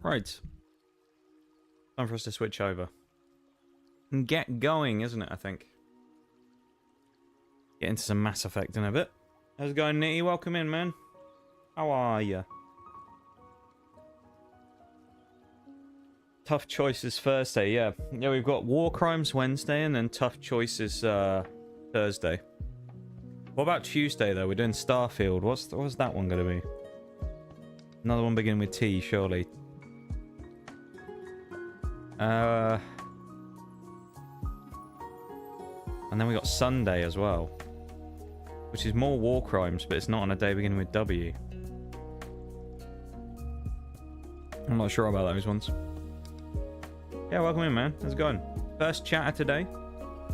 Right. Time for us to switch over. And get going, isn't it, I think? Get into some Mass Effect in a bit. How's it going, Nitty? Welcome in, man. How are you? Tough Choices Thursday, yeah. Yeah, we've got War Crimes Wednesday and then Tough Choices Thursday. What about Tuesday, though? We're doing Starfield. What's that one going to be? Another one beginning with T, surely. And then we got Sunday as well, which is more War Crimes, but it's not on a day beginning with W. I'm not sure about those ones. Yeah, welcome in, man. How's it going? First chatter today.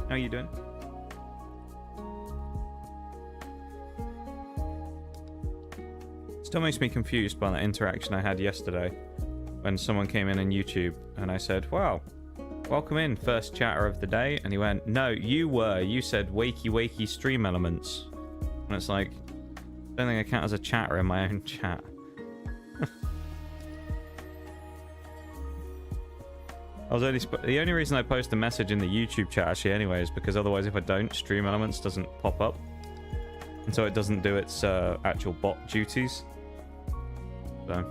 How you doing? Still makes me confused by that interaction I had yesterday when someone came in on YouTube and I said, wow, welcome in, first chatter of the day. And he went, no, you said wakey wakey stream elements. And it's like, I don't think I count as a chatter in my own chat. The only reason I post a message in the YouTube chat actually anyway is because otherwise if I don't, stream elements doesn't pop up. And so it doesn't do its actual bot duties. So,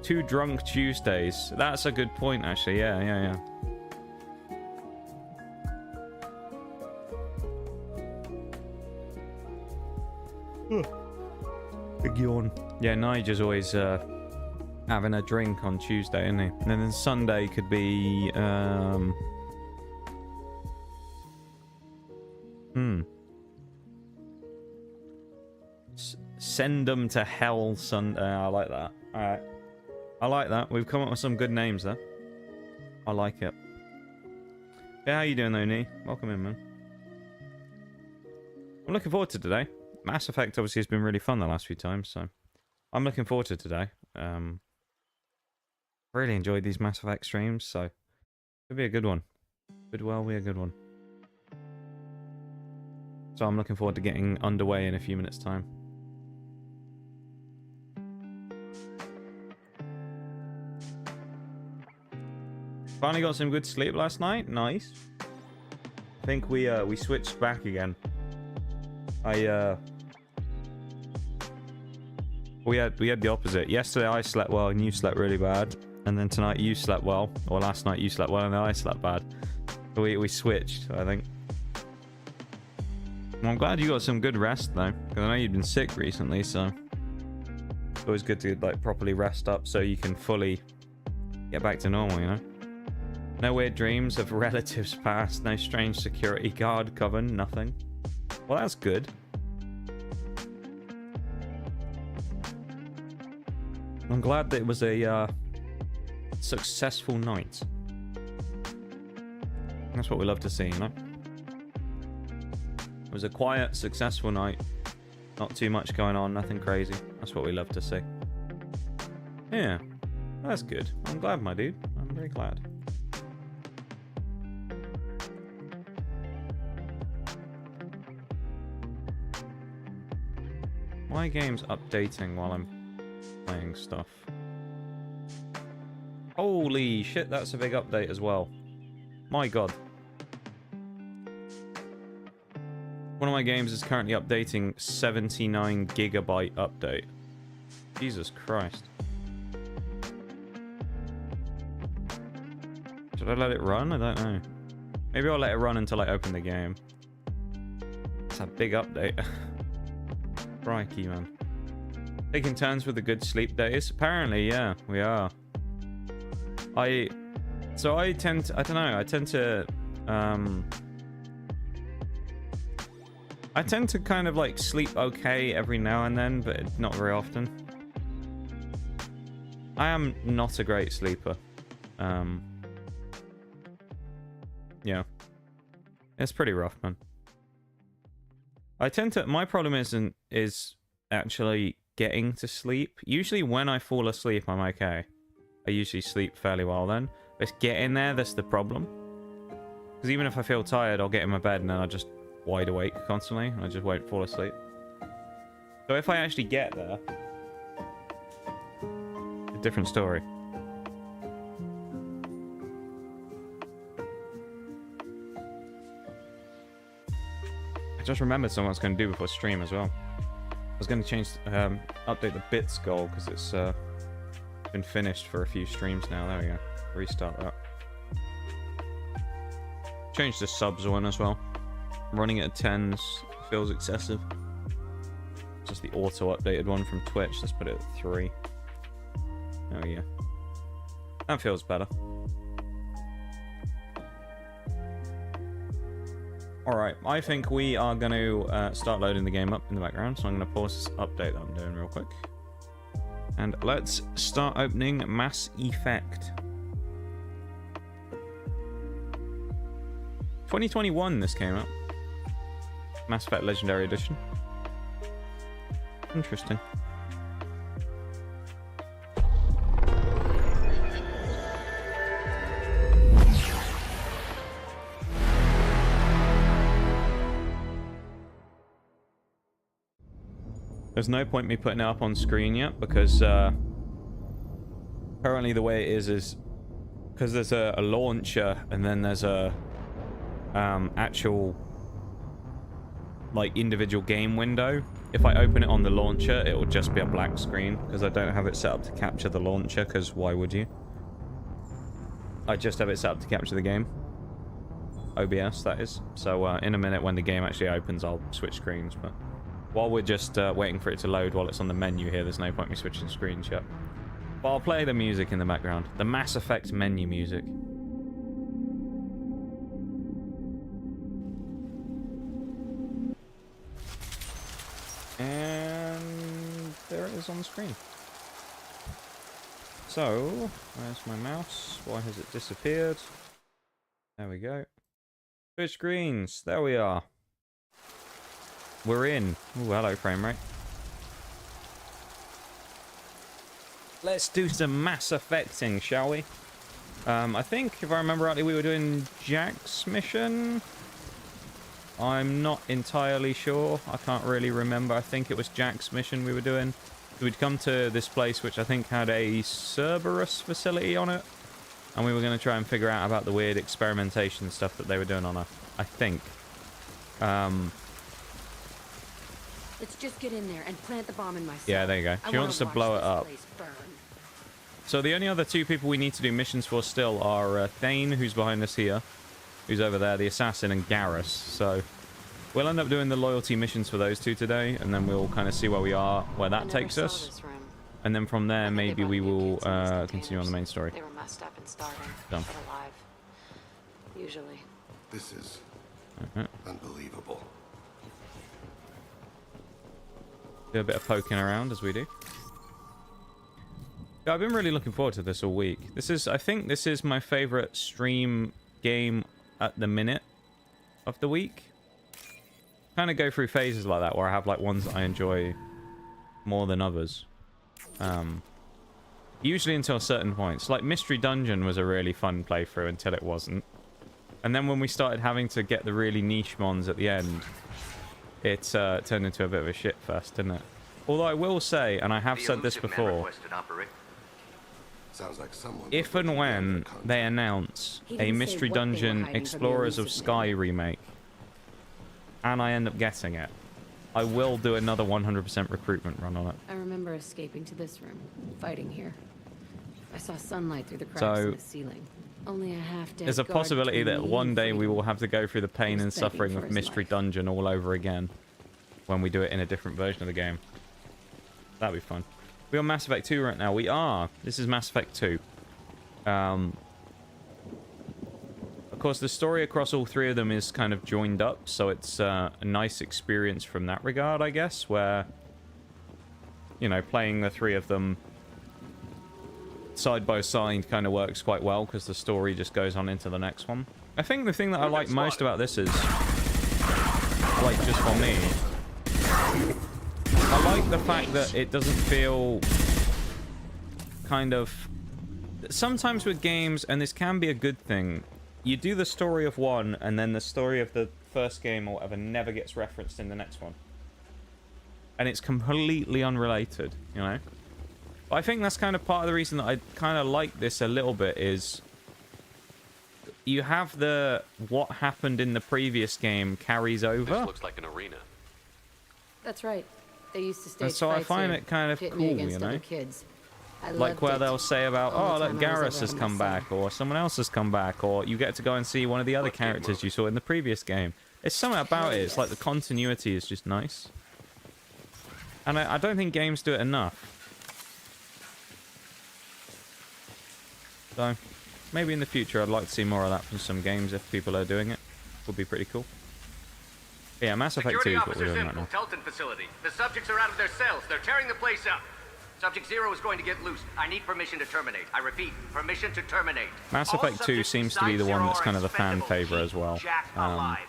2 drunk Tuesdays. That's a good point actually, yeah. Big yawn. Yeah, Nigel's always having a drink on Tuesday, isn't he? And then Sunday could be send them to hell Sunday. I like that. Alright. I like that. We've come up with some good names there. I like it. Yeah, how you doing though, Nee? Welcome in, man. I'm looking forward to today. Mass Effect obviously has been really fun the last few times, so I'm looking forward to today. Really enjoyed these Mass Effect streams, so it'll be a good one. Could well be a good one. So I'm looking forward to getting underway in a few minutes' time. Finally got some good sleep last night. Nice. I think we switched back again. We had the opposite. Yesterday I slept well and you slept really bad, and then tonight you slept well, or last night you slept well and then I slept bad. So we switched, I think. Well, I'm glad you got some good rest though, because I know you've been sick recently, so it's always good to like properly rest up so you can fully get back to normal, you know. No weird dreams of relatives past, no strange security guard coven, nothing. Well, that's good. I'm glad that it was a successful night. That's what we love to see, you know? It was a quiet, successful night. Not too much going on, nothing crazy. That's what we love to see. Yeah, that's good. I'm glad, my dude. I'm very glad. My game's updating while I'm playing stuff. Holy shit, that's a big update as well. My god. One of my games is currently updating 79 gigabyte update. Jesus Christ. Should I let it run? I don't know. Maybe I'll let it run until I open the game. It's a big update. Crikey, man. Taking turns with the good sleep days? Apparently, yeah, we are. I tend to, I don't know, I tend to kind of like sleep okay every now and then, but not very often. I am not a great sleeper. Yeah. It's pretty rough, man. My problem is actually getting to sleep. Usually when I fall asleep, I'm okay. I usually sleep fairly well then. But it's getting there that's the problem. Because even if I feel tired, I'll get in my bed and then I'll just wide awake constantly. And I just won't fall asleep. So if I actually get there, a different story. I just remembered something I was going to do before stream as well. I was going to update the bits goal because it's been finished for a few streams now. There we go. Restart that. Change the subs one as well. Running it at 10s feels excessive. Just the auto updated one from Twitch. Let's put it at 3. Oh yeah. That feels better. Alright, I think we are going to start loading the game up in the background, so I'm going to pause this update that I'm doing real quick. And let's start opening Mass Effect. 2021 this came out. Mass Effect Legendary Edition. Interesting. There's no point me putting it up on screen yet because currently the way it is because there's a launcher and then there's a actual like individual game window. If I open it on the launcher, it will just be a black screen because I don't have it set up to capture the launcher, because why would you? I just have it set up to capture the game. OBS, that is. So in a minute when the game actually opens, I'll switch screens, but while we're just waiting for it to load while it's on the menu here, there's no point me switching screens yet. But I'll play the music in the background. The Mass Effect menu music. And there it is on the screen. So, where's my mouse? Why has it disappeared? There we go. Switch screens. There we are. We're in. Oh, hello, frame rate. Let's do some Mass Effecting, shall we? I think, if I remember rightly, we were doing Jack's mission. I'm not entirely sure. I can't really remember. I think it was Jack's mission we were doing. We'd come to this place which I think had a Cerberus facility on it. And we were going to try and figure out about the weird experimentation stuff that they were doing on her. I think. Let's just get in there and plant the bomb in my cell. Yeah, there you go. She wants to blow it up. So the only other two people we need to do missions for still are Thane, who's behind us here, who's over there, the assassin, and Garrus. So we'll end up doing the loyalty missions for those two today, and then we'll kind of see where we are, where that takes us. And then from there, maybe we will continue on the main story. They were messed up and starving, Done. but alive. Usually. This is unbelievable. Do a bit of poking around as we do. Yeah, I've been really looking forward to this all week. I think this is my favorite stream game at the minute of the week. Kind of go through phases like that where I have like ones that I enjoy more than others. Usually until certain points. Like Mystery Dungeon was a really fun playthrough until it wasn't. And then when we started having to get the really niche mons at the end, it turned into a bit of a shit fest, didn't it? Although I will say, and I have said this before, Sounds like someone if and when they announce a Mystery Dungeon Explorers of Sky remake, and I end up getting it, I will do another 100% recruitment run on it. I remember escaping to this room, fighting here. I saw sunlight through the cracks in the ceiling. Only a half-dead There's a possibility that one day we will have to go through the pain and suffering of Mystery Dungeon all over again when we do it in a different version of the game. That'd be fun. We're on Mass Effect 2 right now. We are. This is Mass Effect 2. Of course, the story across all three of them is kind of joined up, so it's a nice experience from that regard, I guess, where, you know, playing the three of them side by side kind of works quite well because the story just goes on into the next one. I think the thing that I like most about this is, like, just for me, I like the fact that it doesn't feel kind of... Sometimes with games, and this can be a good thing, you do the story of one and then the story of the first game or whatever never gets referenced in the next one. And it's completely unrelated, you know? But I think that's kind of part of the reason that I kind of like this a little bit is... you have the what happened in the previous game carries over. This looks like an arena. That's right. They used to stage And so I fights find here, it kind of pit cool, me you against know? other kids. I Like loved where it. they'll say about, Only oh, look, time I was Garrus ever has out of come my back, cell. or someone else has come back, or you get to go and see one of the other Let's keep characters moving. you saw in the previous game. It's something about it. It's like the continuity is just nice. And I don't think games do it enough. So, maybe in the future I'd like to see more of that from some games if people are doing it. Would be pretty cool. But yeah, Mass Effect 2 Security is what we're officers doing in right from now. Telton facility. The subjects are out of their cells. They're tearing the place up. Subject 0 is going to get loose. I need permission to terminate. I repeat, permission to terminate. Mass All Effect 2 subjects seems to be the inside one Zero that's are kind of the fan expendable. favorite Keep as well. Jack alive.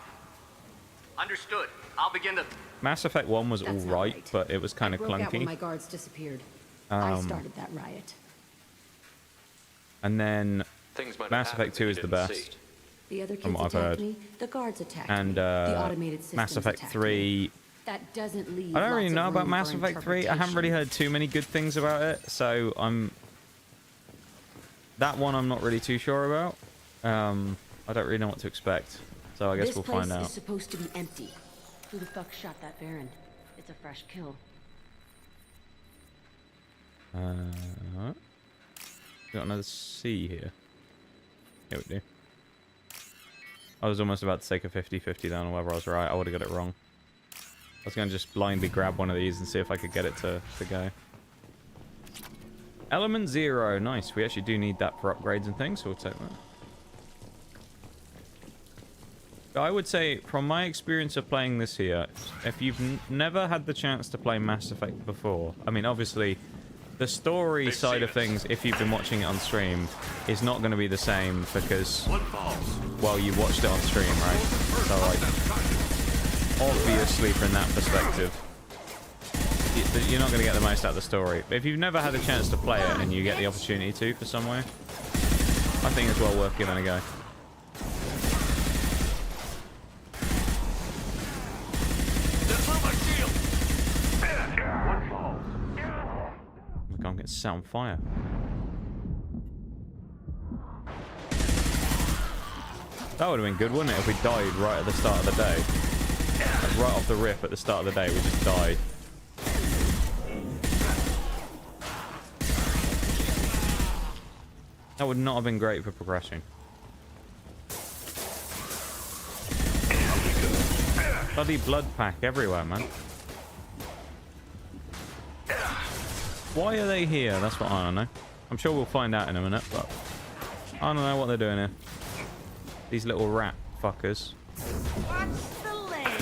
Understood. I'll begin the... Mass Effect 1 was That's not alright, right. but it was kind I of broke out when clunky. my guards disappeared. I started that riot. And then Things might have Mass happened Effect that 2 you is the didn't best. see. The other From kids what I've attacked heard. me. The guards attacked And me. The automated systems Mass Effect attacked 3... me. That doesn't leave I don't really lots of know about room Mass for Effect 3. I haven't really interpretation. heard too many good things about it, so that one I'm not really too sure about. I don't really know what to expect, so I guess This we'll place find out. is supposed to be empty. Who the fuck shot that Baron? It's a fresh kill. Got another C here. Here we do. I was almost about to take a 50-50 down on whether I was right. I would have got it wrong. I was going to just blindly grab one of these and see if I could get it to go. Element 0. Nice. We actually do need that for upgrades and things, so we'll take that. I would say, from my experience of playing this here, if you've never had the chance to play Mass Effect before, I mean, obviously, the story They've side seen of us. things, if you've been watching it on stream, is not going to be the same because, well, you watched it on stream, right? So, like, obviously, from that perspective, you're not going to get the most out of the story. But if you've never had a chance to play it and you get the opportunity to for somewhere, I think it's well worth giving a go. Can't get set on fire. That would have been good, wouldn't it, if we died right at the start of the day? Like, right off the rip at the start of the day, we just died. That would not have been great for progression. Bloody blood pack everywhere, man. Why are they here? That's what I don't know. I'm sure we'll find out in a minute, but I don't know what they're doing here. These little rat fuckers. What's the lane?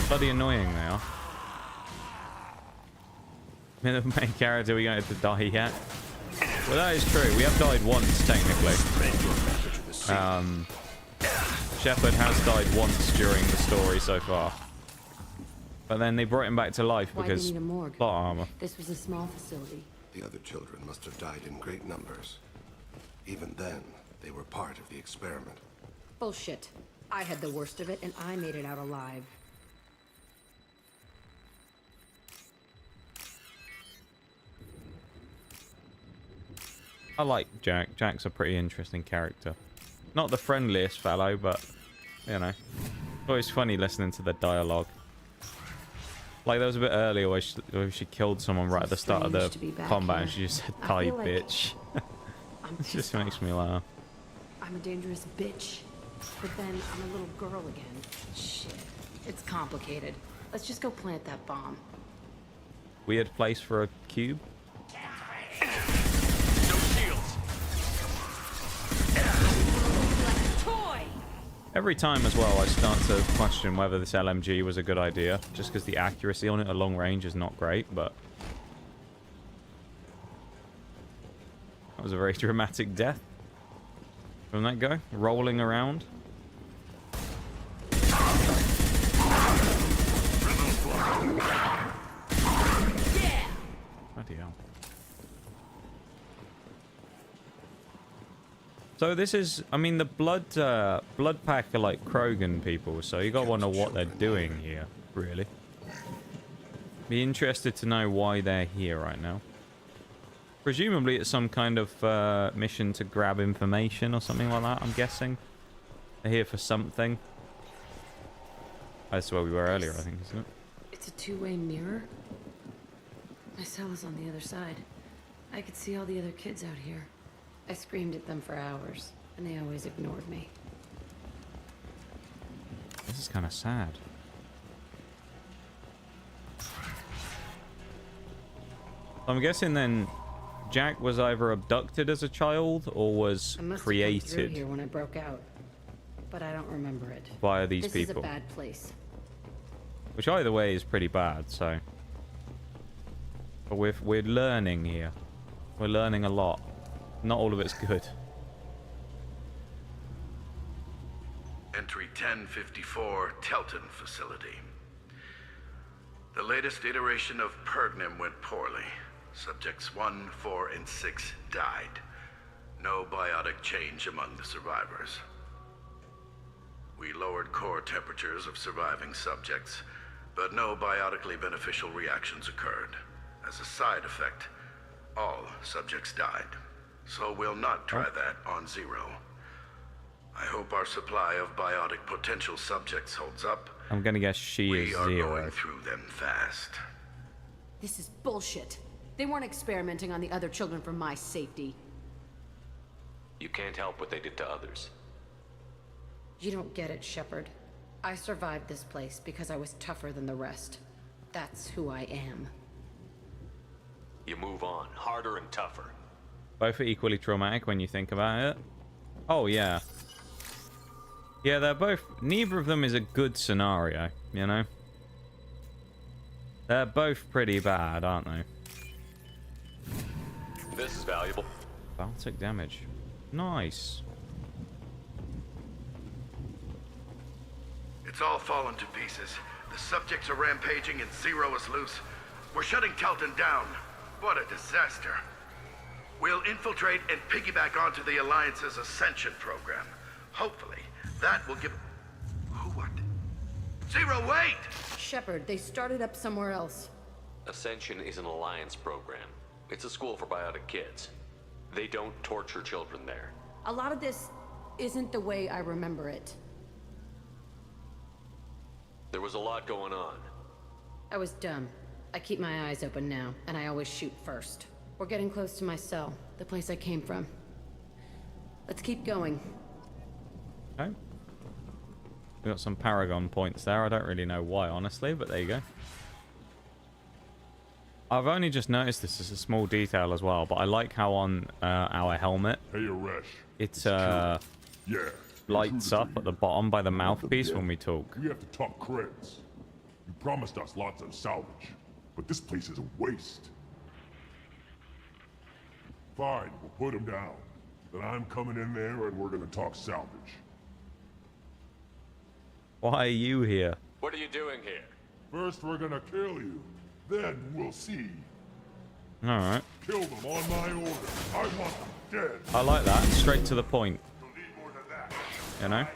Bloody annoying they are. I mean, the main character, we going to die yet? Well, that is true. We have died once, technically. Shepard has died once during the story so far. But then they brought him back to life Why do because you need a morgue? plot armor. This was a small facility. The other children must have died in great numbers. Even then, they were part of the experiment. Bullshit. I had the worst of it, and I made it out alive. I like Jack. Jack's a pretty interesting character. Not the friendliest fellow, but, you know. Always funny listening to the dialogue. Like, there was a bit earlier where she killed someone right at the start of the Strange to be back combat, here. and she just said, I die, feel like bitch. I'm It just pissed makes off. me laugh. I'm a dangerous bitch. But then I'm a little girl again. Shit. It's complicated. Let's just go plant that bomb. Weird place for a cube. No shields. Toy! Every time as well, I start to question whether this LMG was a good idea, just because the accuracy on it at long range is not great, but... That was a very dramatic death. From that guy, rolling around. Yeah! Bloody hell. So this is, I mean, the blood pack are like Krogan people, so you gotta wonder what they're doing here, really. Be interested to know why they're here right now. Presumably it's some kind of mission to grab information or something like that, I'm guessing. They're here for something. That's where we were earlier, I think, isn't it? It's a two-way mirror. My cell is on the other side. I could see all the other kids out here. I screamed at them for hours, and they always ignored me. This is kind of sad. I'm guessing then Jack was either abducted as a child or was I must have come through created here when I broke out, but I don't remember it. via these This people. is a bad place. Which either way is pretty bad, so. But we're learning here. We're learning a lot. Not all of it's good. Entry 1054, Telton facility. The latest iteration of Pergnim went poorly. Subjects 1, 4, and 6 died. No biotic change among the survivors. We lowered core temperatures of surviving subjects, but no biotically beneficial reactions occurred. As a side effect, all subjects died. So we'll not try that on Zero. I hope our supply of biotic potential subjects holds up. I'm gonna guess she is We are Zero. going through them fast. This is bullshit. They weren't experimenting on the other children for my safety. You can't help what they did to others. You don't get it, Shepard. I survived this place because I was tougher than the rest. That's who I am. You move on, harder and tougher. Both are equally traumatic when you think about it. Oh, yeah. Yeah, they're both... Neither of them is a good scenario, you know? They're both pretty bad, aren't they? This is valuable. Baltic damage. Nice. It's all fallen to pieces. The subjects are rampaging and Zero is loose. We're shutting Telton down. What a disaster. We'll infiltrate and piggyback onto the Alliance's Ascension program. Hopefully, that will give... Who what? Zero, wait! Shepard, they started up somewhere else. Ascension is an alliance program. It's a school for biotic kids. They don't torture children there. A lot of this isn't the way I remember it. There was a lot going on. I was dumb. I keep my eyes open now, and I always shoot first. We're getting close to my cell, the place I came from. Let's keep going. Okay. We got some Paragon points there. I don't really know why, honestly, but there you go. I've only just noticed this as a small detail as well, but I like how on our helmet, Hey, Aresh. it Yeah. lights up at the bottom by the mouthpiece when we talk. We have to talk creds. You promised us lots of salvage, but this place is a waste. Fine, we'll put him down. Then I'm coming in there and we're gonna talk salvage. Why are you here? What are you doing here? First, we're gonna kill you. Then we'll see. Alright. Kill them on my order. I want them dead. I like that. Straight to the point. You'll need more than that. You know?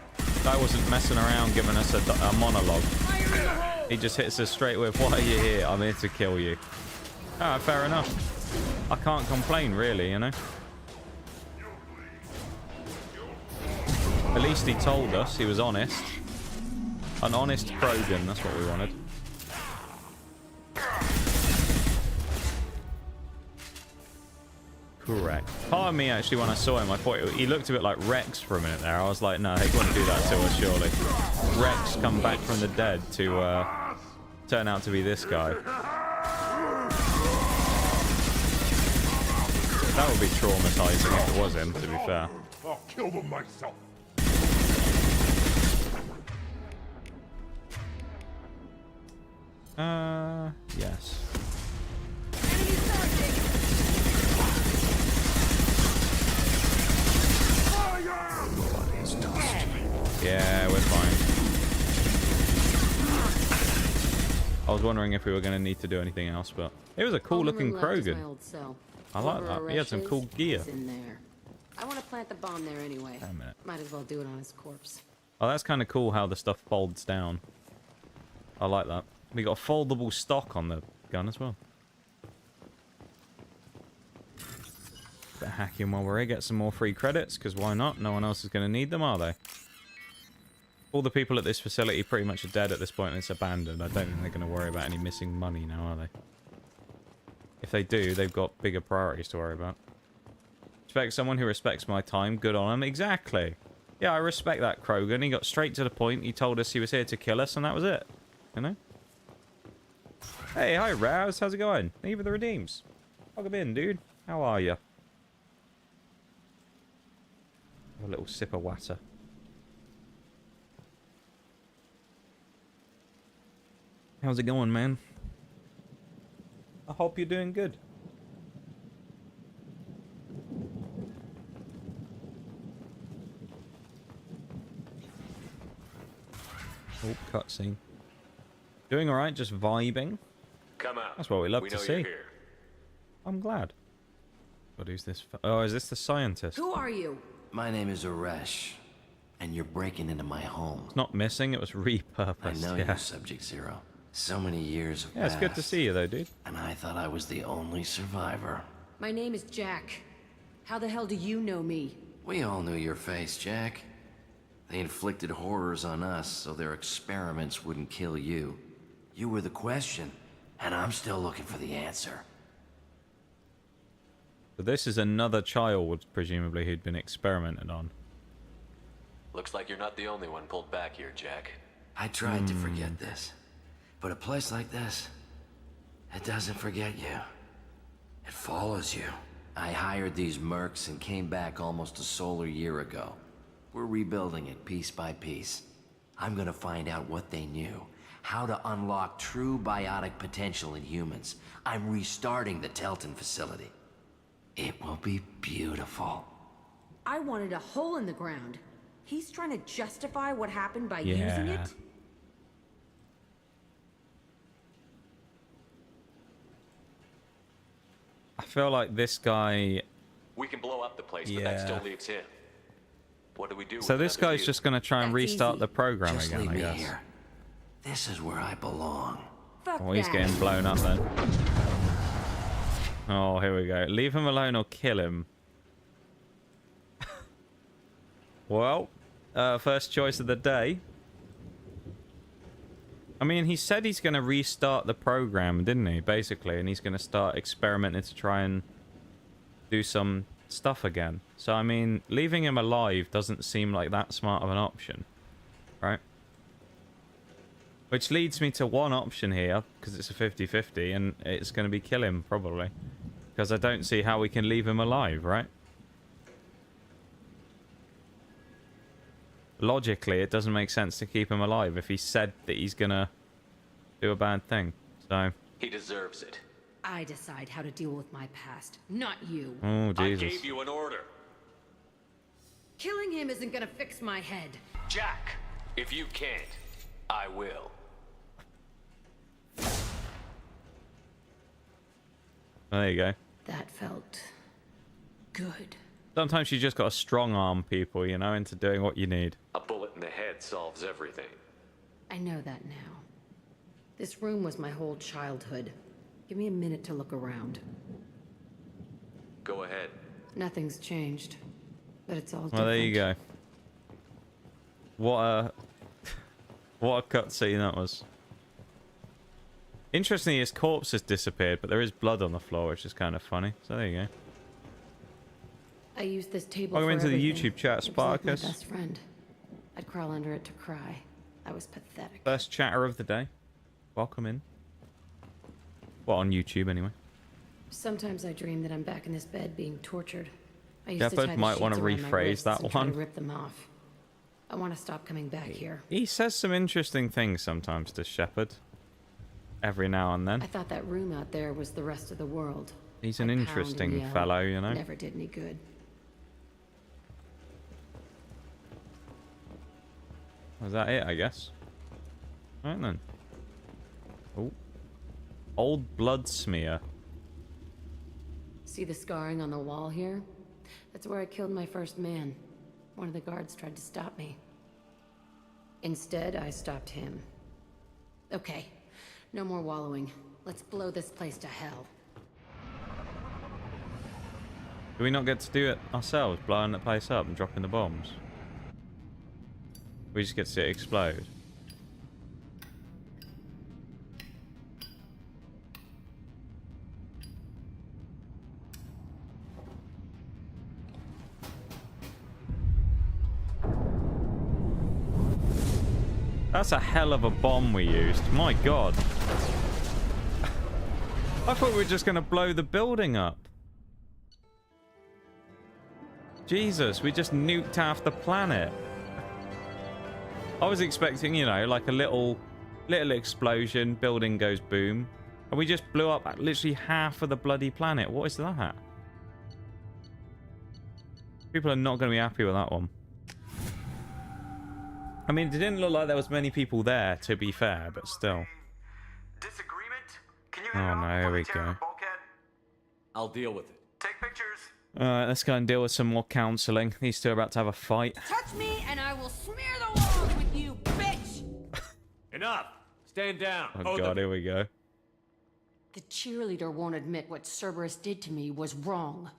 Guy wasn't messing around giving us a monologue. He just hits us straight with, why are you here? I'm here to kill you. Alright, fair enough. I can't complain, really, you know? At least he told us. He was honest. An honest Krogan, that's what we wanted. Correct. Part of me, actually, when I saw him, I thought he looked a bit like Rex for a minute there. I was like, no, he wouldn't do that to us, surely. Rex come back from the dead to turn out to be this guy. That would be traumatizing if it was him, to be fair. I'll kill them myself. Yes. Yeah, we're fine. I was wondering if we were going to need to do anything else, but it was a cool looking Krogan. I like that. He had some cool gear. In there. I want to plant the bomb there anyway. Wait a minute. Might as well do it on his corpse. Oh, that's kind of cool how the stuff folds down. I like that. We got a foldable stock on the gun as well. Better hack in while we're here, get some more free credits, because why not? No one else is going to need them, are they? All the people at this facility pretty much are dead at this point and it's abandoned. I don't think they're going to worry about any missing money now, are they? If they do, they've got bigger priorities to worry about. Respect someone who respects my time. Good on him. Exactly. Yeah, I respect that, Krogan. He got straight to the point. He told us he was here to kill us, and that was it. You know? Hey, hi, Rouse. How's it going? Thank you for the redeems. Welcome in, dude. How are you? A little sip of water. How's it going, man? I hope you're doing good. Oh, cutscene. Doing alright, just vibing. Come out. That's what we love to know see. You're here. I'm glad. What is this? Oh, is this the scientist? Who are you? My name is Aresh, and you're breaking into my home. It's not missing, it was repurposed. I know yeah. you, Subject Zero. So many years have Yeah, it's good to passed, see you though, dude. and I thought I was the only survivor. My name is Jack. How the hell do you know me? We all knew your face, Jack. They inflicted horrors on us so their experiments wouldn't kill you. You were the question, and I'm still looking for the answer. So this is another child, presumably, who'd been experimented on. Looks like you're not the only one pulled back here, Jack. I tried to forget this, but a place like this, it doesn't forget you. It follows you. I hired these mercs and came back almost a solar year ago. We're rebuilding it piece by piece. I'm gonna find out what they knew, how to unlock true biotic potential in humans. I'm restarting the Telton facility. It will be beautiful. I wanted a hole in the ground. He's trying to justify what happened by using Yeah. it? I feel like this guy... We can blow up the place, but that still leaves him. What do we do? So with this another guy's you? just going to try and That's restart easy. the program Just again, leave I me guess. here. This is where I belong. Fuck Oh, he's that. getting blown up then. Oh, here we go. Leave him alone or kill him. Well, first choice of the day. I mean, he said he's going to restart the program, didn't he? Basically, and he's going to start experimenting to try and do some stuff again. So, I mean, leaving him alive doesn't seem like that smart of an option, right? Which leads me to one option here, because it's a 50-50, and it's going to be kill him, probably. Because I don't see how we can leave him alive, right? Logically, it doesn't make sense to keep him alive if he said that he's going to do a bad thing. So... He deserves it. I decide how to deal with my past, not you. Oh, I Jesus. gave you an order. Killing him isn't gonna fix my head. Jack, if you can't, I will. There you go. That felt good. Sometimes you just got to strong arm people, you know, into doing what you need. A bullet in the head solves everything. I know that now. This room was my whole childhood. Give me a minute to look around. Go ahead. Nothing's changed, but it's all different. Well, there you go. What a... what a cutscene that was. Interestingly, his corpse has disappeared, but there is blood on the floor, which is kind of funny. So there you go. I used this table Welcome for into the everything. YouTube chat, It was like my Sparkus. best friend. I'd crawl under it to cry. I was pathetic. First chatter of the day. Welcome in. Well, on YouTube, anyway. Sometimes I dream that I'm back in this bed being tortured. I used Shepard to tie the might want to sheets around my rephrase wrists that and try one. to rip them off. I want to stop coming back here. He says some interesting things sometimes to Shepard. Every now and then. I thought that room out there was the rest of the world. He's an I'd pound and interesting yell. fellow, you know. Never did any good. Was that it, I guess? Right then. Oh. Old blood smear. See the scarring on the wall here? That's where I killed my first man. One of the guards tried to stop me. Instead, I stopped him. Okay, no more wallowing. Let's blow this place to hell. Do we not get to do it ourselves, blowing the place up and dropping the bombs? We just get to see it explode. That's a hell of a bomb we used. My god. I thought we were just going to blow the building up. Jesus, we just nuked half the planet. I was expecting, you know, like a little explosion, building goes boom. And we just blew up literally half of the bloody planet. What is that? People are not going to be happy with that one. I mean, it didn't look like there was many people there, to be fair, but still. Disagreement? Can you Oh no, here we go. I'll deal with it. Take pictures. Alright, let's go and deal with some more counselling. These two are about to have a fight. Touch me and I will smear the walls with you, bitch! Enough! Stand down. Oh god, here we go. The cheerleader won't admit what Cerberus did to me was wrong.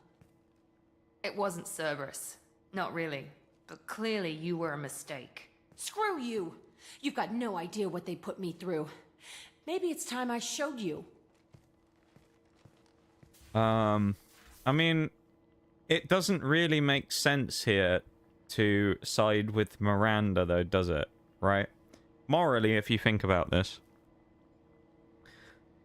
It wasn't Cerberus. Not really. But clearly you were a mistake. Screw you! You've got no idea what they put me through. Maybe it's time I showed you. I mean, it doesn't really make sense here to side with Miranda, though, does it? Right? Morally, if you think about this.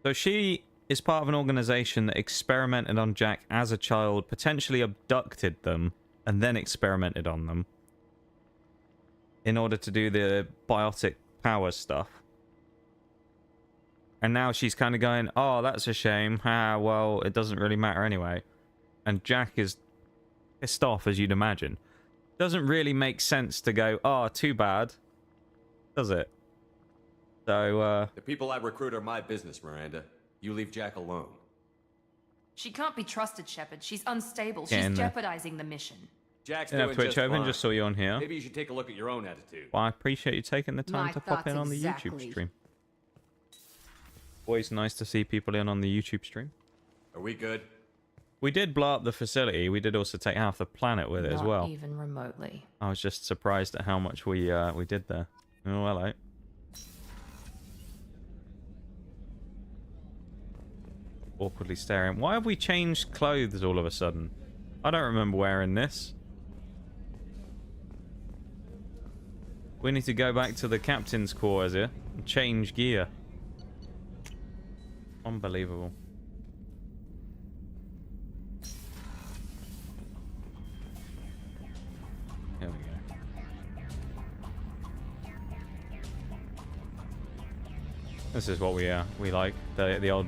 So she is part of an organization that experimented on Jack as a child, potentially abducted them, and then experimented on them in order to do the biotic power stuff. And now she's kind of going, oh, that's a shame. Ah, well, it doesn't really matter anyway. And Jack is pissed off, as you'd imagine. Doesn't really make sense to go, oh, too bad. Does it? So, The people I recruit are my business, Miranda. You leave Jack alone. She can't be trusted, Shepard. She's unstable. Get in She's there. jeopardizing the mission. Jack's didn't doing have Twitch just open, fine. just saw you on here. Maybe you should take a look at your own attitude. Well, I appreciate you taking the time My to pop in thoughts on the exactly. YouTube stream. Always nice to see people in on the YouTube stream. Are we good? We did blow up the facility. We did also take half the planet with it as well. Not even remotely. I was just surprised at how much we did there. Oh, hello. Awkwardly staring. Why have we changed clothes all of a sudden? I don't remember wearing this. We need to go back to the captain's quarters here and change gear. Unbelievable. Here we go. This is what we like. The old.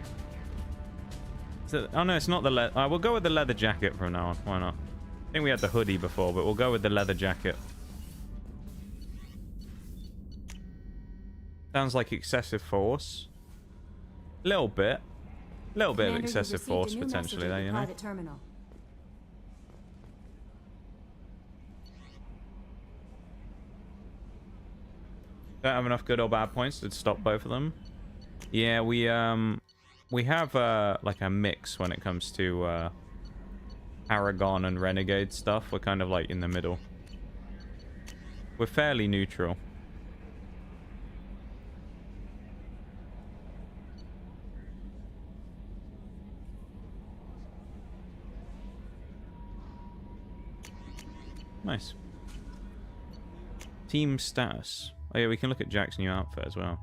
Oh no, it's not the leather. We'll go with the leather jacket from now on. Why not? I think we had the hoodie before, but we'll go with the leather jacket. Sounds like excessive force. Little bit of excessive force potentially there, you know. Terminal. Don't have enough good or bad points to stop both of them. Yeah, we have like a mix when it comes to Paragon and Renegade stuff. We're kind of like in the middle. We're fairly neutral. Nice. Team status. Oh yeah, we can look at Jack's new outfit as well.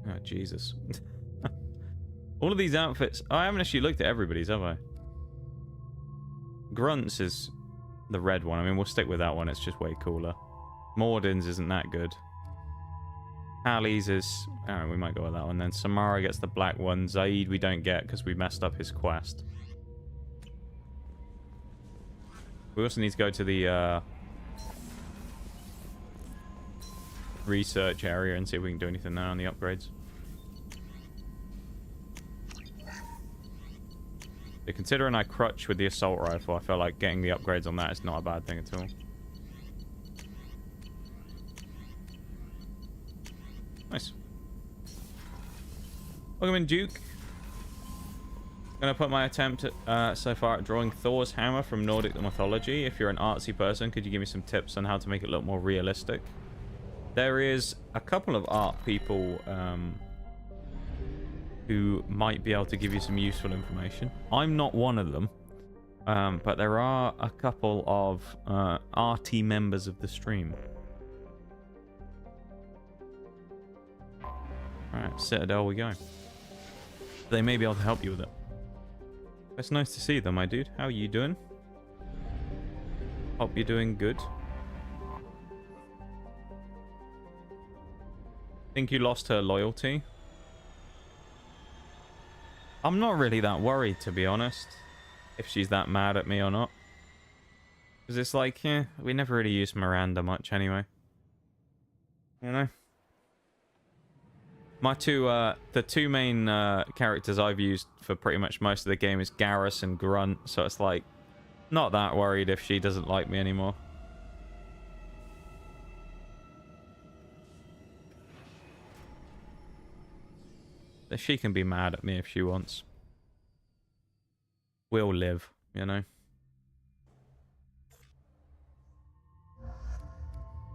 Oh, Jesus. All of these outfits... I haven't actually looked at everybody's, have I? Grunt's is the red one. I mean, we'll stick with that one. It's just way cooler. Morden's isn't that good. Ali's is... Oh, we might go with that one then. Samara gets the black one. Zaid we don't get because we messed up his quest. We also need to go to the research area and see if we can do anything there on the upgrades. But considering I crutch with the assault rifle, I feel like getting the upgrades on that is not a bad thing at all. Nice. Welcome in, Duke. Gonna put my attempt at, so far at drawing Thor's hammer from Nordic mythology. If you're an artsy person, could you give me some tips on how to make it look more realistic? There is a couple of art people who might be able to give you some useful information. I'm not one of them, but there are a couple of arty members of the stream. Alright, Citadel we go. They may be able to help you with it. It's nice to see them, my dude. How are you doing? Hope you're doing good. Think you lost her loyalty? I'm not really that worried, to be honest, if she's that mad at me or not. Because it's like, yeah, we never really used Miranda much anyway. You know? My the two main characters I've used for pretty much most of the game is Garrus and Grunt, so it's like, not that worried if she doesn't like me anymore. She can be mad at me if she wants. We'll live, you know?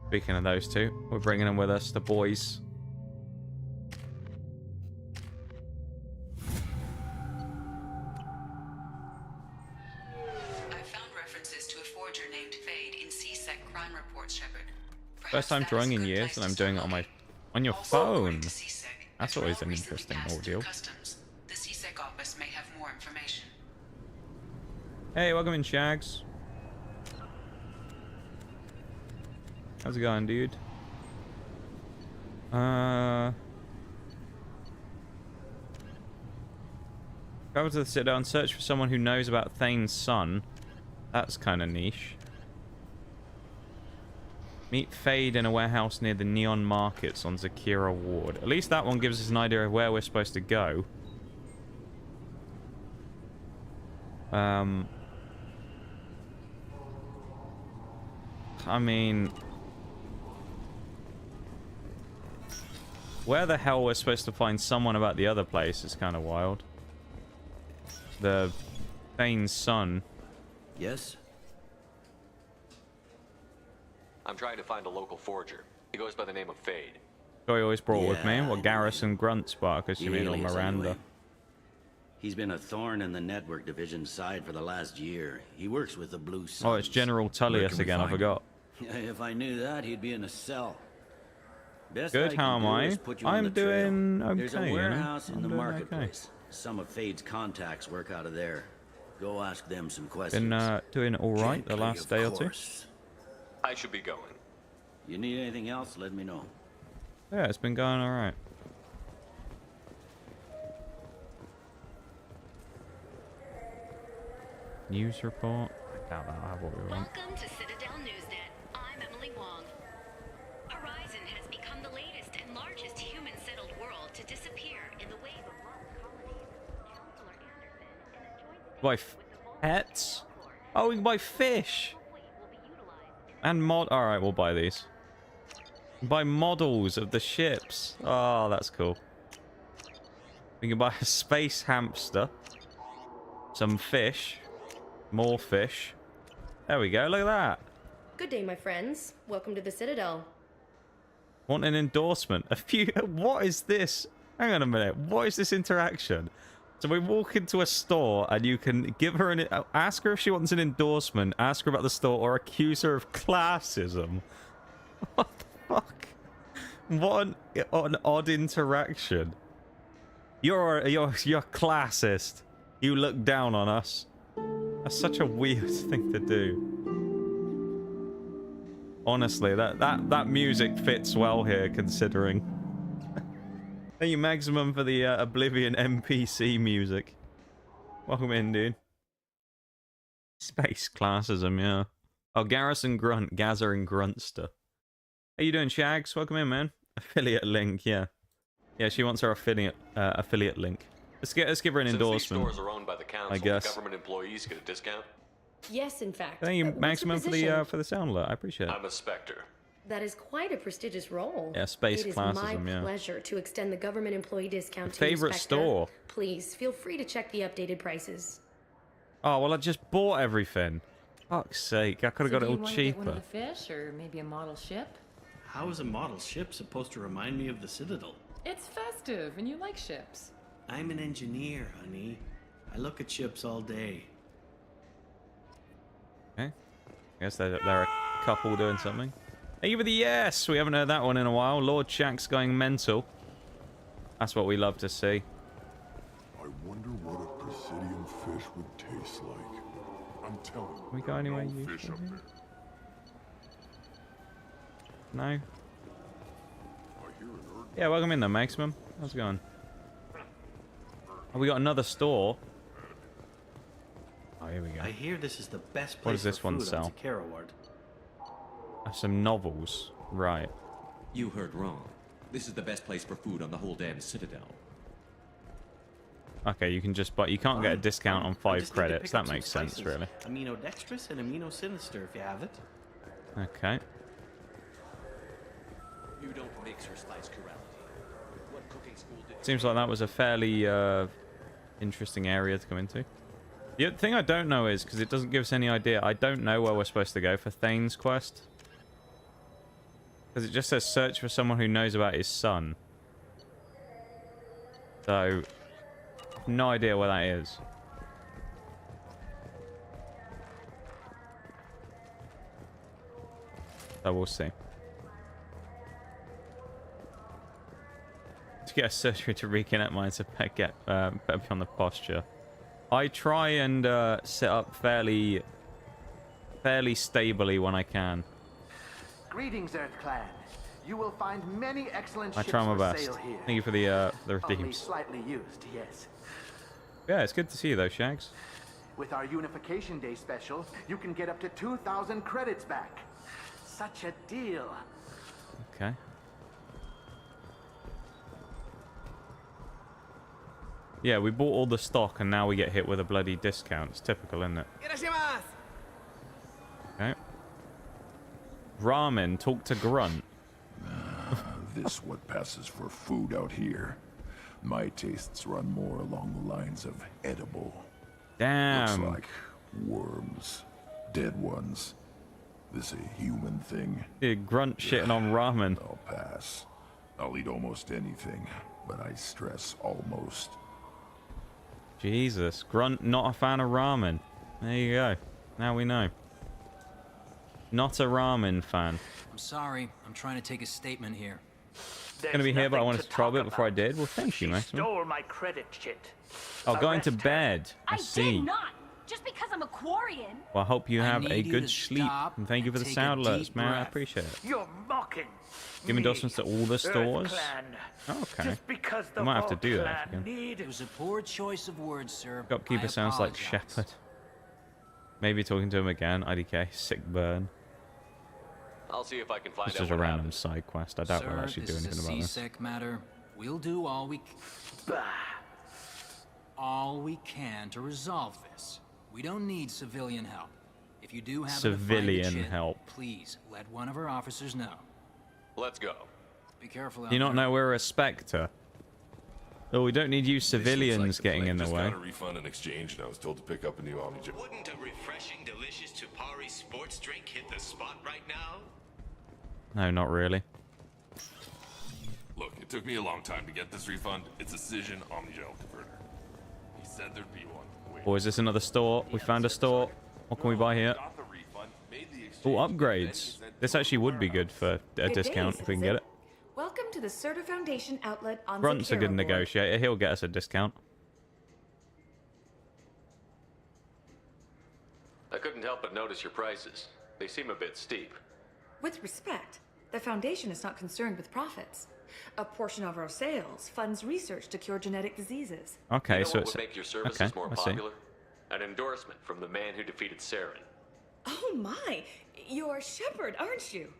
Speaking of those two, we're bringing them with us, the boys. First time drawing in years, and I'm doing it on your phone. That's always an interesting ordeal. Hey, welcome in, Shags. How's it going, dude? Go to the Citadel and search for someone who knows about Thane's son. That's kind of niche. Meet Fade in a warehouse near the Neon Markets on Zakira Ward. At least that one gives us an idea of where we're supposed to go. I mean, where the hell we're supposed to find someone about the other place is kind of wild. The Thane's son. Yes? I'm trying to find a local forger. He goes by the name of Fade. So he always brought with me. What, Garrus and Grunt Sparkus, you mean, or Miranda? Anyway. He's been a thorn in the network division's side for the last year. He works with the Blue Suns. Oh, it's General Tullius again, I forgot. If I knew that, he'd be in a cell. Best Good, how am I? I'm doing okay. There's a warehouse you know? in the marketplace. Okay. Some of Fade's contacts work out of there. Go ask them some questions. Been doing alright the last day or two. I should be going. You need anything else, let me know. Yeah, it's been going alright. News report. I doubt that'll have what we want. Welcome to Citadel Newsnet. I'm Emily Wong. Horizon has become the latest and largest human-settled world to disappear in the wave of lost colonies. Counselor Anderson, Buy pets? Oh, we can buy fish. And alright, we'll buy these. Buy models of the ships. Oh, that's cool. We can buy a space hamster. Some fish. More fish. There we go, look at that. Good day, my friends. Welcome to the Citadel. Want an endorsement? What is this? Hang on a minute. What is this interaction? So we walk into a store and you can give her ask her if she wants an endorsement, ask her about the store, or accuse her of classism. What the fuck? What an odd interaction. You're classist. You look down on us. That's such a weird thing to do. Honestly, that music fits well here, considering. Thank you, Maximum, for the Oblivion NPC music. Welcome in, dude. Space classism, yeah. Oh, Garrison Grunt, Gazer and Grunster. How you doing, Shags? Welcome in, man. Affiliate link, yeah. Yeah, she wants her affiliate link. Let's give her an endorsement. Since these stores are owned by the council, I guess. Government employees get a discount. Yes, in fact. Thank you, Maximum, for the sound alert. I appreciate it. I'm a Spectre. That is quite a prestigious role. Yeah, space classism, It is my yeah. pleasure to extend the government employee discount to Favorite Spectre. store. Please, feel free to check the updated prices. Oh, well, I just bought everything. Fuck's sake, I could have got it all Get cheaper. one of the fish, or maybe a model ship? How is a model ship supposed to remind me of the Citadel? It's festive, and you like ships. I'm an engineer, honey. I look at ships all day. Okay. I guess they're a couple doing something. Thank you for the yes! We haven't heard that one in a while. Lord Shank's going mental. That's what we love to see. I wonder what a Presidium fish would taste like. I'm telling you. Can we go anywhere no useful fish up here? there. No? I hear an urge. Yeah, welcome in though, Maximum. How's it going? Oh, we got another store. Oh, here we go. I hear this is the best place What does this for one food sell? on Zakara Ward. Some novels. Right. You heard wrong. This is the best place for food on the whole damn Citadel. Okay, you can just buy. You can't get a discount on I 5 just need to credits. pick That up some makes sense, spices. really. Amino dextrous and amino sinister, if you have it. Okay. You don't mix or spice chirality. What cooking school did Seems like that was a fairly interesting area to come into. The thing I don't know is, because it doesn't give us any idea, I don't know where we're supposed to go for Thane's quest. Because it just says search for someone who knows about his son. So, no idea where that is. So we'll see. To get a surgery to reconnect mine, so better be on the posture. I try and sit up fairly stably when I can. Greetings, Earth Clan. You will find many excellent I ships try my for best. sale here. Thank you for the Only redeems. slightly used, yes. Yeah, it's good to see you though, Shags. With our Unification Day special, you can get up to 2,000 credits back. Such a deal. Okay. Yeah, we bought all the stock and now we get hit with a bloody discount. It's typical, isn't it? Okay. Ramen, talk to Grunt. This what passes for food out here. My tastes run more along the lines of edible. Damn. Looks like worms. Dead ones. This a human thing? Dude, Grunt shitting on ramen. I'll pass. I'll eat almost anything, but I stress almost. Jesus, Grunt not a fan of ramen. There you go. Now we know. Not a ramen fan. I'm sorry. I'm trying to take a statement here. Gonna be here, but I wanted to try a bit before I did. Well, thank you, Maximum. Stole my credit shit. Oh, going to bed. I see. did not! Just because I'm a Quarian! Well, I hope you I have a need you good to sleep. stop And thank you for the and sound take a alerts, deep man. I breath. appreciate it. You're mocking. Give endorsements to all the stores. Clan. Oh, okay. Just because the I might have to do Vault that Clan again. need It was a poor choice of words, sir. Shopkeeper I sounds like apologize. Shepherd. Maybe talking to him again. IDK. Sick burn. I'll see if I can find This out is a what random happened. side quest. I doubt Sir, we'll actually do this anything is a about this. C-Sec matter. We'll do all we can to resolve this. We don't need civilian help. If you do happen to find the Civilian chit, help. please let one of our officers know. Let's go. Be careful out Do you not there. know we're a Spectre? Oh, we don't need you civilians getting in the way. Got a refund in exchange, and I was told to pick up a new Omni. Wouldn't a refreshing, delicious Tupari sports drink hit the spot right now? No, not really. Look, it took me a long time to get this refund. It's a Cision Omnigel converter. He said there'd be one. Wait. Or is this another store? We found a store. What can we buy here? Got the refund, made the exchange, Oh, upgrades. This actually would be good for a discount if we can get it. Welcome to the Certa Foundation outlet on Grunt's a Zakara good Ward. negotiator. He'll get us a discount. I couldn't help but notice your prices. They seem a bit steep. With respect, the Foundation is not concerned with profits. A portion of our sales funds research to cure genetic diseases. Okay, You know so what it's would make your services okay. more I see. popular? An endorsement from the man who defeated Saren. Oh my, you're Shepard, aren't you?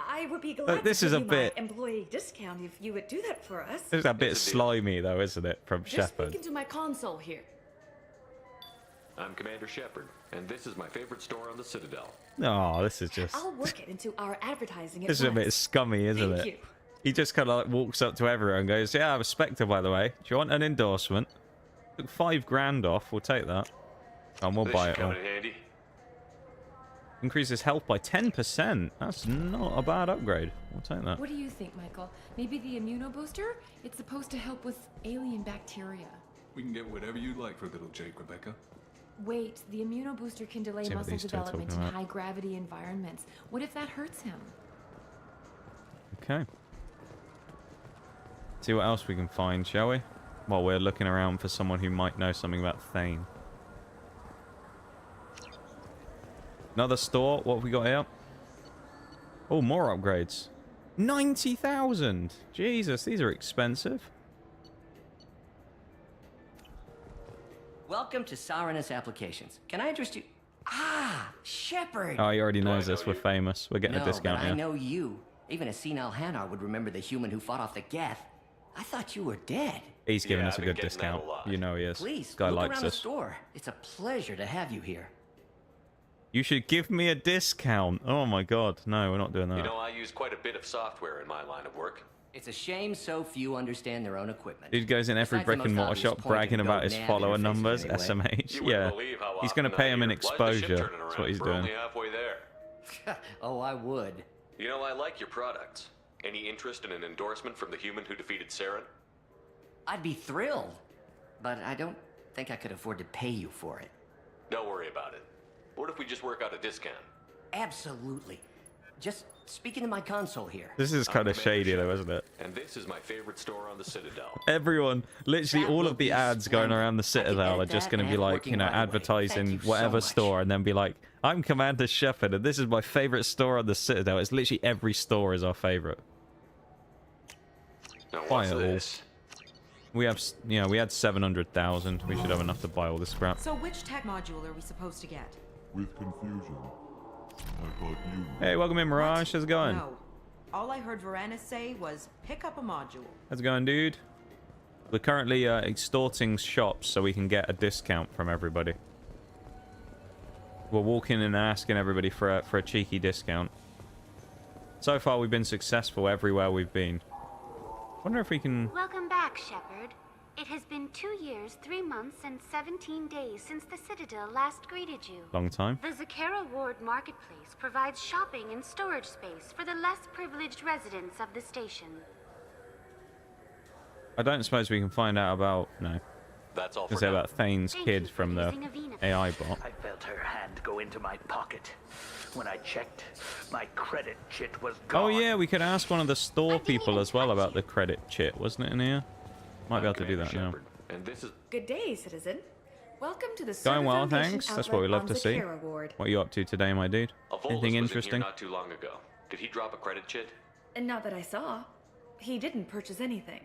I would be glad this to is give a you bit- my employee discount if you would do that for us. It's a bit slimy though, isn't it, from Just Shepard? speaking to my console here. I'm Commander Shepard, and this is my favorite store on the Citadel. Oh, this is just... I'll work it into our advertising. This is a bit scummy, isn't it? Thank you. He just kind of like walks up to everyone and goes, yeah, I'm a Spectre, by the way. Do you want an endorsement? Took $5,000 off. We'll take that. And we'll buy it all. Increases health by 10%. That's not a bad upgrade. We'll take that. What do you think, Michael? Maybe the immunobooster? It's supposed to help with alien bacteria. We can get whatever you like for little Jake, Rebecca. Wait, the immunobooster can delay See what muscle these two are development in talking about. high-gravity environments. What if that hurts him? Okay. See what else we can find, shall we? While we're looking around for someone who might know something about Thane. Another store. What have we got here? Oh, more upgrades. 90,000. Jesus, these are expensive. Welcome to Sarenus Applications. Can I interest you? Ah, Shepard. Oh, he already knows us. We're famous. We're getting a discount but here. I know you. Even a senile Hanar would remember the human who fought off the Geth. I thought you were dead. He's giving us a good discount. You know he is. Please, This guy look likes around the us. store. It's a pleasure to have you here. You should give me a discount. Oh my god. No, we're not doing that. You know, I use quite a bit of software in my line of work. It's a shame so few understand their own equipment. Dude goes in every Besides the brick and most mortar obvious shop point bragging and about go his nav follower interfaces numbers, anyway. SMH. You Yeah. wouldn't believe how He's often going to pay I him in hear, "Why's the ship exposure. turning That's around? what he's We're doing. only halfway there." Oh, I would. You know, I like your products. Any interest in an endorsement from the human who defeated Saren? I'd be thrilled, but I don't think I could afford to pay you for it. Don't worry about it. What if we just work out a discount? Absolutely. Just speaking to my console here. This is kind of shady though, isn't it? And this is my favorite store on the Citadel. Everyone, literally all of the ads going around the Citadel are just going to be like, you know, advertising whatever store and then be like, I'm Commander Shepard and this is my favorite store on the Citadel. It's literally every store is our favorite. Now Buy what's it all. this? We have, you know, we had 700,000. We should have enough to buy all this crap. So which tech module are we supposed to get? With confusion. I thought you... Hey, welcome in, Mirage. How's it going? No. All I heard Varanus say was pick up a module. How's it going, dude? We're currently extorting shops so we can get a discount from everybody. We're walking in and asking everybody for a cheeky discount. So far, we've been successful everywhere we've been. Wonder if we can... Welcome back, Shepard. It has been 2 years, 3 months, and 17 days since the Citadel last greeted you. Long time. The Zakera Ward Marketplace provides shopping and storage space for the less privileged residents of the station. I don't suppose we can find out about... No. That's all Is for that now. about Thane's kid from the AI bot? I felt her hand go into my pocket. When I checked, my credit chit was Oh gone. yeah, we could ask one of the store people as well about the credit chit, wasn't it in here? Might be able to do that now. And this is... Good day, citizen. Welcome to the Going Server well, Foundation thanks. That's outlet what we love on to see. Zakera Ward. What are you up to today, my dude? A Volus Anything was in interesting? here not too long ago. Did he drop a credit chit? And not that I saw. He didn't purchase anything.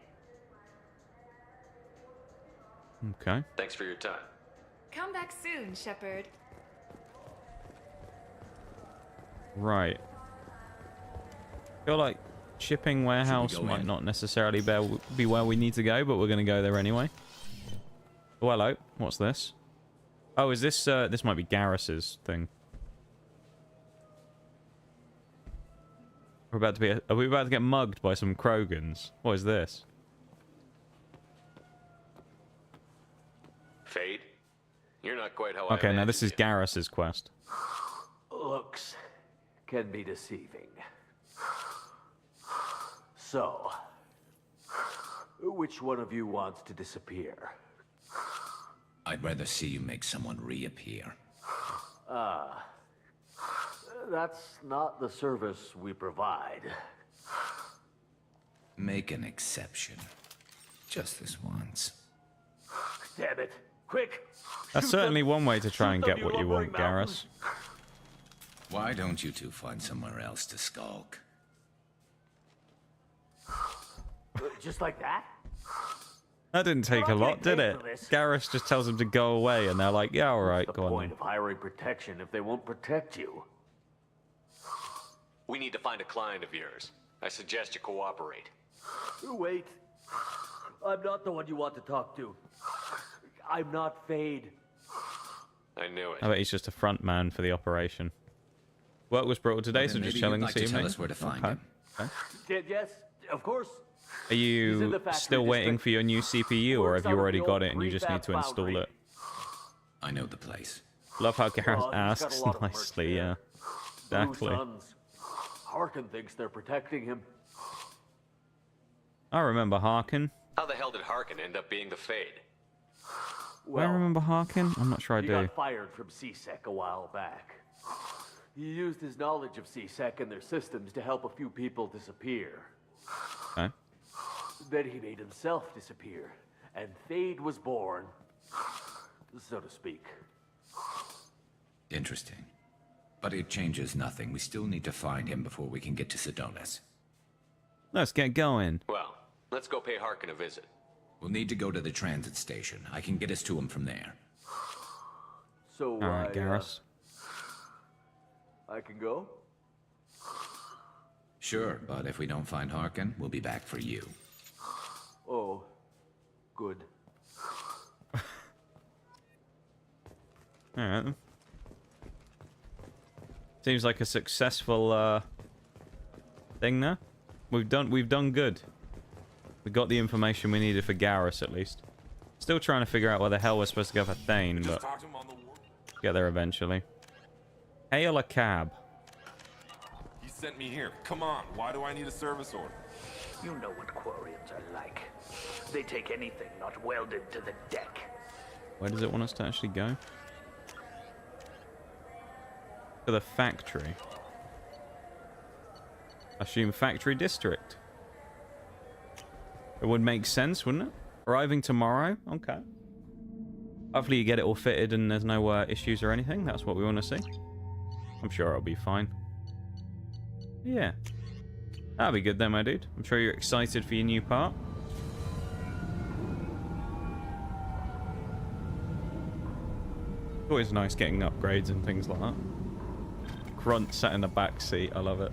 Okay. Thanks for your time. Come back soon, Shepard. Right. Feel like shipping warehouse go might in? not necessarily be where we need to go, but we're going to go there anyway. Oh, hello. What's this? Oh, is this... this might be Garrus's thing. We're about to be... Are we about to get mugged by some Krogans? What is this? Fade? You're not quite how I Okay, now imagined this is you. Garrus's quest. Looks can be deceiving. So, which one of you wants to disappear? I'd rather see you make someone reappear. Ah, that's not the service we provide. Make an exception. Just this once. Damn it! Quick! That's Shoot certainly them. one way to try and Shoot get them, what you lumbering want, Garrus. Why don't you two find somewhere else to skulk? Just like that? That didn't take a Well, I lot, can't did pay it? for this. Garrus just tells them to go away, and they're like, yeah, alright, What's the go on point then. of hiring protection if they won't protect you? We need to find a client of yours. I suggest you cooperate. Wait. I'm not the one you want to talk to. I'm not Fade. I knew it. I bet he's just a front man for the operation. Work was brutal today, Well, so then just maybe chilling you'd this like to evening. tell us where to find Okay. him. Okay. Yes, of course. Are He's in you the factory still waiting district. for your new CPU, or have you Works out of already the got old it and you just need prefab to install foundry. it? I know the place. Love how Gareth Well, he's got a asks lot of merch nicely, there. yeah. Blue Exactly. Suns. Harkin thinks they're protecting him. I remember Harkin. How the hell did Harkin end up being the Fade? Do I remember Harkin? I'm not sure I He do. got fired from CSEC a while back. He used his knowledge of CSEC and their systems to help a few people disappear. Okay. Then he made himself disappear, and Fade was born, so to speak. Interesting. But it changes nothing. We still need to find him before we can get to Sedonis. Let's get going. Well, let's go pay Harkin a visit. We'll need to go to the transit station. I can get us to him from there. So, All right, Garrus. I can go? Sure, but if we don't find Harkin, we'll be back for you. Oh, good. All right. Then. Seems like a successful thing there. We've done good. We got the information we needed for Garrus at least. Still trying to figure out where the hell we're supposed to go for Thane, but get there eventually. Hail a cab. He sent me here. Come on, why do I need a service order? You know what Quarians are like. They take anything not welded to the deck. Where does it want us to actually go? To the factory. Assume factory district. It would make sense, wouldn't it? Arriving tomorrow? Okay. Hopefully you get it all fitted and there's no issues or anything. That's what we want to see. I'm sure it'll be fine. Yeah. That'll be good then, my dude. I'm sure you're excited for your new part. It's always nice getting upgrades and things like that. Grunt sat in the back seat. I love it.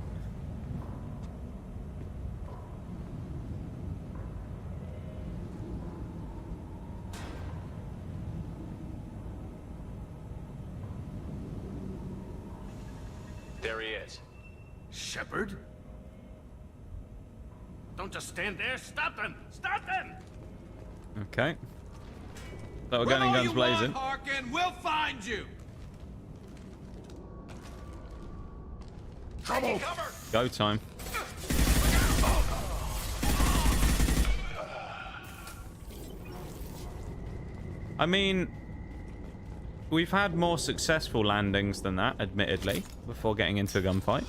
There he is. Shepard? Don't just stand there. Stop them! Stop them! Okay. So we're going guns blazing. Harkin, we'll find you. Trouble! Go time. I mean, we've had more successful landings than that, admittedly, before getting into a gunfight.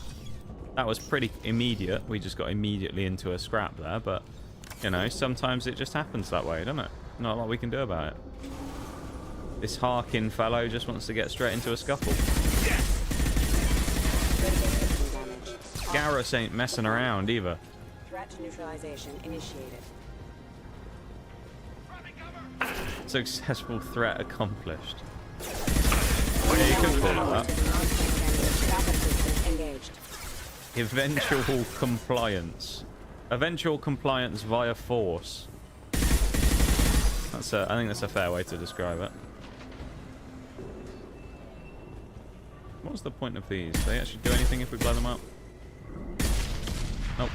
That was pretty immediate. We just got immediately into a scrap there, but, you know, sometimes it just happens that way, doesn't it? Not a lot we can do about it. This Harkin fellow just wants to get straight into a scuffle. Garrus ain't messing around either. Threat to neutralization initiated. Successful threat accomplished. Yeah, you could call it that. Eventual compliance. Eventual compliance via force. That's I think that's a fair way to describe it. What's the point of these? Do they actually do anything if we blow them up? Nope.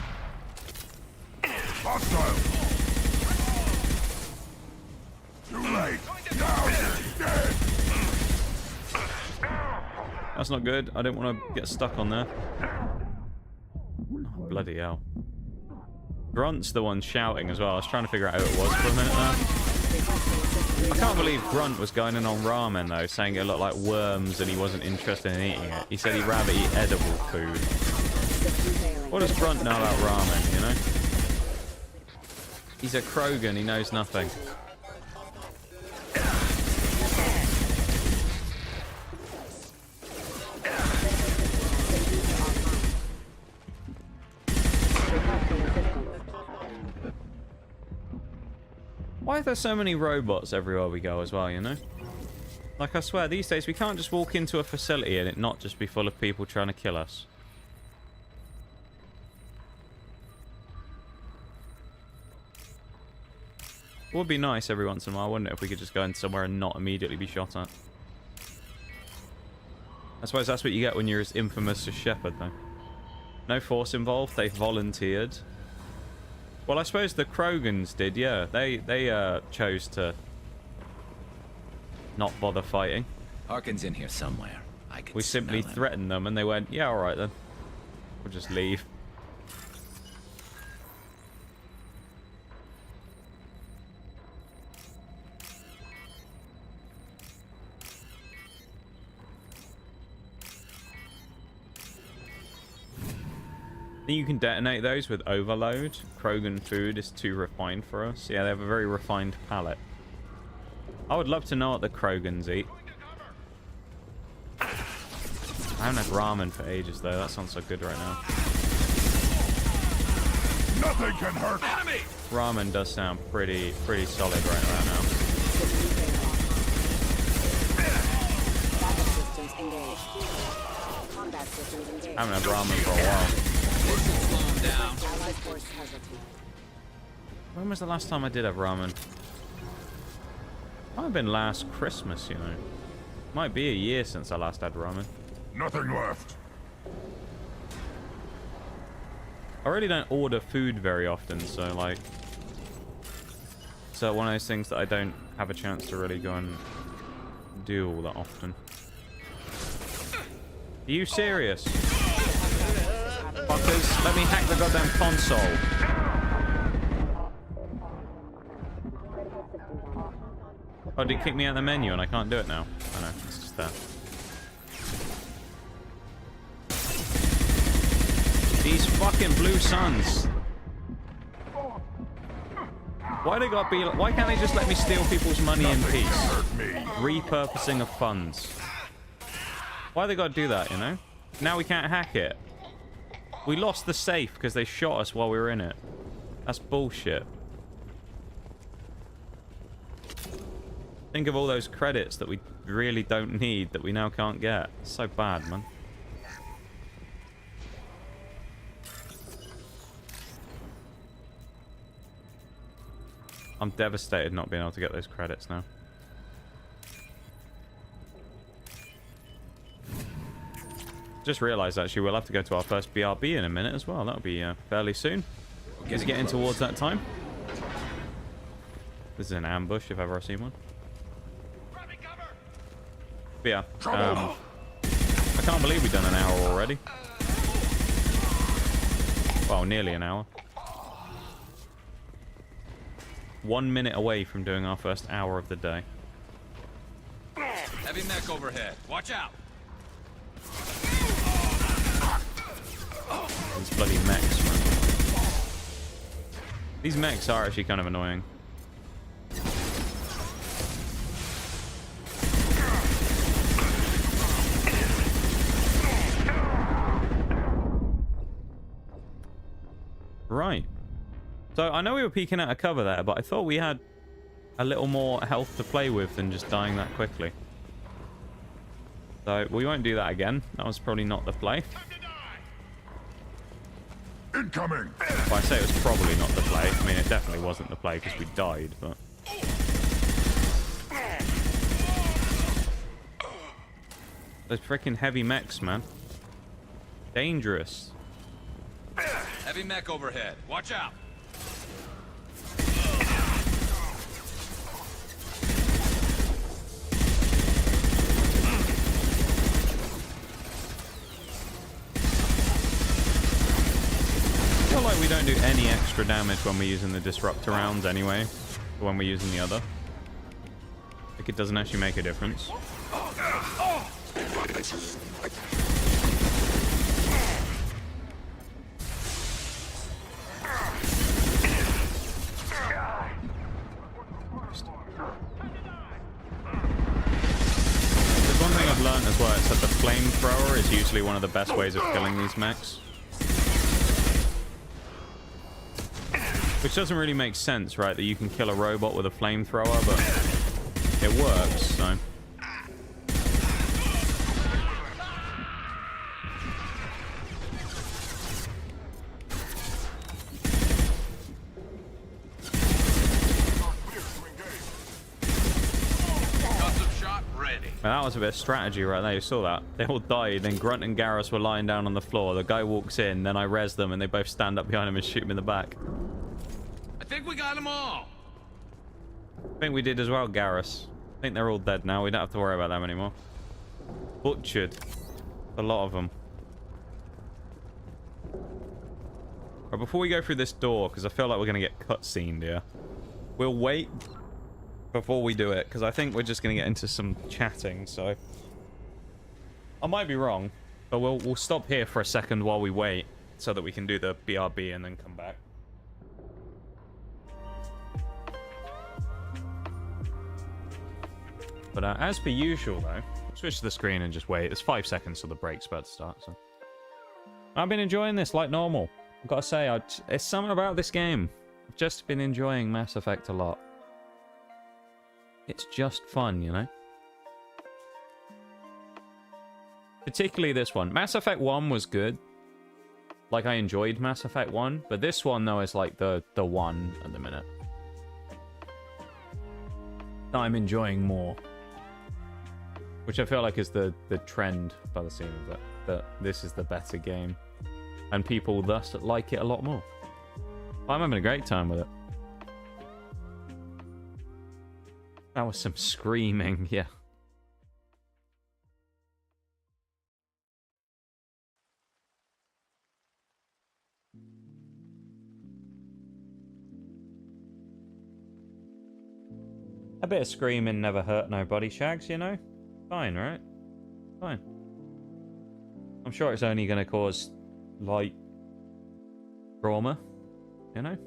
Hostile! Too late! Now you're dead! That's not good. I don't want to get stuck on there. Oh, bloody hell. Grunt's the one shouting as well. I was trying to figure out who it was for a minute there. I can't believe Grunt was going in on ramen though, saying it looked like worms and he wasn't interested in eating it. He said he'd rather eat edible food. What does Grunt know about ramen, you know? He's a Krogan, he knows nothing. Why are there so many robots everywhere we go as well, you know? Like, I swear, these days we can't just walk into a facility and it not just be full of people trying to kill us. It would be nice every once in a while, wouldn't it, if we could just go in somewhere and not immediately be shot at. I suppose that's what you get when you're as infamous as Shepard, though. No force involved. They volunteered. Well, I suppose the Krogans did, yeah. They chose to not bother fighting. Harkin's in here somewhere. I can We simply smell him. threatened them, and they went, yeah, all right then. We'll just leave. You can detonate those with overload. Krogan food is too refined for us. Yeah, they have a very refined palate. I would love to know what the Krogans eat. I haven't had ramen for ages though. That sounds so good right now. Nothing can hurt. Ramen does sound pretty solid right now. I haven't had ramen for a while. When was the last time I did have ramen? Might have been last Christmas, you know. Might be a year since I last had ramen. Nothing left. I really don't order food very often, so like... So one of those things that I don't have a chance to really go and do all that often. Are you serious? Fuckers, let me hack the goddamn console. Oh, did it kick me out of the menu and I can't do it now? Oh no, it's just that. These fucking blue suns. Why they gotta be? Why can't they just let me steal people's money in peace? Repurposing of funds. Why they gotta do that? You know? Now we can't hack it. We lost the safe because they shot us while we were in it. That's bullshit. Think of all those credits that we really don't need that we now can't get. It's so bad, man. I'm devastated not being able to get those credits now. Just realised actually we'll have to go to our first BRB in a minute as well. That'll be fairly soon. Is it getting towards that time? This is an ambush if ever I've seen one. But yeah, I can't believe we've done an hour already. Well, nearly an hour. 1 minute away from doing our first hour of the day. Heavy mech overhead. Watch out. These bloody mechs, man. These mechs are actually kind of annoying. Right. So I know we were peeking out of cover there, but I thought we had a little more health to play with than just dying that quickly. So we won't do that again. That was probably not the play. Incoming. Well, I say it was probably not the play. I mean, it definitely wasn't the play because we died, but... Those freaking heavy mechs, man. Dangerous. Heavy mech overhead. Watch out. I feel like we don't do any extra damage when we're using the disruptor rounds anyway, or when we're using the other. Like it doesn't actually make a difference. There's one thing I've learned as well, it's that the flamethrower is usually one of the best ways of killing these mechs. Which doesn't really make sense, right? That you can kill a robot with a flamethrower, but it works, so... Custom shot ready. Now, that was a bit of strategy right there. You saw that. They all died. Then Grunt and Garrus were lying down on the floor. The guy walks in. Then I res them, and they both stand up behind him and shoot him in the back. I think we got them all. I think we did as well, Garrus. I think they're all dead now. We don't have to worry about them anymore. Butchered. A lot of them. But before we go through this door, because I feel like we're going to get cutscened here, we'll wait before we do it, because I think we're just going to get into some chatting, so... I might be wrong, but we'll stop here for a second while we wait, so that we can do the BRB and then come back. But as per usual, though, switch to the screen and just wait. It's 5 seconds till the break's about to start, so... I've been enjoying this like normal. I've got to say, it's something about this game. I've just been enjoying Mass Effect a lot. It's just fun, you know? Particularly this one. Mass Effect 1 was good. Like, I enjoyed Mass Effect 1. But this one, though, is like the one at the minute. That I'm enjoying more. Which I feel like is the trend by the scene of it. That this is the better game. And people thus like it a lot more. I'm having a great time with it. That was some screaming, yeah. A bit of screaming never hurt nobody, Shags, you know? Fine, right? Fine. I'm sure it's only going to cause, like, trauma, you know?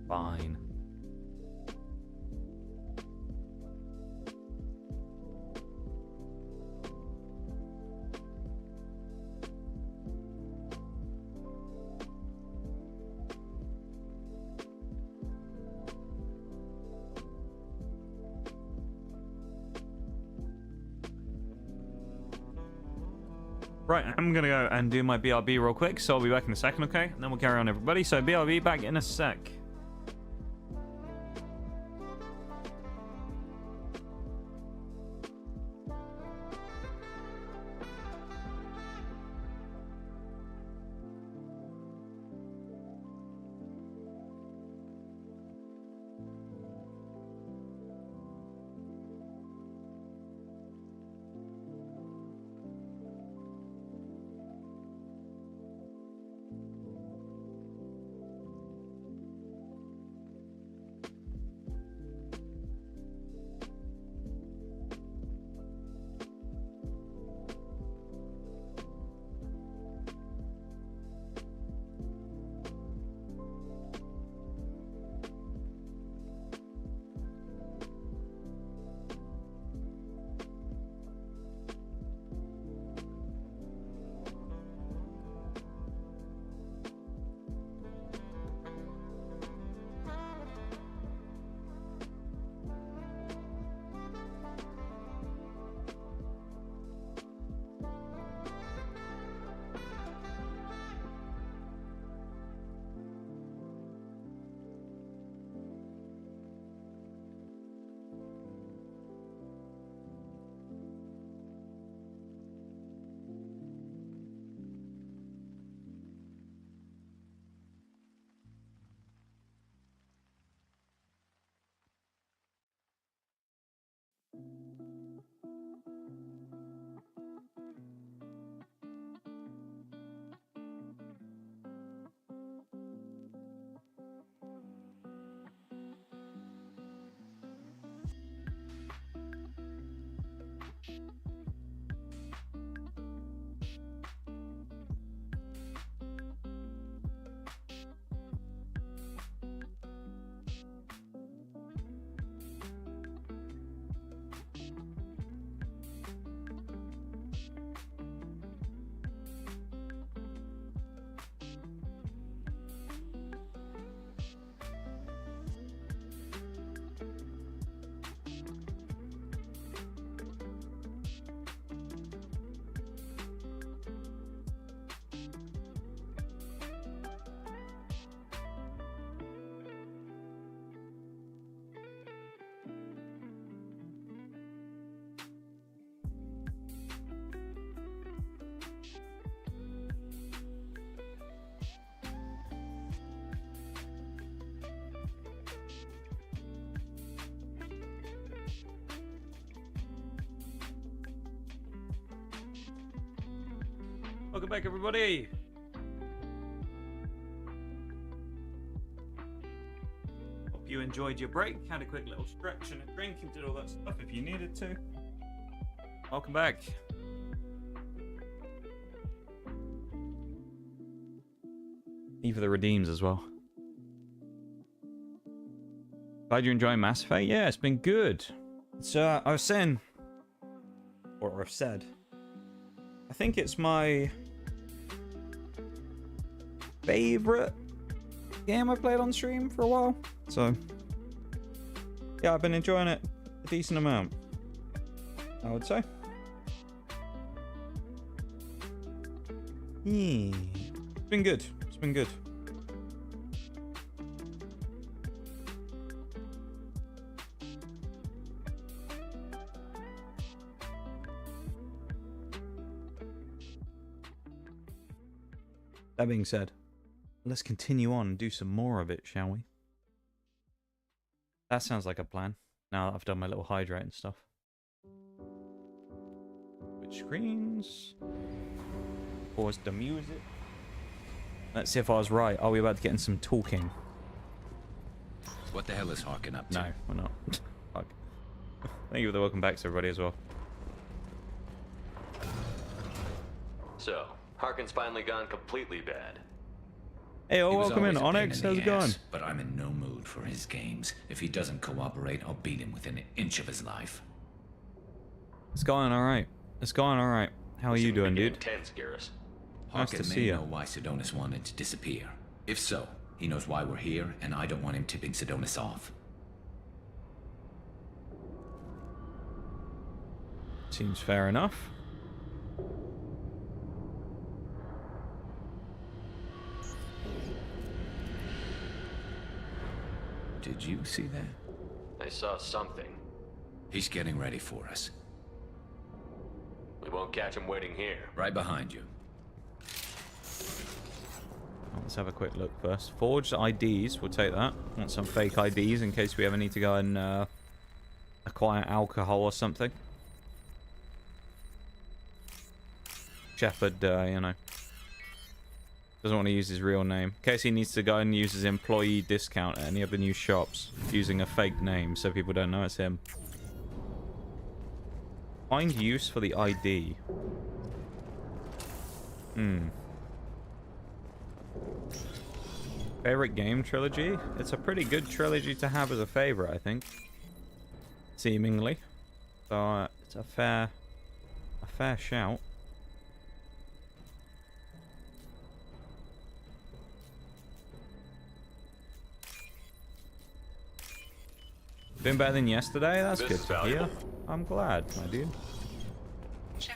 Fine. Right, I'm gonna go and do my BRB real quick, so I'll be back in a second, okay? And then we'll carry on, everybody. So BRB back in a sec. Welcome back, everybody. Hope you enjoyed your break. Had a quick little stretch and a drink and did all that stuff if you needed to. Welcome back. Eve of the Redeems as well. Glad you're enjoying Mass Effect. Yeah, it's been good. It's I was saying, or I've said, I think it's my favorite game I played on stream for a while. So yeah, I've been enjoying it a decent amount, I would say. It's been good. It's been good. That being said, let's continue on and do some more of it, shall we? That sounds like a plan. Now that I've done my little hydrate and stuff. Switch screens. Pause the music. Let's see if I was right. Are we about to get in some talking? What the hell is Harkin up to? No, we're not. Fuck. Thank you for the welcome back to everybody as well. So, Harkin's finally gone completely bad. Hey, He was welcome in. always a pain Onyx, the how's it going? ass, But I'm in no mood for his games. If he doesn't cooperate, I'll beat him within an inch of his life. It's going alright. It's going alright. How are you doing, dude? Intense, Garrus. Nice to Harkin see may you. know why Sidonis wanted to disappear. If so, he knows why we're here, and I don't want him tipping Sidonis off. Seems fair enough. Did you see that? I saw something. He's getting ready for us. We won't catch him waiting here. Right behind you. Let's have a quick look first. Forged IDs, we'll take that. Want some fake IDs in case we ever need to go and acquire alcohol or something. Shepard, you know, doesn't want to use his real name. In case he needs to go and use his employee discount at any of the new shops using a fake name so people don't know it's him. Find use for the ID. Favorite game trilogy? It's a pretty good trilogy to have as a favorite, I think. Seemingly. So it's a fair shout. Been better than yesterday? That's good to hear. I'm glad, my dude.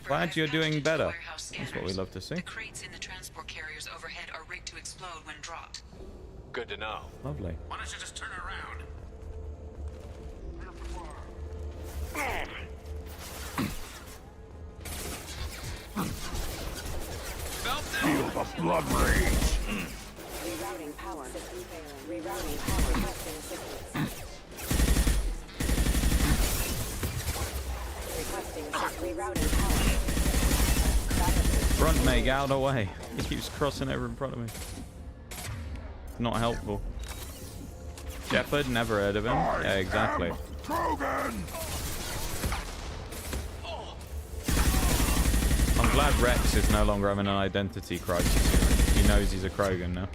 Glad you're doing better. That's what we love to see. The crates in the transport carriers overhead are rigged to explode when dropped. Good to know. Lovely. Why don't you just turn around? Feel the blood rage. Rerouting power. System failing. Rerouting power. Testing assistance. Requesting rerouting power. Front Meg, out of the way. He keeps crossing over in front of me. Not helpful. Shepard, never heard of him. Yeah, exactly. I'm glad Rex is no longer having an identity crisis. He knows he's a Krogan now.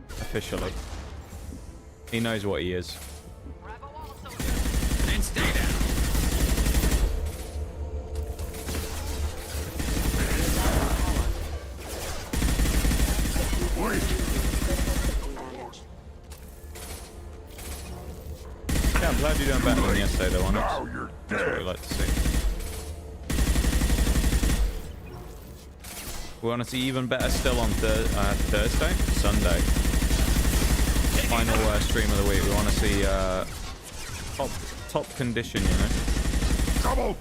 Officially. He knows what he is. Then stay down. Yeah, I'm glad you're doing better than yesterday, though, Onyx. That's what we like to see. We want to see even better still on Thursday? Sunday. Final stream of the week. We want to see top condition, you know? Trouble!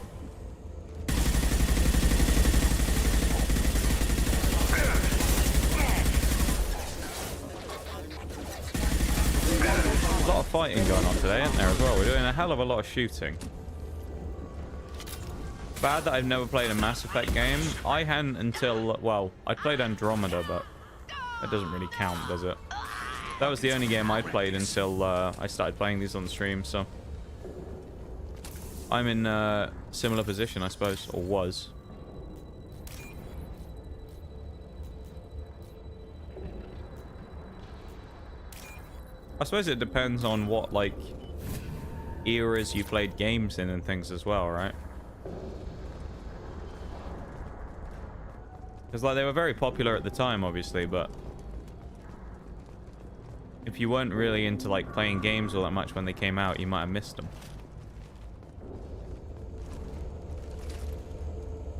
There's a lot of fighting going on today, isn't there, as well? We're doing a hell of a lot of shooting. bad that I've never played a Mass Effect game. I hadn't until, well, I played Andromeda, but that doesn't really count, does it? That was the only game I played until I started playing these on the stream, so I'm in a similar position, I suppose, or was. I suppose it depends on what, like, eras you played games in and things as well, right? Because, like, they were very popular at the time, obviously, but if you weren't really into, like, playing games all that much when they came out, you might have missed them.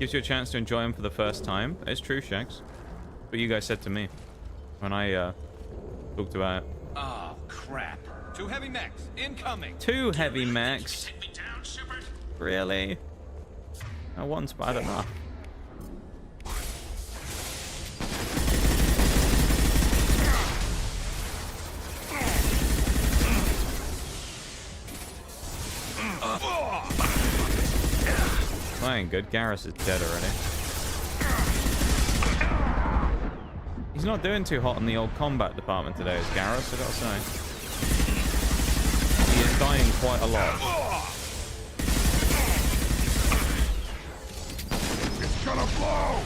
Gives you a chance to enjoy them for the first time. It's true, Shags. What you guys said to me when I talked about it. Oh, crap. 2 heavy mechs, incoming. 2 heavy mechs? Really? No, one's bad enough. That ain't good. Garrus is dead already. He's not doing too hot in the old combat department today, is Garrus, I gotta say. He is dying quite a lot. It's gonna blow!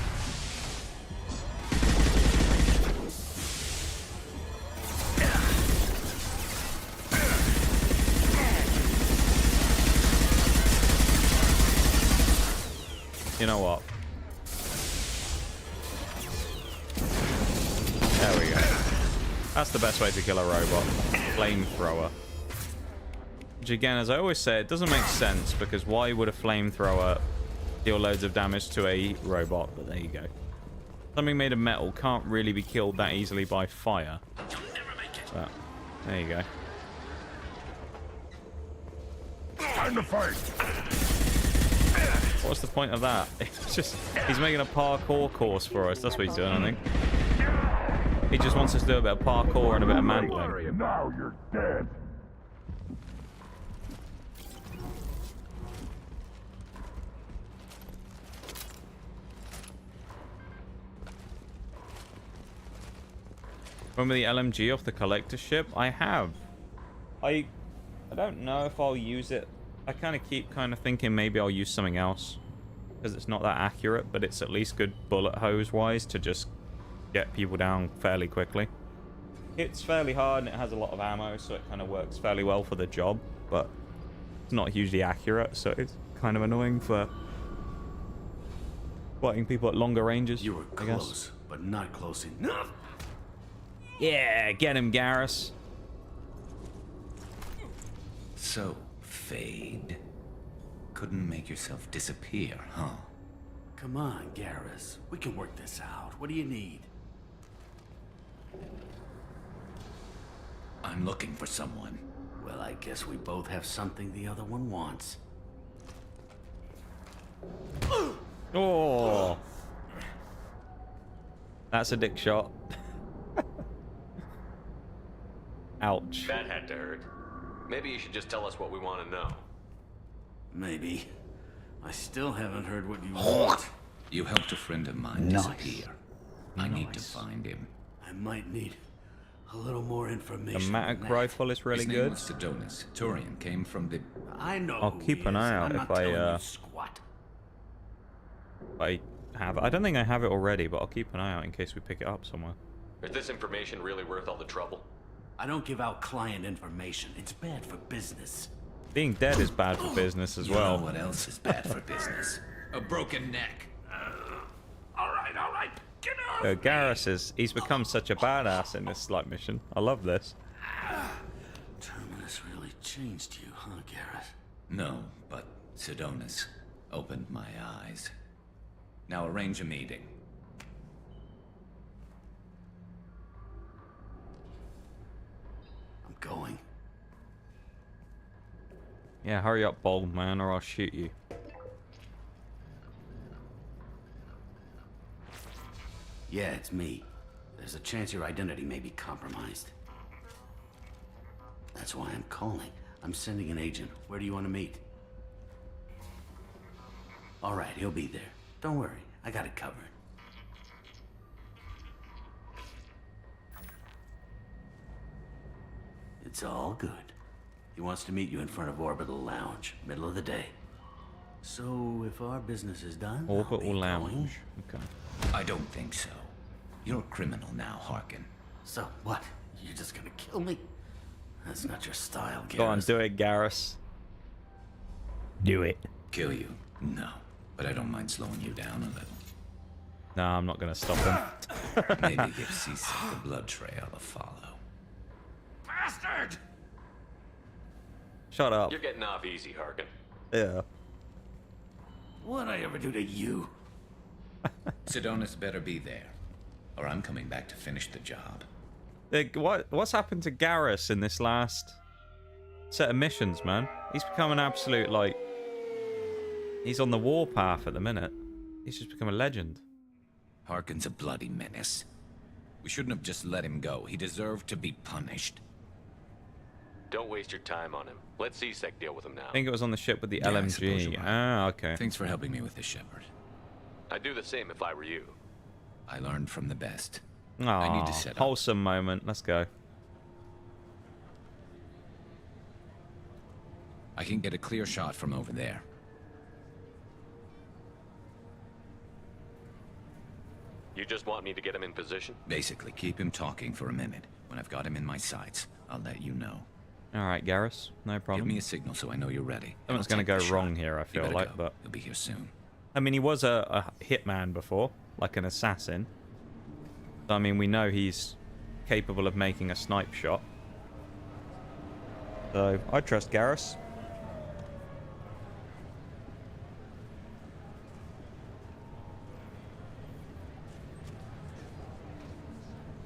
You know what? There we go. That's the best way to kill a robot. Flamethrower. Which again, as I always say, it doesn't make sense, because why would a flamethrower deal loads of damage to a robot? But there you go. Something made of metal can't really be killed that easily by fire. But there you go. Time to fight! What's the point of that? It's just, he's making a parkour course for us. That's what he's doing, I think. He just wants us to do a bit of parkour and a bit of mantling. Now you're dead. Remember the LMG off the collector ship? I have. I don't know if I'll use it. I kind of keep thinking maybe I'll use something else, because it's not that accurate, but it's at least good bullet hose wise to just get people down fairly quickly. It's fairly hard and it has a lot of ammo, so it kind of works fairly well for the job, but it's not hugely accurate, so it's kind of annoying for fighting people at longer ranges. You were close, but not close enough. Yeah, get him, Garrus. So, Fade. Couldn't make yourself disappear, huh? Come on, Garrus. We can work this out. What do you need? I'm looking for someone. Well, I guess we both have something the other one wants. Oh. That's a dick shot. Ouch. That had to hurt. Maybe you should just tell us what we want to know. Maybe. I still haven't heard what you want. You helped a friend of mine disappear. I need to find him. I might need a little more information. The Matic rifle is really His name good. was Sedonis. Turian came from the... I know. I'll keep an eye out if I have it. I don't think I have it already, but I'll keep an eye out in case we pick it up somewhere. Is this information really worth all the trouble? I don't give out client information. It's bad for business. Being dead is bad for business as well. You know what else is bad for business? A broken neck. All right. Get off! Garrus he's become such a badass in this mission. I love this. Terminus really changed you, huh, Garrus? No, but Sedonis opened my eyes. Now arrange a meeting. I'm going. Yeah, hurry up, bold man, or I'll shoot you. Yeah, it's me. There's a chance your identity may be compromised. That's why I'm calling. I'm sending an agent. Where do you want to meet? All right, he'll be there. Don't worry, I got it covered. It's all good. He wants to meet you in front of Orbital Lounge, middle of the day. So, if our business is done, Orbital Lounge. Okay. I don't think so. You're a criminal now, Harkin. So, what? You're just gonna kill me? That's not your style, Garrus. Go on, do it, Garrus. Do it. Kill you? No. But I don't mind slowing you down a little. No, I'm not gonna stop him. Maybe give C-Sec the blood trail to follow. Bastard! Shut up. You're getting off easy, Harkin. Yeah. What'd I ever do to you? Sidonis better be there, or I'm coming back to finish the job. What's happened to Garrus in this last set of missions, man? He's become an absolute, like... He's on the warpath at the minute. He's just become a legend. Harkin's a bloody menace. We shouldn't have just let him go. He deserved to be punished. Don't waste your time on him. Let C-Sec deal with him now. I think it was on the ship with the Yeah, I suppose LMG. you're right. Ah, okay. Thanks for helping me with this, Shepard. I'd do the same if I were you. I learned from the best. Aww, I need to set up. wholesome moment. Let's go. I can get a clear shot from over there. You just want me to get him in position? Basically, keep him talking for a minute. When I've got him in my sights, I'll let you know. Alright, Garrus. No problem. Give me a signal so I know you're ready. Something's going to go wrong here, I feel like, but... He'll be here soon. I mean, he was a hitman before, like an assassin. So, I mean, we know he's capable of making a snipe shot. So, I trust Garrus.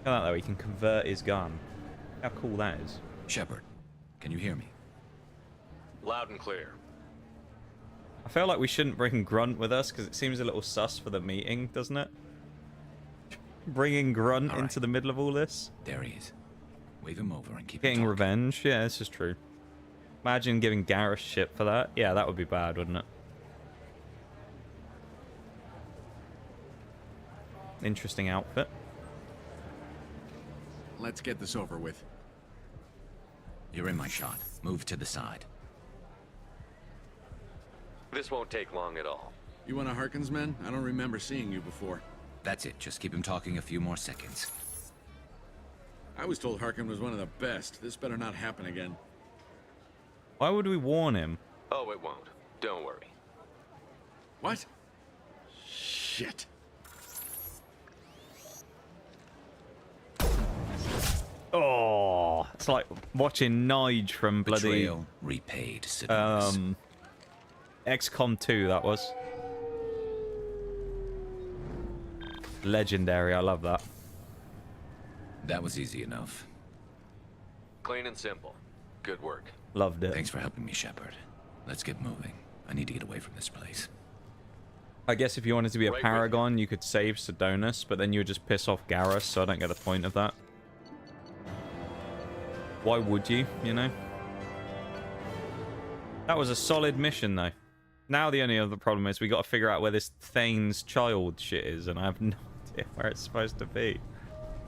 Look at that, though. He can convert his gun. How cool that is. Shepard, can you hear me? Loud and clear. I feel like we shouldn't bring Grunt with us, because it seems a little sus for the meeting, doesn't it? Bringing Grunt into the middle of all this. There he is. Wave him over and keep him Getting talking. revenge. Yeah, this is true. Imagine giving Garrus shit for that. Yeah, that would be bad, wouldn't it? Interesting outfit. Let's get this over with. You're in my shot. Move to the side. This won't take long at all. You one of Harkin's men? I don't remember seeing you before. That's it. Just keep him talking a few more seconds. I was told Harkin was one of the best. This better not happen again. Why would we warn him? Oh, it won't. Don't worry. What? Shit. Oh, it's like watching Nige from bloody... Betrayal repaid, Sidonis. XCOM 2, that was. Legendary, I love that. That was easy enough. Clean and simple. Good work. Loved it. Thanks for helping me, Shepard. Let's get moving. I need to get away from this place. I guess if you wanted to be a Right with Paragon, you could save Sidonis, but then you would just piss off Garrus, so I don't get the point of that. Why would you, you know? That was a solid mission, though. Now the only other problem is we got to figure out where this Thane's child shit is, and I have no idea where it's supposed to be.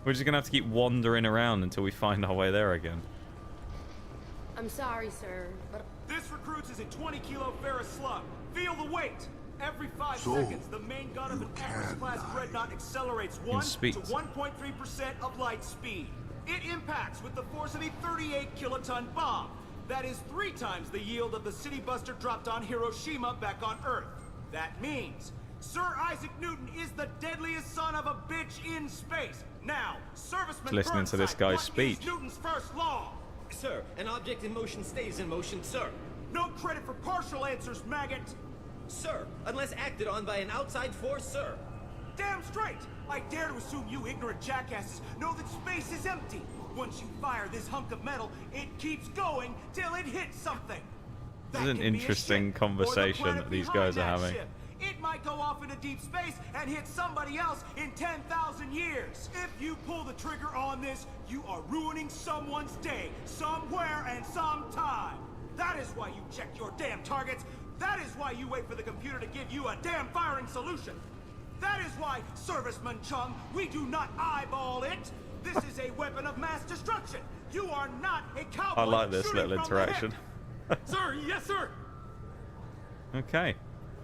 We're just going to have to keep wandering around until we find our way there again. I'm sorry, sir, but... This recruits is a 20-kilo ferrous slug. Feel the weight! Every 5 So, seconds, the main gun of an Everest-class dreadnought accelerates 1 to speed. 1.3% of light speed. It impacts with the force of a 38-kiloton bomb. That is 3 times the yield of the city buster dropped on Hiroshima back on Earth. That means Sir Isaac Newton is the deadliest son of a bitch in space. Now, serviceman Listening to this Burnside, guy's what speech. is Newton's first law? Sir, an object in motion stays in motion, sir. No credit for partial answers, maggot. Sir, unless acted on by an outside force, sir. Damn straight! I dare to assume you ignorant jackasses know that space is empty. Once you fire this hunk of metal, it keeps going till it hits something. This is an interesting conversation that these guys are having. It might go off into deep space and hit somebody else in 10,000 years. If you pull the trigger on this, you are ruining someone's day, somewhere and sometime. That is why you check your damn targets. That is why you wait for the computer to give you a damn firing solution. That is why, Serviceman Chung, we do not eyeball it. This is a weapon of mass destruction. You are not a cowboy. I like this little interaction. Sir, yes, sir. Okay.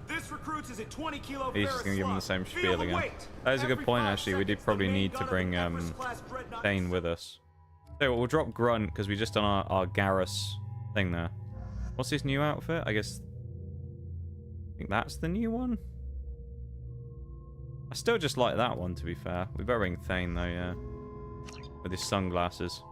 This recruits is a 20 kilo. He's just gonna give him the same spiel again. That is a good point, actually. We did probably need to bring Dane with us. So we'll drop Grunt because we just done our Garrus thing there. What's his new outfit? I guess. I think that's the new one. I still just like that one, to be fair. We better bring Thane though, yeah. With his sunglasses.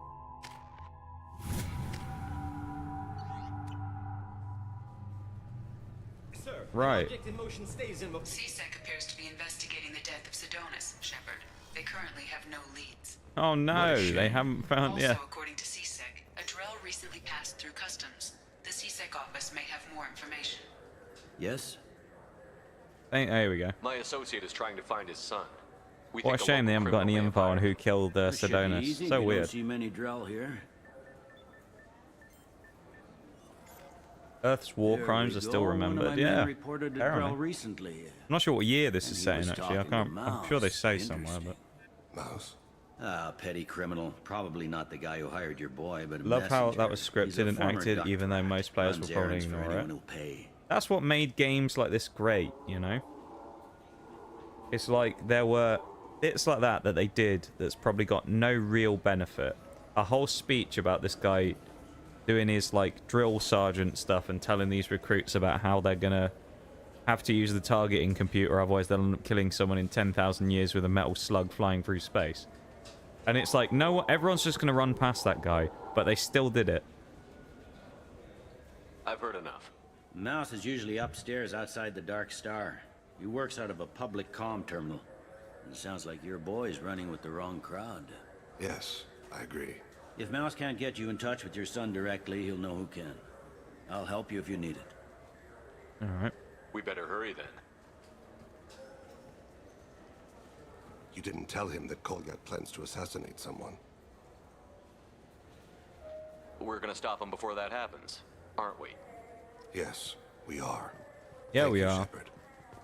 Sir, right. the object in motion stays in CSEC appears to be investigating the death of Sedonis, Shepard. They currently have no leads. Oh no, they haven't found. Also, Yeah. according to CSEC, a drill recently passed through customs. The CSEC office may have more information. Yes? There we go. My associate is trying to find his son. We What a think shame they haven't got any info on who killed This should be Sedonis. easy. So You weird. don't see many Drell here. Earth's war There crimes we are still go. One of remembered. my men Yeah. reported to apparently. Drell recently. I'm not sure what year this And is he set in, was actually. I talking can't. to I'm sure they Mouse. say somewhere, but. Mouse? Ah, petty criminal. Probably not the guy who hired your boy, but a Love how that messenger. was He's a scripted and former acted, doctor. even though most players will Runs probably errands for ignore anyone it. who'll pay. That's what made games like this great, you know? It's like there were bits like that they did that's probably got no real benefit. A whole speech about this guy doing his, like, drill sergeant stuff and telling these recruits about how they're gonna have to use the targeting computer, otherwise they'll end up killing someone in 10,000 years with a metal slug flying through space. And it's like, no, everyone's just gonna run past that guy, but they still did it. I've heard enough. Mouse is usually upstairs outside the Dark Star. He works out of a public comm terminal. It sounds like your boy's running with the wrong crowd. Yes, I agree. If Mouse can't get you in touch with your son directly, he'll know who can. I'll help you if you need it. Alright. We better hurry then. You didn't tell him that Kolyak plans to assassinate someone. We're gonna stop him before that happens, aren't we? Yes, we are. Yeah, Thank we you, are. Shepard.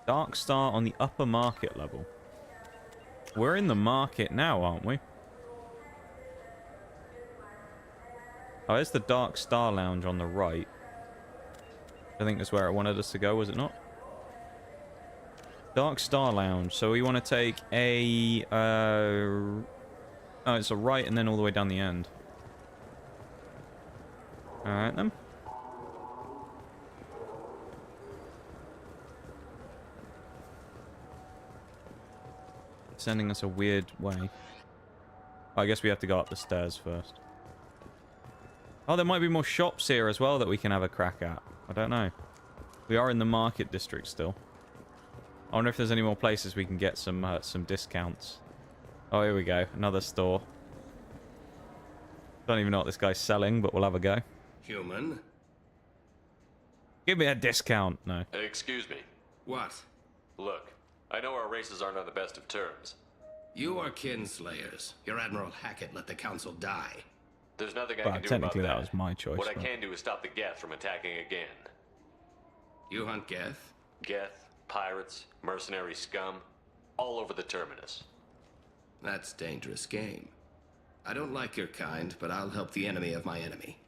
Dark Star on the upper market level. We're in the market now, aren't we? Oh, there's the Dark Star Lounge on the right. I think that's where it wanted us to go, was it not? Dark Star Lounge. So we want to take a... oh, it's a right and then all the way down the end. Alright then. Sending us a weird way. I guess we have to go up the stairs first. Oh, there might be more shops here as well that we can have a crack at. I don't know. We are in the market district still. I wonder if there's any more places we can get some discounts. Oh, here we go. Another store. Don't even know what this guy's selling, but we'll have a go. Human? Give me a discount. No. Excuse me. What? Look, I know our races aren't on the best of terms. You are kinslayers. Your Admiral Hackett let the Council die. There's nothing I Well, can do about technically that. that was my choice. What I but- can do is stop the Geth from attacking again. You hunt Geth? Geth, pirates, mercenary scum, all over the Terminus. That's dangerous game. I don't like your kind, but I'll help the enemy of my enemy.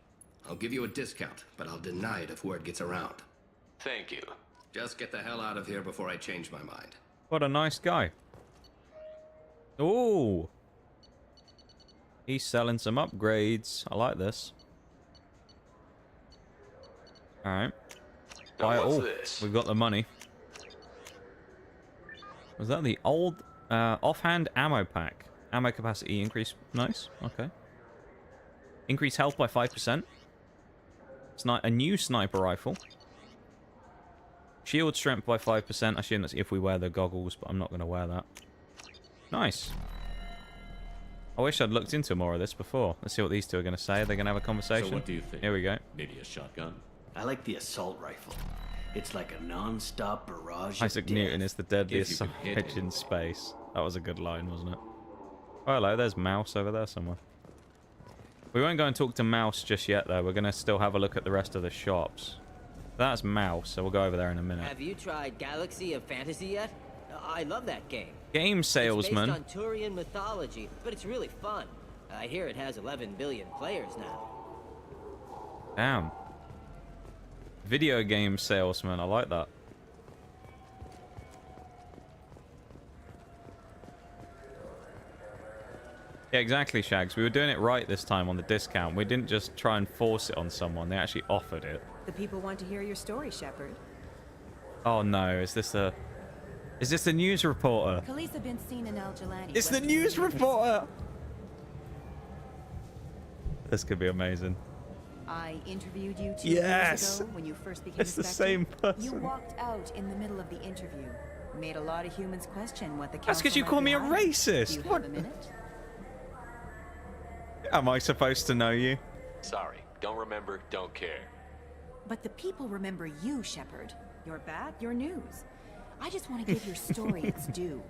I'll give you a discount, but I'll deny it if word gets around. Thank you. Just get the hell out of here before I change my mind. What a nice guy. Ooh. He's selling some upgrades. I like this. Alright. Buy it what's all. this? We've got the money. Was that the old offhand ammo pack? Ammo capacity increase. Nice. Okay. Increase health by 5%. A new sniper rifle. Shield strength by 5%. I assume that's if we wear the goggles, but I'm not going to wear that. Nice. I wish I'd looked into more of this before. Let's see what these two are going to say. They're going to have a conversation. So what do you think? Here we go. Maybe a shotgun? I like the assault rifle. It's like a non-stop barrage Isaac of death. Newton is the deadliest If you can hit savage in space. That was a good line, wasn't it? Oh, hello, there's Mouse over there somewhere. We won't go and talk to Mouse just yet, though. We're going to still have a look at the rest of the shops. That's Mouse, so we'll go over there in a minute. Have you tried Galaxy of Fantasy yet? I love that game. Game salesman. It's based on Turian mythology, but it's really fun. I hear it has 11 billion players now. Damn. Video game salesman, I like that. Yeah, exactly, Shags. We were doing it right this time on the discount. We didn't just try and force it on someone. They actually offered it. The people want to hear your story, Shepard. Oh no, is this the news reporter? Khaleesa been seen in Al Jalani. It's the news reporter! This could be amazing. I interviewed you 2 Yes! years ago when you first became It's the Inspector. same person. You walked out in the middle of the interview. Made a lot of humans question what the That's because you council call me might a be hiding. racist. Do you What? have a minute? Am I supposed to know you? Sorry, don't remember, don't care. But the people remember you, Shepard. You're back, your news. I just want to give your story its due.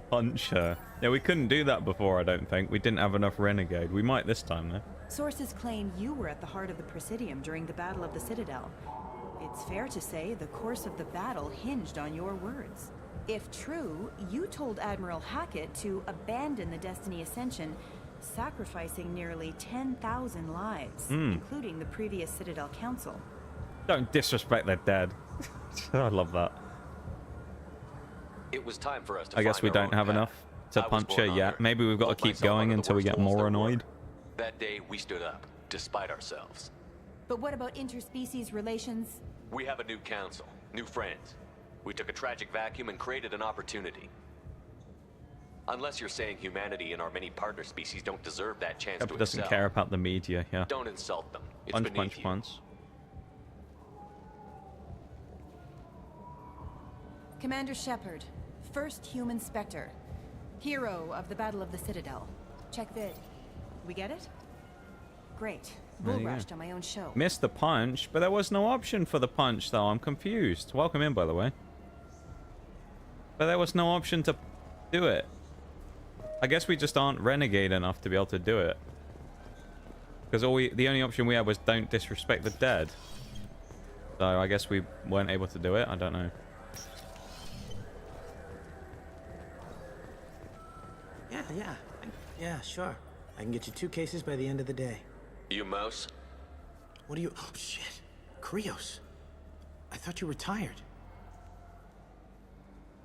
Punch her. Yeah, we couldn't do that before, I don't think. We didn't have enough Renegade. We might this time, though. Sources claim you were at the heart of the Presidium during the Battle of the Citadel. It's fair to say the course of the battle hinged on your words. If true, you told Admiral Hackett to abandon the Destiny Ascension, sacrificing nearly 10,000 lives, including the previous Citadel Council. Don't disrespect their dead. I love that. It was time for us to I guess we find our don't own have path. enough to I was punch her born on yet. Earth. Maybe we've got to Built keep myself going under the until we worst get tools more there annoyed. were. That day, we stood up, despite ourselves. But what about interspecies relations? We have a new council, new friends. We took a tragic vacuum and created an opportunity. Unless you're saying humanity and our many partner species don't deserve that chance Shepard to doesn't excel. care about the media, yeah. Don't insult them. It's Punch, beneath punch, you. punch. Commander Shepard, first human Spectre. Hero of the Battle of the Citadel. Check vid. We get it? Great. There Bull you go. rushed on my own show. Missed the punch, but there was no option for the punch, though. I'm confused. Welcome in, by the way. But there was no option to do it. I guess we just aren't renegade enough to be able to do it. Because the only option we had was don't disrespect the dead. So I guess we weren't able to do it. I don't know. Yeah, sure. I can get you 2 cases by the end of the day. You Mouse? What do you... Oh, shit. Krios. I thought you retired.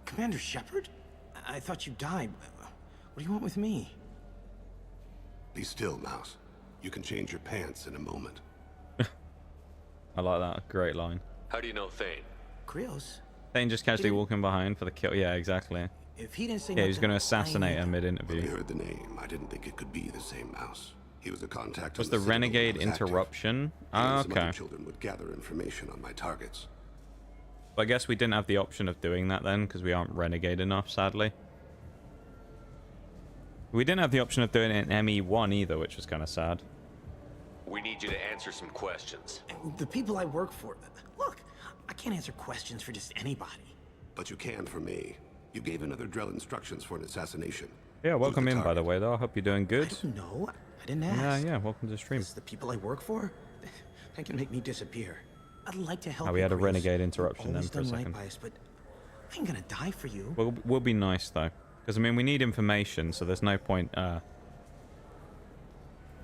Commander Shepard? I thought you died. What do you want with me? Be still, Mouse. You can change your pants in a moment. I like that. Great line. How do you know Thane? Krios? Thane just casually walking behind for the kill. Yeah, exactly. If he didn't say Yeah, he's nothing, going to assassinate her When I mid-interview. heard the name, I didn't think it could be the same Mouse. He was a contact. Was on the Citadel when I Renegade was active. interruption? He Ah, and some other okay. children would gather information on my targets. But I guess we didn't have the option of doing that then, because we aren't renegade enough, sadly. We didn't have the option of doing it in ME1 either, which was kind of sad. We need you to answer some questions. The people I work for... Look, I can't answer questions for just anybody. But you can for me. You gave another Drell instructions for an assassination. Yeah, welcome in, by the way, though. I hope you're doing good. No, I didn't ask. Yeah, welcome to the stream. The people I work for, they can make me disappear. I'd like to help We had a you, Krios. renegade interruption then Always for a done right second. by us, but I ain't gonna die for you. We'll be nice, though. Because, I mean, we need information, so there's no point...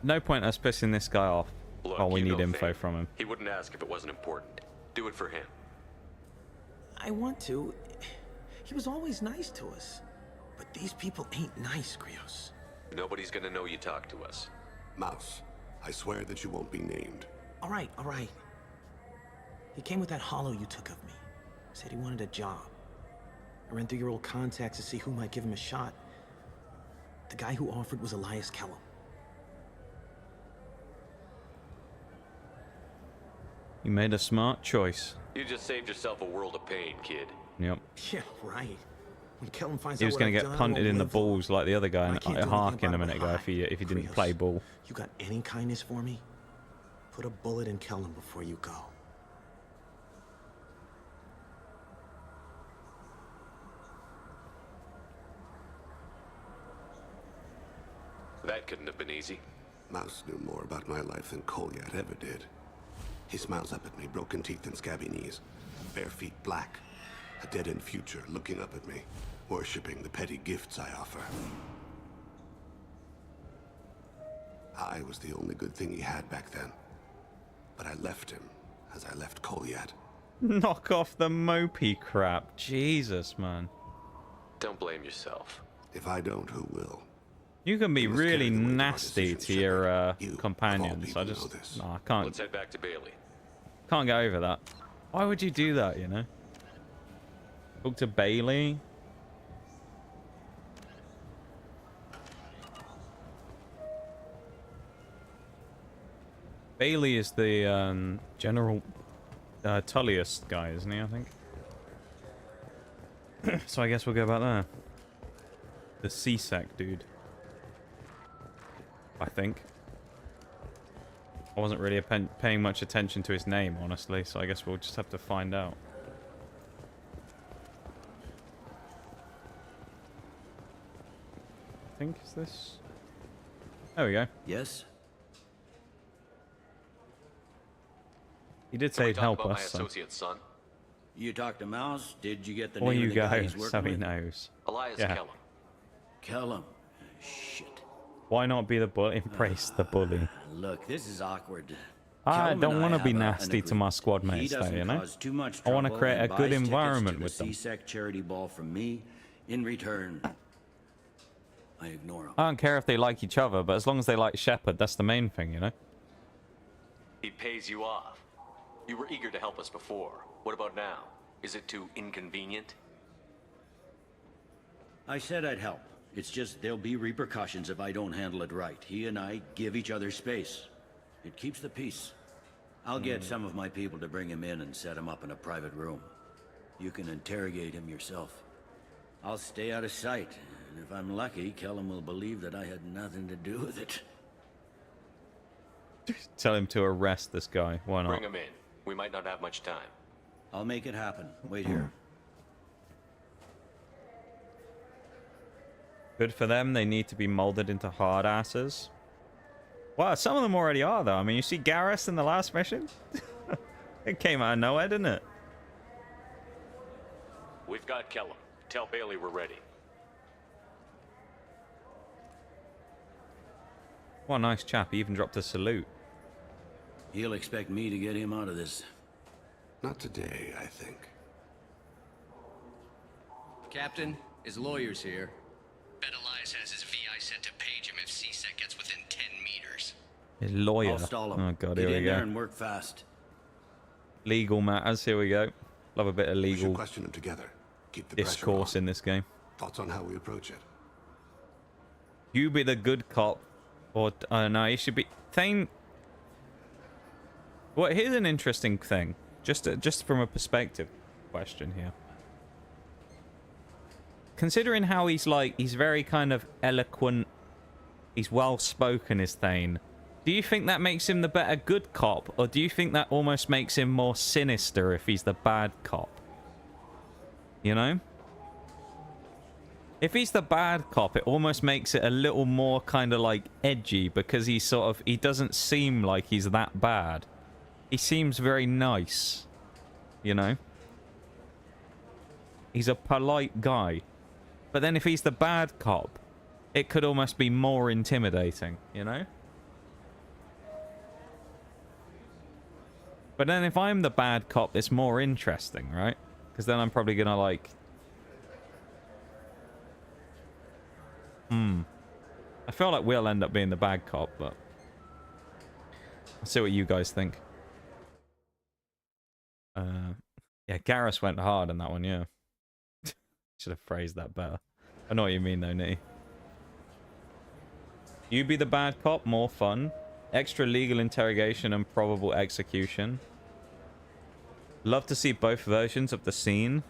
no point us pissing this guy off Look, while we you need know info Thane. from him. He wouldn't ask if it wasn't important. Do it for him. I want to. He was always nice to us. But these people ain't nice, Krios. Nobody's gonna know you talk to us. Mouse, I swear that you won't be named. All right. He came with that hollow you took of me. Said he wanted a job. I ran through your old contacts to see who might give him a shot. The guy who offered was Elias Kellum. You made a smart choice. You just saved yourself a world of pain, kid. Yep. Yeah, right. When Kellum finds He out was what going to I've get done, I punted won't in the live. balls like the other guy, I and can't do anything Harkin a about minute ago it. if he didn't Krios, play ball. You got any kindness for me? Put a bullet in Kellum before you go. That couldn't have been easy. Mouse knew more about my life than Kolyat ever did. He smiles up at me, broken teeth and scabby knees. Bare feet black. A dead-end future looking up at me, worshipping the petty gifts I offer. I was the only good thing he had back then. But I left him, as I left Kolyat. Knock off the mopey crap. Jesus, man. Don't blame yourself. If I don't, who will? You can be really nasty to your companions. I just... No, I can't... Let's head back to Bailey. Can't get over that. Why would you do that, you know? Talk to Bailey? Bailey is the General Tullius guy, isn't he, I think? So I guess we'll go about there. The CSEC dude. I think. I wasn't really paying much attention to his name, honestly, so I guess we'll just have to find out. I think, is this... There we go. Yes? He did say he'd help my us, so... associate's son? You talked to Mouse? Did you get the Or name you of the guy go, he's working so he with? knows. Elias Yeah. Kellum. Kellum. Shit. Why not be the bully? Embrace the bully. Look, this is awkward. I Kellum don't and want to be have nasty to my squad He mates, though, doesn't you know? cause too much I want to trouble create a and good buys tickets environment to with the them. CSEC charity ball from me. In return, I ignore him. I don't care if they like each other, but as long as they like Shepard, that's the main thing, you know? He pays you off. You were eager to help us before. What about now? Is it too inconvenient? I said I'd help. It's just there'll be repercussions if I don't handle it right. He and I give each other space. It keeps the peace. I'll get some of my people to bring him in and set him up in a private room. You can interrogate him yourself. I'll stay out of sight, and if I'm lucky, Kellum will believe that I had nothing to do with it. Tell him to arrest this guy. Why not? Bring him in. We might not have much time. I'll make it happen. Wait here. Good for them. They need to be molded into hard asses. Wow, some of them already are, though. I mean, you see Garrus in the last mission? It came out of nowhere, didn't it? We've got Kellum. Tell Bailey we're ready. What a nice chap. He even dropped a salute. He'll expect me to get him out of this. Not today, I think. Captain, his lawyer's here. Bet Elias has his VI sent to page him if CSEC gets within 10 meters. His lawyer. I'll stall him. Oh, God, Get here we in there go. and work fast. Legal matters. Here we go. Love a bit of We should legal question him together. Keep the discourse pressure on. in this game. Thoughts on how we approach it? You be the good cop. Or, no, you should be... Thane... Well, here's an interesting thing. Just from a perspective question here. Considering how he's very kind of eloquent, he's well-spoken, is Thane. Do you think that makes him the better good cop? Or do you think that almost makes him more sinister if he's the bad cop? You know? If he's the bad cop, it almost makes it a little more kind of like edgy because he doesn't seem like he's that bad. He seems very nice, you know? He's a polite guy. But then if he's the bad cop, it could almost be more intimidating, you know? But then if I'm the bad cop, it's more interesting, right? Because then I'm probably gonna like... I feel like we'll end up being the bad cop, but... I'll see what you guys think. Yeah, Garrus went hard on that one, yeah. Should have phrased that better. I know what you mean, though, Nitty. You be the bad cop, more fun. Extra legal interrogation and probable execution. Love to see both versions of the scene.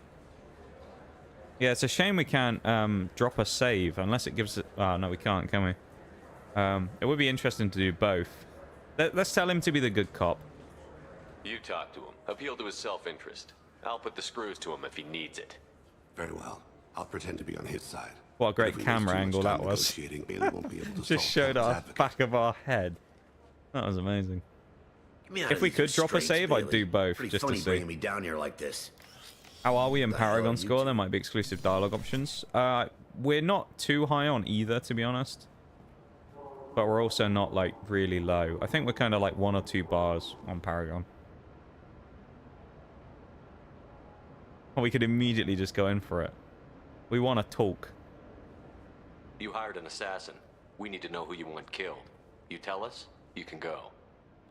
Yeah, it's a shame we can't drop a save unless it gives it... Oh, no, we can't, can we? It would be interesting to do both. Let's tell him to be the good cop. You talk to him. Appeal to his self-interest. I'll put the screws to him if he needs it. Very well. I'll pretend to be on his side. What a great If we waste camera too much angle time that was. negotiating, Bailey won't be able to Just solve showed Tom's our advocate. back of our head. That was amazing. If we could drop a save, I'd do both, Pretty just to funny see. bringing me down here like this. How are we in The hell are Paragon you score? two? There might be exclusive dialogue options. We're not too high on either, to be honest. But we're also not, like, really low. I think we're kind of like 1 or 2 bars on Paragon. Or we could immediately just go in for it. We want to talk. You hired an assassin. We need to know who you want killed. You tell us, you can go.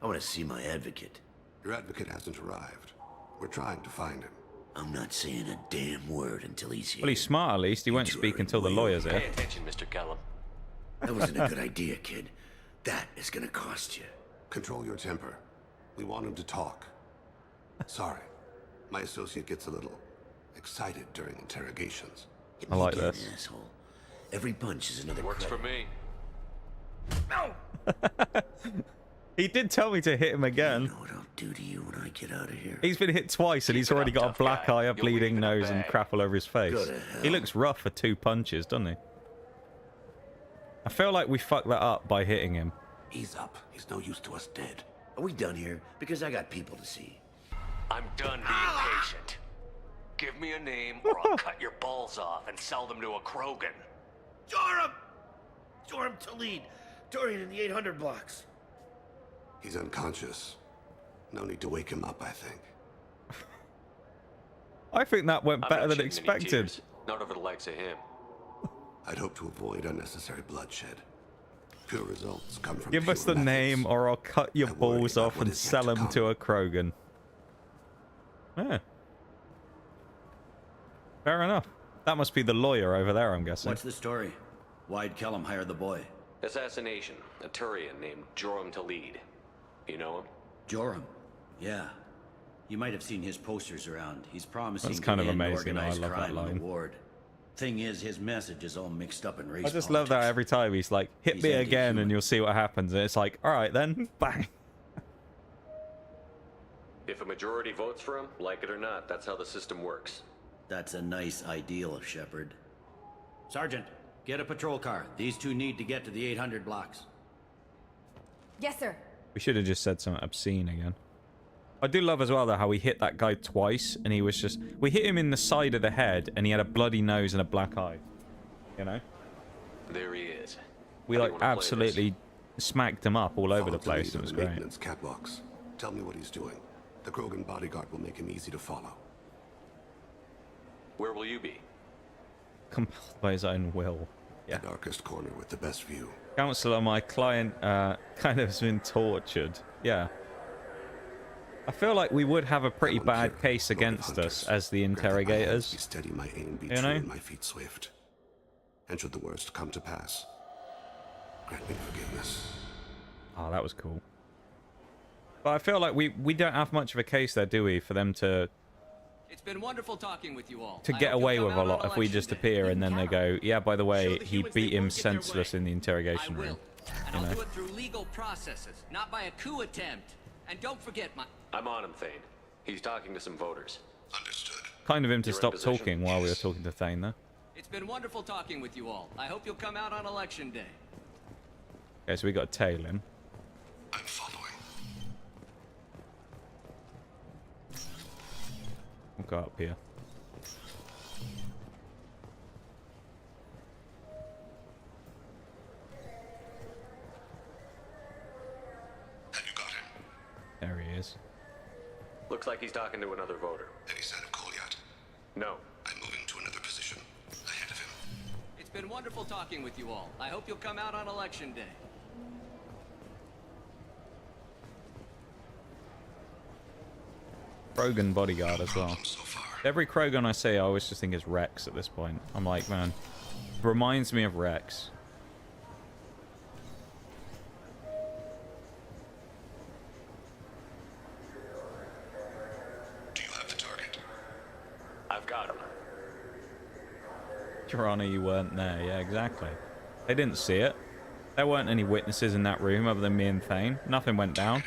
I want to see my advocate. Your advocate hasn't arrived. We're trying to find him. I'm not saying a damn word until he's here. Well, he's smart at least. He won't speak until the lawyer's here. Pay attention, Mr. Kellum. That wasn't a good idea, kid. That is gonna cost you. Control your temper. We want him to talk. Sorry. My associate gets a little excited during interrogations. I like this. Asshole. Every punch is another Works for me. He did tell me to hit him again. You know what I'll do to you when I get out of here. He's been hit twice and he's already got a black eye, a bleeding nose, and crap all over his face. Go to hell. He looks rough for 2 punches, doesn't he? I feel like we fucked that up by hitting him. Ease up. He's no use to us dead. Are we done here? Because I got people to see. I'm done being patient. Give me a name or I'll cut your balls off and sell them to a Krogan. Joram! Joram Talid. Dorian in the 800 blocks. He's unconscious. No need to wake him up, I think. I think that went I'm better not than shedding any expected. tears. Not over the likes of him. I'd hope to avoid unnecessary bloodshed. Pure results come from Give us the pure name methods. or I'll cut your I worry balls about off what and is yet sell to them come. to a Krogan. Yeah. Fair enough. That must be the lawyer over there, I'm guessing. What's the story? Why'd Kellum hire the boy? Assassination. A Turian named Joram Talid. You know him? Joram? Yeah. You might have seen his posters around. He's promising That's kind to of end amazing. I organized love that crime in line. the ward. Thing is, his message is all mixed up in race I just politics. love that every time he's like, hit He's me again and anti-human. you'll see what happens. And it's like, alright then, bang. If a majority votes for him, like it or not, that's how the system works. That's a nice ideal, Shepard. Sergeant, get a patrol car. These two need to get to the 800 blocks. Yes, sir. We should have just said something obscene again. I do love as well though how we hit that guy twice and he was just... We hit him in the side of the head and he had a bloody nose and a black eye. You know? There he is. We How do like you wanna play absolutely smacked him up all over the Follow place. to It was the great. maintenance catwalks. Tell me what he's doing. The Krogan bodyguard will make him easy to follow. Where will you be? Compelled by his own will. Yeah. The darkest corner with the best view. Counselor, my client kind of has been tortured. Yeah. I feel like we would have a pretty bad case against us as the Be interrogators. steady, my aim be You true, know? and my feet swift. And should the worst come to pass, grant me forgiveness. Oh, that was cool. But I feel like we don't have much of a case there, do we, for them to It's been wonderful talking with you all. get away with a lot if we just appear and then they go, yeah, by the way, he beat him senseless in the interrogation room. And You I'll know? do it through legal processes, not by a coup attempt. And don't forget my... I'm on him, Thane. He's talking to some voters. Understood. Kind of him to You're in stop position? talking while we were talking to Thane there. It's been wonderful talking with you all. I hope you'll come out on election day. Okay, so we got a tail in. I'm following. We'll go up here. Have you got him? There he is. Looks like he's talking to another voter. Any sign of Kolyat? No. I'm moving to another position. Ahead of him. It's been wonderful talking with you all. I hope you'll come out on election day. Krogan bodyguard as well. Every Krogan I see, I always just think is Rex at this point. I'm like, man, reminds me of Rex. Do you have the target? I've got him. Your Honor, you weren't there. Yeah, exactly. They didn't see it. There weren't any witnesses in that room other than me and Thane. Nothing went down.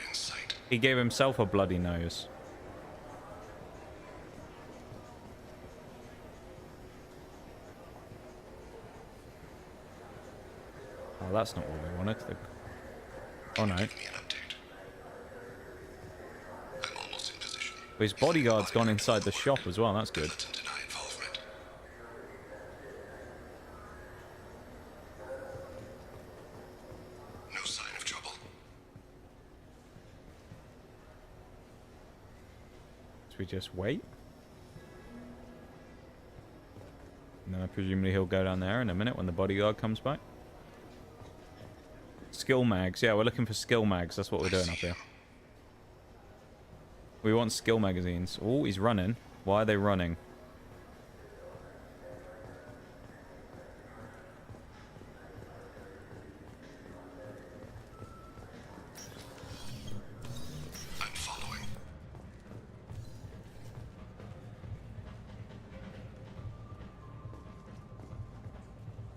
He gave himself a bloody nose. Oh, that's not what we wanted. Oh, no. His bodyguard's gone inside the shop as well. That's good. No sign of trouble. Should we just wait? And then presumably he'll go down there in a minute when the bodyguard comes back. Skill mags. Yeah, we're looking for skill mags. That's what we're doing up here. We want skill magazines. Oh, he's running. Why are they running? I'm following.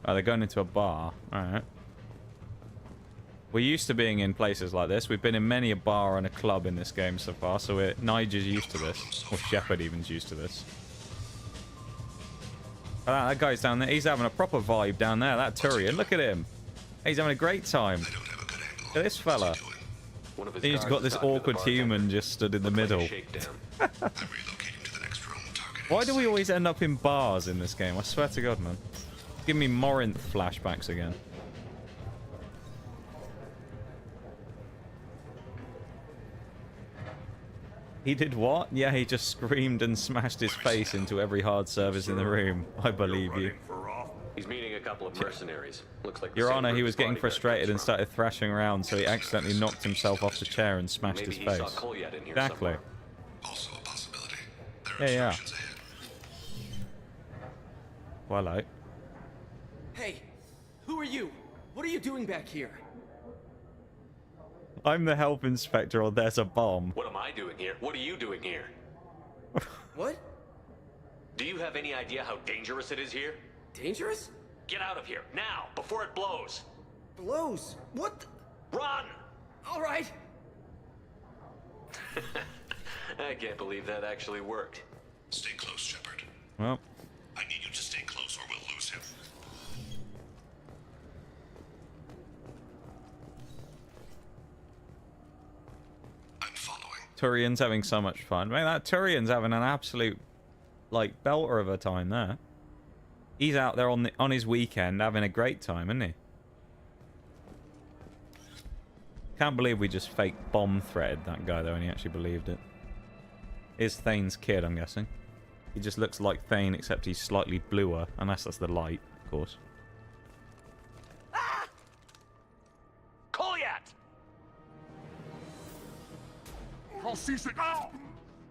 Oh, they're going into a bar. Alright. We're used to being in places like this. We've been in many a bar and a club in this game so far, so Nigel's used to this. Or Shepard even's used to this. Oh, that guy's down there. He's having a proper vibe down there. That Turian. Look at him. He's having a great time. Look at this fella. He's got this awkward human just stood in the middle. Why do we always end up in bars in this game? I swear to God, man. Give me Morinth flashbacks again. He did what? Yeah, he just screamed and smashed his face into every hard surface in the room. I believe you. He's meeting a couple of mercenaries. Looks like Your Honor, he was getting frustrated and started thrashing around, so he accidentally knocked himself off the chair and smashed his face. Exactly. Also a possibility. Yeah. Well, hello. Hey, who are you? What are you doing back here? I'm the health inspector, or there's a bomb. What am I doing here? What are you doing here? What? Do you have any idea how dangerous it is here? Dangerous? Get out of here, now, before it blows! Blows? What? Run! All right. I can't believe that actually worked. Stay close, Shepard. Well. I need you to stay close or we'll lose him. Turian's having so much fun. Man, that Turian's having an absolute, like, belter of a time there. He's out there on his weekend having a great time, isn't he? Can't believe we just fake bomb threaded that guy, though, and he actually believed it. Is Thane's kid, I'm guessing. He just looks like Thane, except he's slightly bluer, unless that's the light, of course.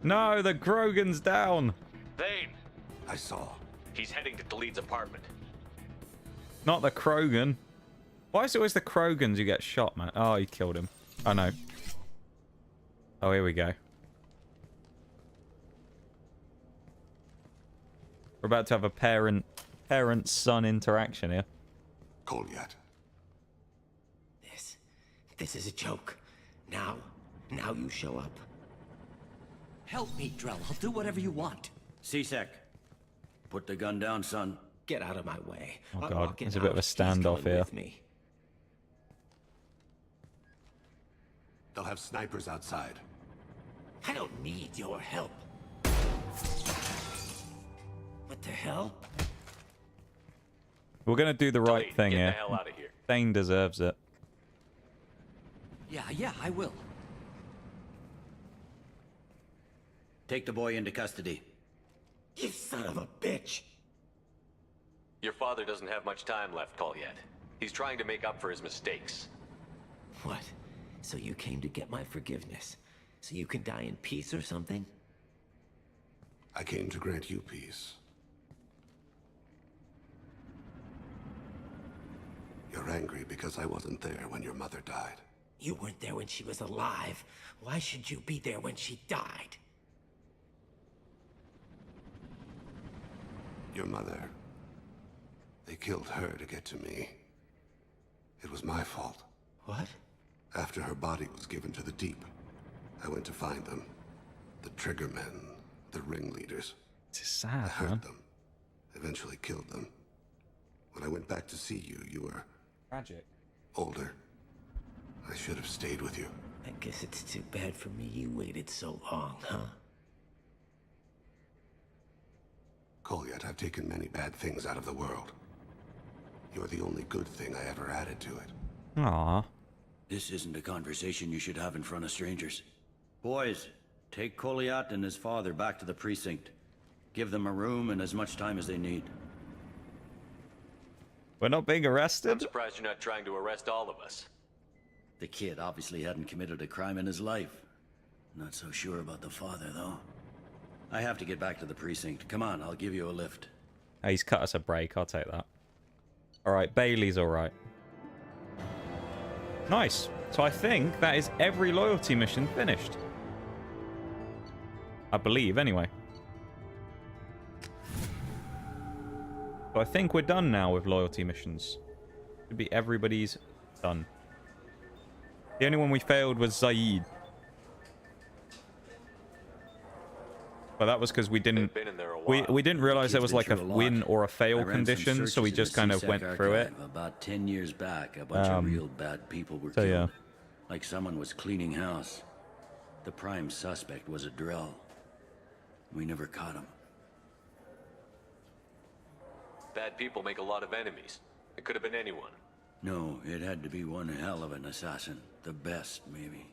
No, the Krogan's down. Thane! I saw. He's heading to Khalid's apartment. Not the Krogan. Why is it always the Krogans who get shot, man? Oh, he killed him. Oh, no. Oh, here we go. We're about to have a parent-son interaction here. Call yet? This is a joke. Now you show up. Help me, Drell. I'll do whatever you want. C-Sec, put the gun down, son. Get out of my way. Oh god, there's a bit of a standoff here. They'll have snipers outside. I don't need your help. What the hell? We're gonna do the right thing here. Get the hell out of here. Thane deserves it. Yeah, I will. Take the boy into custody. You son of a bitch! Your father doesn't have much time left, Colyat. He's trying to make up for his mistakes. What? So you came to get my forgiveness? So you can die in peace or something? I came to grant you peace. You're angry because I wasn't there when your mother died. You weren't there when she was alive. Why should you be there when she died? Your mother. They killed her to get to me. It was my fault. What? After her body was given to the Deep, I went to find them. The Triggermen, the ringleaders. It's sad, I hurt man. them. Eventually killed them. When I went back to see you, you were... tragic. Older. I should have stayed with you. I guess it's too bad for me you waited so long, huh? Kolyat, I've taken many bad things out of the world. You're the only good thing I ever added to it. Aww. This isn't a conversation you should have in front of strangers. Boys, take Kolyat and his father back to the precinct. Give them a room and as much time as they need. We're not being arrested? I'm surprised you're not trying to arrest all of us. The kid obviously hadn't committed a crime in his life. Not so sure about the father, though. I have to get back to the precinct. Come on, I'll give you a lift. Oh, he's cut us a break. I'll take that. Alright, Bailey's alright. Nice. So I think that is every loyalty mission finished. I believe, anyway. So I think we're done now with loyalty missions. Should be everybody's done. The only one we failed was Zaid. But that was because we didn't we didn't realize there was like a win or a fail condition, so we just kind of went through it. About 10 years back, a bunch of real bad people were killed. Yeah. Like someone was cleaning house. The prime suspect was a drill. We never caught him. Bad people make a lot of enemies. It could have been anyone. No, it had to be one hell of an assassin. The best, maybe.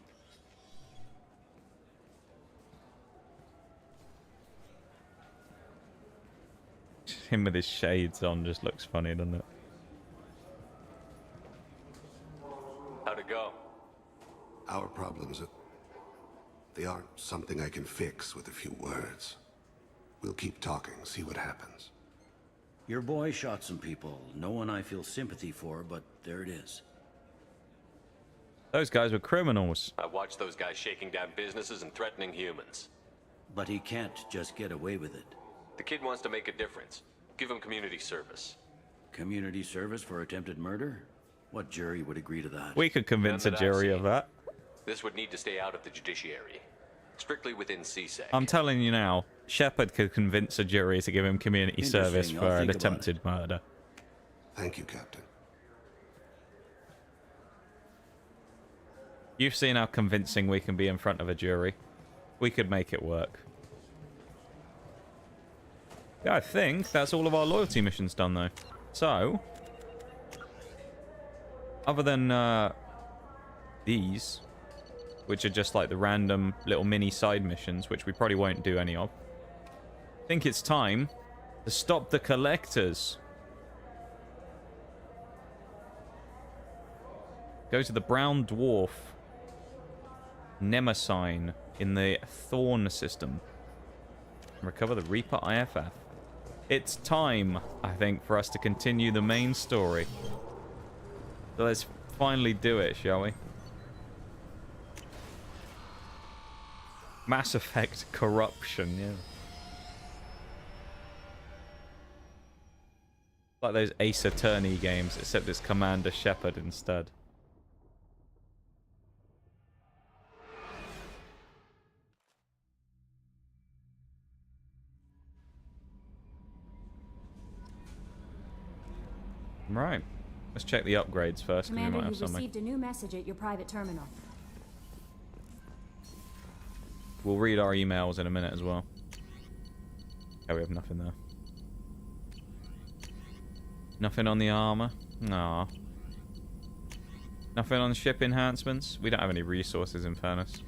Him with his shades on just looks funny, doesn't it? How'd it go? Our problems, they aren't something I can fix with a few words. We'll keep talking, see what happens. Your boy shot some people. No one I feel sympathy for, but there it is. Those guys were criminals. I watched those guys shaking down businesses and threatening humans. But he can't just get away with it. The kid wants to make a difference. Give him community service. Community service for attempted murder? What jury would agree to that? We could convince a jury of that. This would need to stay out of the judiciary. Strictly within CSEC. I'm telling you now, Shepard could convince a jury to give him community service for an attempted murder. Thank you, Captain. You've seen how convincing we can be in front of a jury. We could make it work. Yeah, I think that's all of our loyalty missions done, though. So, other than these, which are just like the random little mini side missions, which we probably won't do any of, I think it's time to stop the collectors. Go to the Brown Dwarf Nemesign in the Thorn system. Recover the Reaper IFF. It's time, I think, for us to continue the main story. So let's finally do it, shall we? Mass Effect Corruption, yeah. Like those Ace Attorney games, except it's Commander Shepard instead. Right. Let's check the upgrades first, because we Commander, might have you something. received a new message at your private terminal. We'll read our emails in a minute as well. Okay, we have nothing there. Nothing on the armor? Nah. Nothing on the ship enhancements? We don't have any resources, in fairness.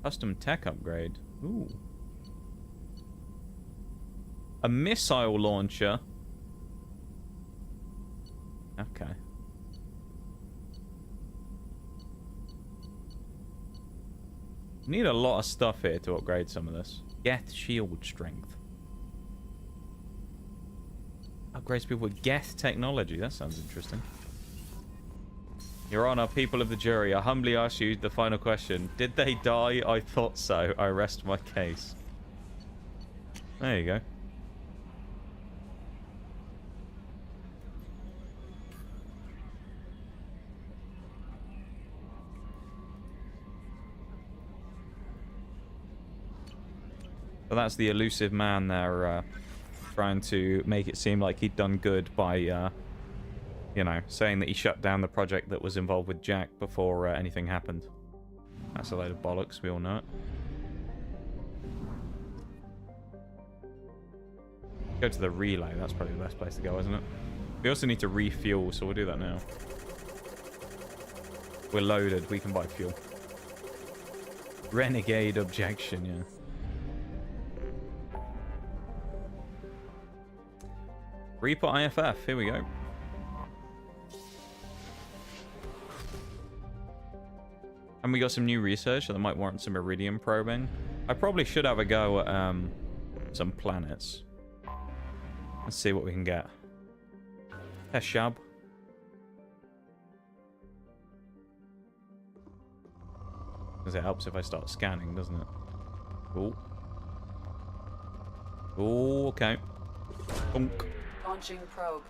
Custom tech upgrade. Ooh. A missile launcher. Okay. Need a lot of stuff here to upgrade some of this. Geth shield strength. Upgrades people with Geth technology. That sounds interesting. Your Honor, people of the jury, I humbly ask you the final question. Did they die? I thought so. I rest my case. There you go. So that's the elusive man there trying to make it seem like he'd done good by you know, saying that he shut down the project that was involved with Jack before anything happened. That's a load of bollocks, we all know it. Go to the relay, that's probably the best place to go, isn't it? We also need to refuel, so we'll do that now. We're loaded, we can buy fuel. Renegade objection, yeah. Reaper IFF, here we go. And we got some new research that might warrant some iridium probing. I probably should have a go at some planets. Let's see what we can get. Heshab. Because it helps if I start scanning, doesn't it? Oh. Oh, okay. Bonk. Launching probe.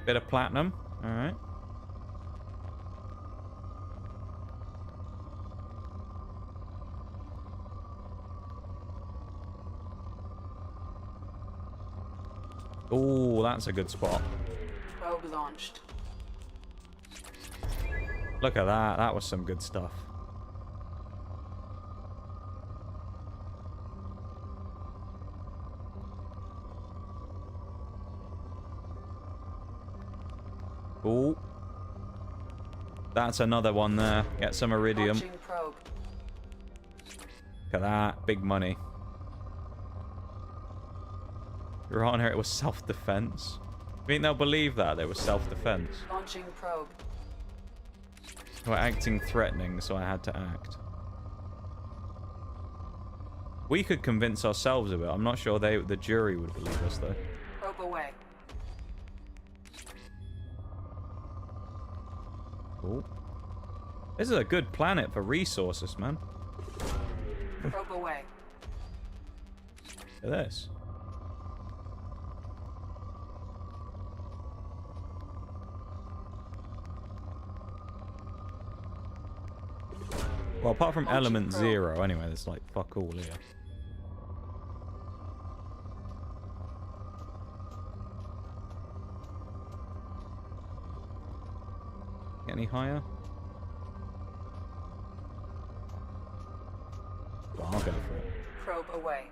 Bit of platinum. Alright. Oh, that's a good spot. Probe launched. Look at that. That was some good stuff. Oh. That's another one there. Get some iridium. Launching probe. Look at that. Big money. Your Honor, it was self-defense. I think they'll believe that it was self-defense. Launching probe. We're acting threatening, so I had to act. We could convince ourselves of it. I'm not sure the jury would believe us, though. Probe away. Cool. This is a good planet for resources, man. Probe away. Look at this. Well, apart from element 0, anyway, there's like fuck all here. Get any higher? Well, I'll go for it. Probe away.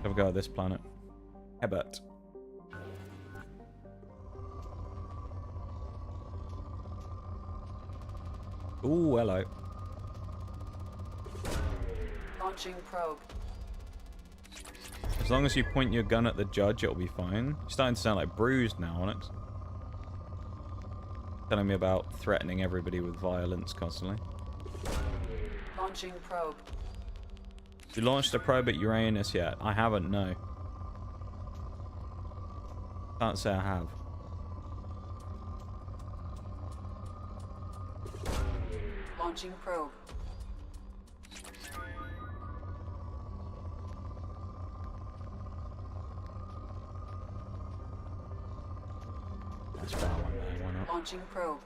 Have a go at this planet. Hebert. Ooh, hello. Launching probe. As long as you point your gun at the judge, it'll be fine. You're starting to sound like bruised now, Onyx. Telling me about threatening everybody with violence constantly. Launching probe. You launched a probe at Uranus yet? I haven't, no. Can't say I have. Launching probe. That's far one there, why not? Launching probe.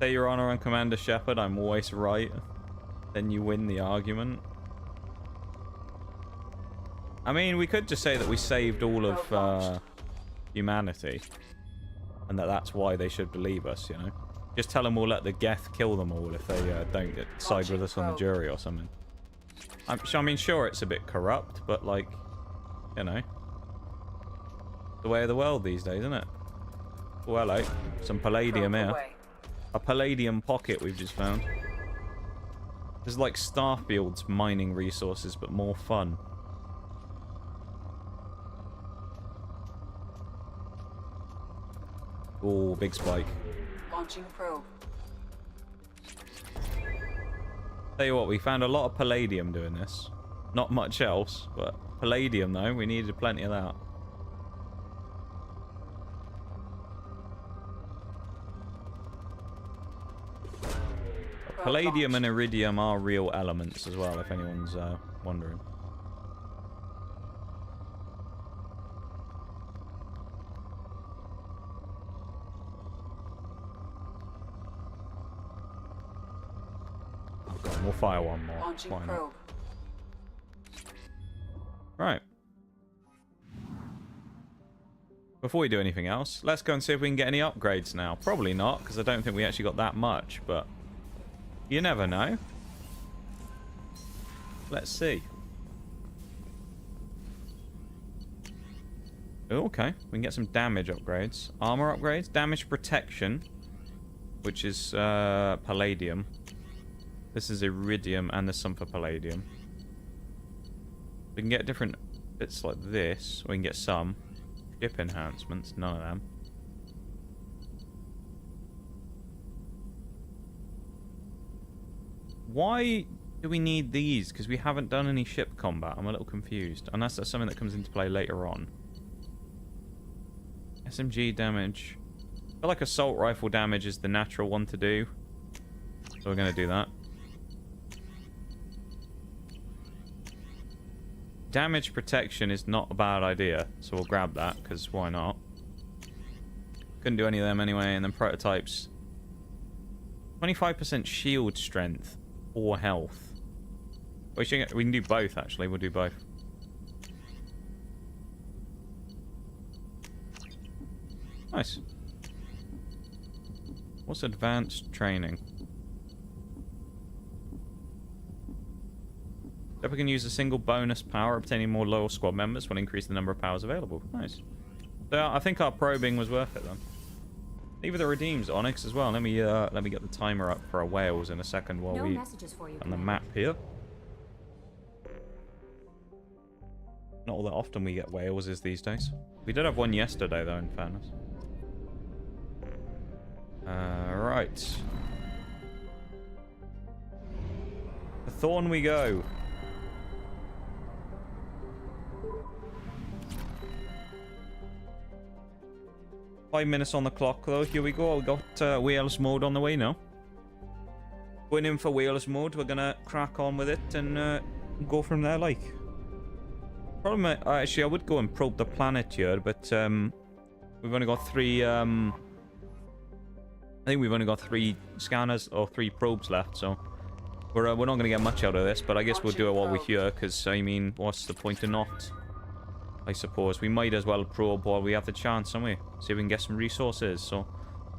Say your honor on Commander Shepard, I'm always right. Then you win the argument. I mean, we could just say that we saved all of humanity. And that's why they should believe us, you know? Just tell them we'll let the Geth kill them all if they don't side with us on the jury or something. I mean, sure, it's a bit corrupt, but, like, you know. The way of the world these days, isn't it? Oh, hello. Some palladium here. A palladium pocket we've just found. This is like Starfield's mining resources, but more fun. Oh, big spike. Launching probe. Tell you what, we found a lot of palladium doing this. Not much else, but palladium though, we needed plenty of that. Palladium and iridium are real elements as well, if anyone's wondering. We'll fire one more. Launching Why not? probe. Right. Before we do anything else, let's go and see if we can get any upgrades now. Probably not, because I don't think we actually got that much, but you never know. Let's see. Oh, okay, we can get some damage upgrades. Armor upgrades, damage protection, which is palladium. This is iridium, and there's some for palladium. We can get different bits like this. We can get some. Ship enhancements, none of them. Why do we need these? Because we haven't done any ship combat. I'm a little confused. Unless that's something that comes into play later on. SMG damage. I feel like assault rifle damage is the natural one to do. So we're going to do that. Damage protection is not a bad idea, so we'll grab that, because why not? Couldn't do any of them anyway, and then prototypes. 25% shield strength or health. We can do both, actually. We'll do both. Nice. What's advanced training? If we can use a single bonus power, obtaining more loyal squad members will increase the number of powers available. Nice. So I think our probing was worth it then. Leave the redeems Onyx as well. Let me get the timer up for our whales in a second while we on the map here. Not all that often we get whales is these days. We did have one yesterday though, in fairness. Right. The Thorn we go. Five minutes on the clock though. Here we go. We got wheelers mode on the way now. Going in for wheelers mode. We're gonna crack on with it and go from there. Like, problem actually, I would go and probe the planet here, but we've only got three. I think we've only got 3 scanners or 3 probes left, so we're not gonna get much out of this. But I guess we'll do it while we're here, because I mean, what's the point of not? I suppose we might as well probe while we have the chance, don't we? See if we can get some resources. So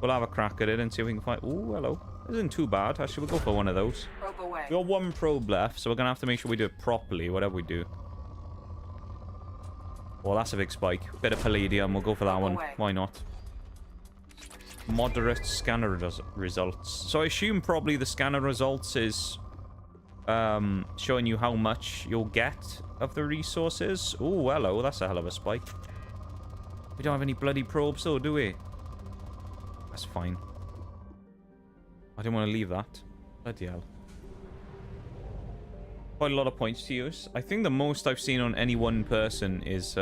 we'll have a crack at it and see if we can find. Oh, hello. This isn't too bad. Actually, we'll go for one of those. Probe away. We got 1 probe left, so we're gonna have to make sure we do it properly, whatever we do. Well, that's a big spike. Bit of palladium. We'll go for that one. Why not? Moderate scanner results. So I assume probably the scanner results is showing you how much you'll get of the resources. Oh, hello. That's a hell of a spike. We don't have any bloody probes though, do we? That's fine. I didn't want to leave that. Bloody hell. Quite a lot of points to use. I think the most I've seen on any one person is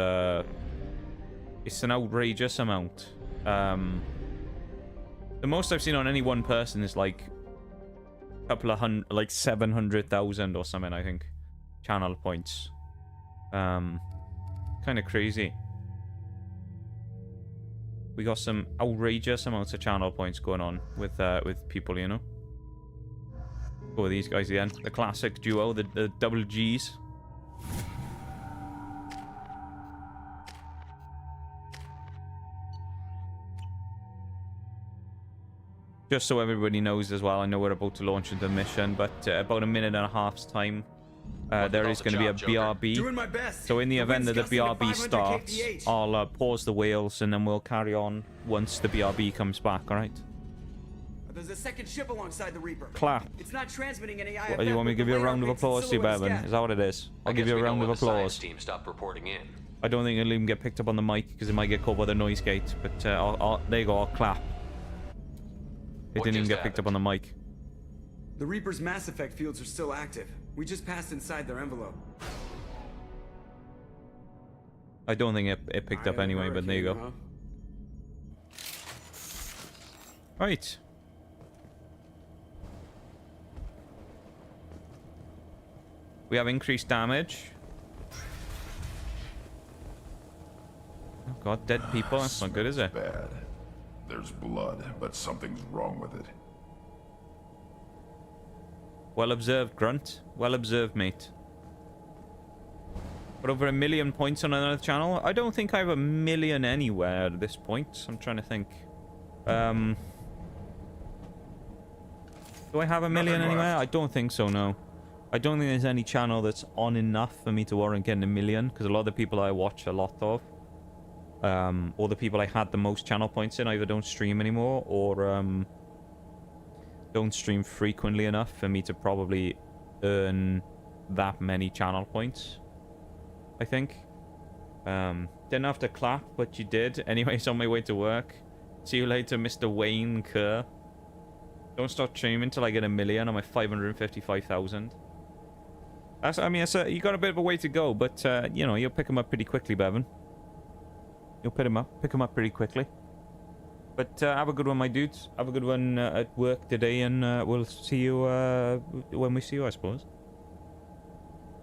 it's an outrageous amount. The most I've seen on any one person is like a couple of hundred, like 700,000 or something, I think. Channel points. Kind of crazy. We got some outrageous amounts of channel points going on with people, you know. Go with these guys again. The classic duo, the double G's. Just so everybody knows as well, I know we're about to launch into the mission, but about a minute and a half's time, there is going to be a BRB. Doing my best. So in the event that the BRB starts, I'll pause the whales and then we'll carry on once the BRB comes back, alright? There's a second ship alongside the Reaper. Clap. It's not transmitting any IFF. What, you want me to give you a round of applause, Steve Bevan? Is that what it is? I'll give you a round of applause. Team stopped reporting in. I don't think it'll even get picked up on the mic because it might get caught by the noise gate, but there you go, I'll clap. It didn't even get picked up on the mic. The Reaper's Mass Effect fields are still active. We just passed inside their envelope. I don't think it picked up anyway, but there you go. Right. We have increased damage. Oh god, dead people, that's not good, is it? Bad. There's blood, but something's wrong with it. Well observed, Grunt. Well observed, mate. But over 1 million points on another channel? I don't think I have 1 million anywhere at this point. I'm trying to think. Do I have 1 million anywhere? I don't think so, no. I don't think there's any channel that's on enough for me to warrant getting 1 million, because a lot of the people I watch a lot of, or the people I had the most channel points in, either don't stream anymore, or don't stream frequently enough for me to probably earn that many channel points, I think. Didn't have to clap, but you did. Anyways, on my way to work. See you later, Mr. Wayne Kerr. Don't start streaming till I get 1 million. I'm at 555,000. I mean, you got a bit of a way to go, but, you know, you'll pick them up pretty quickly, Bevan. You'll pick them up pretty quickly. But have a good one, my dudes. Have a good one at work today, and we'll see you when we see you, I suppose.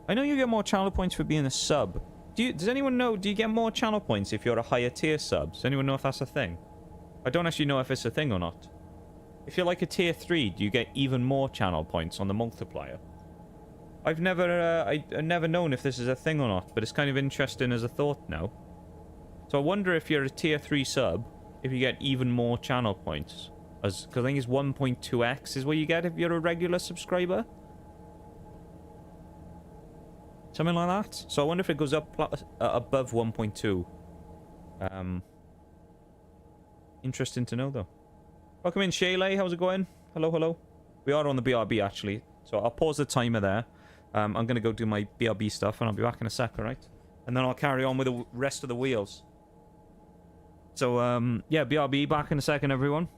I know you get more channel points for being a sub. Does anyone know, do you get more channel points if you're a higher tier sub? Does anyone know if that's a thing? I don't actually know if it's a thing or not. If you're like a tier 3, do you get even more channel points on the multiplier? I've never known if this is a thing or not, but it's kind of interesting as a thought now. So I wonder if you're a tier 3 sub, if you get even more channel points. Because I think it's 1.2x is what you get if you're a regular subscriber. Something like that. So I wonder if it goes up above 1.2. Interesting to know, though. Welcome in, Shaylay. How's it going? Hello, hello. We are on the BRB, actually. So I'll pause the timer there. I'm going to go do my BRB stuff, and I'll be back in a sec, alright? And then I'll carry on with the rest of the wheels. So, yeah, BRB, back in a second, everyone.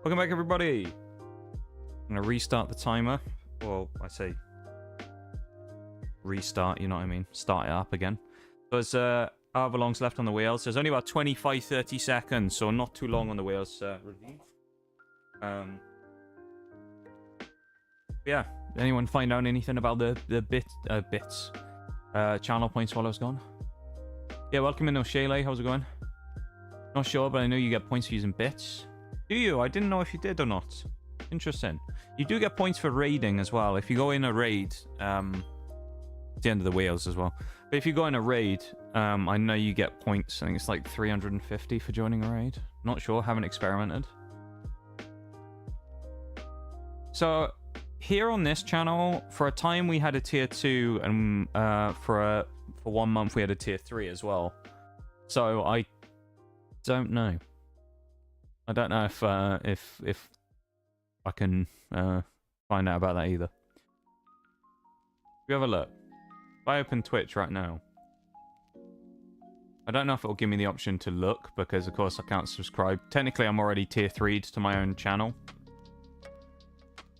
Welcome back, everybody. I'm going to restart the timer. Well, I say restart, you know what I mean? Start it up again. So there's however long's left on the wheels. There's only about 25-30 seconds, so not too long on the wheels review. Yeah. Anyone find out anything about the bits? Channel points while I was gone? Yeah, welcome in O'Shea. How's it going? Not sure, but I know you get points for using bits. Do you? I didn't know if you did or not. Interesting. You do get points for raiding as well. If you go in a raid, it's the end of the wheels as well. But if you go in a raid, I know you get points. I think it's like 350 for joining a raid. Not sure, haven't experimented. So here on this channel, for a time we had a tier 2, and for 1 month we had a tier 3 as well. So I don't know. I don't know if I can find out about that either. If you have a look, if I open Twitch right now, I don't know if it'll give me the option to look, because of course I can't subscribe. Technically I'm already tier 3'd to my own channel.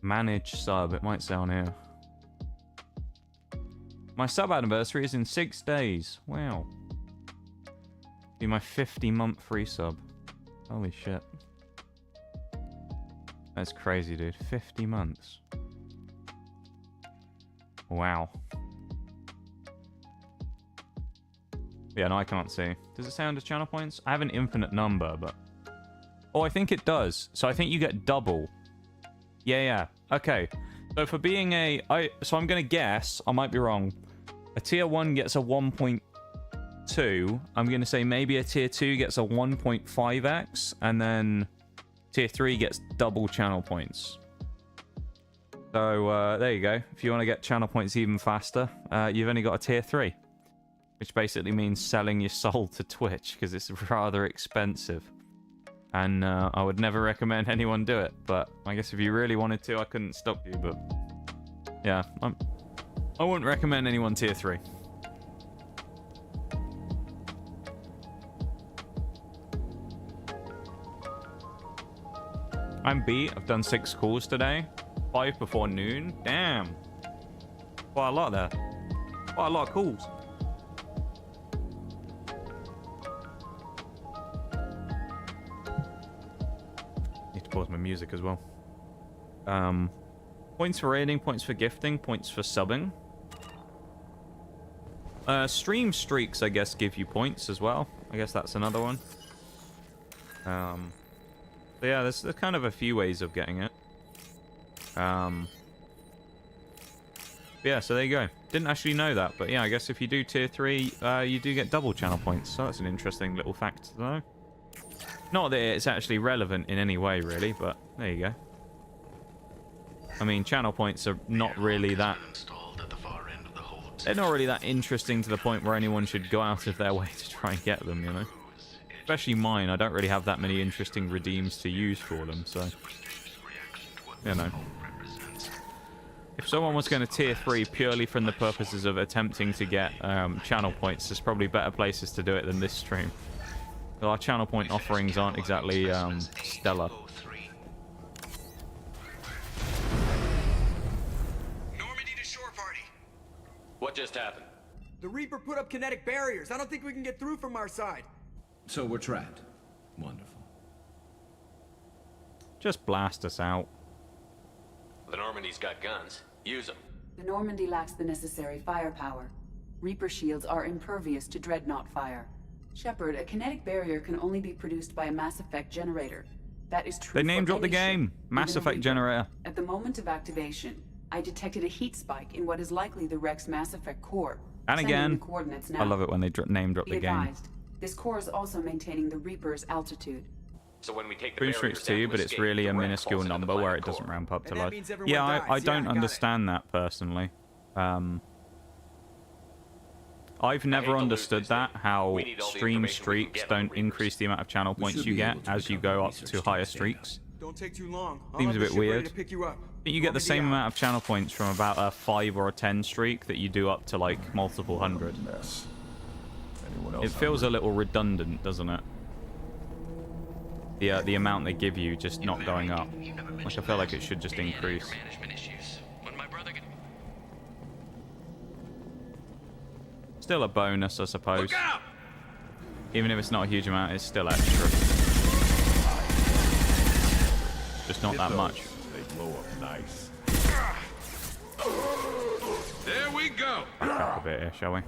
Manage sub, it might say on here. My sub anniversary is in 6 days. Wow. Be my 50-month free sub. Holy shit. That's crazy, dude. 50 months. Wow. Yeah, no, I can't see. Does it say under channel points? I have an infinite number, but... Oh, I think it does. So I think you get double. Yeah. Okay. So for being so I'm going to guess, I might be wrong. A tier 1 gets a 1.2. I'm going to say maybe a tier 2 gets a 1.5x, and then tier 3 gets double channel points. So there you go. If you want to get channel points even faster, you've only got a tier 3. Which basically means selling your soul to Twitch, because it's rather expensive. And I would never recommend anyone do it, but I guess if you really wanted to, I couldn't stop you, but... Yeah, I wouldn't recommend anyone tier 3. I'm beat. I've done 6 calls today. 5 before noon. Damn. Quite a lot there. Quite a lot of calls. Need to pause my music as well. Points for raiding, points for gifting, points for subbing. Stream streaks, I guess, give you points as well. I guess that's another one. So yeah, there's kind of a few ways of getting it. Yeah, so there you go. Didn't actually know that, but yeah, I guess if you do tier 3, you do get double channel points. So that's an interesting little fact to know. Not that it's actually relevant in any way, really, but there you go. I mean, channel points are not really that... They're not really that interesting to the point where anyone should go out of their way to try and get them, you know? Especially mine, I don't really have that many interesting redeems to use for them, so... You know. If someone was going to tier 3 purely from the purposes of attempting to get channel points, there's probably better places to do it than this stream. Our channel point offerings aren't exactly stellar. What just happened? The Reaper put up kinetic barriers. I don't think we can get through from our side. So we're trapped. Wonderful. Just blast us out. The Normandy's got guns. Use them. The Normandy lacks the necessary firepower. Reaper shields are impervious to dreadnought fire. Shepard, a kinetic barrier can only be produced by a Mass Effect generator. That is true. They name dropped the game. Mass Effect generator. At the moment of activation, I detected a heat spike in what is likely the Rex Mass Effect core. And again, coordinates now. I love it when they name drop the game. This core is also maintaining the Reaper's altitude. So when we take the Boom streaks too, but it's really a minuscule number where it doesn't ramp up to low. Yeah, I don't understand that personally. I've never understood that, how stream streaks don't increase the amount of channel points you get as you go up to higher streaks. Don't take too long. Seems a bit weird. I think you get the same amount of channel points from about a 5 or a 10 streak that you do up to like multiple hundred. It feels a little redundant, doesn't it? the amount they give you just not going up. Like, I feel like it should just increase. Still a bonus, I suppose. Even if it's not a huge amount, it's still extra. Just not that much. They blow up nice. There we go. Back up a bit here, shall we?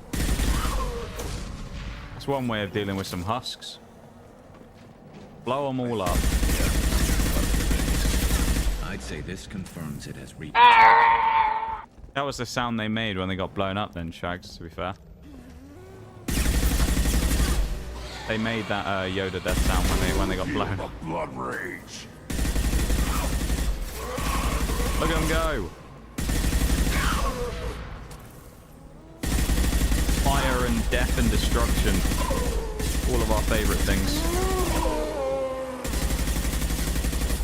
That's one way of dealing with some husks. Blow them all up. I'd say this confirms it has reached. That was the sound they made when they got blown up then, Shags, to be fair. They made that Yoda death sound when they got blown up. Blood rage. Look at them go. Fire and death and destruction. All of our favorite things.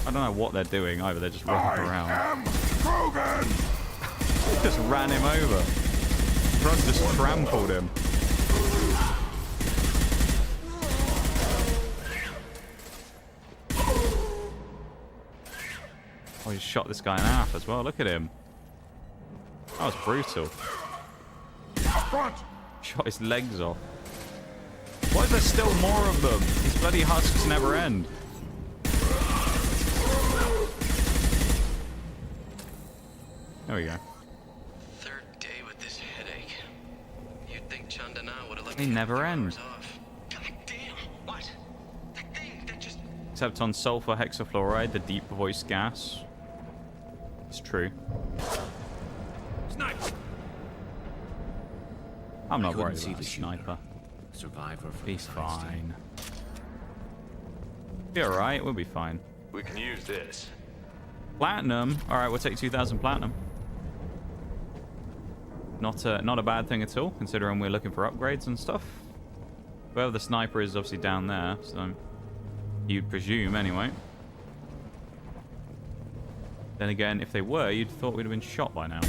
I don't know what they're doing either. They're just running around. Just ran him over. Front just trampled him. Oh, he shot this guy in half as well. Look at him. That was brutal. Shot his legs off. Why is there still more of them? These bloody husks never end. There we go. Third day with this headache. You'd think Chandana would have let They me never end. off. God damn! What? That thing that just. Except on sulfur hexafluoride, the deep voice gas. It's true. Sniper. I'm not couldn't worried see about the a sniper. Survivor for He's the science team. fine. Be alright, we'll be fine. We can use this. Platinum? Alright, we'll take 2,000 platinum. Not a bad thing at all, considering we're looking for upgrades and stuff. Whoever the sniper is obviously down there, so you'd presume anyway. Then again, if they were, you'd thought we'd have been shot by now.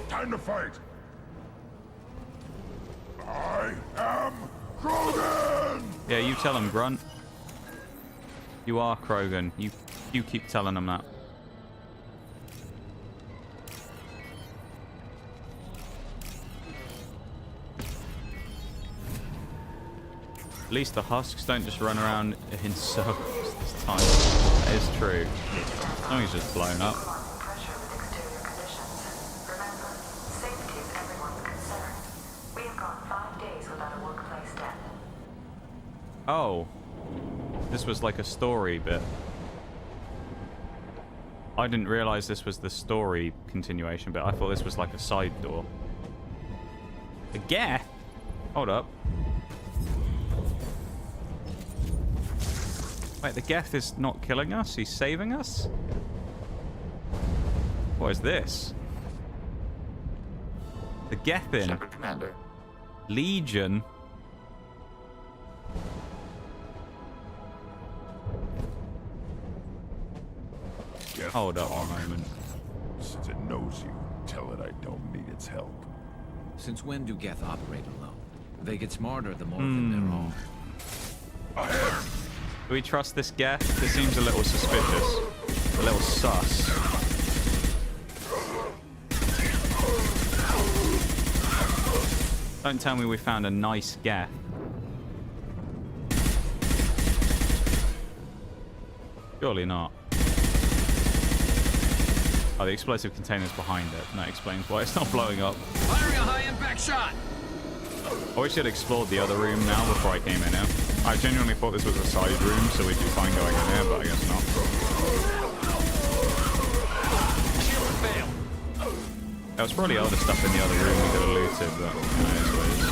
Time to fight. I am Krogan! Yeah, you tell him, Grunt. You are Krogan. You keep telling them that. At least the husks don't just run around in circles this time. That is true. Something's just blown up. Oh. This was like a story bit. I didn't realize this was the story continuation bit. I thought this was like a side door. A Geth? Hold up. Wait, the Geth is not killing us? He's saving us? What is this? The Gethin. Shepard Commander. Legion. Hold up a moment. Since it knows you, tell it I don't need its help. Since when do Geth operate alone? They get smarter the more than they're all. Do we trust this Geth? This seems a little suspicious. A little sus. Don't tell me we found a nice Geth. Surely not. Oh, the explosive container's behind it. That explains why it's not blowing up. Firing a high-impact shot! I wish I'd explored the other room now before I came in here. I genuinely thought this was a side room, so we'd be fine going in here, but I guess not. There was probably other stuff in the other room we could have looted, but you know, it is what it is.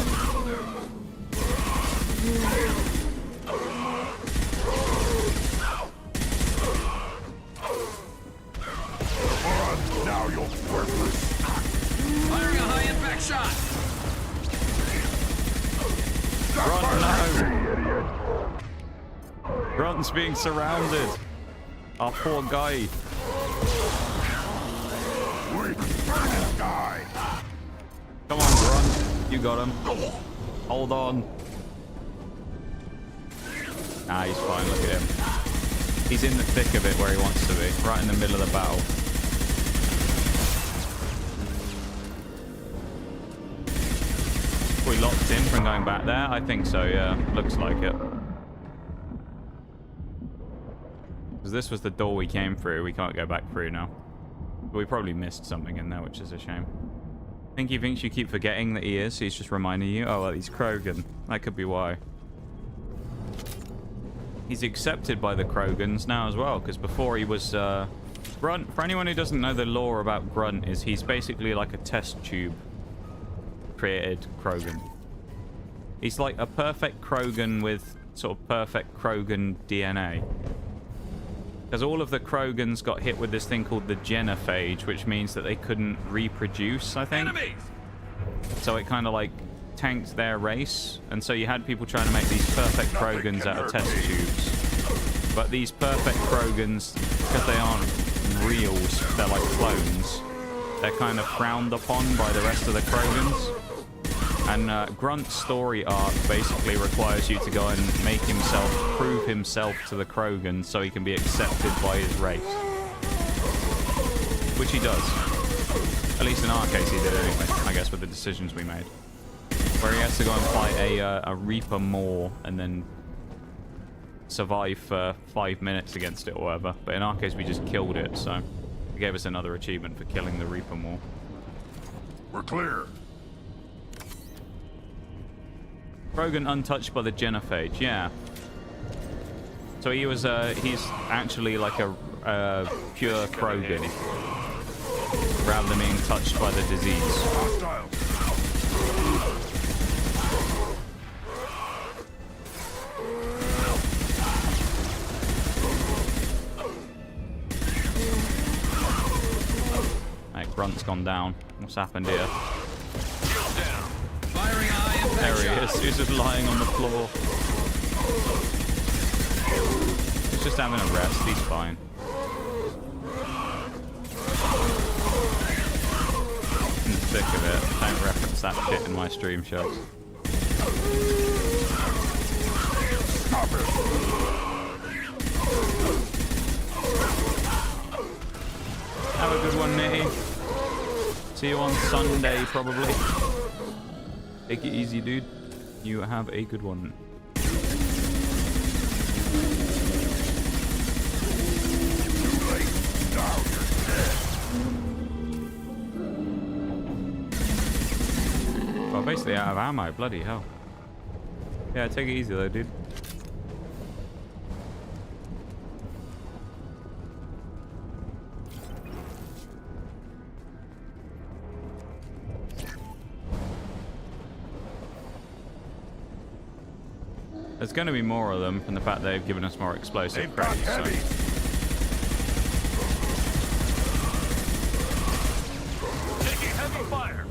Now you're worthless. Firing a high-impact shot! Grunt, no! Grunt's being surrounded. Our poor guy. Come on, Grunt. You got him. Hold on. Ah, he's fine. Look at him. He's in the thick of it where he wants to be. Right in the middle of the battle. We locked in from going back there? I think so, yeah. Looks like it. Because this was the door we came through. We can't go back through now. But we probably missed something in there, which is a shame. I think he thinks you keep forgetting that he is, so he's just reminding you. Oh, well, he's Krogan. That could be why. He's accepted by the Krogans now as well, because before he was... Grunt, for anyone who doesn't know the lore about Grunt, is he's basically like a test tube created Krogan. He's like a perfect Krogan with sort of perfect Krogan DNA. Because all of the Krogans got hit with this thing called the genophage, which means that they couldn't reproduce, I think. Enemies! So it kind of like tanked their race. And so you had people trying to make these perfect Krogans out of test tubes. But these perfect Krogans, because they aren't reals, they're like clones, they're kind of frowned upon by the rest of the Krogans. And Grunt's story arc basically requires you to go and make himself, prove himself to the Krogan so he can be accepted by his race. Which he does. At least in our case he did anyway, I guess, with the decisions we made. Where he has to go and fight a Reaper Maw and then survive for 5 minutes against it or whatever. But in our case we just killed it, so it gave us another achievement for killing the Reaper Maw. We're clear. Krogan untouched by the genophage, yeah. So he was, he's actually like a pure Krogan, rather than being touched by the disease. Right, Grunt's gone down. What's happened here? There he is. He's just lying on the floor. He's just having a rest. He's fine. In the thick of it. Don't reference that shit in my stream shows. Have a good one, Nitty. See you on Sunday, probably. Take it easy, dude. You have a good one. Well, basically out of ammo. Bloody hell. Yeah, take it easy though, dude. There's going to be more of them from the fact they've given us more explosive crates. So. Taking heavy fire.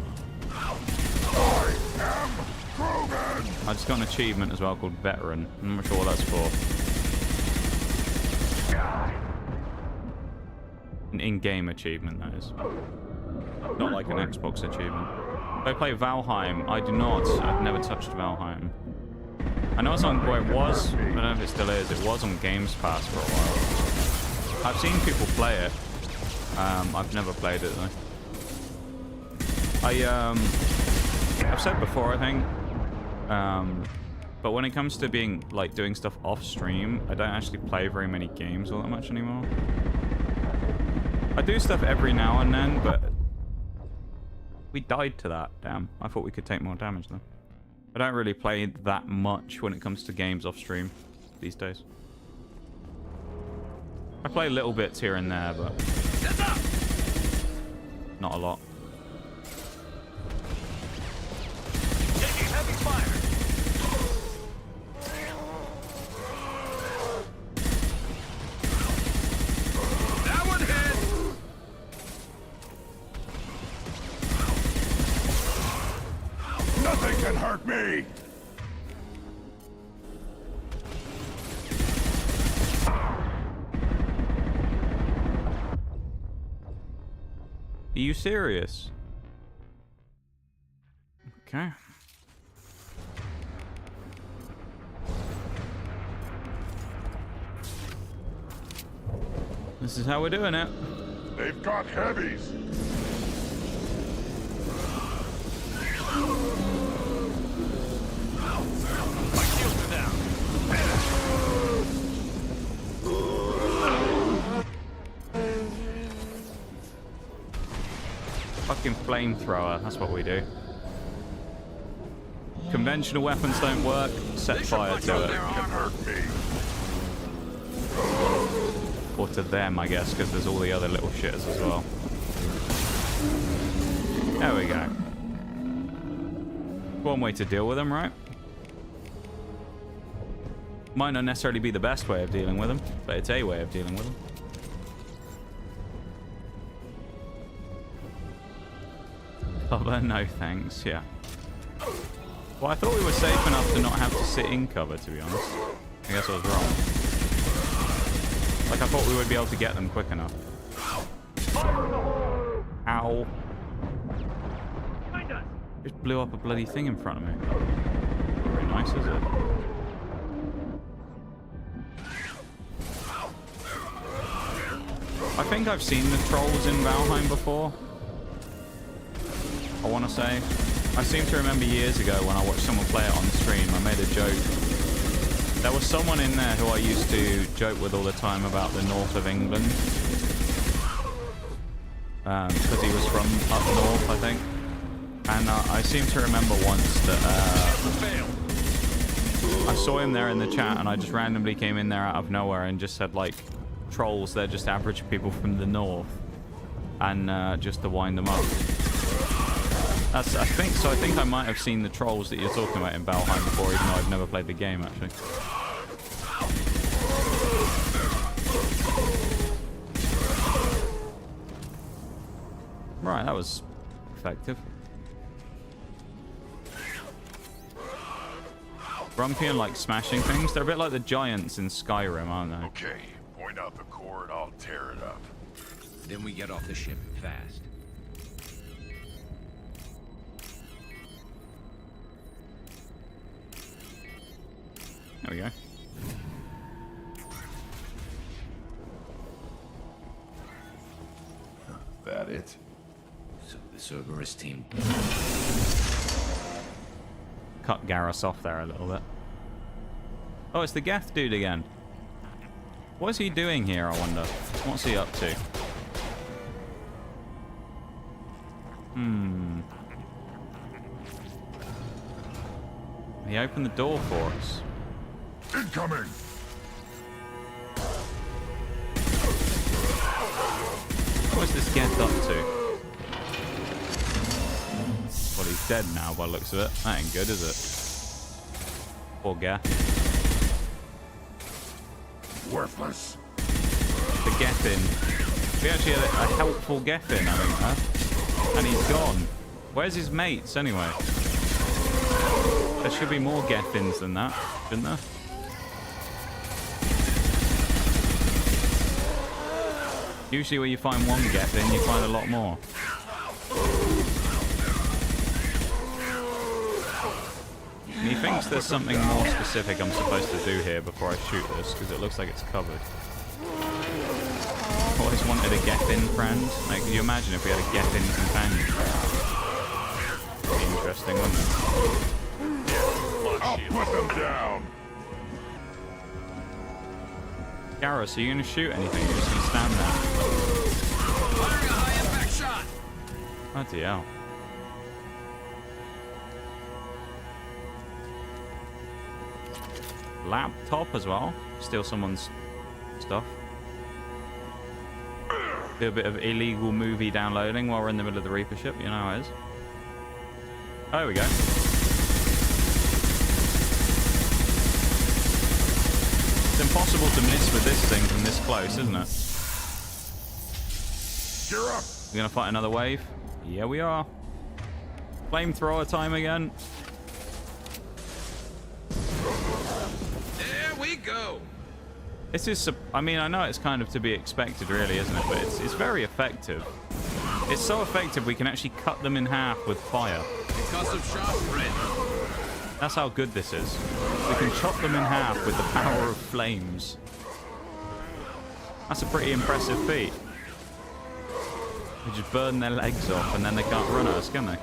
I just got an achievement as well called Veteran. I'm not sure what that's for. An in-game achievement, that is. Not like an Xbox achievement. Do I play Valheim? I do not. I've never touched Valheim. I know it's on, well, it was, I don't know if it still is, it was on Games Pass for a while. I've seen people play it. I've never played it though. I've said before, I think, but when it comes to being, like, doing stuff off stream, I don't actually play very many games all that much anymore. I do stuff every now and then, but we died to that, damn. I thought we could take more damage though. I don't really play that much when it comes to games off stream these days. I play little bits here and there, but not a lot. Taking heavy fire. That one hit. Nothing can hurt me! Are you serious? Okay. This is how we're doing it. They've got heavies. My shields are down. Fucking flamethrower. That's what we do. Conventional weapons don't work. Set fire to it. Or to them, I guess, because there's all the other little shitters as well. There we go. One way to deal with them, right? Might not necessarily be the best way of dealing with them, but it's a way of dealing with them. Cover, no thanks, yeah. Well, I thought we were safe enough to not have to sit in cover, to be honest. I guess I was wrong. Like, I thought we would be able to get them quick enough. Ow. Just blew up a bloody thing in front of me. Very nice, is it? I think I've seen the trolls in Valheim before. I want to say. I seem to remember years ago when I watched someone play it on stream, I made a joke. There was someone in there who I used to joke with all the time about the north of England. Because he was from up north, I think. And I seem to remember once that I saw him there in the chat and I just randomly came in there out of nowhere and just said, like, trolls, they're just average people from the north. And just to wind them up. I think I might have seen the trolls that you're talking about in Valheim before, even though I've never played the game, actually. Right, that was effective. Grumpy and like smashing things. They're a bit like the giants in Skyrim, aren't they? Okay, point out the core and I'll tear it up. Then we get off the ship fast. There we go. That it? So the Cerberus team Cut Garrus off there a little bit. Oh, it's the Geth dude again. What is he doing here, I wonder? What's he up to? He opened the door for us. Incoming! What's this Geth up to? Well, he's dead now by the looks of it. That ain't good, is it? Poor Geth. Worthless. The Gethin. We actually had a helpful Gethin, I think, huh? And he's gone. Where's his mates, anyway? There should be more Gethins than that, shouldn't there? Usually where you find one Gethin, you find a lot more. He thinks there's something more specific I'm supposed to do here before I shoot this, because it looks like it's covered. Always wanted a Gethin friend. Like, could you imagine if we had a Gethin companion? That'd be interesting, wouldn't it? I'll put them down. Garrus, are you going to shoot anything? You're just going to stand there. Firing a high impact shot. Bloody hell. Laptop as well. Steal someone's stuff. Do a bit of illegal movie downloading while we're in the middle of the Reaper ship. You know how it is. Oh, there we go. It's impossible to miss with this thing from this close, isn't it? Gear up. We're going to fight another wave. Yeah, we are. Flamethrower time again. There we go. This is, I mean, I know it's kind of to be expected, really, isn't it? But it's very effective. It's so effective we can actually cut them in half with fire. Concussive shot, friend. That's how good this is. We can chop them in half with the power of flames. That's a pretty impressive feat. We just burn their legs off and then they can't run us, can they?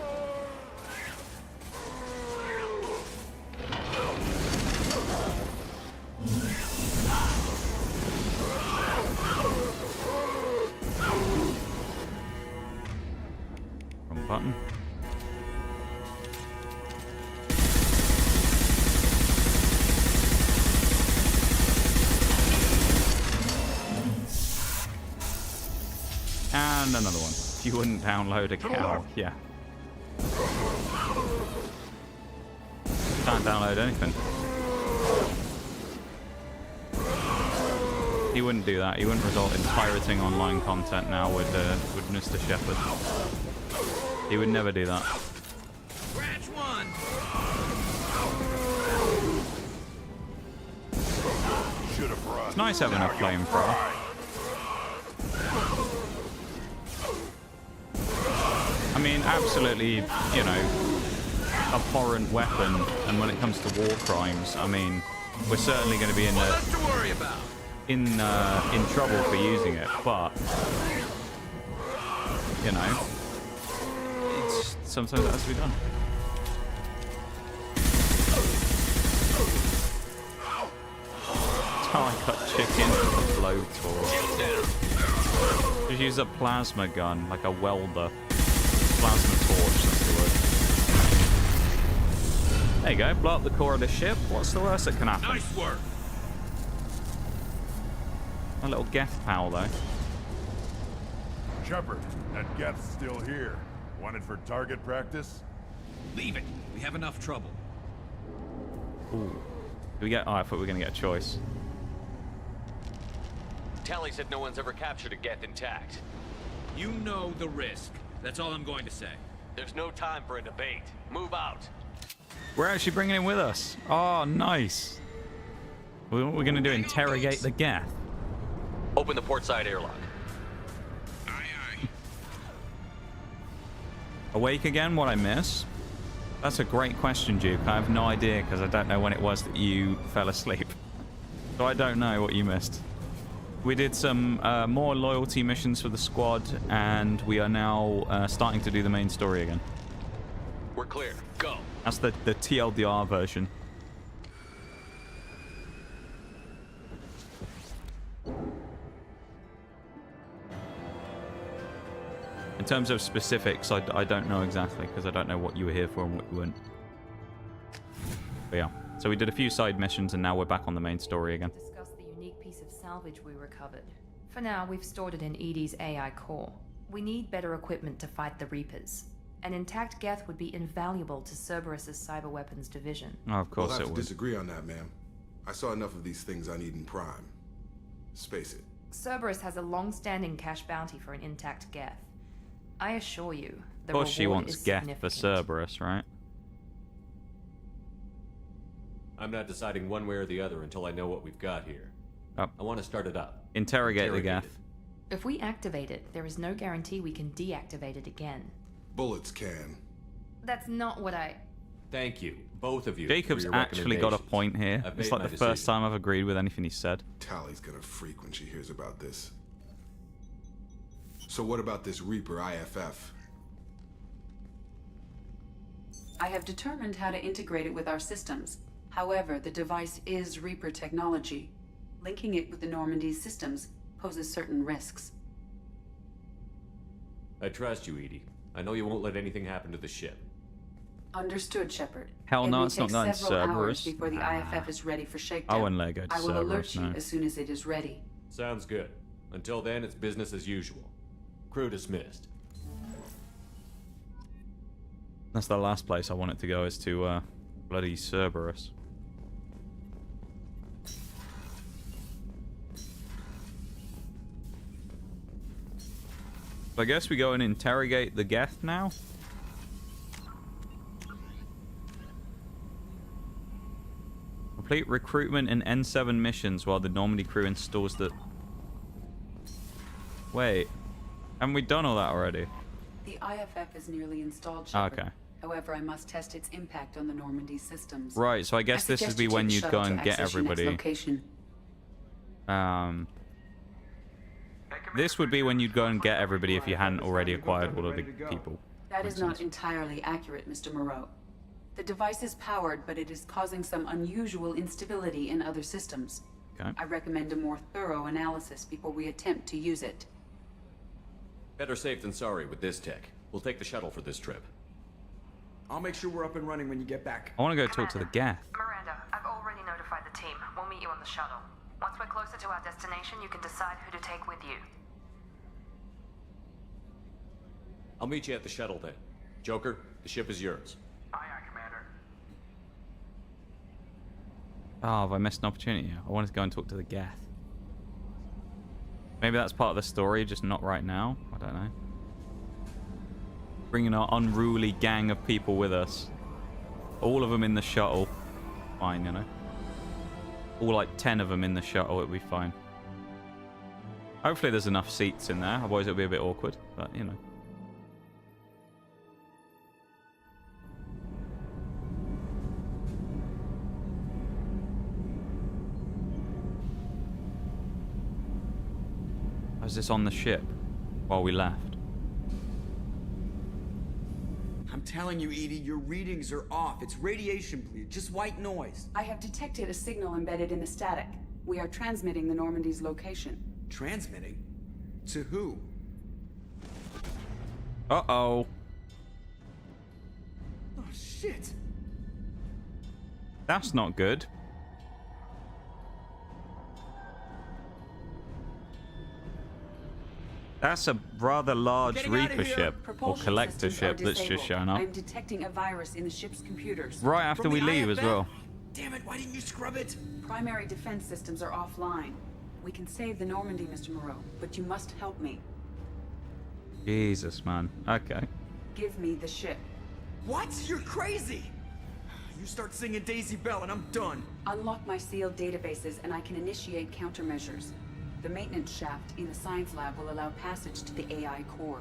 Wrong button. And another one. You wouldn't download a cow. Yeah. Can't download anything. He wouldn't do that. He wouldn't result in pirating online content now with Mr. Shepard. He would never do that. Scratch one. It's nice having a flamethrower. I mean, absolutely, you know, abhorrent weapon. And when it comes to war crimes, I mean, we're certainly going to be in trouble for using it. But you know, it's sometimes it has to be done. Oh, I got chicken with a blowtorch. Just use a plasma gun, like a welder. Plasma torch, that's the word. There you go, blow up the core of the ship. What's the worst that can happen? Nice work. A little Geth pal, though. Shepard, that Geth's still here. Wanted for target practice? Leave it. We have enough trouble. Ooh. Do we get? Oh, I thought we were gonna get a choice. Tally said no one's ever captured a Geth intact. You know the risk. That's all I'm going to say. There's no time for a debate. Move out. We're actually bringing him with us. Oh, nice. What we're gonna do? Interrogate the Geth. Open the port side airlock. Awake again? What I miss? That's a great question, Duke. I have no idea because I don't know when it was that you fell asleep. So I don't know what you missed. We did some more loyalty missions for the squad, and we are now starting to do the main story again. We're clear. Go. That's the TLDR version. In terms of specifics, I don't know exactly, because I don't know what you were here for and what you weren't. But yeah, so we did a few side missions, and now we're back on the main story again. Discuss the unique piece of salvage we recovered. For now, we've stored it in Edie's AI core. We need better equipment to fight the Reapers. An intact Geth would be invaluable to Cerberus's cyber weapons division. Oh, of course we'll have it to would. disagree on that, ma'am. I saw enough of these things on Eden Prime. Space it. Cerberus has a long-standing cash bounty for an intact Geth. I assure you, the Of course she reward wants is Geth for significant. Cerberus, right? I'm not deciding one way or the other until I know what we've got here. Oh. I want to start it up. Interrogate the Geth. If we activate it, there is no guarantee we can deactivate it again. Bullets can. That's not what I... Thank you, both of you. Jacob's for your actually got a recommendations. point here. I've It's made like my the first decision. time I've agreed with anything he said. Tally's gonna freak when she hears about this. So what about this Reaper IFF? I have determined how to integrate it with our systems. However, the device is Reaper technology. Linking it with the Normandy's systems poses certain risks. I trust you, Edie. I know you won't let anything happen to the ship. Understood, Shepard. Hell It no, may it's not take going several hours Cerberus. before the Nah. IFF is ready for shakedown. I wouldn't let it go to I will Cerberus, alert you no. as soon as it is ready. Sounds good. Until then, it's business as usual. Crew dismissed. That's the last place I want it to go, is to bloody Cerberus. I guess we go and interrogate the Geth now. Complete recruitment and N7 missions while the Normandy crew installs the... Wait. Haven't we done all that already? The IFF is nearly installed, Ah, Shepard. okay. However, I must test its impact on the Normandy systems. Right, so I guess this would suggest be you when take you'd the go shuttle and to get access your next everybody. location. This would be when you'd go and get everybody if you hadn't already acquired all of the people. That is not entirely accurate, Mr. Moreau. The device is powered, but it is causing some unusual instability in other systems. Okay. I recommend a more thorough analysis before we attempt to use it. Better safe than sorry with this tech. We'll take the shuttle for this trip. I'll make sure we're up and running when you get back. I want to go talk to the Geth. Miranda, I've already notified the team. We'll meet you on the shuttle. Once we're closer to our destination, you can decide who to take with you. I'll meet you at the shuttle then. Joker, the ship is yours. Aye, aye, Commander. Oh, have I missed an opportunity? I wanted to go and talk to the Geth. Maybe that's part of the story, just not right now. I don't know. Bringing our unruly gang of people with us. All of them in the shuttle. Fine, you know. All like 10 of them in the shuttle, it'll be fine. Hopefully there's enough seats in there, otherwise it'll be a bit awkward, but you know. Was this on the ship while we left? I'm telling you, Edie, your readings are off. It's radiation bleed, just white noise. I have detected a signal embedded in the static. We are transmitting the Normandy's location. Transmitting? To who? Uh-oh. Oh, shit. That's not good. That's a rather large Reaper ship, or collector ship that's just shown up. I'm detecting a virus in the ship's computers. Right after we leave as well. Damn it, why didn't you scrub it? Primary defense systems are offline. We can save the Normandy, Mr. Moreau, but you must help me. Jesus, man. Okay. Give me the ship. What? You're crazy! You start singing Daisy Bell and I'm done. Unlock my sealed databases and I can initiate countermeasures. The maintenance shaft in the science lab will allow passage to the AI core.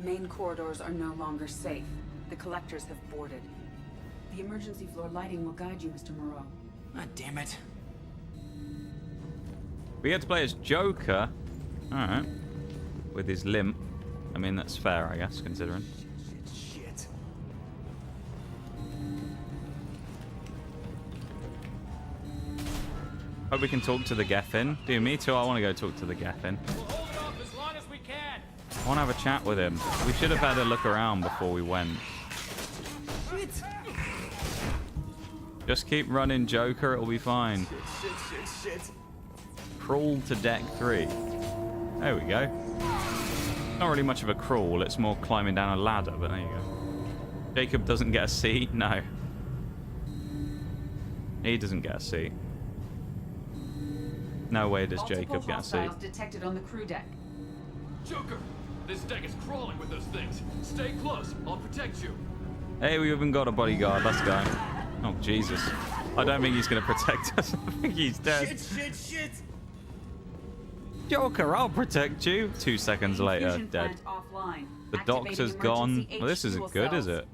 Main corridors are no longer safe. The collectors have boarded. The emergency floor lighting will guide you, Mr. Moreau. Ah, damn it. We get to play as Joker. Alright. With his limp. I mean, that's fair, I guess, considering. Shit. Hope we can talk to the Gethin. Dude, me too. I want to go talk to the Gethin. We'll hold it off as long as we can. I want to have a chat with him. We should have had a look around before we went. Shit. Just keep running, Joker. It'll be fine. Shit. Crawl to deck 3. There we go. Not really much of a crawl. It's more climbing down a ladder, but there you go. Jacob doesn't get a seat. No. He doesn't get a seat. No way does Jacob get a seat. Detected on the crew deck. Joker, this deck is crawling with those things. Stay close. I'll protect you. Hey, we even got a bodyguard. Let's go. Oh, Jesus. I don't think he's going to protect us. I think he's dead. Shit. Joker, I'll protect you. 2 seconds later, dead. Offline. The doctor's gone. Well, this isn't good, is it?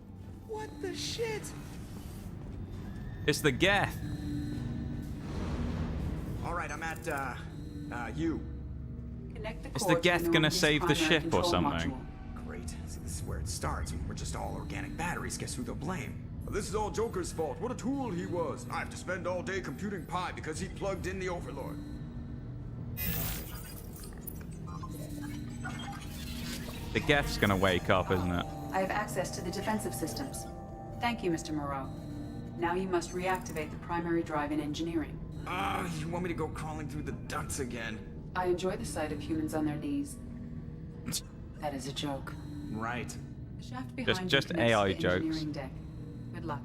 What the shit? It's the Geth. All right, I'm at, you. Is the Geth gonna save the ship or something? Great. See, this is where it starts. We're just all organic batteries. Guess who they'll blame? This is all Joker's fault. What a tool he was. I have to spend all day computing pi because he plugged in the Overlord. The Geth's gonna wake up, isn't it? I have access to the defensive systems. Thank you, Mr. Moreau. Now you must reactivate the primary drive in engineering. You want me to go crawling through the ducts again? I enjoy the sight of humans on their knees. That is a joke. Right. The shaft behind Just you connects AI to the jokes. engineering deck. Good luck.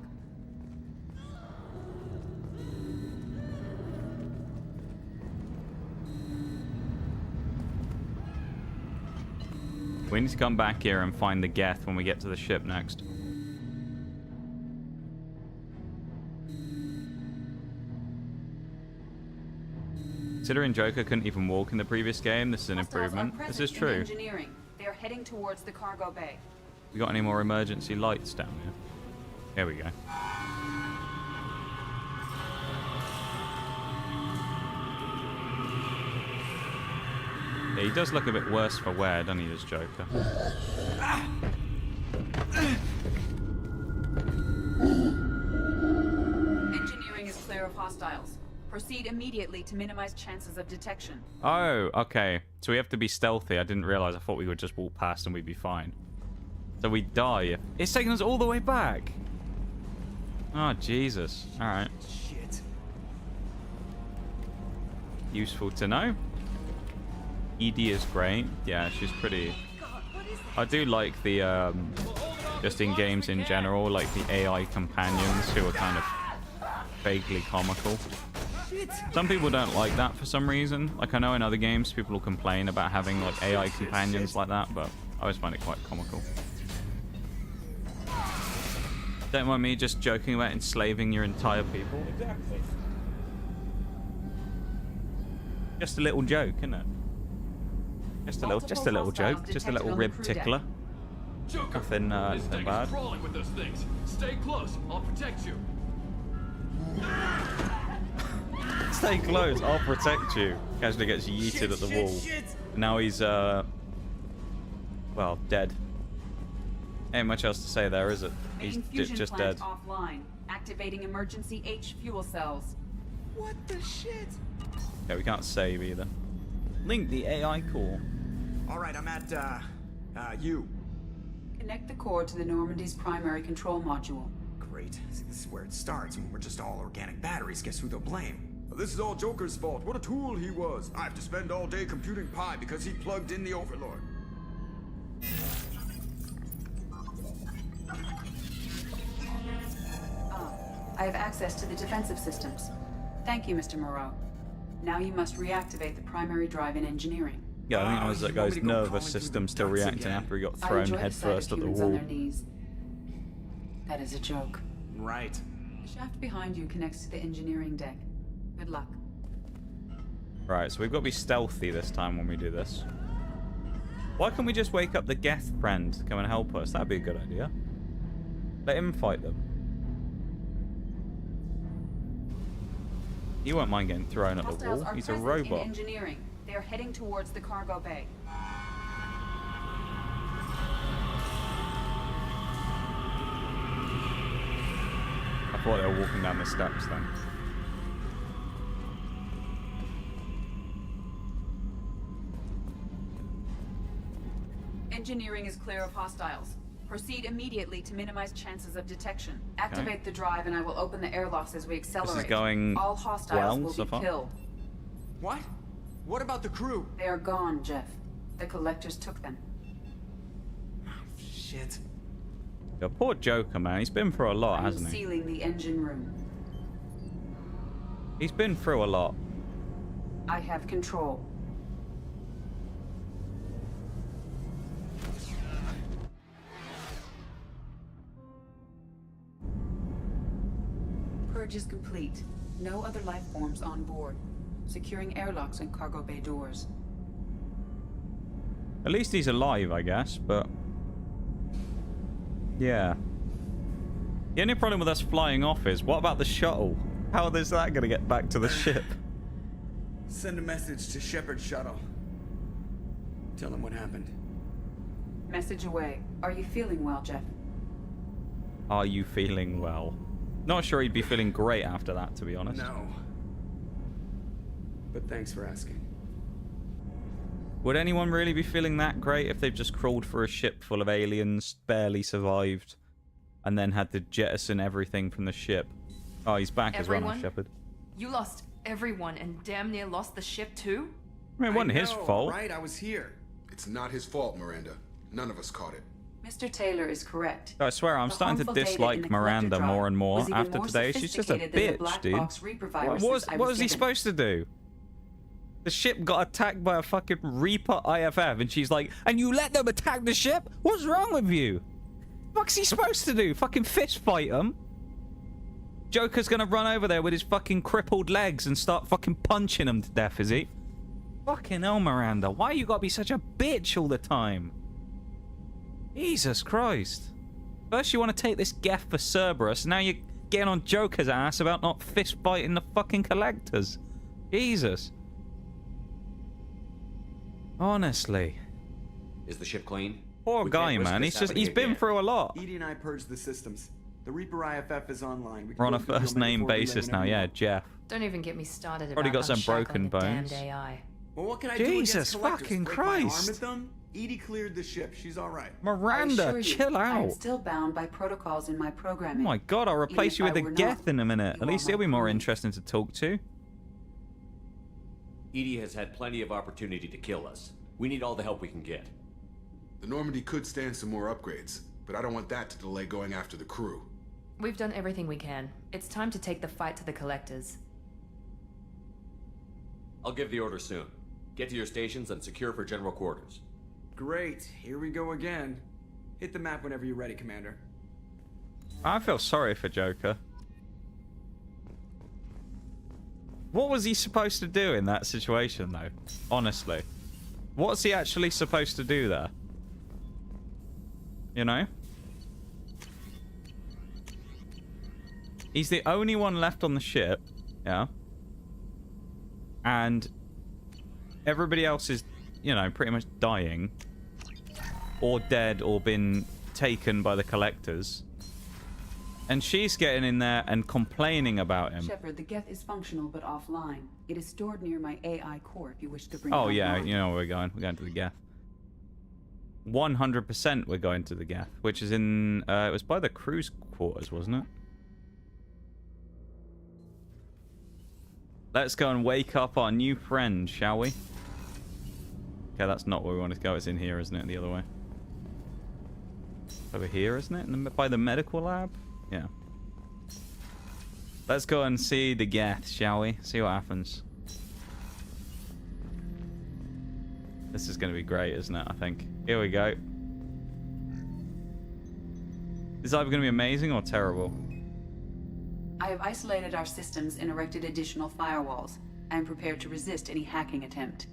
We need to come back here and find the Geth when we get to the ship next. Considering Joker couldn't even walk in the previous game, this is an improvement. This is true. Engineering. They are heading towards the cargo bay. We got any more emergency lights down here? Here we go. Yeah, he does look a bit worse for wear, doesn't he, this Joker? Engineering is clear of hostiles. Proceed immediately to minimize chances of detection. Oh, okay. So we have to be stealthy. I didn't realize. I thought we would just walk past and we'd be fine. So we die. It's taking us all the way back. Oh, Jesus. All right. Shit. Useful to know. ED is great. Yeah, she's pretty... I do like the, just in games in general, like the AI companions who are kind of vaguely comical. Some people don't like that for some reason. Like, I know in other games people will complain about having like AI companions like that, but I always find it quite comical. Don't mind me just joking about enslaving your entire people. Exactly. Just a little joke, isn't it? Just a little joke. Just a little rib tickler. Joker, Nothing bad. Crawling with those things. Stay close. I'll protect you. Stay close. I'll protect you. Casually gets yeeted at the wall. Now he's well, dead. Ain't much else to say there, is it? He's just dead. Offline. Activating emergency H fuel cells. What the shit? Yeah, we can't save either. Link the AI core. All right, I'm at you. Connect the core to the Normandy's primary control module. Great. See, this is where it starts. When we're just all organic batteries, guess who they'll blame? This is all Joker's fault. What a tool he was. I have to spend all day computing pi because he plugged in the Overlord. I have access to the defensive systems. Thank you, Mr. Moreau. Now you must reactivate the primary drive in engineering. Yeah, I think it was that guy's nervous system still reacting after he got thrown headfirst at the wall. On their knees. That is a joke. Right. The shaft behind you connects to the engineering deck. Good luck. Right, so we've got to be stealthy this time when we do this. Why can't we just wake up the Geth friend to come and help us? That'd be a good idea. Let him fight them. He won't mind getting thrown at the wall. He's a robot. In engineering. They are heading towards the cargo bay. I thought they were walking down the steps then. Engineering is clear of hostiles. Proceed immediately to minimize chances of detection. Activate the drive and I will open the airlocks as we accelerate. This is going all hostiles will so be far. killed. What? What about the crew? They are gone, Jeff. The collectors took them. Shit. Yeah, poor Joker, man. He's been through a lot, hasn't he? Sealing the engine room. He's been through a lot. I have control. Purge is complete. No other life forms on board. Securing airlocks and cargo bay doors. At least he's alive, I guess, but... yeah. The only problem with us flying off is, what about the shuttle? How is that going to get back to the ship? Send a message to Shepard's shuttle. Tell him what happened. Message away. Are you feeling well, Jeff? Are you feeling well? Not sure he'd be feeling great after that, to be honest. No. But thanks for asking. Would anyone really be feeling that great if they've just crawled through a ship full of aliens, barely survived, and then had to jettison everything from the ship? Oh, he's back as well now, Shepard. You lost everyone and damn near lost the ship too? I mean, it wasn't his fault. Right, I was here. It's not his fault, Miranda. None of us caught it. Mr. Taylor is correct. I swear, I'm starting to dislike Miranda more and more after today. She's just a bitch, dude. What was he supposed to do? The ship got attacked by a fucking Reaper IFF, and she's like, and you let them attack the ship? What's wrong with you? What's he supposed to do? Fucking fist fight them? Joker's gonna run over there with his fucking crippled legs and start fucking punching them to death, is he? Fucking hell, Miranda. Why you gotta be such a bitch all the time? Jesus Christ. First you want to take this Geth for Cerberus, now you're getting on Joker's ass about not fist fighting the fucking collectors. Jesus. Honestly. Is the ship clean? Poor We guy, can't risk man. this He's happening been again. through a lot. Edie and I purged the systems. The Reaper IFF is online. We're on a first name basis now. Yeah, Jeff. Don't even get me started Probably about got some unshackling broken the damned bones. AI. Well, what can I Jesus do against fucking collectors? Break my arm Christ. at them? Edie cleared the ship. She's all right. Miranda, I assure you, chill I am out. still bound by protocols in my Oh programming. my god, I'll replace you Even with if a I were Geth not, in a minute. you At are least my he'll be more crewmate. interesting to talk to. Edie has had plenty of opportunity to kill us. We need all the help we can get. The Normandy could stand some more upgrades, but I don't want that to delay going after the crew. We've done everything we can. It's time to take the fight to the collectors. I'll give the order soon. Get to your stations and secure for general quarters. Great. Here we go again. Hit the map whenever you're ready, Commander. I feel sorry for Joker. What was he supposed to do in that situation, though? Honestly. What's he actually supposed to do there? You know? He's the only one left on the ship. Yeah. And everybody else is, you know, pretty much dying. Or dead or been taken by the collectors. And she's getting in there and complaining about him. Shepard, the Geth is functional but offline. It is stored near my AI core if you wish to bring Oh it yeah, online. you know where we're going. We're going to the Geth. 100% we're going to the Geth, which is in... it was by the cruise quarters, wasn't it? Let's go and wake up our new friend, shall we? Okay, that's not where we wanted to go. It's in here, isn't it? The other way. Over here, isn't it? By the medical lab? Yeah. Let's go and see the Geth, shall we? See what happens. This is going to be great, isn't it? I think. Here we go. This is either going to be amazing or terrible. I have isolated our systems and erected additional firewalls. I am prepared to resist any hacking attempt.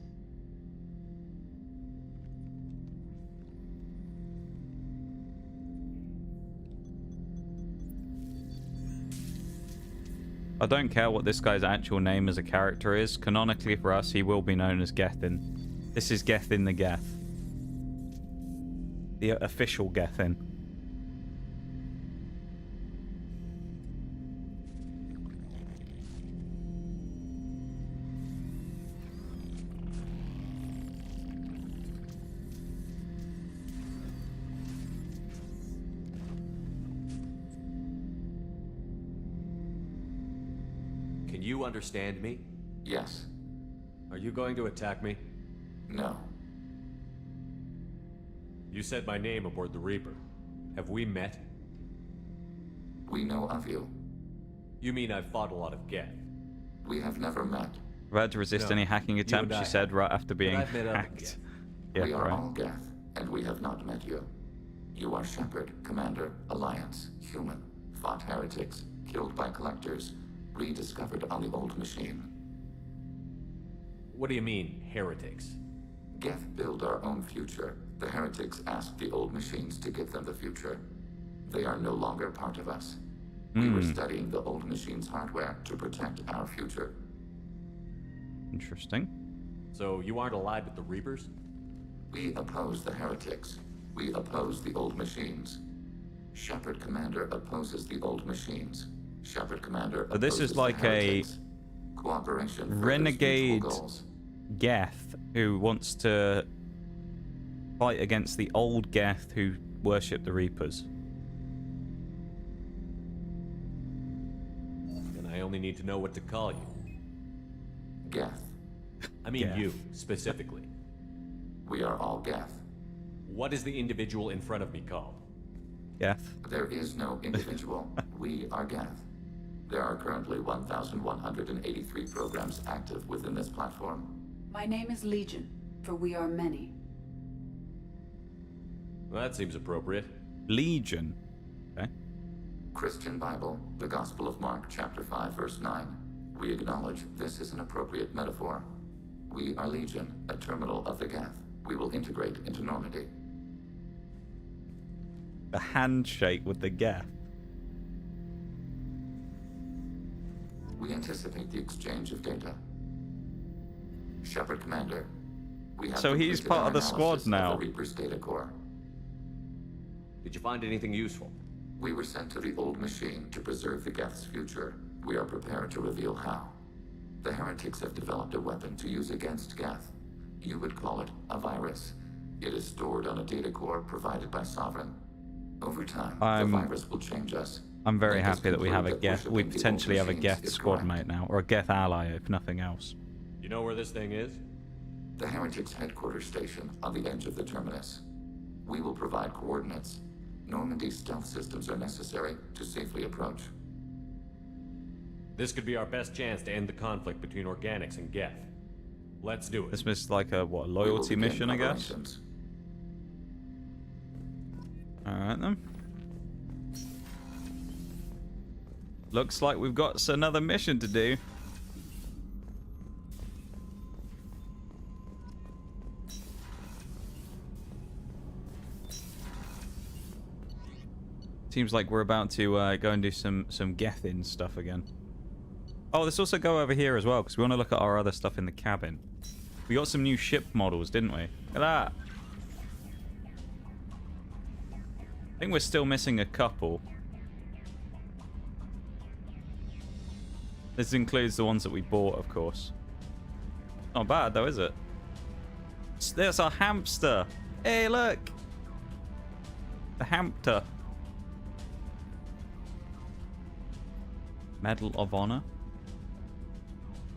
I don't care what this guy's actual name as a character is. Canonically for us, he will be known as Gethin. This is Gethin the Geth. The official Gethin. Can you understand me? Yes. Are you going to attack me? No. You said my name aboard the Reaper. Have we met? We know of you. You mean I've fought a lot of Geth? We have never met. I've had to resist No, any hacking you attempt, and I she said, right after being I've met others, hacked. Yeah, We are right. all Geth, and we have not met you. You are Shepard, Commander, Alliance, human, fought heretics, killed by collectors, rediscovered on the old machine. What do you mean, heretics? Geth build our own future. The heretics asked the old machines to give them the future. They are no longer part of us. We were studying the old machines' hardware to protect our future. Interesting. So you aren't allied with the Reapers? We oppose the heretics. We oppose the old machines. Shepard Commander opposes the old machines. Shepard Commander So this opposes is like the a heretics. Cooperation furthers renegade mutual goals. Geth who wants to fight against the old Geth who worship the Reapers. Then I only need to know what to call you. Geth. I mean Geth. you, specifically. We are all Geth. What is the individual in front of me called? Geth. There is no individual. We are Geth. There are currently 1,183 programs active within this platform. My name is Legion, for we are many. Well, that seems appropriate. Legion. Okay. Christian Bible, the Gospel of Mark, chapter 5, verse 9. We acknowledge this is an appropriate metaphor. We are Legion, a terminal of the Geth. We will integrate into Normandy. The handshake with the Geth. We anticipate the exchange of data. Shepard Commander, We have So he's completed part our of the squad analysis now. Of the Reaper's data core. Did you find anything useful? We were sent to the old machine to preserve the Geth's future. We are prepared to reveal how. The heretics have developed a weapon to use against Geth. You would call it a virus. It is stored on a data core provided by Sovereign. Over time, the virus will change us. I'm very Make us happy that we have a conclude Geth. We worshipping the old potentially have a machines Geth is squad correct. mate now, or a Geth ally, if nothing else. You know where this thing is? The heretics' headquarters station on the edge of the terminus. We will provide coordinates. Normandy's stealth systems are necessary to safely approach. This could be our best chance to end the conflict between organics and Geth. Let's do it. This is like a what, loyalty mission, I guess. All right then. Looks like we've got another mission to do. Seems like we're about to go and do some Gethin stuff again. Oh, let's also go over here as well, because we want to look at our other stuff in the cabin. We got some new ship models, didn't we? Look at that. I think we're still missing a couple. This includes the ones that we bought, of course. Not bad, though, is it? There's our hamster. Hey, look. The hamster. Medal of Honor.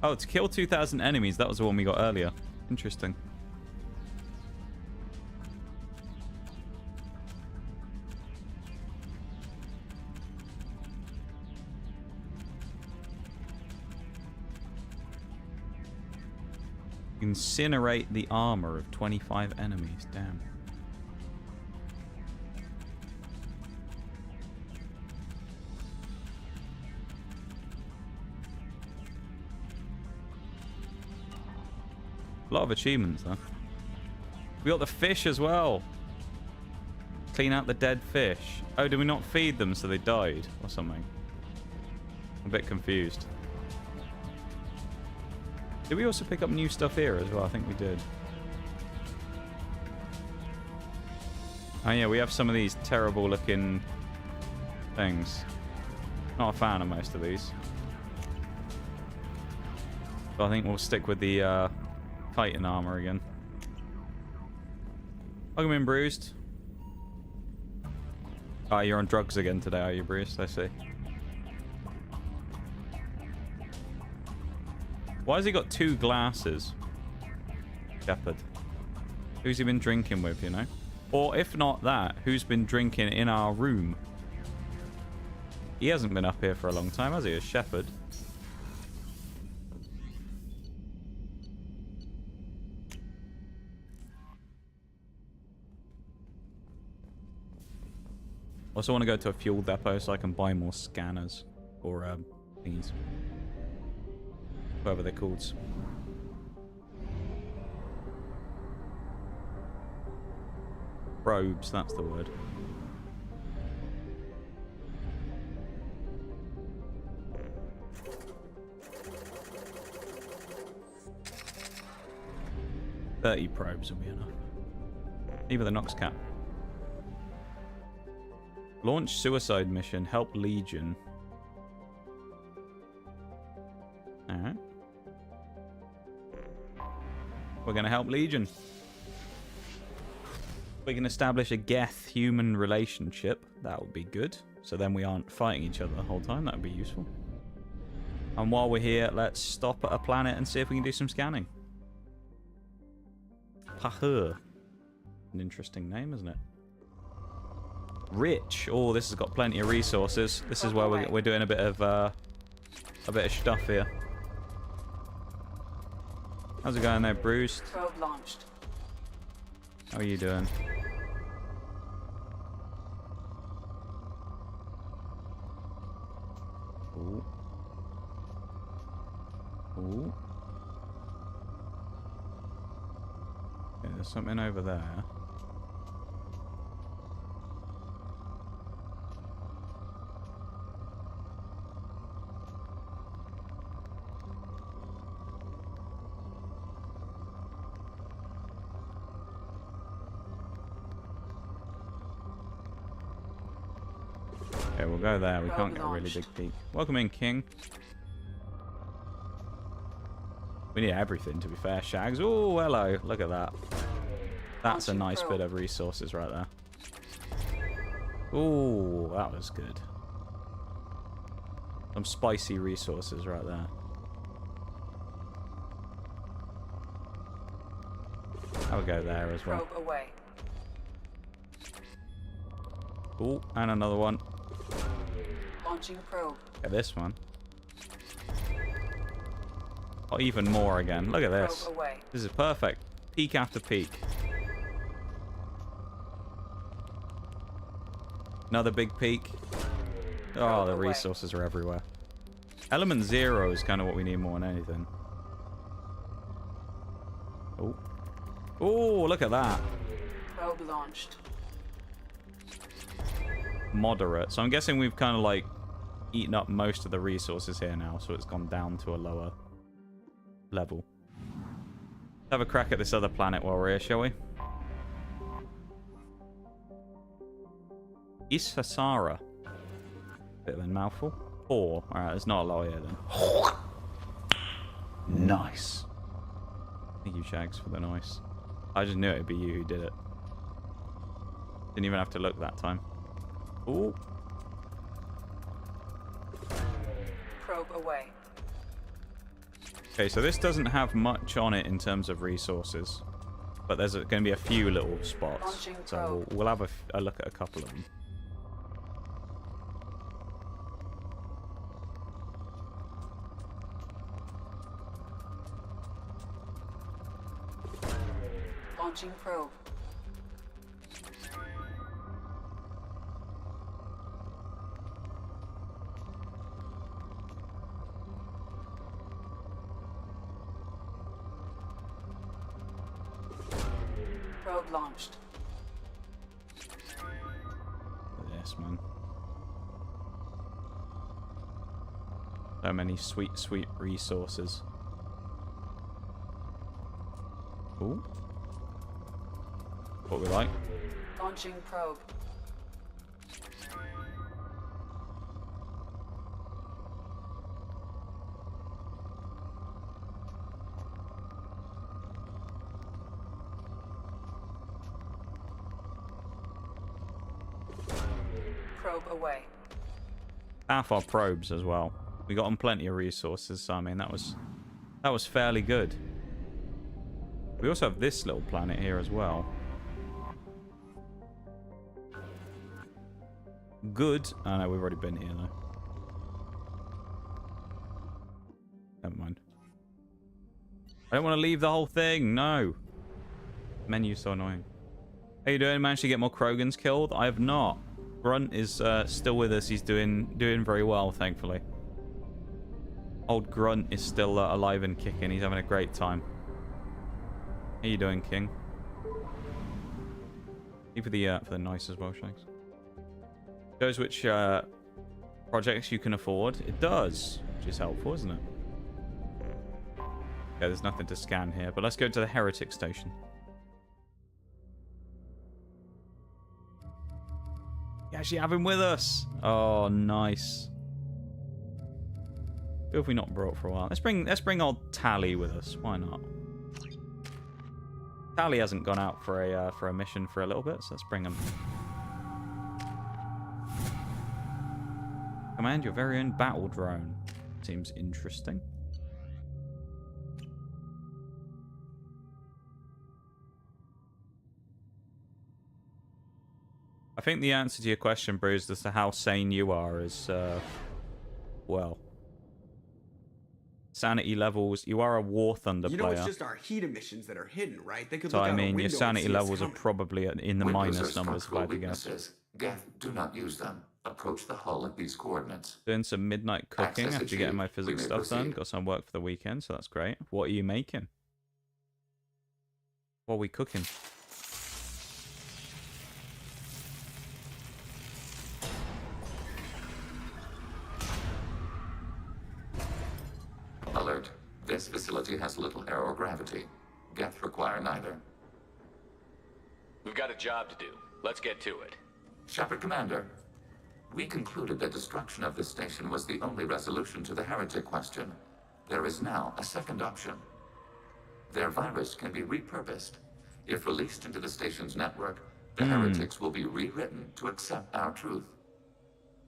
Oh, to kill 2,000 enemies. That was the one we got earlier. Interesting. Incinerate the armor of 25 enemies. Damn. A lot of achievements, though. We got the fish as well. Clean out the dead fish. Oh, did we not feed them so they died or something? I'm a bit confused. Did we also pick up new stuff here as well? I think we did. Oh yeah, we have some of these terrible looking things. Not a fan of most of these. So I think we'll stick with the Titan armor again. Welcome in, Bruised. Ah, you're on drugs again today, are you, Bruised? I see. Why has he got 2 glasses? Shepherd. Who's he been drinking with, you know? Or if not that, who's been drinking in our room? He hasn't been up here for a long time, has he? A shepherd. Also want to go to a fuel depot so I can buy more scanners. Or thingies. Whatever they're called. Probes, that's the word. $30 probes will be enough. Even the Nox cap. Launch suicide mission. Help Legion. Alright. We're going to help Legion. We can establish a Geth-human relationship. That would be good. So then we aren't fighting each other the whole time. That would be useful. And while we're here, let's stop at a planet and see if we can do some scanning. Pahur. An interesting name, isn't it? Rich. Oh, this has got plenty of resources. This is where we're doing a bit of stuff here. How's it going there, Bruce? Probe launched. How are you doing? Ooh. Ooh. Okay, there's something over there. Okay, we'll go there. We can't get a really big peek. Welcome in, King. We need everything, to be fair, Shags. Oh, hello. Look at that. That's a nice bit of resources right there. Oh, that was good. Some spicy resources right there. I'll go there as well. Oh, and another one. Launching probe. Get this one. Oh, even more again. Look at this. This is perfect. Peak after peak. Another big peak. Oh, the resources are everywhere. Element 0 is kind of what we need more than anything. Oh. Oh, look at that. Probe launched. Moderate. So I'm guessing we've kind of like eaten up most of the resources here now, so it's gone down to a lower level. Let's have a crack at this other planet while we're here, shall we? Ishasara. Bit of a mouthful. 4. Alright, there's not a lot here then. Nice. Thank you, Shags, for the noise. I just knew it'd be you who did it. Didn't even have to look that time. Ooh. Probe away. Okay, so this doesn't have much on it in terms of resources, but there's going to be a few little spots. So we'll have a look at a couple of them. Launching probe. Probe launched. Yes, man. So many sweet, sweet resources. Ooh. What we like. Launching probe. Probe away. Half our probes as well. We got on plenty of resources, so I mean that was fairly good. We also have this little planet here as well. Good. Oh no, we've already been here though. Never mind. I don't want to leave the whole thing. No. Menu's so annoying. How you doing? Managed to get more Krogans killed? I have not. Grunt is still with us. He's doing very well, thankfully. Old Grunt is still alive and kicking. He's having a great time. How you doing, King? You for the nice as well, Shanks. Shows which projects you can afford. It does, which is helpful, isn't it? Okay, there's nothing to scan here, but let's go to the Heretic Station. You actually have him with us. Oh, nice. Who have we not brought for a while? Let's bring old Tally with us. Why not? Tally hasn't gone out for a mission for a little bit, so let's bring him. Command your very own battle drone. Seems interesting. I think the answer to your question, Bruce, as to how sane you are is, well, sanity levels. You are a War Thunder player. You know, it's just our heat emissions that are hidden, right? They could so look I out mean, a your window sanity and see us levels are coming. probably in the Windows minus are numbers, if I had to guess. weaknesses. Geth, do not use them. Approach the hull at these coordinates. Doing some midnight cooking Access after getting my achieved. physics We may stuff done. proceed. Got some work for the weekend, so that's great. What are you making? What are we cooking? Alert. This facility has little air or gravity. Geth require neither. We've got a job to do. Let's get to it. Shepard Commander, We concluded that destruction of this station was the only resolution to the heretic question. There is now a second option. Their virus can be repurposed. If released into the station's network, the heretics will be rewritten to accept our truth.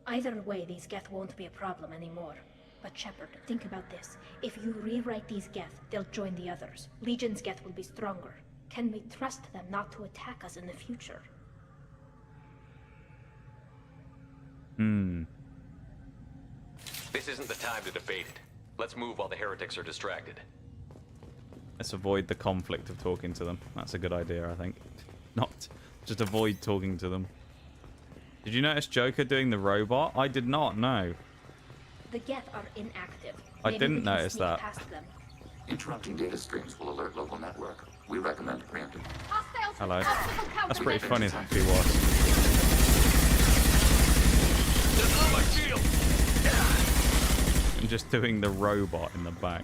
Either way, these Geth won't be a problem anymore. But Shepard, think about this. If you rewrite these Geth, they'll join the others. Legion's Geth will be stronger. Can we trust them not to attack us in the future? This isn't the time to debate it. Let's move while the heretics are distracted. Let's avoid the conflict of talking to them. That's a good idea, I think. Not just avoid talking to them. Did you notice Joker doing the robot? I did not, no. The Geth are inactive. I didn't notice that. Interrupting data streams will alert local network. We recommend preemptive. Hello. That's pretty funny if he was. I'm just doing the robot in the back.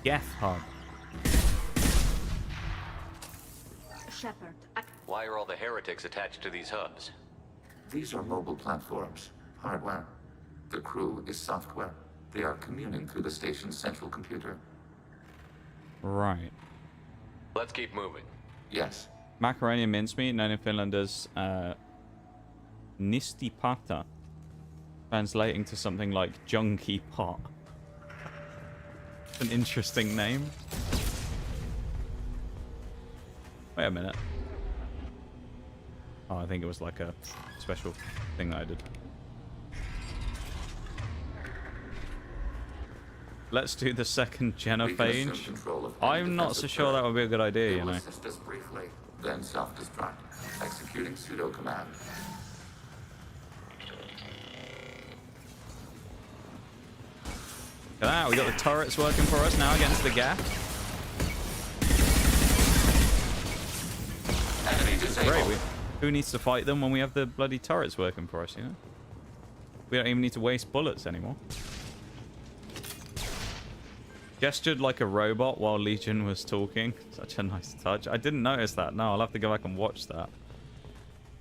Geth hub. Shepard, Why are all the heretics attached to these hubs? These are mobile platforms, hardware. The crew is software. They are communing through the station's central computer. Right. Let's keep moving. Yes. Macaroni and mincemeat, known in Finland as nistipata, translating to something like junky pot. An interesting name. Wait a minute. Oh, I think it was like a special thing that I did. Let's do the second genophage. I'm not so sure that would be a good idea, you know. Assist us briefly, then self-destruct, executing pseudo command. Look at that, we got the turrets working for us now against the Geth. Great, who needs to fight them when we have the bloody turrets working for us, you know? We don't even need to waste bullets anymore. Gestured like a robot while Legion was talking. Such a nice touch. I didn't notice that. No, I'll have to go back and watch that.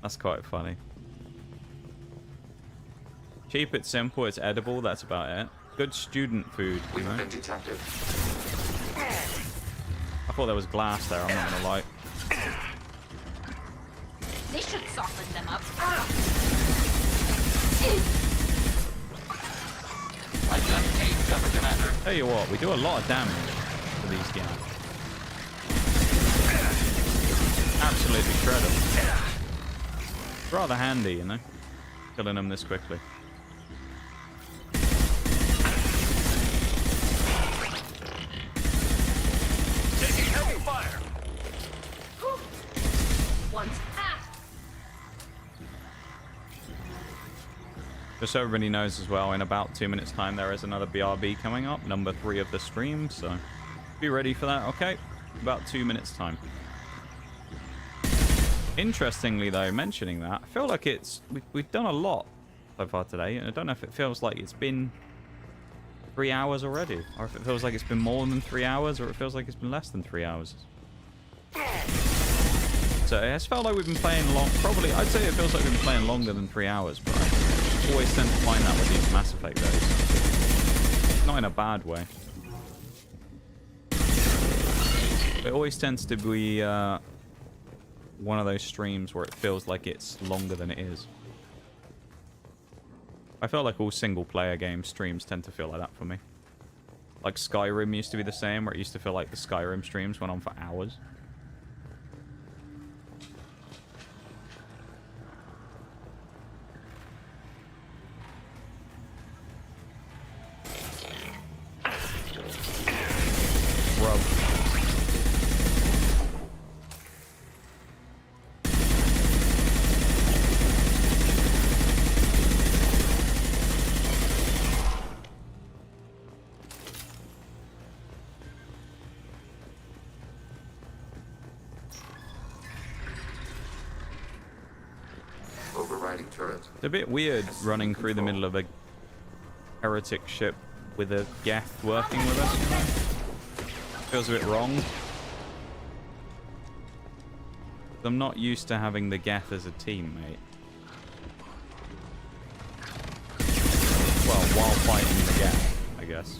That's quite funny. Cheap, it's simple, it's edible, that's about it. Good student food, you know? I thought there was glass there, I'm not gonna lie. They should soften them up. Tell you what, we do a lot of damage to these guys. Absolutely shred them. It's rather handy, you know, killing them this quickly. Taking heavy fire. Once. Just so everybody knows as well, in about 2 minutes time there is another BRB coming up, number 3 of the stream, so be ready for that. Okay, about 2 minutes time. Interestingly though, mentioning that, I feel like we've done a lot so far today, and I don't know if it feels like it's been 3 hours already, or if it feels like it's been more than 3 hours, or it feels like it's been less than 3 hours. So it has felt like we've been playing long, probably, I'd say it feels like we've been playing longer than 3 hours, but I always tend to find that with these Mass Effect days. Not in a bad way. It always tends to be one of those streams where it feels like it's longer than it is. I feel like all single-player game streams tend to feel like that for me. Like Skyrim used to be the same, where it used to feel like the Skyrim streams went on for hours. Rub. Overriding turret. It's a bit weird running through the middle of a heretic ship with a Geth working with us, you know? Feels a bit wrong. I'm not used to having the Geth as a teammate. Well, while fighting the Geth, I guess.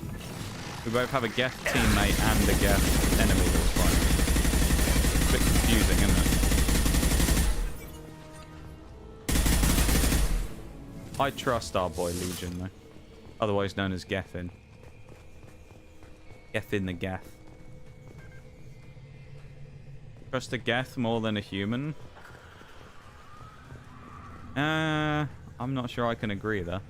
We both have a Geth teammate and a Geth enemy that we're fighting. It's a bit confusing, isn't it? I trust our boy Legion, though. Otherwise known as Gethin. Gethin the Geth. Trust a Geth more than a human? I'm not sure I can agree there.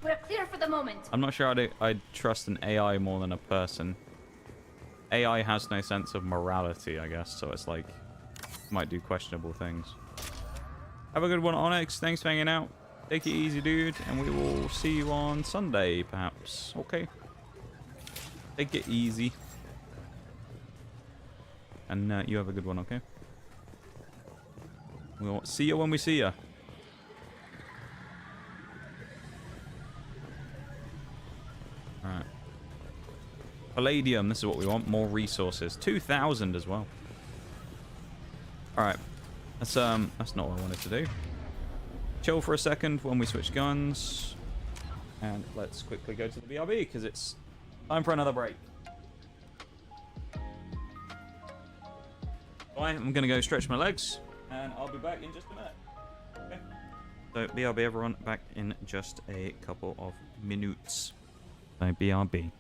We're clear for the moment. I'm not sure I'd trust an AI more than a person. AI has no sense of morality, I guess, so it's like, might do questionable things. Have a good one, Onyx. Thanks for hanging out. Take it easy, dude, and we will see you on Sunday, perhaps. Okay. Take it easy. And you have a good one, okay? We'll see you when we see you. Alright. Palladium, this is what we want. More resources. 2,000 as well. Alright. That's not what I wanted to do. Chill for a second when we switch guns. And let's quickly go to the BRB, because it's time for another break. Alright, I'm going to go stretch my legs, and I'll be back in just a minute. Okay. So, BRB, everyone, back in just a couple of minutes. So, BRB.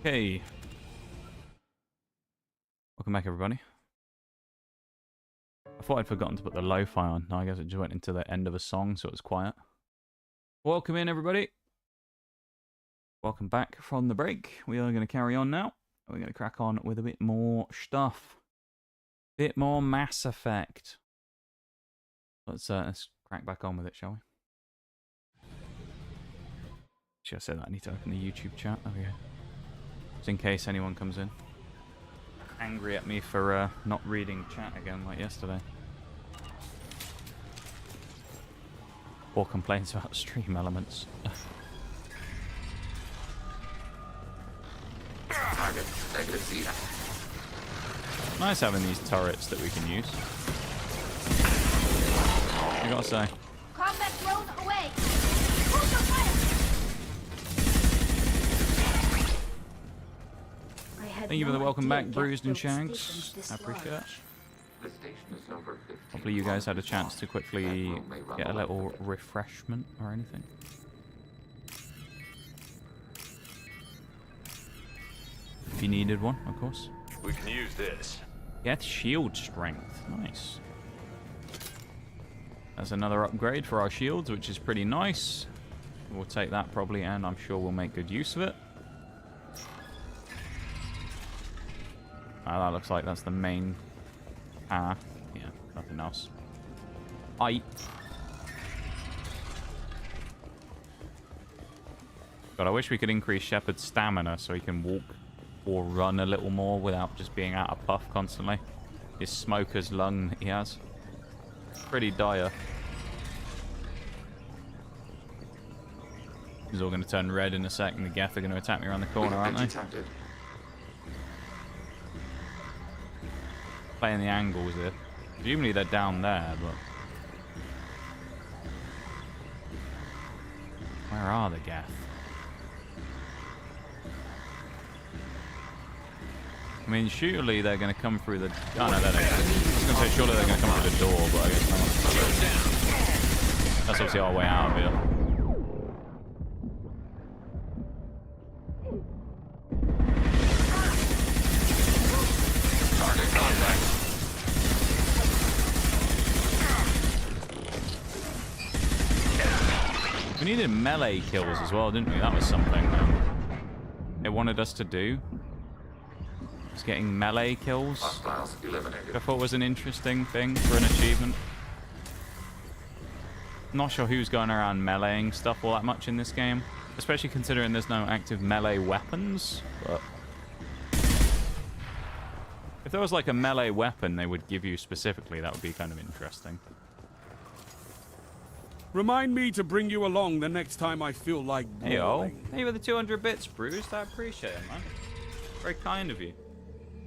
Okay. Welcome back, everybody. I thought I'd forgotten to put the lo-fi on. No, I guess it just went into the end of a song, so it was quiet. Welcome in, everybody. Welcome back from the break. We are going to carry on now. We're going to crack on with a bit more stuff. Bit more Mass Effect. Let's crack back on with it, shall we? Should I say that? I need to open the YouTube chat. There we go. Just in case anyone comes in. Angry at me for not reading chat again like yesterday. Or complaints about stream elements. Nice having these turrets that we can use. I gotta say. Combat drone away! Hold your fire! Thank you for the welcome back, Bruised and Shags. I appreciate it. Hopefully you guys had a chance to quickly get a little refreshment or anything. If you needed one, of course. We can use this. Get shield strength. Nice. That's another upgrade for our shields, which is pretty nice. We'll take that probably, and I'm sure we'll make good use of it. That looks like that's the main path. Yeah, nothing else. God, I wish we could increase Shepard's stamina so he can walk or run a little more without just being out of puff constantly. His smoker's lung that he has. Pretty dire. He's all going to turn red in a second. The Geth are going to attack me around the corner, aren't they? Playing the angles here. Presumably they're down there, but... Where are the Geth? I mean, surely they're going to come through the... Oh, no, they're not. I was going to say, surely they're going to come through the door, but I guess not. That's obviously our way out of here. We needed melee kills as well, didn't we? That was something it wanted us to do. Just getting melee kills. I thought was an interesting thing for an achievement. Not sure who's going around meleeing stuff all that much in this game. Especially considering there's no active melee weapons. But if there was like a melee weapon they would give you specifically, that would be kind of interesting. Remind me to bring you along the next time I feel like brawling. Hey, with the 200 bits, Bruised. I appreciate it, man. Very kind of you.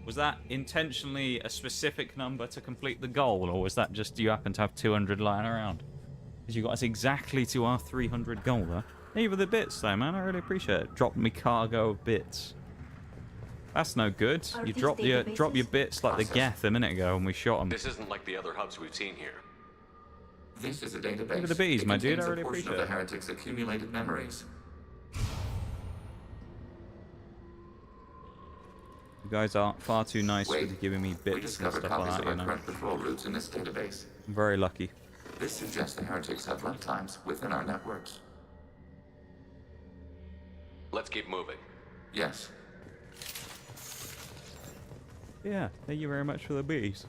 Was that intentionally a specific number to complete the goal, or was that just you happen to have 200 lying around? Because you got us exactly to our 300 goal there. Hey, with the bits, though, man. I really appreciate it. Drop me cargo of bits. That's no good. You drop your bits like the Geth a minute ago, and we shot them. This isn't like the other hubs we've seen here. This is a database. Look at the bees, my dude. I really appreciate it. The heretics' accumulated memories. You guys are far too nice with giving me bits and stuff like that, you know. Current patrol routes in this database. I'm very lucky. This suggests the heretics have runtimes within our networks. Let's keep moving. Yes. Yeah, thank you very much for the bees.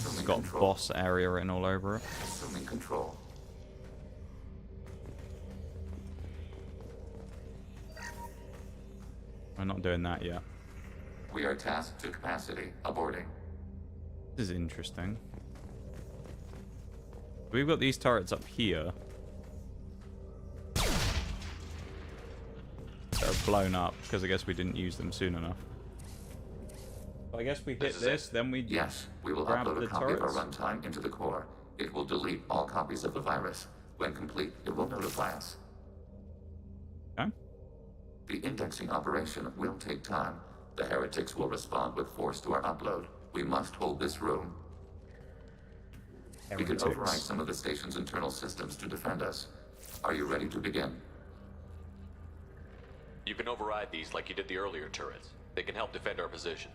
It's got boss area written all over it. Assuming control. We're not doing that yet. We are tasked to capacity. Aborting. This is interesting. We've got these turrets up here. That are blown up because I guess we didn't use them soon enough. I guess we hit this, then we we will grab upload the a copy of turrets. our runtime into the core. It will delete all copies of the virus. When complete, it will notify us. Okay. The indexing operation will take time. The heretics will respond with force to our upload. We must hold this room. We can Heretics. override some of the station's internal systems to defend us. Are you ready to begin? You can override these like you did the earlier turrets. They can help defend our position.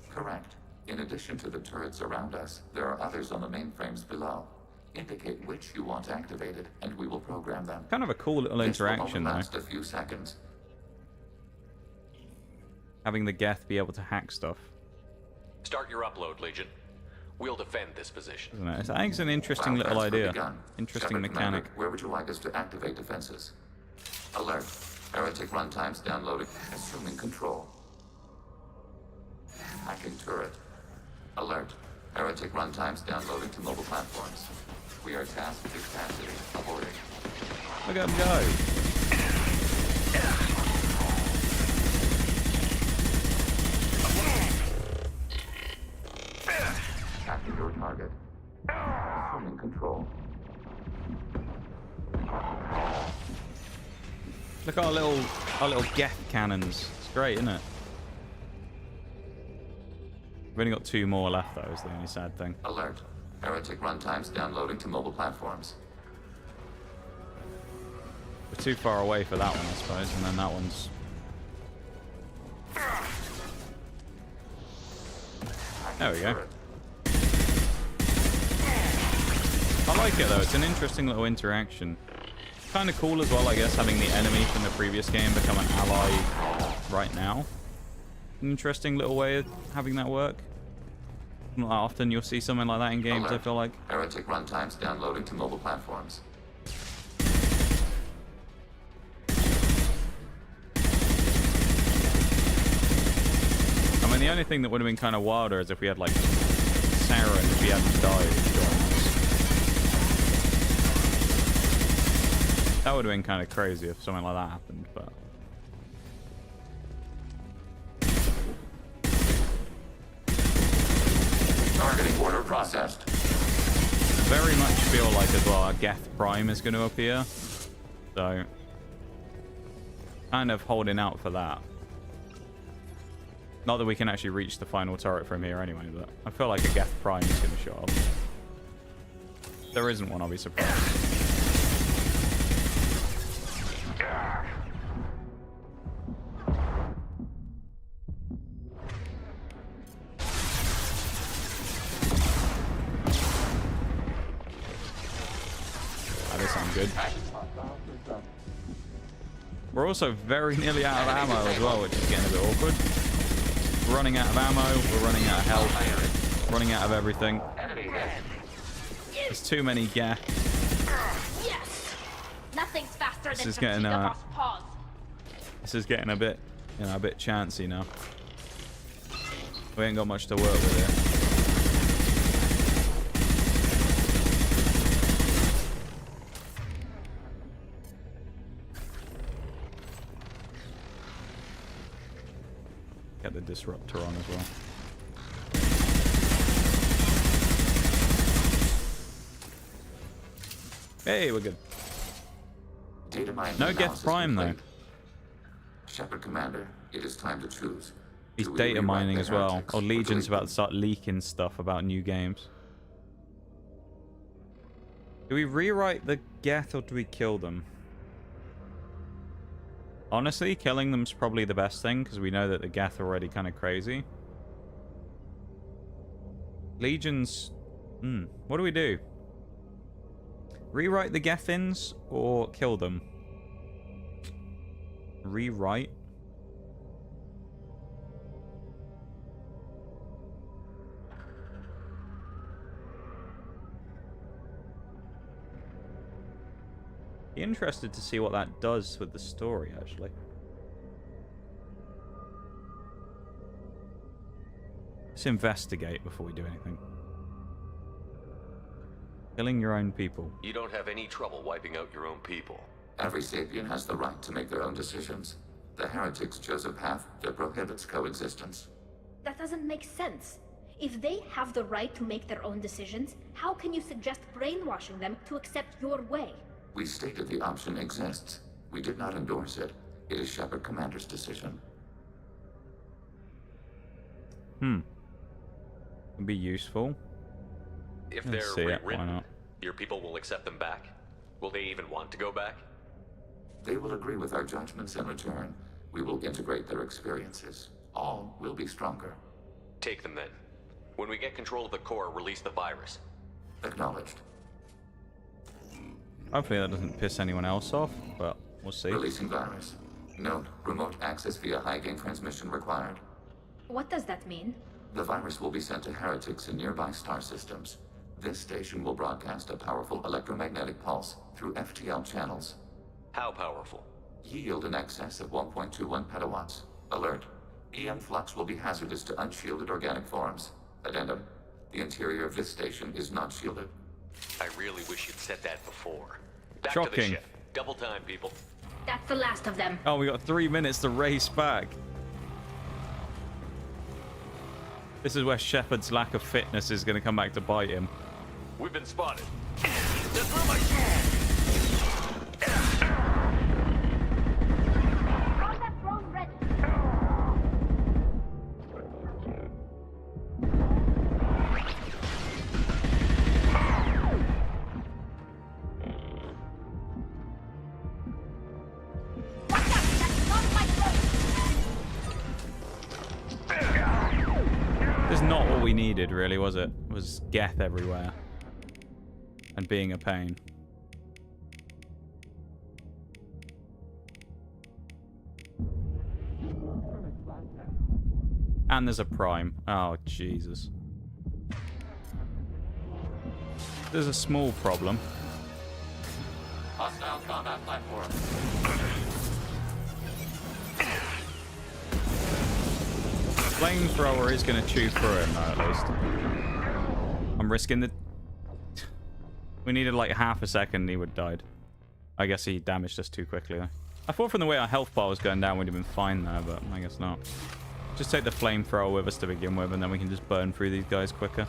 Correct. In addition to the turrets around us, there are others on the mainframes below. Indicate which you want activated, and we will program them. Kind of a cool little This will interaction, only though. last a few seconds. Having the Geth be able to hack stuff. Start your upload, Legion. We'll defend this position. Isn't it? I think it's an interesting File little transfer idea. begun. Interesting Shepard mechanic. Commander, where would you like us to activate defenses? Alert. Heretic runtimes downloading. Assuming control. Hacking turret. Alert. Heretic runtimes downloading to mobile platforms. We are tasked with capacity. Aborting. Look at him go. Hacking your target. Assuming control. Look at our little Geth cannons. It's great, isn't it? We've only got 2 more left, though, is the only sad thing. Alert. Heretic runtimes downloading to mobile platforms. We're too far away for that one, I suppose, and then that one's... There we go. I like it, though. It's an interesting little interaction. Kind of cool as well, I guess, having the enemy from the previous game become an ally right now. An interesting little way of having that work. Not often you'll see something like that in games, Alert. I feel like. Heretic runtimes downloading to mobile platforms. I mean, the only thing that would have been kind of wilder is if we had, like, Saren, if he hadn't died. That would have been kind of crazy if something like that happened, but... Targeting order processed. Very much feel like as well our Geth Prime is going to appear. So... kind of holding out for that. Not that we can actually reach the final turret from here anyway, but I feel like a Geth Prime is going to show up. If there isn't one, I'll be surprised. That does sound good. We're also very nearly out of ammo as well, which is getting a bit awkward. We're running out of ammo, we're running out of health, running out of everything. There's too many Geth. Yes! Nothing's faster This than is to getting keep us paused. This is getting a bit, you know, a bit chancy now. We ain't got much to work with here. Get the disruptor on as well. Hey, we're good. Data mining No Geth analysis Prime though. complete. Shepard Commander, it is time to choose. He's Do we data rewrite mining the as well. heretics Or or Legion's delete about to start leaking stuff about new games. Do we rewrite the Geth or do we kill them? Honestly, killing them's probably the best thing because we know that the Geth are already kind of crazy. Legions... what do we do? Rewrite the Gethins or kill them? Rewrite? Be interested to see what that does with the story, actually. Let's investigate before we do anything. Killing your own people. You don't have any trouble wiping out your own people. Every sapient has the right to make their own decisions. The heretics chose a path that prohibits coexistence. That doesn't make sense. If they have the right to make their own decisions, how can you suggest brainwashing them to accept your way? We stated the option exists. We did not endorse it. It is Shepard Commander's decision. Would be useful. If Let's they're see it, why rewritten, not? your people will accept them back? Will they even want to go back? They will agree with our judgments in return. We will integrate their experiences. All will be stronger. Take them then. When we get control of the core, release the virus. Acknowledged. Hopefully that doesn't piss anyone else off, but we'll see. Releasing virus. Note, remote access via high-gain transmission required. What does that mean? The virus will be sent to heretics in nearby star systems. This station will broadcast a powerful electromagnetic pulse through FTL channels. How powerful? Yield in excess of 1.21 petawatts. Alert. EM flux will be hazardous to unshielded organic forms. Addendum. The interior of this station is not shielded. I really wish you'd said that before. Back to the Shocking. ship. Double time, people. That's the last of them. Oh, we got 3 minutes to race back. This is where Shepard's lack of fitness is going to come back to bite him. We've been spotted. That's where my This is not what we needed, really, was it? It was Geth everywhere. And being a pain. And there's a prime. Oh, Jesus. There's a small problem. Hostile combat platform. Flamethrower is going to chew through him, though, at least. I'm risking the... We needed like half a second and he would have died. I guess he damaged us too quickly, though. I thought from the way our health bar was going down, we'd have been fine there, but I guess not. Just take the flamethrower with us to begin with, and then we can just burn through these guys quicker.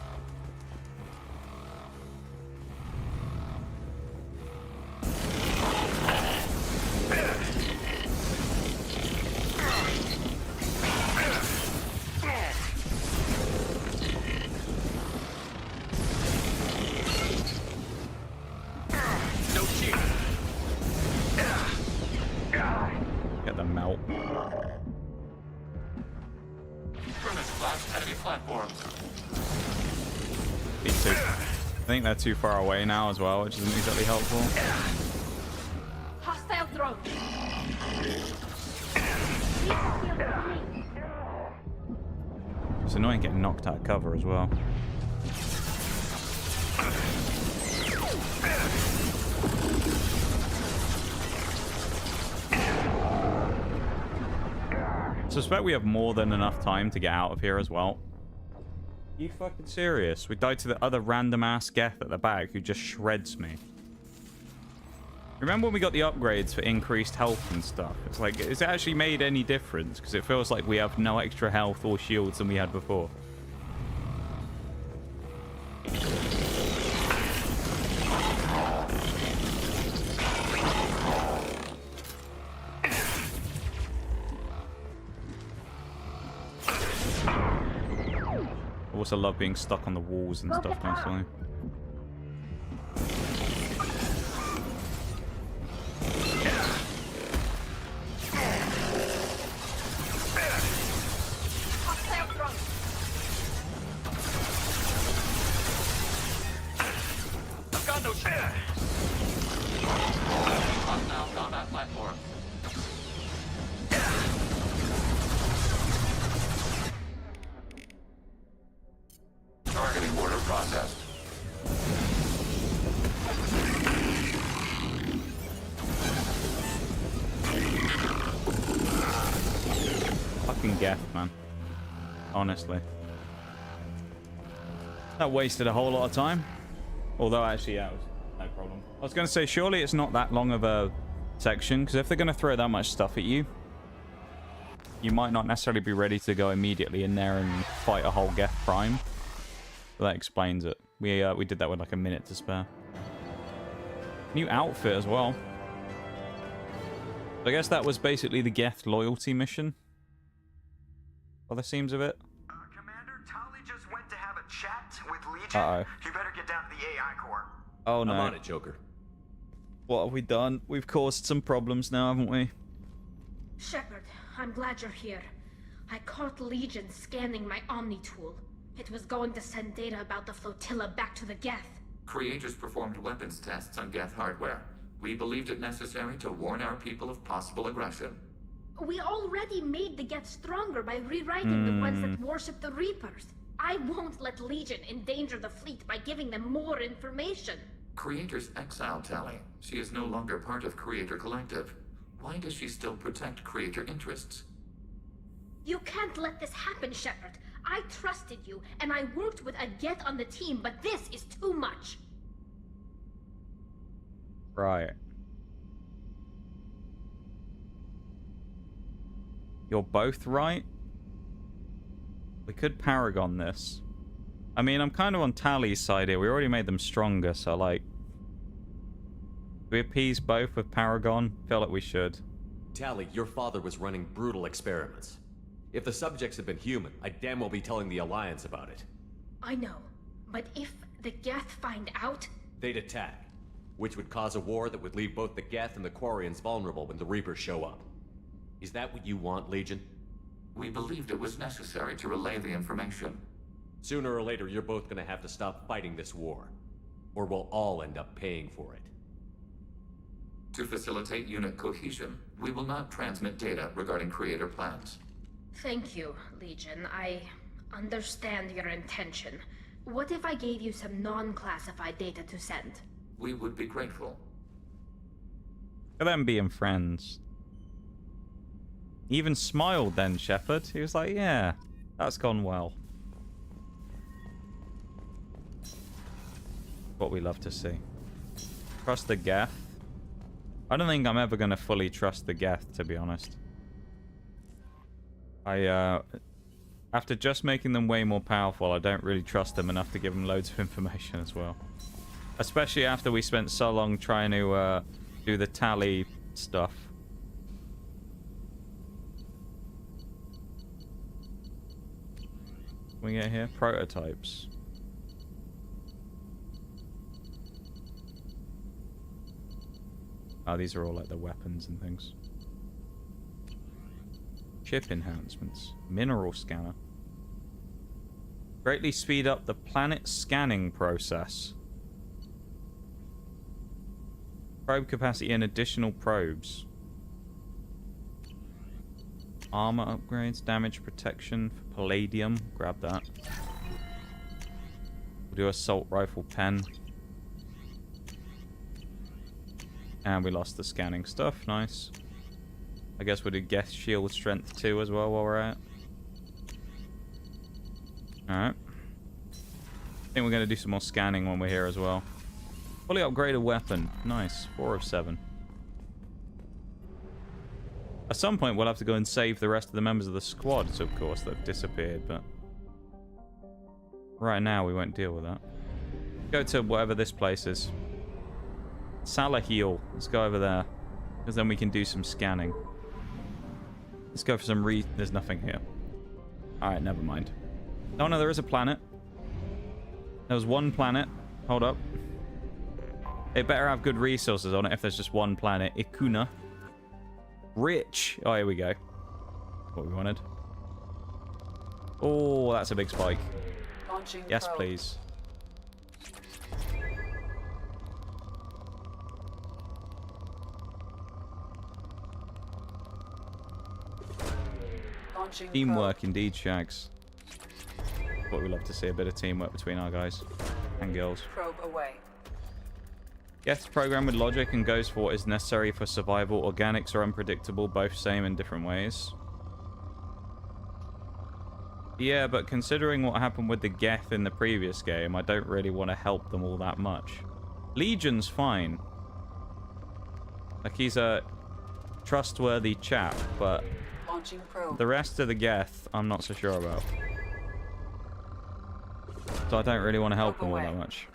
Get the melt. Me too. I think they're too far away now as well, which isn't exactly helpful. Hostile drone. It's annoying getting knocked out of cover as well. I suspect we have more than enough time to get out of here as well. Are you fucking serious? We died to the other random ass Geth at the back who just shreds me. Remember when we got the upgrades for increased health and stuff? It's like, has it actually made any difference? Because it feels like we have no extra health or shields than we had before. I also love being stuck on the walls and stuff constantly. I've got no shit. Hostile combat platform. Targeting order processed. Fucking Geth, man. Honestly. That wasted a whole lot of time. Although, actually, yeah, it was no problem. I was going to say, surely it's not that long of a section, because if they're going to throw that much stuff at you, you might not necessarily be ready to go immediately in there and fight a whole Geth Prime. But that explains it. We did that with like a minute to spare. New outfit as well. I guess that was basically the Geth loyalty mission. By the seams of it. Commander, Tali just went to have a chat With Legion, Uh-oh. you better get down to the AI core. Oh no. I'm on it, Joker. What have we done? We've caused some problems now, haven't we? Shepard, I'm glad you're here. I caught Legion scanning my Omni tool. It was going to send data about the flotilla back to the Geth. Creators performed weapons tests on Geth hardware. We believed it necessary to warn our people of possible aggression. We already made the Geth stronger by rewriting the ones that worship the Reapers. I won't let Legion endanger the fleet by giving them more information. Creator's exile Tally. She is no longer part of Creator Collective. Why does she still protect Creator interests? You can't let this happen, Shepard. I trusted you, and I worked with a Geth on the team, but this is too much. Right. You're both right? We could Paragon this. I mean, I'm kind of on Tally's side here. We already made them stronger, so like... Do we appease both with Paragon? Feel like we should. Tally, your father was running brutal experiments. If the subjects had been human, I'd damn well be telling the Alliance about it. I know, but if the Geth find out... They'd attack, which would cause a war that would leave both the Geth and the Quarians vulnerable when the Reapers show up. Is that what you want, Legion? We believed it was necessary to relay the information. Sooner or later, you're both gonna have to stop fighting this war. Or we'll all end up paying for it. To facilitate unit cohesion, we will not transmit data regarding Creator plans. Thank you, Legion. I understand your intention. What if I gave you some non-classified data to send? We would be grateful. For them being friends. He even smiled then, Shepard. He was like, yeah, that's gone well. What we love to see. Trust the Geth. I don't think I'm ever going to fully trust the Geth, to be honest. After just making them way more powerful, I don't really trust them enough to give them loads of information as well. Especially after we spent so long trying to do the Tally stuff. What we get here? Prototypes. Oh, these are all like the weapons and things. Chip enhancements. Mineral scanner. Greatly speed up the planet scanning process. Probe capacity and additional probes. Armor upgrades, damage protection for palladium. Grab that. We'll do assault rifle pen. And we lost the scanning stuff. Nice. I guess we'll do Geth shield strength 2 as well while we're at. Alright. I think we're going to do some more scanning when we're here as well. Fully upgraded weapon. Nice. 4 of 7. At some point, we'll have to go and save the rest of the members of the squad, of course, that have disappeared, but... Right now, we won't deal with that. Go to whatever this place is. Salaheel. Let's go over there. Because then we can do some scanning. Let's go for some There's nothing here. Alright, never mind. Oh no, there is a planet. There was one planet. Hold up. It better have good resources on it if there's just one planet. Ikuna. Rich. Oh, here we go. What we wanted. Oh, that's a big spike. Launching yes, probe. please. Launching Teamwork probe. indeed, Shags. What we love to see, a bit of teamwork between our guys and girls. Probe away. Geth's programmed with logic and goes for what is necessary for survival. Organics are unpredictable, both same in different ways. Yeah, but considering what happened with the Geth in the previous game, I don't really want to help them all that much. Legion's fine. Like, he's a trustworthy chap, but Launching probe. the rest of the Geth, I'm not so sure about. So I don't really want to help them all that much.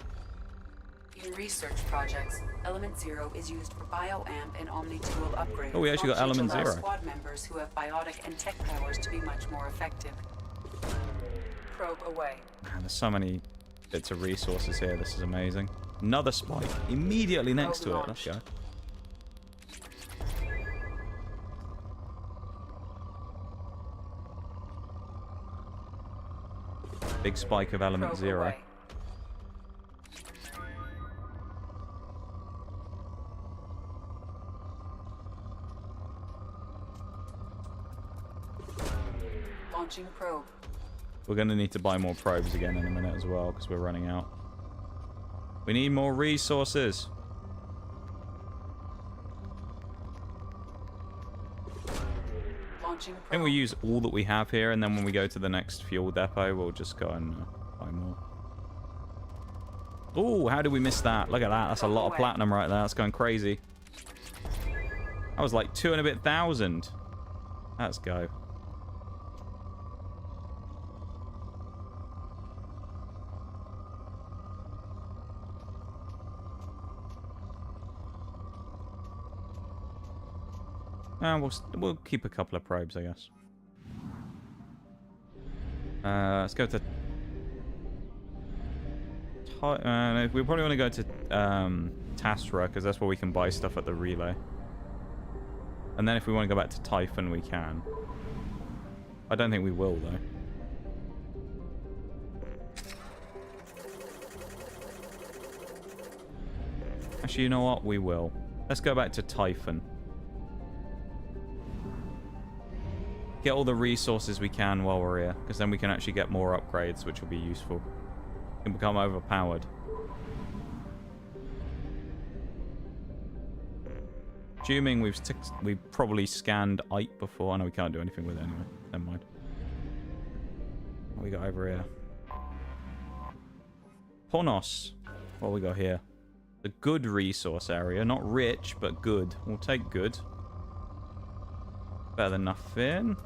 In research projects, Element Zero is used for bioamp and Omni tool upgrades. Oh, we actually got Element Allow Zero. Squad members who have biotic and tech powers to be much more effective. Probe away. Man, there's so many bits of resources here. This is amazing. Another spike immediately next to it. Let's go. Big spike of element 0. Launching probe. We're going to need to buy more probes again in a minute as well, because we're running out. We need more resources. Launching probe. I think we use all that we have here, and then when we go to the next fuel depot, we'll just go and buy more. Oh, how did we miss that? Look at that. That's a lot of platinum right there. That's going crazy. That was like 2 and a bit thousand. Let's go. We'll keep a couple of probes, I guess. Let's go to... we probably want to go to Tasra, because that's where we can buy stuff at the relay. And then if we want to go back to Typhon, we can. I don't think we will, though. Actually, you know what? We will. Let's go back to Typhon. Get all the resources we can while we're here, because then we can actually get more upgrades, which will be useful. We can become overpowered. Assuming we've probably scanned Ike before. I know we can't do anything with it anyway. Never mind. What we got over here? Ponos. What we got here? The good resource area. Not rich, but good. We'll take good. Better than nothing.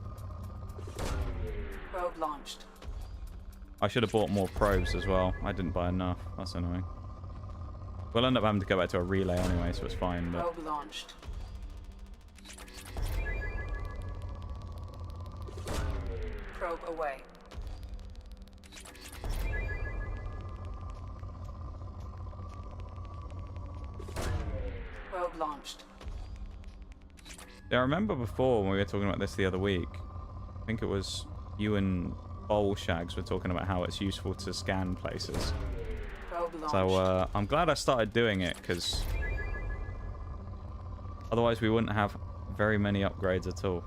Probe launched. I should have bought more probes as well. I didn't buy enough. That's annoying. We'll end up having to go back to a relay anyway, so it's fine. But... Probe launched. Probe away. Probe launched. Yeah, I remember before when we were talking about this the other week. I think it was you and Bolshags were talking about how it's useful to scan places. So I'm glad I started doing it, because otherwise we wouldn't have very many upgrades at all.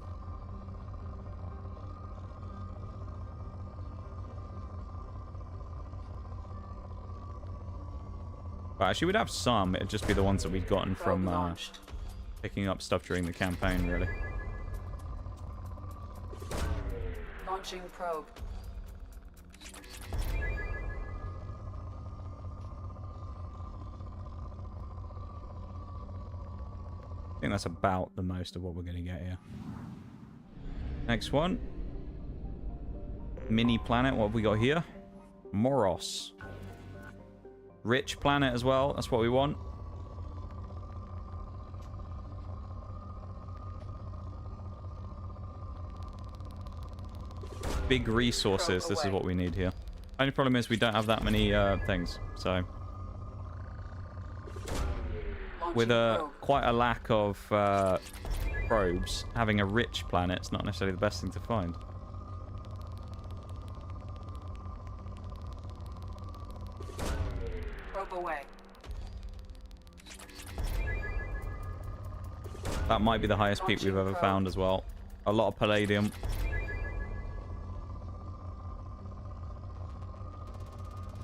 But actually we'd have some. It'd just be the ones that we'd gotten from picking up stuff during the campaign, really. Launching probe. I think that's about the most of what we're going to get here. Next one. Mini planet. What have we got here? Moros. Rich planet as well. That's what we want. Big resources. This is what we need here. Only problem is we don't have that many things. So with quite a lack of probes, having a rich planet is not necessarily the best thing to find. Probe away. That might be the highest peak we've ever found as well. A lot of palladium.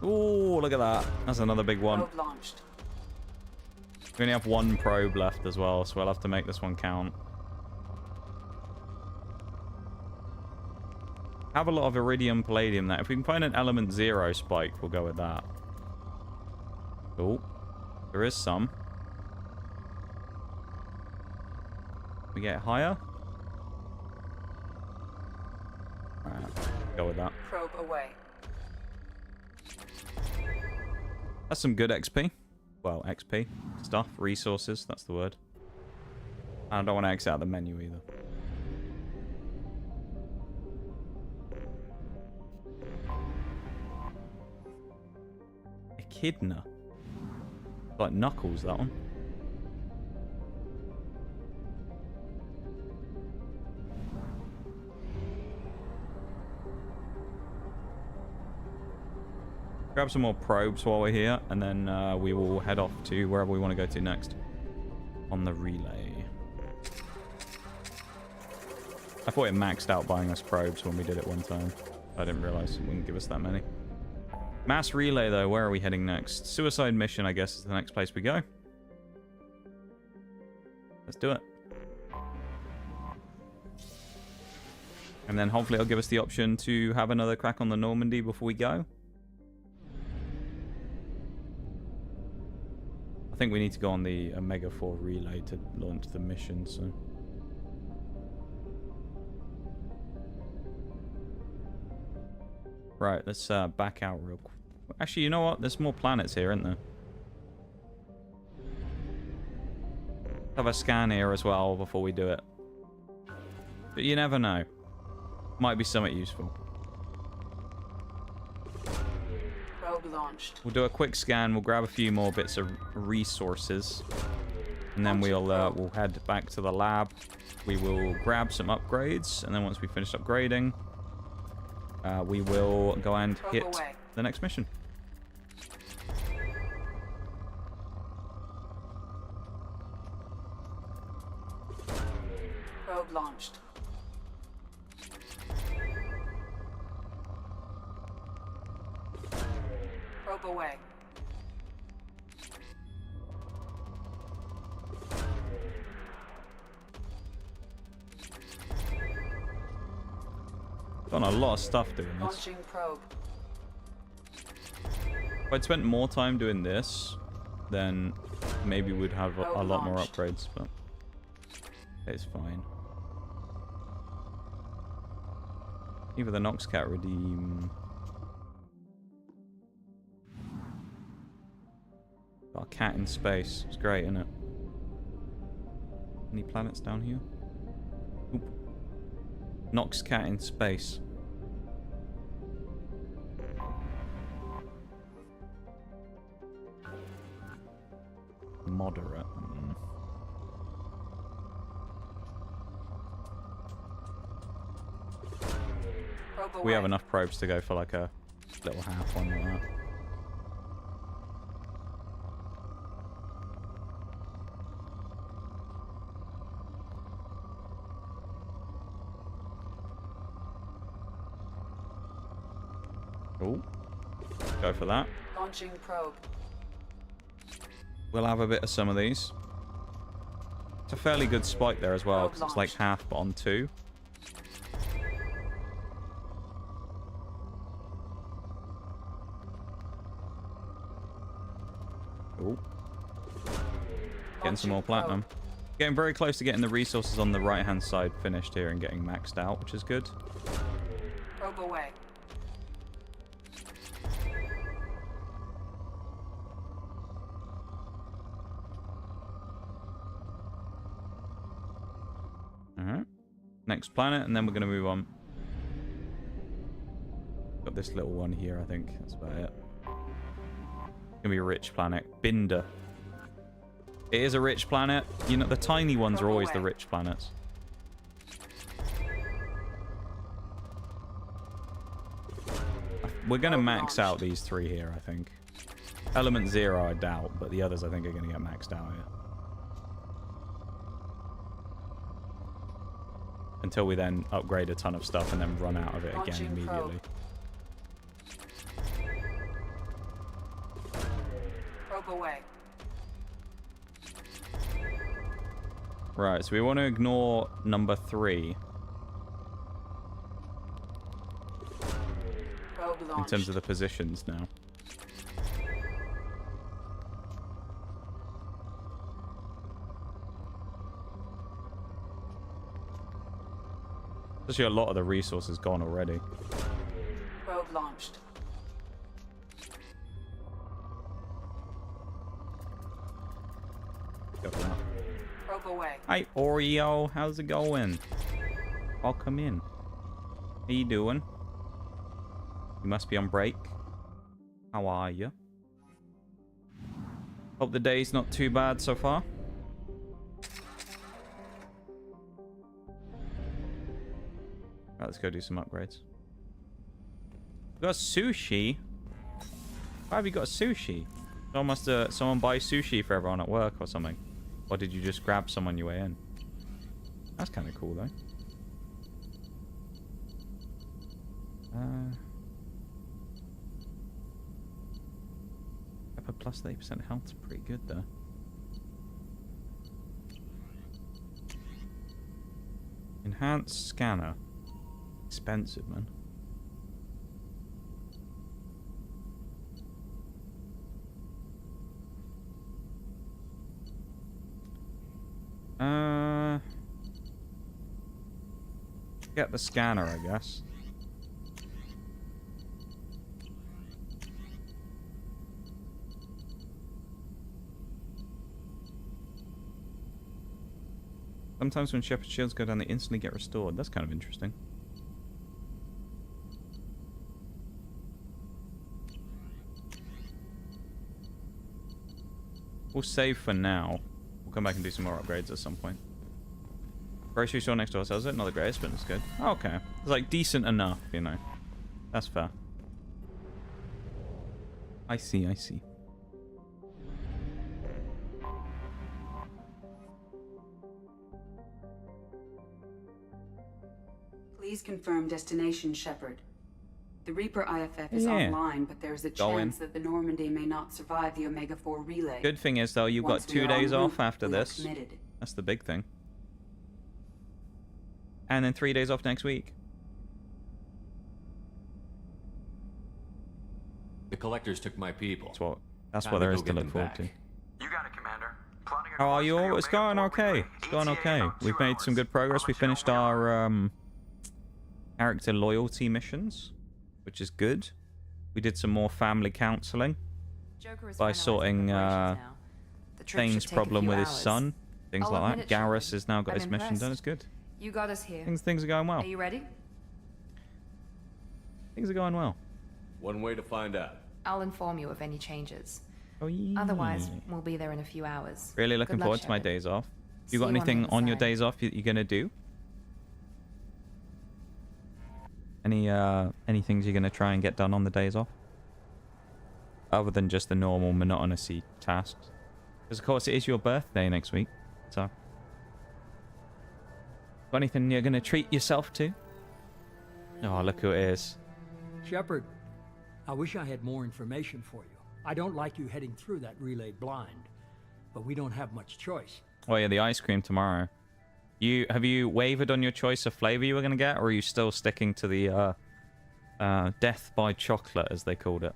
Ooh, look at that. That's another big one. Probe launched. We only have one probe left as well, so we'll have to make this one count. Have a lot of iridium, palladium there. If we can find an element 0 spike, we'll go with that. Oh, there is some. We get higher. Alright, go with that. Probe away. That's some good XP. Well, XP. Stuff, resources, that's the word. I don't want to exit out the menu either. Echidna. Like Knuckles, that one. Grab some more probes while we're here, and then we will head off to wherever we want to go to next on the relay. I thought it maxed out buying us probes when we did it one time. I didn't realize it wouldn't give us that many. Mass relay, though. Where are we heading next? Suicide mission, I guess, is the next place we go. Let's do it. And then hopefully it'll give us the option to have another crack on the Normandy before we go. I think we need to go on the Omega 4 relay to launch the mission, so... Right, let's back out real quick. Actually, you know what? There's more planets here, isn't there? Have a scan here as well before we do it. But you never know. Might be something useful. Probe launched. We'll do a quick scan. We'll grab a few more bits of resources. And then we'll head back to the lab. We will grab some upgrades. And then once we finish upgrading... we will go and hit the next mission. Probe launched. Probe away. Done a lot of stuff doing this. Launching probe. If I'd spent more time doing this, then maybe we'd have a lot more upgrades, but it's fine. Either the Noxcat redeem. Got a cat in space. It's great, isn't it? Any planets down here? Oop. Noxcat in space. Moderate. We have enough probes to go for like a little half one like that. Oh, go for that. Launching probe. We'll have a bit of some of these. It's a fairly good spike there as well, because it's like half but on 2. Oh. Getting some more platinum. Getting very close to getting the resources on the right-hand side finished here and getting maxed out, which is good. Probe away. Alright. Next planet, and then we're going to move on. Got this little one here, I think. That's about it. It's going to be a rich planet. Binder. It is a rich planet. You know, the tiny ones are always the rich planets. We're going to max out these 3 here, I think. Element 0, I doubt, but the others I think are going to get maxed out here. Until we then upgrade a ton of stuff and then run out of it again immediately. Probe away. Right, so we want to ignore number 3. In terms of the positions now. Actually, a lot of the resources gone already. Probe launched. Go for that. Probe away. Hi, Oreo. How's it going? Welcome in. How you doing? You must be on break. How are you? Hope the day's not too bad so far. Right, let's go do some upgrades. We got sushi. Why have you got sushi? Someone buy sushi for everyone at work or something. Or did you just grab some on your way in? That's kind of cool though. Pepper plus 30% health is pretty good though. Enhanced scanner. Expensive, man. Get the scanner, I guess. Sometimes when Shepherd shields go down, they instantly get restored. That's kind of interesting. We'll save for now. We'll come back and do some more upgrades at some point. Grocery store next door sells it. Not the greatest, but it's good. Oh, okay. It's like decent enough, you know. That's fair. I see, I see. Please confirm destination, Shepard. The Reaper IFF is online, but there's a chance that the Normandy may not survive the Omega-4 relay. Good thing is, though, you've got 2 days off after this. That's the big thing. And then 3 days off next week. The collectors took my people. That's what there is to look forward to. You got it, Commander. How are you all? It's going okay. It's going okay. We've made some good progress. We finished our character loyalty missions, which is good. We did some more family counselling by sorting Thane's problem with his son, things like that. Garrus has now got his mission done. It's good. You got us here. Things are going well. Are you ready? Things are going well. One way to find out. I'll inform you of any changes. Oh, yeah. Otherwise, we'll be there in a few hours. Really looking forward to my days off. You got anything on your days off you're gonna do? Any things you're gonna try and get done on the days off? Other than just the normal monotonousy tasks. Because of course it is your birthday next week, so. Got anything you're gonna treat yourself to? Oh, look who it is. Shepard, I wish I had more information for you. I don't like you heading through that relay blind, but we don't have much choice. Oh yeah, the ice cream tomorrow. Have you wavered on your choice of flavor you were gonna get, or are you still sticking to the death by chocolate as they called it?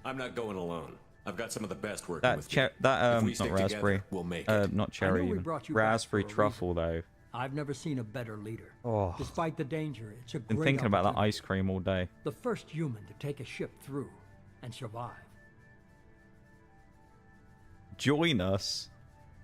I'm not going alone. I've got some of the best working with me. Not together, raspberry. we'll make it. Not cherry. Even. Raspberry truffle though. I've never seen a better leader. Oh. Despite the danger, it's a great Been thinking about that ice cream all day. The first human to take a ship through and survive. Join us.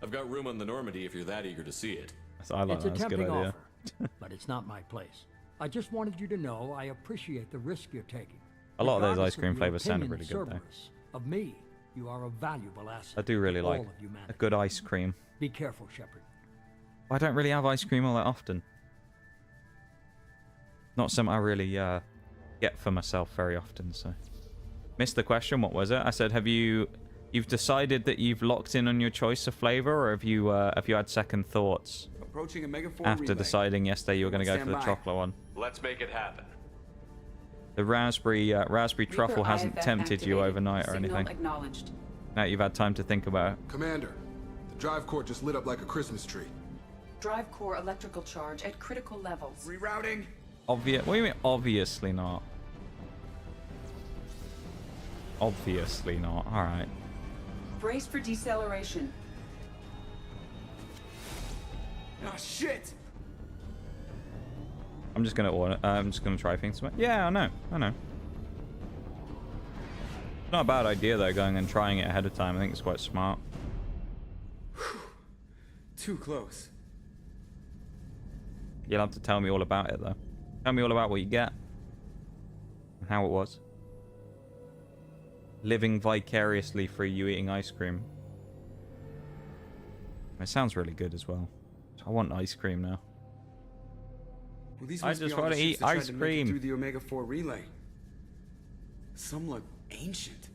I've got room on the Normandy if you're that eager to see it. I like that. It's a That's a good tempting idea. offer, but it's not my place. I just wanted you to know I appreciate the risk you're taking. A lot of those Regardless ice cream your flavors sounded opinion, really good though. Cerberus, of me, you are a valuable asset. I do really to all like of humanity. a good ice cream. Be careful, Shepard. I don't really have ice cream all that often. Not something I really get for myself very often, so. Missed the question, what was it? I said, you've decided that you've locked in on your choice of flavor, or have you had second thoughts Approaching Omega-4 after relay. deciding yesterday you were going to go for the Stand by. chocolate one? Let's make it happen. The raspberry truffle hasn't IFF tempted you activated. overnight or Signal anything. Acknowledged. Now you've had time to think about it. Commander, the drive core just lit up like a Christmas tree. Drive core electrical charge at critical levels. Rerouting. What do you mean, obviously not? Obviously not. Alright. Brace for deceleration. Ah, shit! I'm just gonna try things. Yeah, I know. Not a bad idea though, going and trying it ahead of time. I think it's quite smart. Too close. You'll have to tell me all about it though. Tell me all about what you get and how it was. living vicariously through you eating ice cream. It sounds really good as well. I want ice cream now. Well, these I must be just all want the to ships eat that tried ice to make it cream. through the Omega-4 relay. Some look ancient.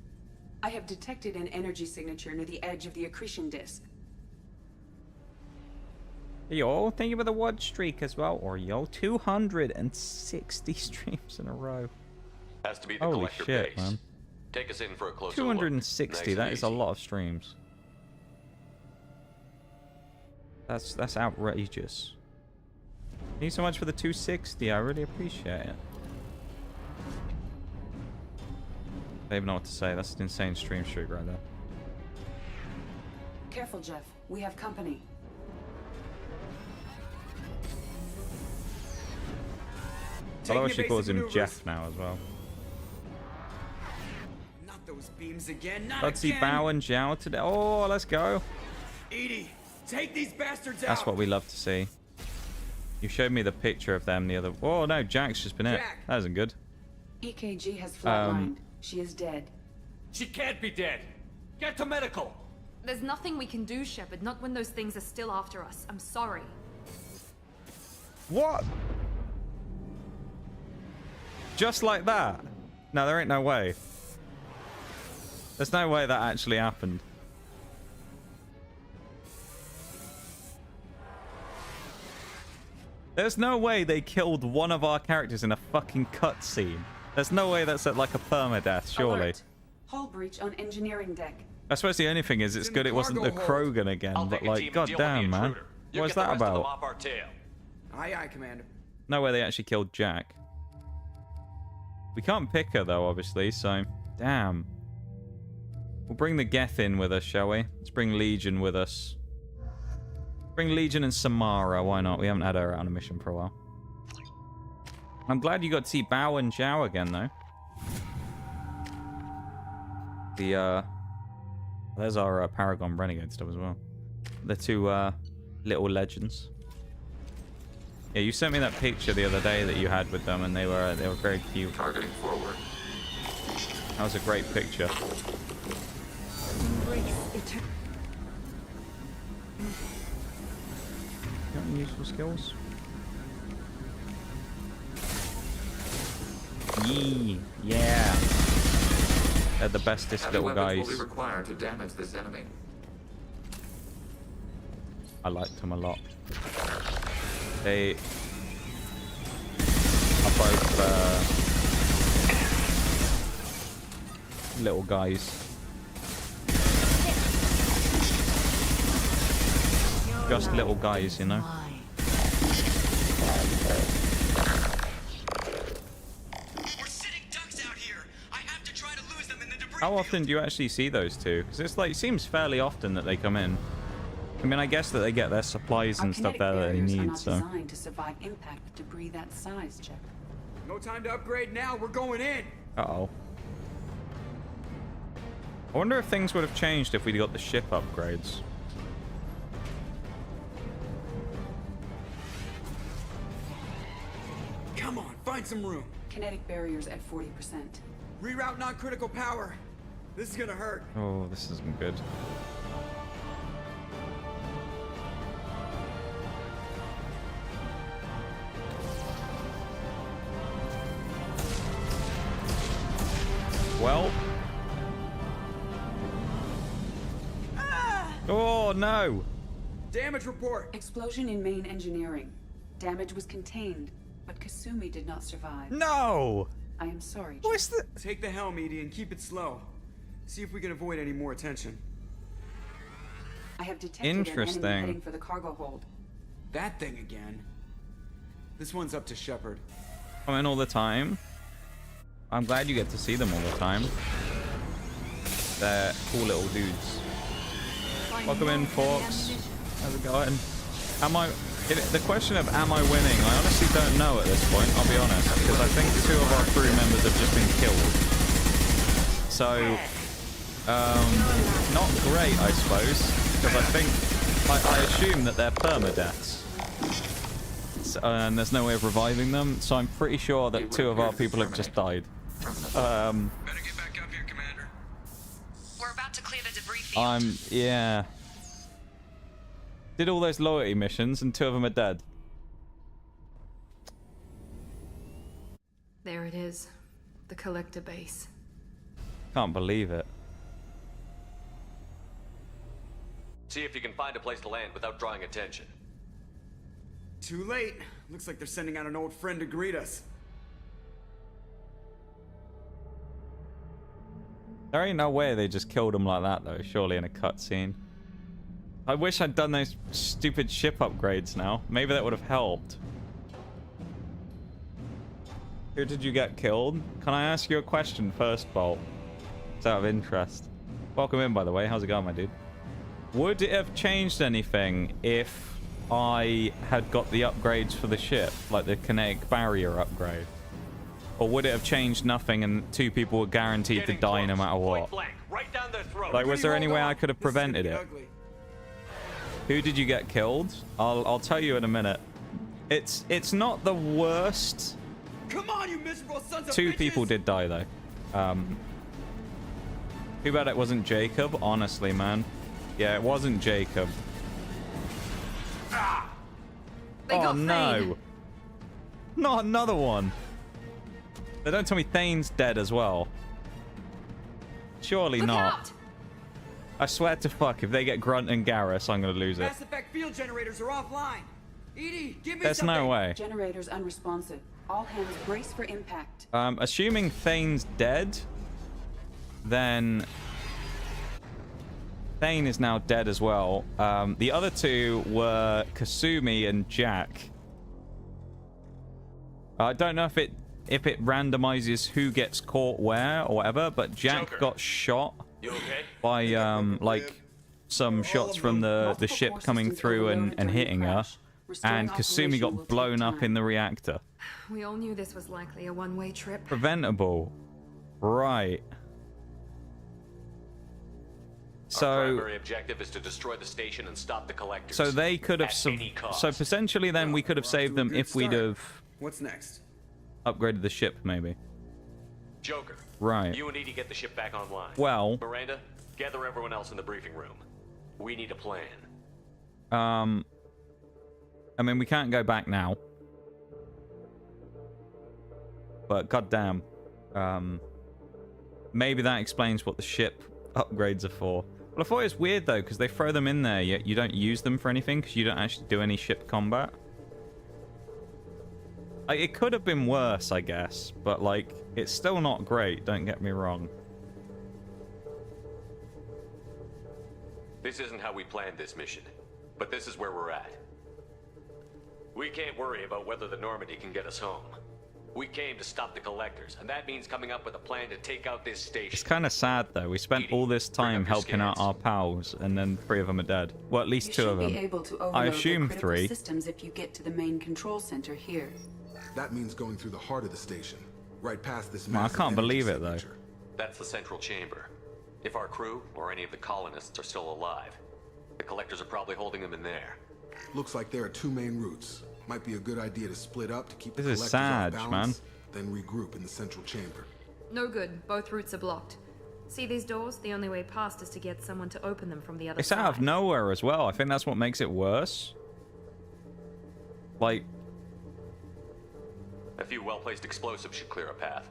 I have detected an energy signature near the edge of the accretion disk. Yo, thank you for the watch streak as well. Or yo, 260 streams in a row. Has to be the Holy collector shit, base. man. Take us in for a closer 260, look. that is a lot of streams. That's outrageous. Thank you so much for the 260, I really appreciate it. I don't even know what to say, that's an insane stream streak right there. Careful, Jeff. We have company. I love how she calls him Jeff now as well. Not those beams again, not Let's see again! Bao and Zhao today. Oh, let's go. Edie, take these bastards out! That's what we love to see. You showed me the picture of them the other... Oh, no, Jack's just been it. That isn't good. EKG has flatlined. She is dead. She can't be dead. Get to medical. There's nothing we can do, Shepard, not when those things are still after us. I'm sorry. What? Just like that? No, there ain't no way. There's no way that actually happened. There's no way they killed one of our characters in a fucking cutscene. There's no way that's at like a permadeath, surely. Alert. Hull breach on engineering deck. I suppose the only thing is it's good it wasn't the Krogan again, but like, goddamn, man. What's that about? Aye, aye, Commander. No way they actually killed Jack. We can't pick her though, obviously, so damn. We'll bring the Geth in with us, shall we? Let's bring Legion with us. Bring Legion and Samara, why not? We haven't had her out on a mission for a while. I'm glad you got to see Bao and Zhao again, though. There's our Paragon Renegade stuff as well. The two little legends. Yeah, you sent me that picture the other day that you had with them, and they were very cute. Targeting forward. That was a great picture. Got any useful skills? Yee, yeah. They're the bestest Heavy little weapons guys. will be required to damage this enemy. I liked them a lot. They are both little guys. Just little guys, you know? How often do you actually see those two? Because it's like, it seems fairly often that they come in. I mean, I guess that they get their supplies and stuff there that they need, so. Designed to survive impact with debris that size, Jeff. No time to upgrade now, we're going in! Uh-oh. I wonder if things would have changed if we'd got the ship upgrades. Come on, find some room. Kinetic barriers at 40%. Reroute non-critical power. This is gonna hurt. Oh, this isn't good. Well. Oh, no. Damage report. Explosion in main engineering. Damage was contained, but Kasumi did not survive. No! I am sorry. What's the... Take the helm, Edie, and keep it slow. See if we can avoid any more attention. I have detected an enemy heading for the cargo hold. That thing again. This one's up to Shepard. Come in all the time. I'm glad you get to see them all the time. They're cool little dudes. Welcome in, Forks. How's it going? The question of am I winning, I honestly don't know at this point, I'll be honest, because I think 2 of our crew members have just been killed. So, not great, I suppose, because I assume that they're permadeaths. So, and there's no way of reviving them, so I'm pretty sure that 2 of our people have just died. Better get back up here, Commander. We're about to clear the debris field. Yeah. Did all those loyalty missions and 2 of them are dead. There it is. The collector base. Can't believe it. See if you can find a place to land without drawing attention. Too late. Looks like they're sending out an old friend to greet us. There ain't no way they just killed him like that, though, surely in a cutscene. I wish I'd done those stupid ship upgrades now. Maybe that would have helped. Who did you get killed? Can I ask you a question first, Bolt? It's out of interest. Welcome in, by the way. How's it going, my dude? Would it have changed anything if I had got the upgrades for the ship? Like the kinetic barrier upgrade? Or would it have changed nothing and 2 people were guaranteed to die no matter what? Right down their throat. Like, was there any way I could have prevented it? Who did you get killed? I'll tell you in a minute. It's not the worst. Come on, you miserable sons of 2 bitches! people did die though. Too bad it wasn't Jacob, honestly, man. Yeah, it wasn't Jacob. Oh no. Not another one. They don't tell me Thane's dead as well. Surely not. I swear to fuck, if they get Grunt and Garrus, I'm gonna lose it. Mass Effect field generators are offline. Edie, give me There's something. no way. Generators unresponsive. All hands brace for impact. Assuming Thane's dead, then Thane is now dead as well. The other 2 were Kasumi and Jack. I don't know if it randomizes who gets caught where or whatever, but Jack got shot by like some shots from the ship coming through and hitting her, and Kasumi got blown up in the reactor. We all knew this was likely a one-way trip. Preventable. Right. So our primary objective is to destroy the station and stop the collectors. So they could have so potentially then we could have saved them if we'd have What's next? upgraded the ship, maybe. Joker. Right. You and Edie get the ship back online. Well, Miranda, gather everyone else in the briefing room. We need a plan. I mean, we can't go back now. But goddamn, maybe that explains what the ship upgrades are for. Well, I thought it was weird though, because they throw them in there, yet you don't use them for anything, because you don't actually do any ship combat. Like, it could have been worse, I guess, but like, it's still not great, don't get me wrong. This isn't how we planned this mission, but this is where we're at. We can't worry about whether the Normandy can get us home. We came to stop the collectors, and that means coming up with a plan to take out this station. It's kind of sad though. We spent all this time helping out our pals, and then 3 of them are dead. Well, at least 2 of them. You should be able to I overload assume the critical 3. systems if you get to the main control center here. That means going through the heart of the station, right past this Man, I massive can't energy believe it though. signature. That's the central chamber. If our crew, or any of the colonists, are still alive, the collectors are probably holding them in there. Looks like there are 2 main routes. Might be a good idea to split up to keep the This is collectors sad, off balance, then regroup in the central chamber. No good. Both routes are blocked. See these doors? The only way past is to get someone to open them from the other It's side. out of nowhere as well. I think that's what makes it worse. Like, A few well-placed explosives should clear a path.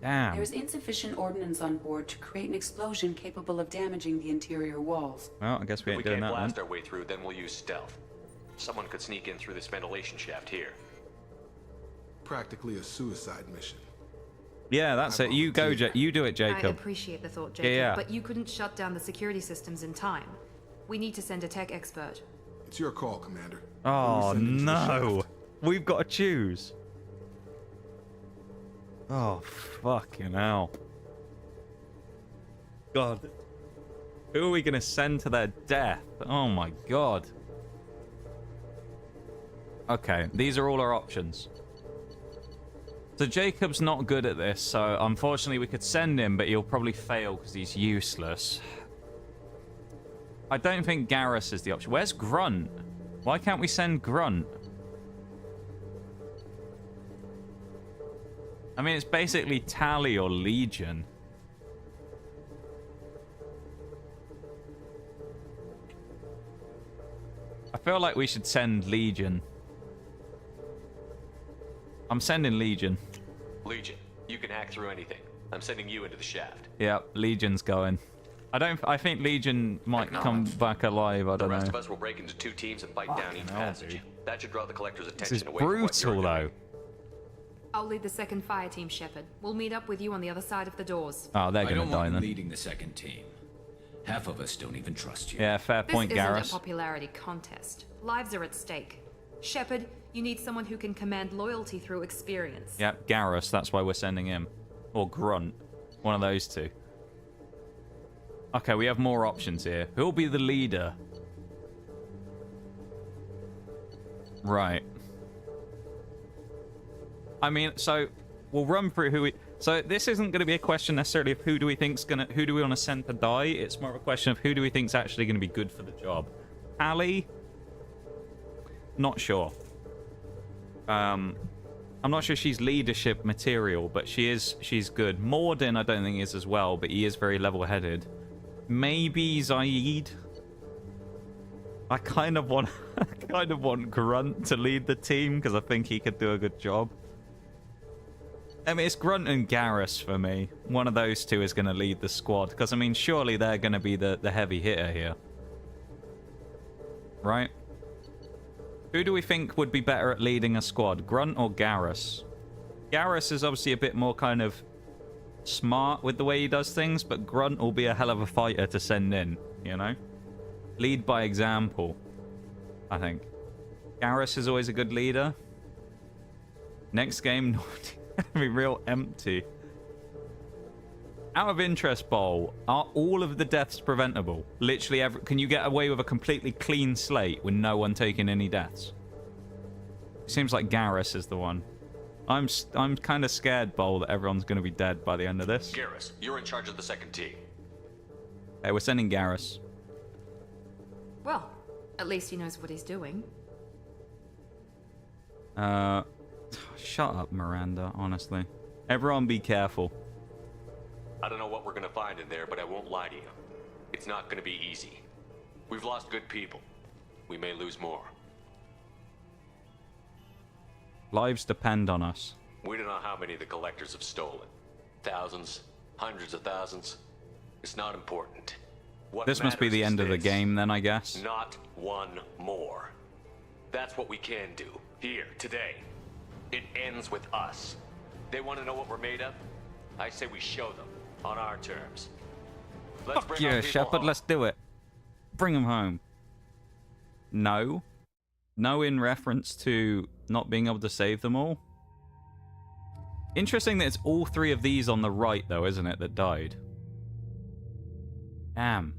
damn. There's insufficient ordnance on board to create an explosion capable of damaging the interior walls. Well, I guess we If ain't we doing can't that blast then. our way through, then we'll use stealth. Someone could sneak in through this ventilation shaft here. Practically a suicide mission. Yeah, that's it. You go, you do it, I Jacob. appreciate the thought, Jacob, Yeah. but you couldn't shut down the security systems in time. We need to send a tech expert. It's your call, Commander. Oh Who we send into the no, shaft? we've got to choose. Oh fucking hell. God. Who are we gonna send to their death? Oh my god. Okay, these are all our options. So Jacob's not good at this, so unfortunately we could send him, but he'll probably fail because he's useless. I don't think Garrus is the option. Where's Grunt? Why can't we send Grunt? I mean, it's basically Tally or Legion. feel like we should send Legion. I'm sending Legion. Legion, you can hack through anything. I'm sending you into the shaft. Yep, Legion's going. I think Legion might come back alive. I don't know. The rest of us will break into 2 teams and fight down each passage. Dude. That should draw the collector's This attention is away from what brutal, you're though. doing. I'll lead the second fire team, Shepard. We'll meet up with you on the other side of the doors. Oh, they're I gonna don't die want you then. leading the second team. Half of us don't even trust you. Yeah, fair point, This isn't Garrus. a popularity contest. Lives are at stake. Shepard, you need someone who can command loyalty through experience. Yep, Garrus. That's why we're sending him. Or Grunt. One of those 2. Okay, we have more options here. Who'll be the leader? Right. I mean, so we'll run through who we... So this isn't going to be a question necessarily of who do we want to send to die. It's more of a question of who do we think's actually going to be good for the job. Ali? Not sure. I'm not sure she's leadership material, but she's good. Morden I don't think is as well, but he is very level-headed. Maybe Zaid. I kind of want Grunt to lead the team because I think he could do a good job. I mean, it's Grunt and Garrus for me. One of those 2 is going to lead the squad because I mean, surely they're going to be the heavy hitter here, right? Who do we think would be better at leading a squad, Grunt or Garrus? Garrus is obviously a bit more kind of smart with the way he does things, but Grunt will be a hell of a fighter to send in, you know? Lead by example, I think. Garrus is always a good leader. Next game, gonna be real empty. Out of interest, Bowl, are all of the deaths preventable? Literally, can you get away with a completely clean slate with no one taking any deaths? Seems like Garrus is the one. I'm kind of scared, Bowl, that everyone's going to be dead by the end of this. Garrus, you're in charge of the second team. Hey, we're sending Garrus. Well, at least he knows what he's doing. Shut up, Miranda, honestly. Everyone be careful. I don't know what we're gonna find in there, but I won't lie to you. It's not gonna be easy. We've lost good people. We may lose more. Lives depend on us. We don't know how many the collectors have stolen. Thousands, hundreds of thousands. It's not important. What This must be matters the is end of the this. game then, I guess. Not one more. That's what we can do. Here, today. It ends with us. They want to know what we're made of? I say we show them. On our terms. Let's Fuck bring yeah, our people Shepard, home. let's do it. Bring them home. No. No in reference to not being able to save them all. Interesting that it's all 3 of these on the right, though, isn't it, that died? Damn.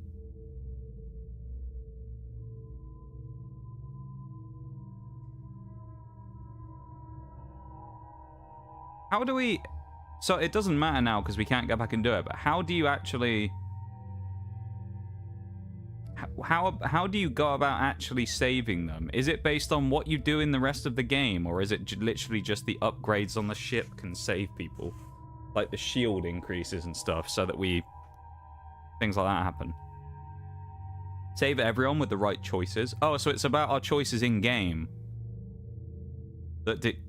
How do we... So it doesn't matter now because we can't go back and do it, but how do you actually... How do you go about actually saving them? Is it based on what you do in the rest of the game, or is it literally just the upgrades on the ship can save people? Like the shield increases and stuff, so that things like that happen. Save everyone with the right choices. Oh, so it's about our choices in-game.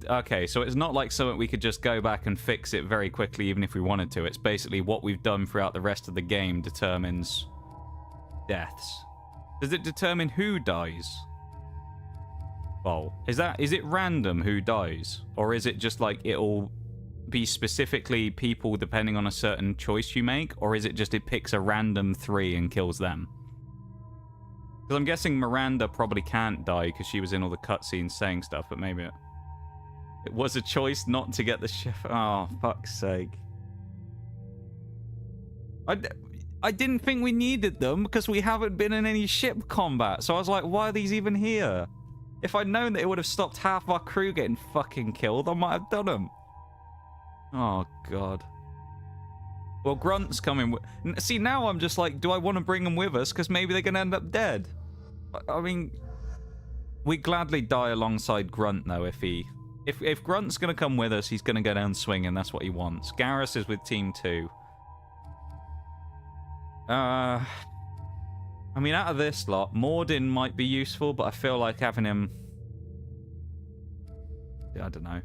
Okay, so it's not like something we could just go back and fix it very quickly even if we wanted to. It's basically what we've done throughout the rest of the game determines deaths. Does it determine who dies? Well, is it random who dies? Or is it just like it'll be specifically people depending on a certain choice you make? Or is it just it picks a random 3 and kills them? Because I'm guessing Miranda probably can't die because she was in all the cutscenes saying stuff, but maybe it was a choice not to get the ship. Oh, fuck's sake. I didn't think we needed them because we haven't been in any ship combat. So I was like, why are these even here? If I'd known that it would have stopped half our crew getting fucking killed, I might have done them. Oh, God. Well, Grunt's coming. See, now I'm just like, do I want to bring them with us? Because maybe they're going to end up dead. I mean, we'd gladly die alongside Grunt, though, if Grunt's going to come with us, he's going to go down swinging. That's what he wants. Garrus is with Team 2. I mean, out of this lot, Mordin might be useful, but I feel like having him... I don't know.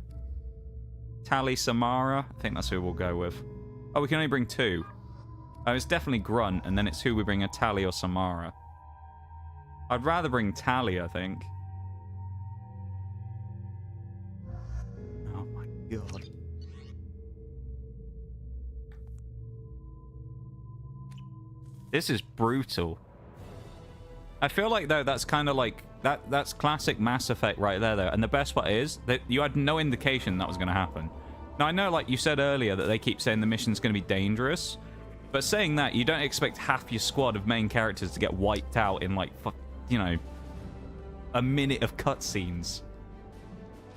Tali Samara? I think that's who we'll go with. Oh, we can only bring 2. Oh, it's definitely Grunt, and then it's who we bring, a Tali or Samara. I'd rather bring Tali, I think. Oh my god. This is brutal. I feel like, though, that's kind of like... That's classic Mass Effect right there, though. And the best part is that you had no indication that was going to happen. Now, I know, like you said earlier, that they keep saying the mission's going to be dangerous. But saying that, you don't expect half your squad of main characters to get wiped out in, like, you know, a minute of cutscenes.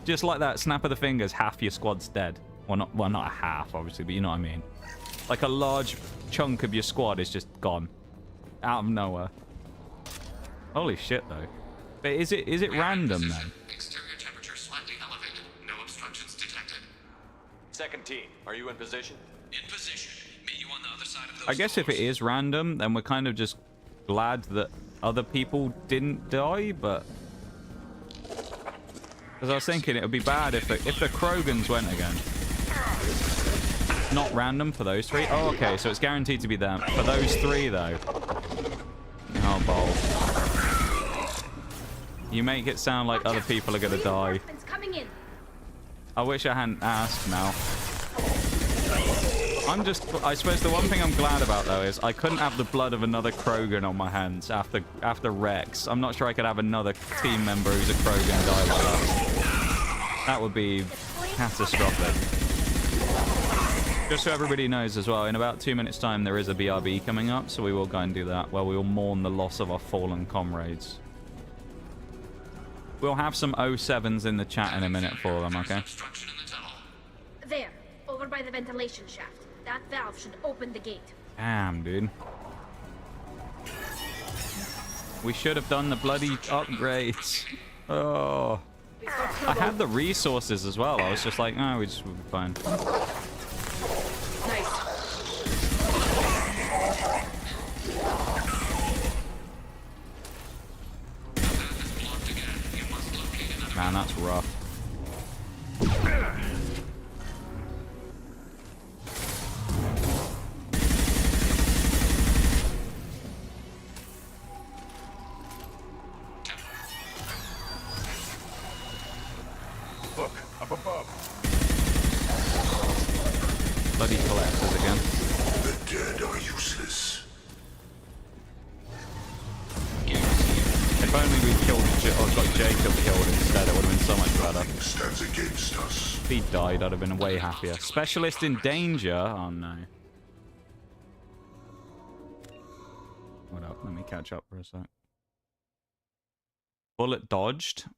Just like that, snap of the fingers, half your squad's dead. Well, not a half, obviously, but you know what I mean. Like, a large chunk of your squad is just gone. Out of nowhere. Holy shit, though. But is it random, then? Exterior temperature slightly elevated. No obstructions detected. Second team, are you in position? In position. Meet you on the other side of those I guess if it is random, then we're kind of just glad that other people didn't die, but... Because I was thinking it would be bad if the Krogans went again. Not random for those 3? Oh, okay, so it's guaranteed to be them. For those 3, though. Oh, bowl. You make it sound like other people are going to die. I wish I hadn't asked now. I suppose the one thing I'm glad about, though, is I couldn't have the blood of another Krogan on my hands after Rex. I'm not sure I could have another team member who's a Krogan die like that. That would be catastrophic. Just so everybody knows as well, in about 2 minutes' time, there is a BRB coming up, so we will go and do that, where we will mourn the loss of our fallen comrades. We'll have some 07s in the chat in a minute for them, okay? There, over by the ventilation shaft. That valve should open the gate. Damn, dude. We should have done the bloody upgrades. Oh. I had the resources as well. I was just like, oh, we'll be fine. Man, that's rough. Look, up above. Bloody collectors again. The dead are useless. If only we killed or got Jacob killed instead, it would have been so much better. Nothing stands against us. If he died, I'd have been way happier. Specialist in danger? Oh no. Hold up, let me catch up for a sec. Bullet dodged.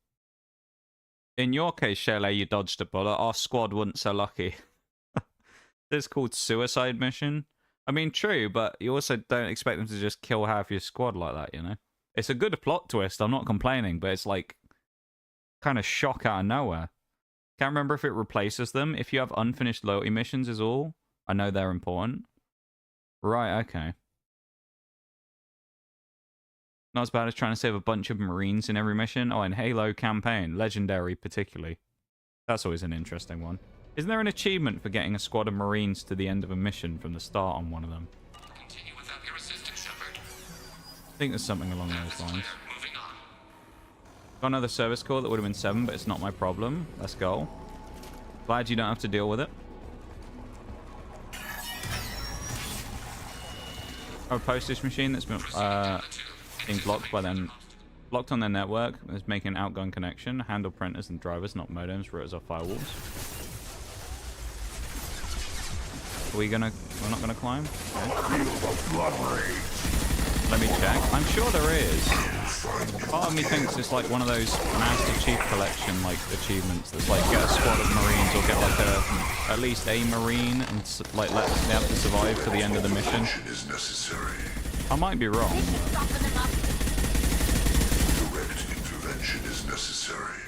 In your case, Shelley, you dodged a bullet. Our squad wasn't so lucky. This is called suicide mission. I mean, true, but you also don't expect them to just kill half your squad like that, you know? It's a good plot twist, I'm not complaining, but it's like kind of shock out of nowhere. Can't remember if it replaces them. If you have unfinished loyalty missions is all. I know they're important. Right, okay. Not as bad as trying to save a bunch of Marines in every mission. Oh, in Halo campaign. Legendary, particularly. That's always an interesting one. Isn't there an achievement for getting a squad of Marines to the end of a mission from the start on one of them? Continue without your assistance, Shepard. I think there's something along those lines. Got another service call that would have been 7, but it's not my problem. Let's go. Glad you don't have to deal with it. A postage machine that's been being blocked by them. Blocked on their network. Is making an outgoing connection. Handle printers and drivers, not modems. Routers or firewalls. Are we gonna... We're not gonna climb? Okay. Let me check. I'm sure there is. Part of me thinks it's like one of those Master Chief Collection like achievements that's like get a squad of Marines or get like at least a Marine and like let them have to survive to the end of the mission. I might be wrong. Direct intervention is necessary.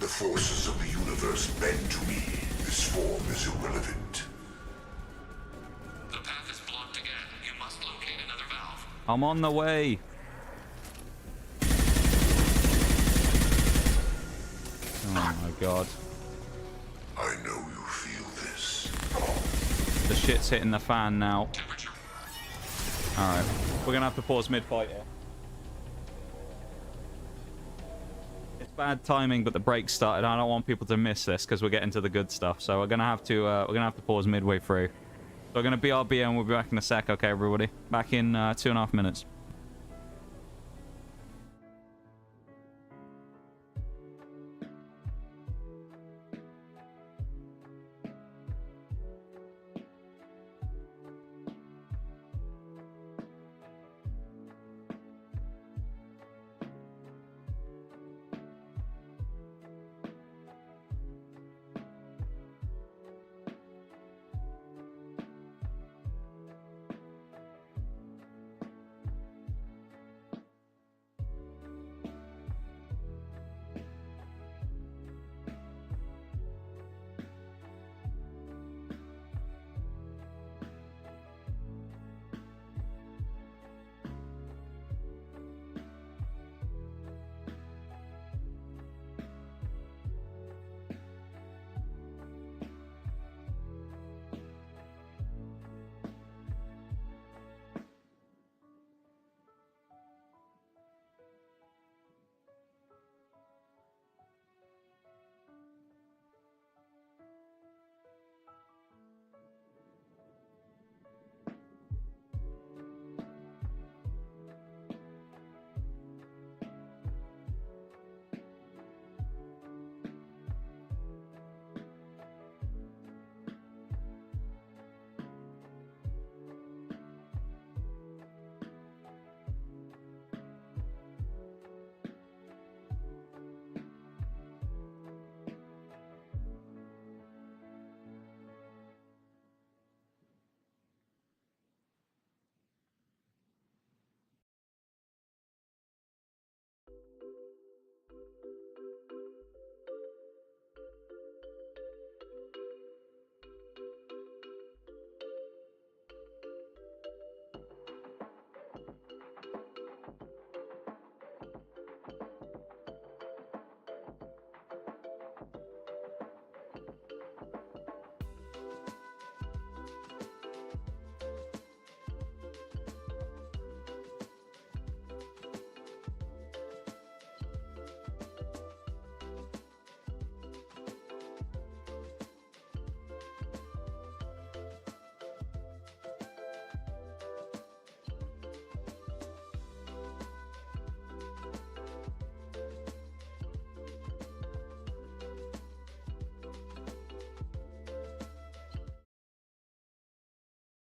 The forces of the universe bend to me. This form is irrelevant. The path is blocked again. You must locate another valve. I'm on the way. God. I know you feel this. The shit's hitting the fan now. Alright. We're gonna have to pause mid-fight here. It's bad timing, but the break started. I don't want people to miss this because we're getting to the good stuff. So we're gonna have to pause midway through. So we're gonna BRB and we'll be back in a sec, okay, everybody? Back in 2.5 minutes.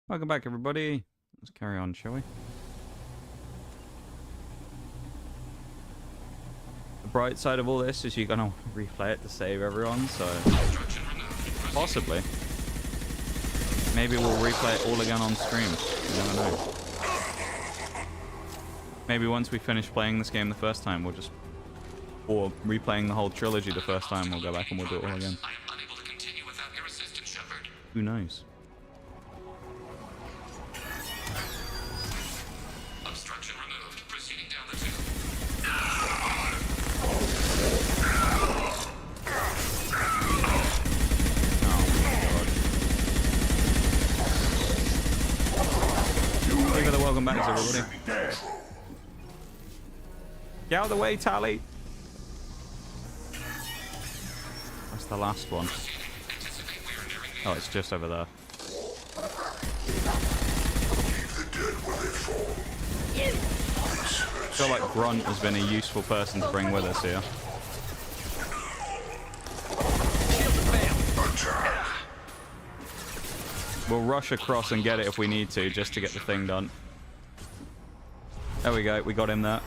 Welcome back, everybody. Let's carry on, shall we? The bright side of all this is you're gonna replay it to save everyone, so possibly. Maybe we'll replay it all again on stream. You never know. Maybe once we finish playing this game the first time, we'll just... Or replaying the whole trilogy the first time, we'll go back and we'll do it all again. Who knows? Obstruction removed. Proceeding down the tube. Thank you for the welcome back, everybody. Get out of the way, Tally. Where's the last one? Oh, it's just over there. I feel like Grunt has been a useful person to bring with us here. We'll rush across and get it if we need to, just to get the thing done. There we go, we got him there.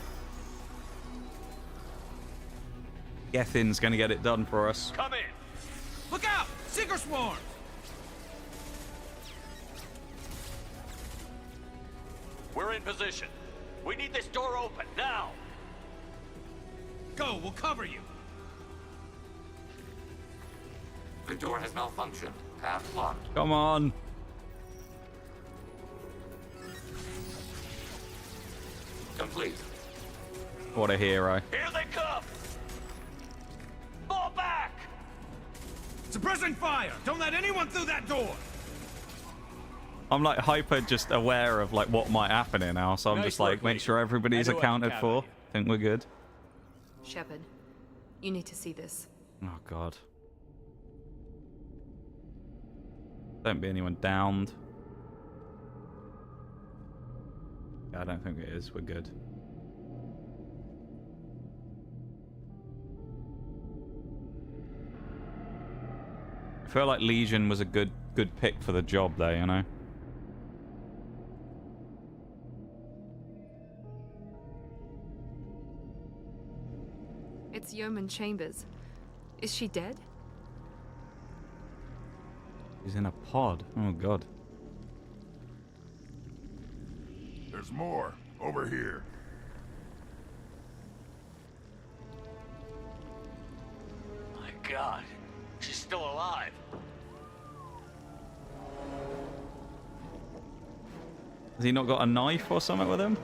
Gethin's gonna get it done for us. Come in. Look out! Seeker swarm! We're in position. We need this door open now. Go, we'll cover you. The door has malfunctioned. Path blocked. Come on. Complete. What a hero. Here they come. Fall back. Suppressing fire! Don't let anyone through that door! I'm like hyper just aware of like what might happen here now, so I'm Nice just like, work, make lady. sure everybody's I know I can accounted count for. on you. Think we're good. Shepard, you need to see this. Oh god. Don't be anyone downed. Yeah, I don't think it is. We're good. I feel like Legion was a good pick for the job there, you know? It's Yeoman Chambers. Is she dead? He's in a pod. Oh god. There's more. Over here. My God, she's still alive. Has he not got a knife or something with him?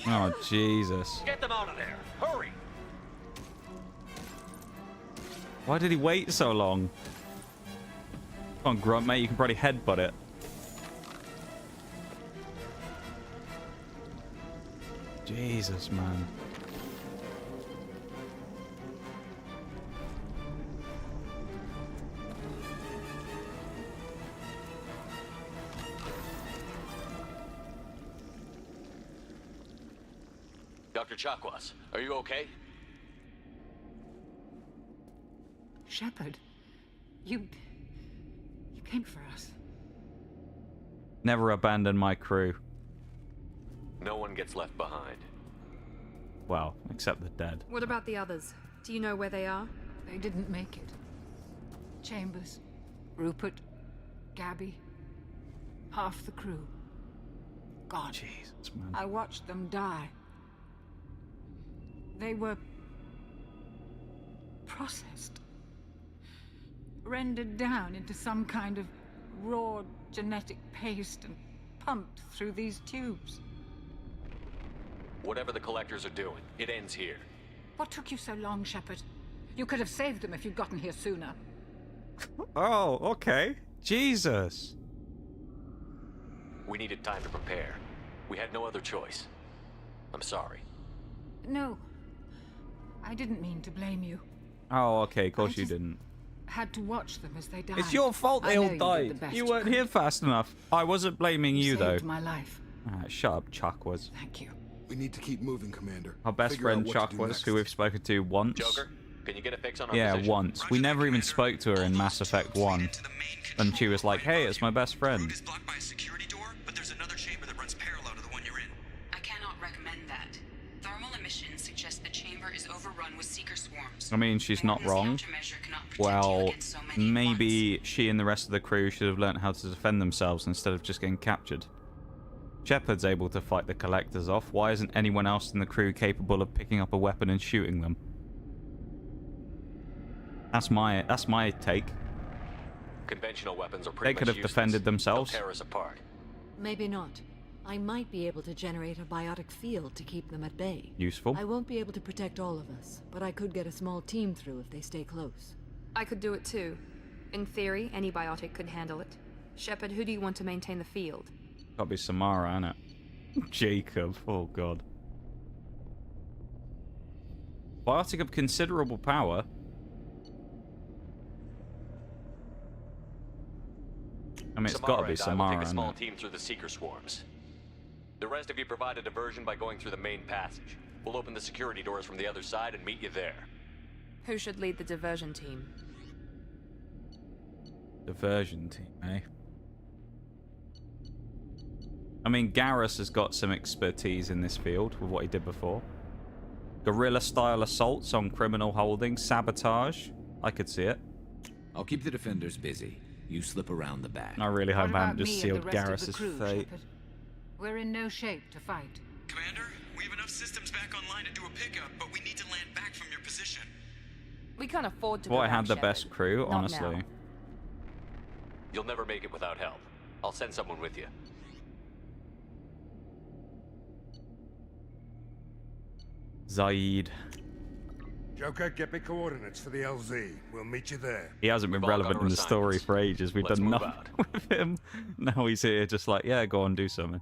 Oh, Jesus. Get them out of there. Hurry. Why did he wait so long? Come on, Grunt, mate. You can probably headbutt it. Jesus, man. Dr. Chakwas, are you okay? Shepard, you came for us. Never abandon my crew. No one gets left behind. Well, except the dead. What about the others? Do you know where they are? They didn't make it. Chambers, Rupert, Gabby, half the crew. Gone. Jesus, man. I watched them die. They were processed. Rendered down into some kind of raw genetic paste and pumped through these tubes. Whatever the collectors are doing, it ends here. What took you so long, Shepard? You could have saved them if you'd gotten here sooner. Oh, okay. Jesus. We needed time to prepare. We had no other choice. I'm sorry. No. I didn't mean to blame you. Oh, okay. Of course you didn't. Had to watch them as they died. It's your fault they I know all you did died. the best You weren't here fast enough. I wasn't blaming you, though. Saved my life. Shut up, Chakwas. Thank you. We need to keep moving, Commander. Our best Figure out friend what to do Chakwas, next. who we've spoken to once. Joker, can you get a fix on our Yeah, position? once. We never even spoke to her in Mass Effect 1. And she was like, hey, it's my best friend. I cannot recommend that. Thermal emissions suggest the chamber is overrun with seeker swarms. I mean, she's not wrong. Well, maybe she and the rest of the crew should have learnt how to defend themselves instead of just getting captured. Shepard's able to fight the collectors off. Why isn't anyone else in the crew capable of picking up a weapon and shooting them? That's my take. Conventional weapons are pretty They could much have useless. defended themselves. They'll tear us apart. Maybe not. I might be able to generate a biotic field to keep them at bay. Useful. I won't be able to protect all of us, but I could get a small team through if they stay close. I could do it too. In theory, any biotic could handle it. Shepard, who do you want to maintain the field? Gotta be Samara, innit? Jacob. Oh, God. Biotic of considerable power. I mean, it's gotta be and I will Samara, take a small innit? team through the seeker swarms. The rest of you provide a diversion by going through the main passage. We'll open the security doors from the other side and meet you there. Who should lead the diversion team? Diversion team, eh? I mean, Garrus has got some expertise in this field with what he did before. Guerrilla-style assaults on criminal holdings, sabotage. I could see it. I'll keep the defenders busy. You slip around the back. I really hope I haven't me just and the sealed rest of the Garrus's crew, fate. Shepard? We're in no shape to fight. Commander, we have enough systems back online to do a pickup, but we need to land back from your position. We can't afford to Well, go I back, had the Shepard. best crew, Not honestly. now. You'll never make it without help. I'll send someone with you. Zaid. Joker, get me coordinates for the LZ. We'll meet you there. He hasn't been We've all relevant got in our the story assignments. for ages. We've Let's done move nothing with him. Now he's here just like, yeah, go on, do something.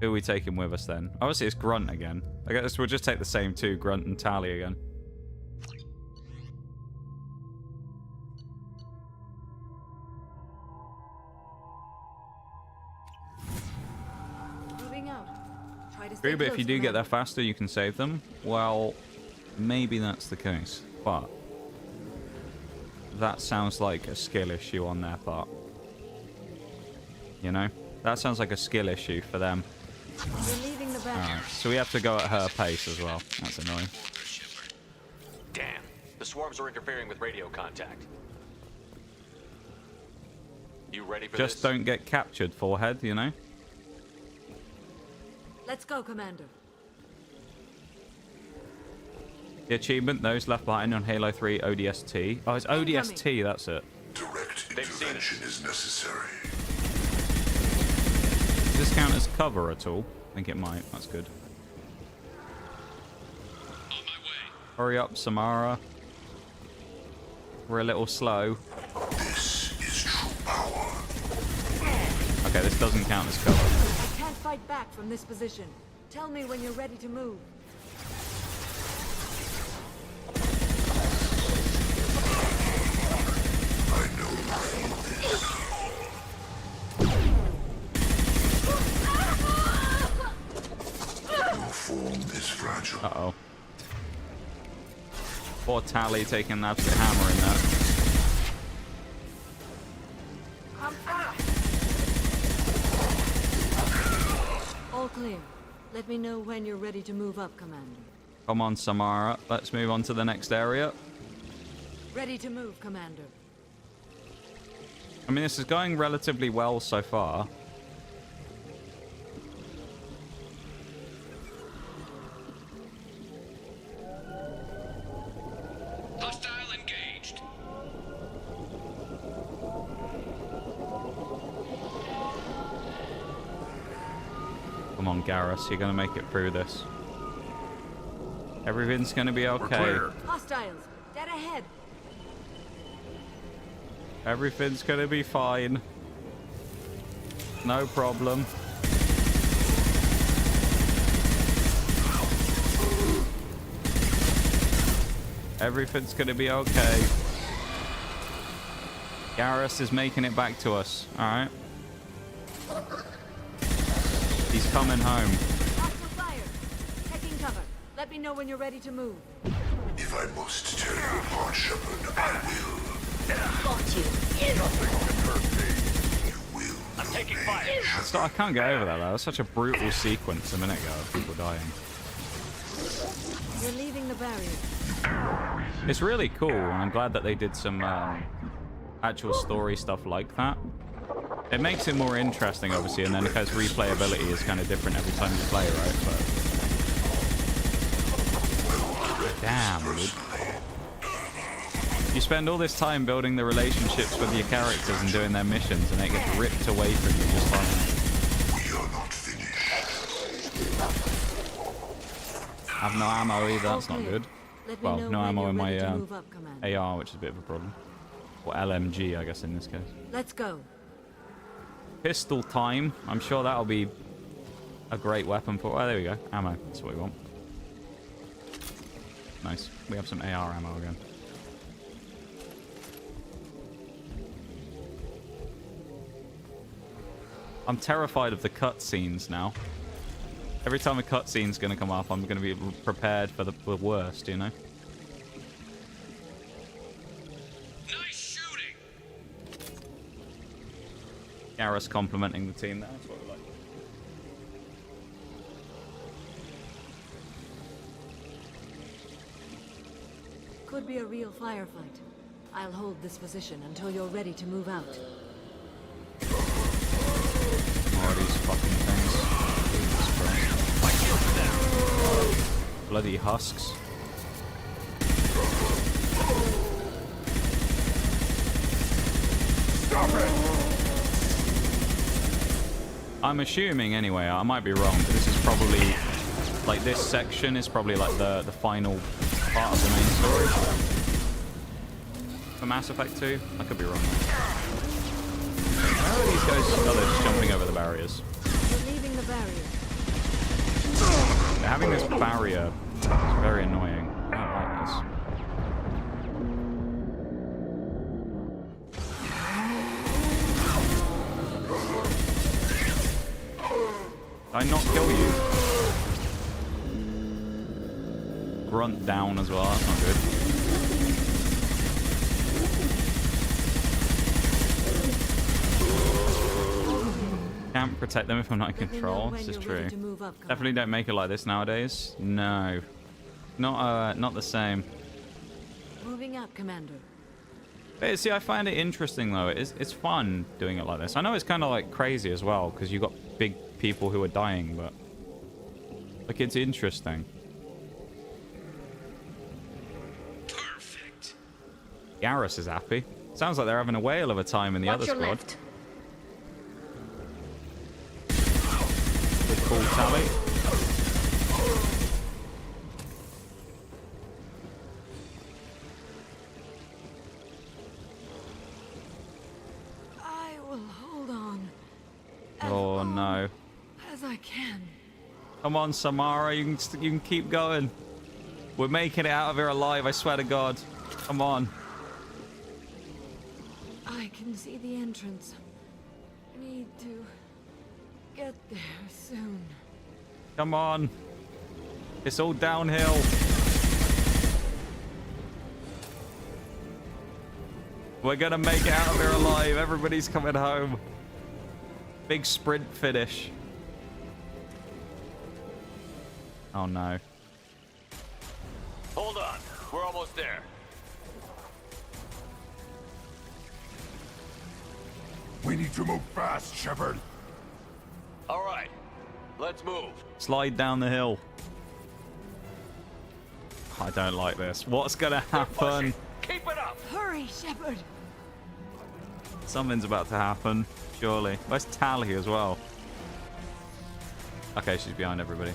Who are we taking with us then? Obviously it's Grunt again. I guess we'll just take the same two, Grunt and Tally again. Moving out. Try to stay True, but if close, you do get there Commander. faster, you can save them. Well, maybe that's the case, but that sounds like a skill issue on their part. You know? That sounds like a skill issue for them. You're leaving the back. Alright, so we have to go at her pace as well. That's annoying. Damn. The swarms are interfering with radio contact. You ready for Just this? don't get captured, forehead, you know? Let's go, Commander. The achievement, those left behind on Halo 3 ODST. Oh, it's ODST, that's it. Direct intervention is necessary. Does this count as cover at all? I think it might. That's good. Hurry up, Samara. We're a little slow. This is true power. Okay, this doesn't count as cover. I can't fight back from this position. Tell me when you're ready to move. I know you feel this. Your form is fragile. Uh-oh. Poor Tally taking an absolute hammer in there. All clear. Let me know when you're ready to move up, Commander. Come on, Samara. Let's move on to the next area. Ready to move, Commander. I mean, this is going relatively well so far. Hostile engaged. Come on, Garrus. You're going to make it through this. Everything's going to be okay. Hostiles, dead ahead. Everything's going to be fine. No problem. Everything's going to be okay. Garrus is making it back to us. Alright. He's coming home. Hostile fire. Taking cover. Let me know when you're ready to move. If I must tear you apart, Shepard, I will. Got you. I'm taking fire. I can't get over that. That was such a brutal sequence a minute ago of people dying. You're leaving the barrier. It's really cool, and I'm glad that they did some actual story stuff like that. It makes it more interesting, obviously, and then because replayability is kind of different every time you play, right? But damn, dude. You spend all this time building the relationships with your characters and doing their missions, and it gets ripped away from you just like that. We are not finished. I have no ammo either, that's not good. Let me Well, know no when ammo you're in ready to my move up, Commander. AR, which is a bit of a problem. Or LMG, I guess, in this case. Let's go. Pistol time. I'm sure that'll be a great weapon for... Oh, there we go. Ammo. That's what we want. Nice. We have some AR ammo again. I'm terrified of the cutscenes now. Every time a cutscene's going to come up, I'm going to be prepared for the worst, you know? Nice shooting. Garrus complimenting the team. That's what we like. Could be a real firefight. I'll hold this position until you're ready to move out. Oh, these fucking things. Jesus Christ. Bloody husks. Stop it! I'm assuming, anyway, I might be wrong, but this is probably Like, this section is probably like the final part of the main story for Mass Effect 2. I could be wrong. Where are these guys? Oh, they're just jumping over the barriers. You're leaving the barrier. Having this barrier is very annoying. I don't like this. Did I not kill you? Grunt down as well, that's not good. Can't protect them if I'm not in control. This is true. Definitely don't make it like this nowadays. No. Not the same. Moving up, Commander. But see, I find it interesting though. It's fun doing it like this. I know it's kind of like crazy as well because you've got big people who are dying, but like it's interesting. Perfect. Garrus is happy. Sounds like they're having a whale of a time in the other squad. Left. Good call, Tally. I will hold on. Oh no. As I can. Come on, Samara, you can keep going. We're making it out of here alive, I swear to God. Come on. I can see the entrance. Need to get there soon. Come on. It's all downhill. We're gonna make it out of here alive. Everybody's coming home. Big sprint finish. Oh no. Hold on. We're almost there. We need to move fast, Shepard. All right. Let's move. Slide down the hill. I don't like this. What's gonna happen? Keep it up. Hurry, Shepard. Something's about to happen, surely. Where's Tally as well? Okay, she's behind everybody.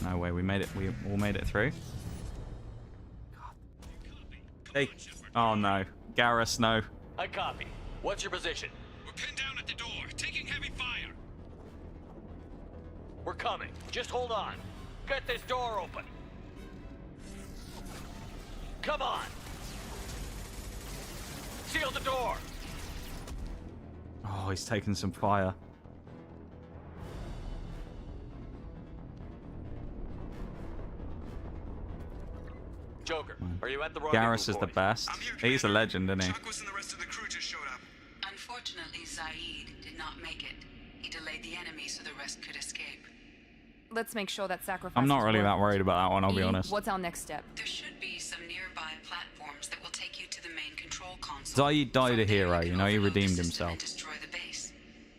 No way, we made it. We all made it through. Hey. Oh no. Garrus, no. I copy. What's your position? We're pinned down at the door, taking heavy fire. We're coming. Just hold on. Get this door open. Come on. Seal the door. Oh, he's taking some fire. Joker, are you at the Garrus is the best. He's a legend, isn't he? Unfortunately, Zaid did not make it. He delayed the enemy so the rest could escape. Let's make sure that sacrifice. I'm not is really worth that worried about that one, I'll be it. honest. What's our next step? There should be some nearby platforms that will take you to the main control console. Zaid died a hero, you know, he redeemed himself. Destroy the base.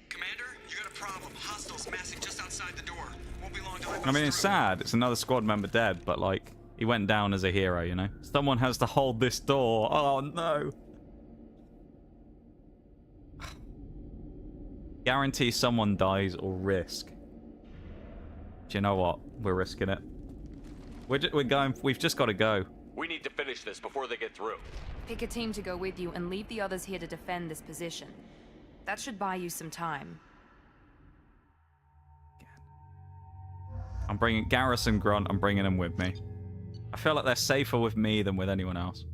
Commander, you got a problem. Hostiles massing just outside the door. Won't be long till I mean, it's sad. It's another squad member dead, but like, he went down as a hero, you know? Someone has to hold this door. Oh, no. Guarantee someone dies or risk. Do you know what? We're risking it. We're going. We've just got to go. We need to finish this before they get through. Pick a team to go with you and leave the others here to defend this position. That should buy you some time. I'm bringing Garrus and Grunt. I'm bringing them with me. I feel like they're safer with me than with anyone else.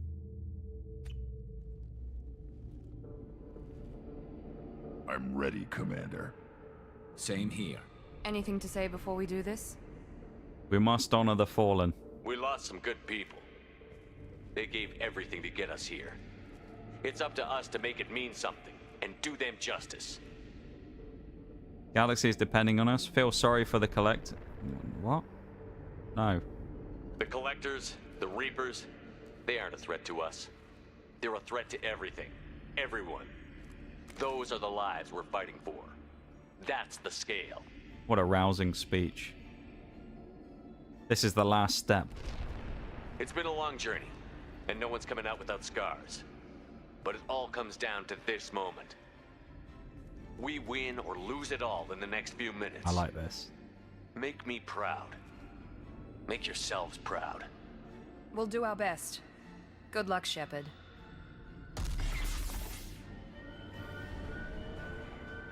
I'm ready, Commander. Same here. Anything to say before we do this? We must honor the fallen. We lost some good people. They gave everything to get us here. It's up to us to make it mean something and do them justice. Galaxy is depending on us. Feel sorry for the collect. What? No. The Collectors, the Reapers, they aren't a threat to us. They're a threat to everything. Everyone. Those are the lives we're fighting for. That's the scale. What a rousing speech. This is the last step. It's been a long journey, and no one's coming out without scars. But it all comes down to this moment. We win or lose it all in the next few minutes. I like this. Make me proud. Make yourselves proud. We'll do our best. Good luck, Shepard.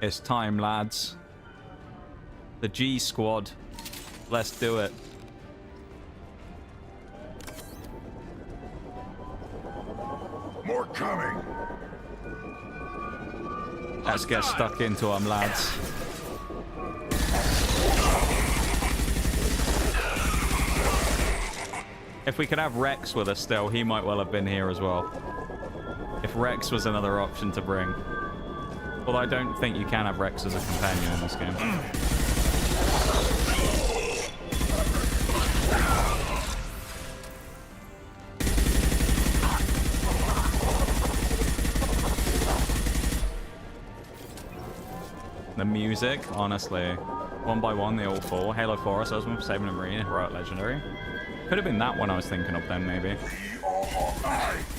It's time, lads. The G Squad. Let's do it. More coming. Let's get stuck into them, lads. If we could have Rex with us still, he might well have been here as well. If Rex was another option to bring. Although I don't think you can have Rex as a companion in this game. The music, honestly. One by one, they all fall. Halo 4, Osmond, Saving a Marine, Heroic Legendary. Could have been that one I was thinking of then, maybe. I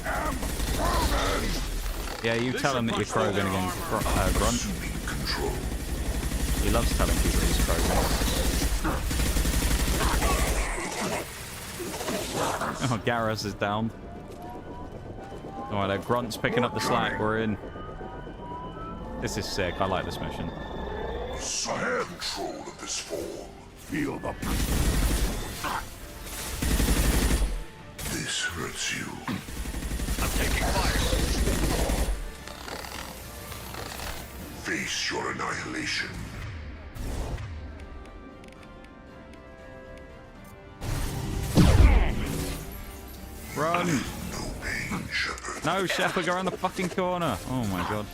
am Krogan! Yeah, you tell him that you're Krogan against Grunt. He loves telling people he's Krogan. Oh, Garrus is down. Alright, Grunt's picking up the slack. We're in. This is sick. I like this mission. I have control of this form. Feel the... This hurts you. I'm taking fire. Face your annihilation. Run! No pain, Shepard. No, Shepard, go around the fucking corner. Oh my god.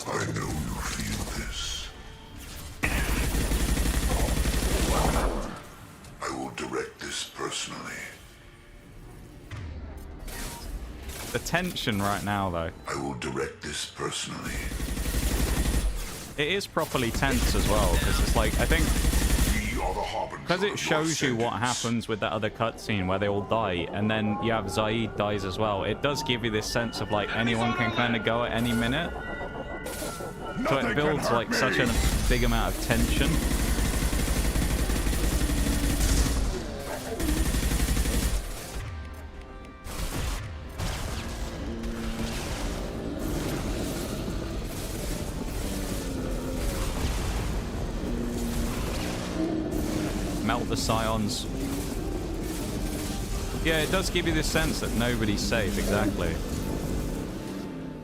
I know you feel this. I will direct this personally. The tension right now, though. I will direct this personally. It is properly tense as well, because it's like, I think... We are the harbinger. Because it shows you what happens with that other cutscene where they all die, and then you have Zaid dies as well. It does give you this sense of, like, anyone can kind of go at any minute. So it builds, like, such a big amount of tension. Melt the Scions. Yeah, it does give you this sense that nobody's safe, exactly.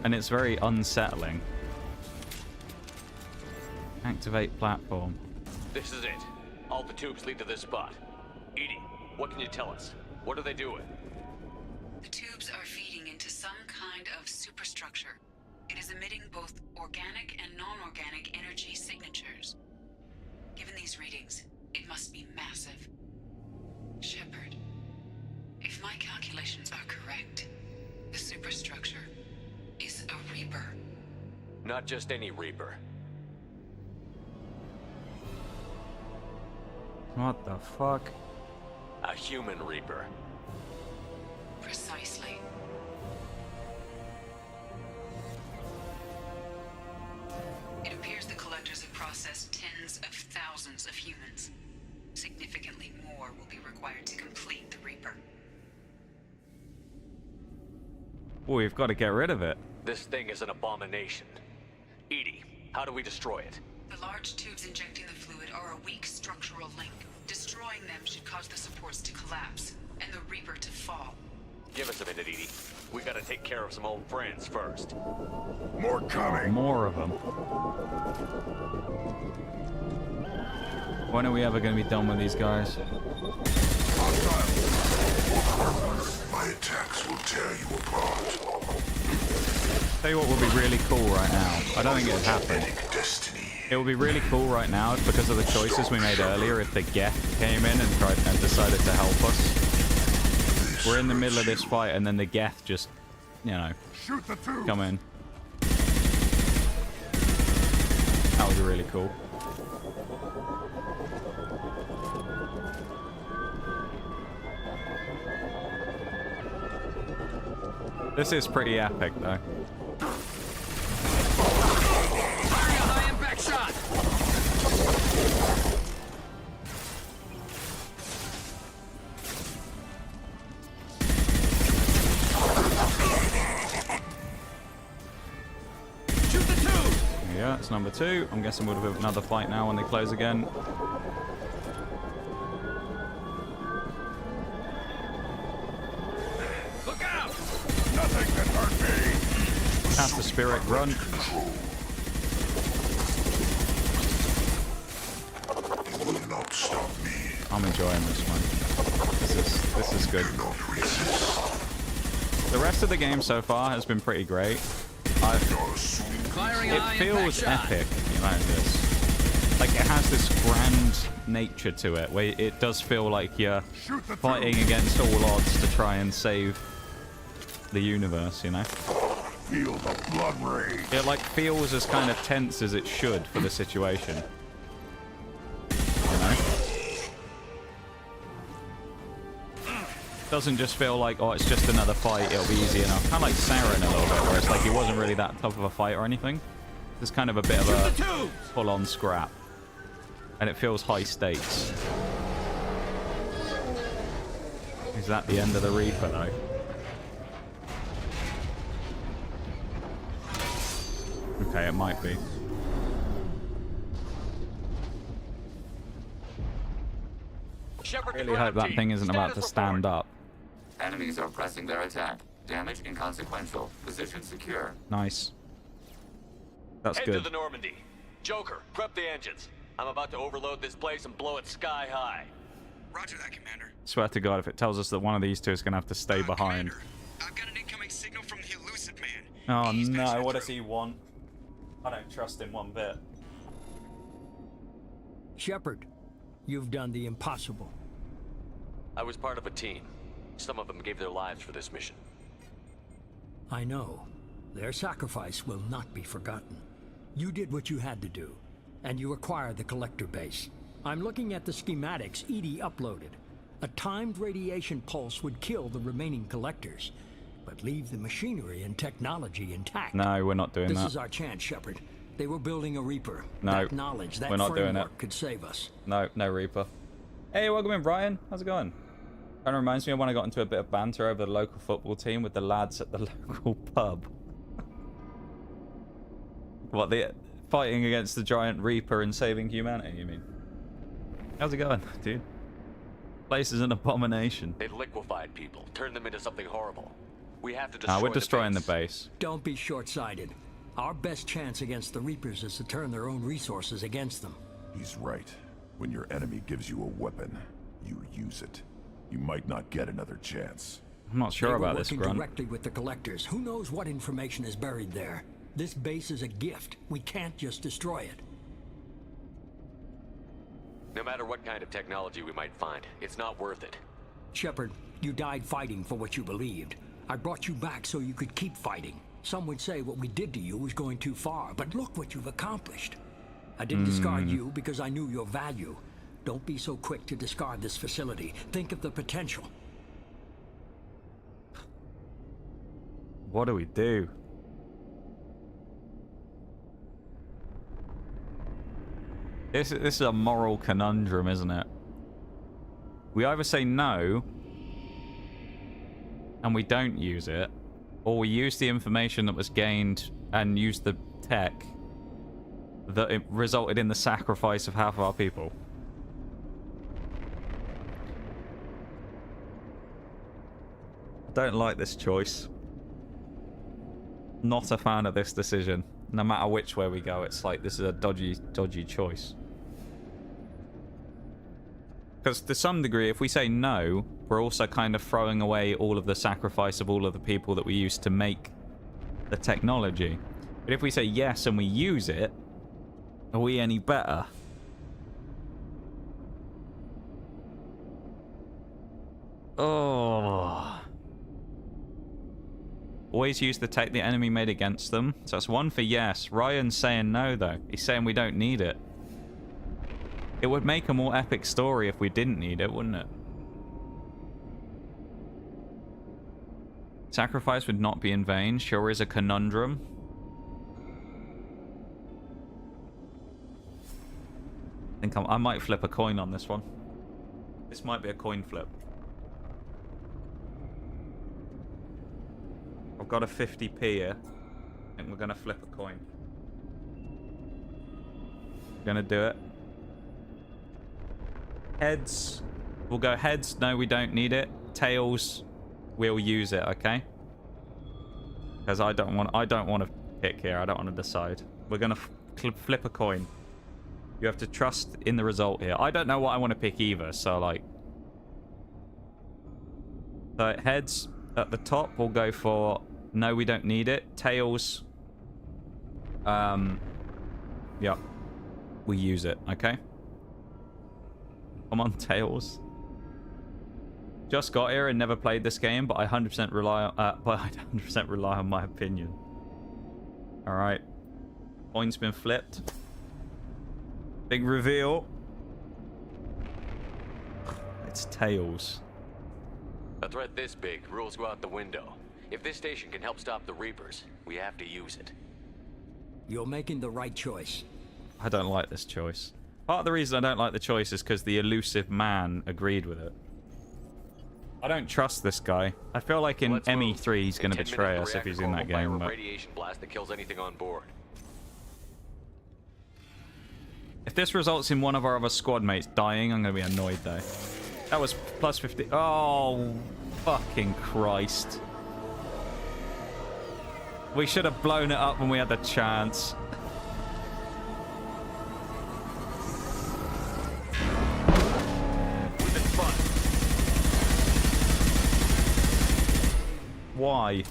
And it's very unsettling. Activate platform. This is it. All the tubes lead to this spot. Edie, what can you tell us? What are they doing? The tubes are feeding into some kind of superstructure. It is emitting both organic and non-organic energy signatures. Given these readings, it must be massive. Shepard, if my calculations are correct, the superstructure is a Reaper. Not just any Reaper. What the fuck? A human Reaper. Precisely. It appears the collectors have processed tens of thousands of humans. Significantly more will be required to complete the Reaper. Oh, we've got to get rid of it. This thing is an abomination. Edie, how do we destroy it? The large tubes injecting the fluid are a weak structural link. Destroying them should cause the supports to collapse, and the Reaper to fall. Give us a minute, Edie. We gotta take care of some old friends first. More coming. More of them. When are we ever going to be done with these guys? My attacks will tear you apart. Tell you what would be really cool right now. I don't think it would happen. It would be really cool right now because of the choices we made earlier if the Geth came in and decided to help us. We're in the middle of this fight and then the Geth just, you know, come in. That would be really cool. This is pretty epic, though. Firing a high impact shot. Shoot the tube. Yeah, it's number 2. I'm guessing we'll have another fight now when they close again. Look out! Nothing can hurt me. Cast the spirit grunt. Will not stop me. I'm enjoying this one. This is good. The rest of the game so far has been pretty great. It feels epic, you know, this. Like, it has this grand nature to it, where it does feel like you're fighting against all odds to try and save the universe, you know? Feel the blood rage. It, like, feels as kind of tense as it should for the situation. You know? Doesn't just feel like, oh, it's just another fight, it'll be easy enough. Kind of like Saren a little bit, where it's like it wasn't really that tough of a fight or anything. It's kind of a bit of a full-on scrap. And it feels high stakes. Is that the end of the Reaper, though? Okay, it might be. I really hope that thing isn't about to stand up. Enemies are pressing their attack. Damage inconsequential. Position secure. Nice. That's Head good. to the Normandy. Joker, prep the engines. I'm about to overload this place and blow it sky high. Roger that, Commander. Swear to God, if it tells us that one of these two is going to have to stay behind. I've got an incoming signal from the elusive man. Oh no, what does he want? I don't trust him one bit. Shepard, you've done the impossible. I was part of a team. Some of them gave their lives for this mission. I know. Their sacrifice will not be forgotten. You did what you had to do, and you acquired the collector base. I'm looking at the schematics Edie uploaded. A timed radiation pulse would kill the remaining collectors, but leave the machinery and technology intact. No, we're not doing that. This is our chance, Shepard. They were building a Reaper. No, that knowledge, that we're not doing it. framework could save us. No, no Reaper. Hey, welcome in, Brian. How's it going? Kind of reminds me of when I got into a bit of banter over the local football team with the lads at the local pub. What, the fighting against the giant Reaper and saving humanity, you mean? How's it going, dude? Place is an abomination. They've liquefied people, turned them into something horrible. We have to destroy we're destroying the base. Don't be short-sighted. Our best chance against the Reapers is to turn their own resources against them. He's right. When your enemy gives you a weapon, you use it. You might not get another chance. I'm not sure about this, Grunt. Grunt. Directly with the collectors. Who knows what information is buried there? This base is a gift. We can't just destroy it. No matter what kind of technology we might find, it's not worth it. Shepard, you died fighting for what you believed. I brought you back so you could keep fighting. Some would say what we did to you was going too far, but look what you've accomplished. I didn't discard you because I knew your value. Don't be so quick to discard this facility. Think of the potential. What do we do? This is a moral conundrum, isn't it? We either say no, and we don't use it, or we use the information that was gained and use the tech that it resulted in the sacrifice of half of our people. I don't like this choice. Not a fan of this decision. No matter which way we go, it's like this is a dodgy choice. Because to some degree, if we say no, we're also kind of throwing away all of the sacrifice of all of the people that we used to make the technology. But if we say yes and we use it, are we any better? Oh. Always use the tech the enemy made against them. So that's one for yes. Ryan's saying no, though. He's saying we don't need it. It would make a more epic story if we didn't need it, wouldn't it? Sacrifice would not be in vain. Sure is a conundrum. I think I might flip a coin on this one. This might be a coin flip. I've got a 50p here. I think we're going to flip a coin. We're going to do it. Heads. We'll go heads. No, we don't need it. Tails. We'll use it, okay? Because I don't want to pick here. I don't want to decide. We're going to flip a coin. You have to trust in the result here. I don't know what I want to pick either, so like... So heads at the top, we'll go for... No, we don't need it. Tails. Yep. We use it, okay? Come on, Tails. Just got here and never played this game, but I 100% rely on my opinion. All right. Coin's been flipped. Big reveal. It's Tails. A threat this big, rules go out the window. If this station can help stop the Reapers, we have to use it. You're making the right choice. I don't like this choice. Part of the reason I don't like the choice is because the elusive man agreed with it. I don't trust this guy. I feel like in ME3 he's going to betray us if he's in that game. But... radiation blast that kills anything on board. If this results in one of our other squad mates dying, I'm going to be annoyed though. That was plus 50. Oh, fucking Christ. We should have blown it up when we had the chance. Why?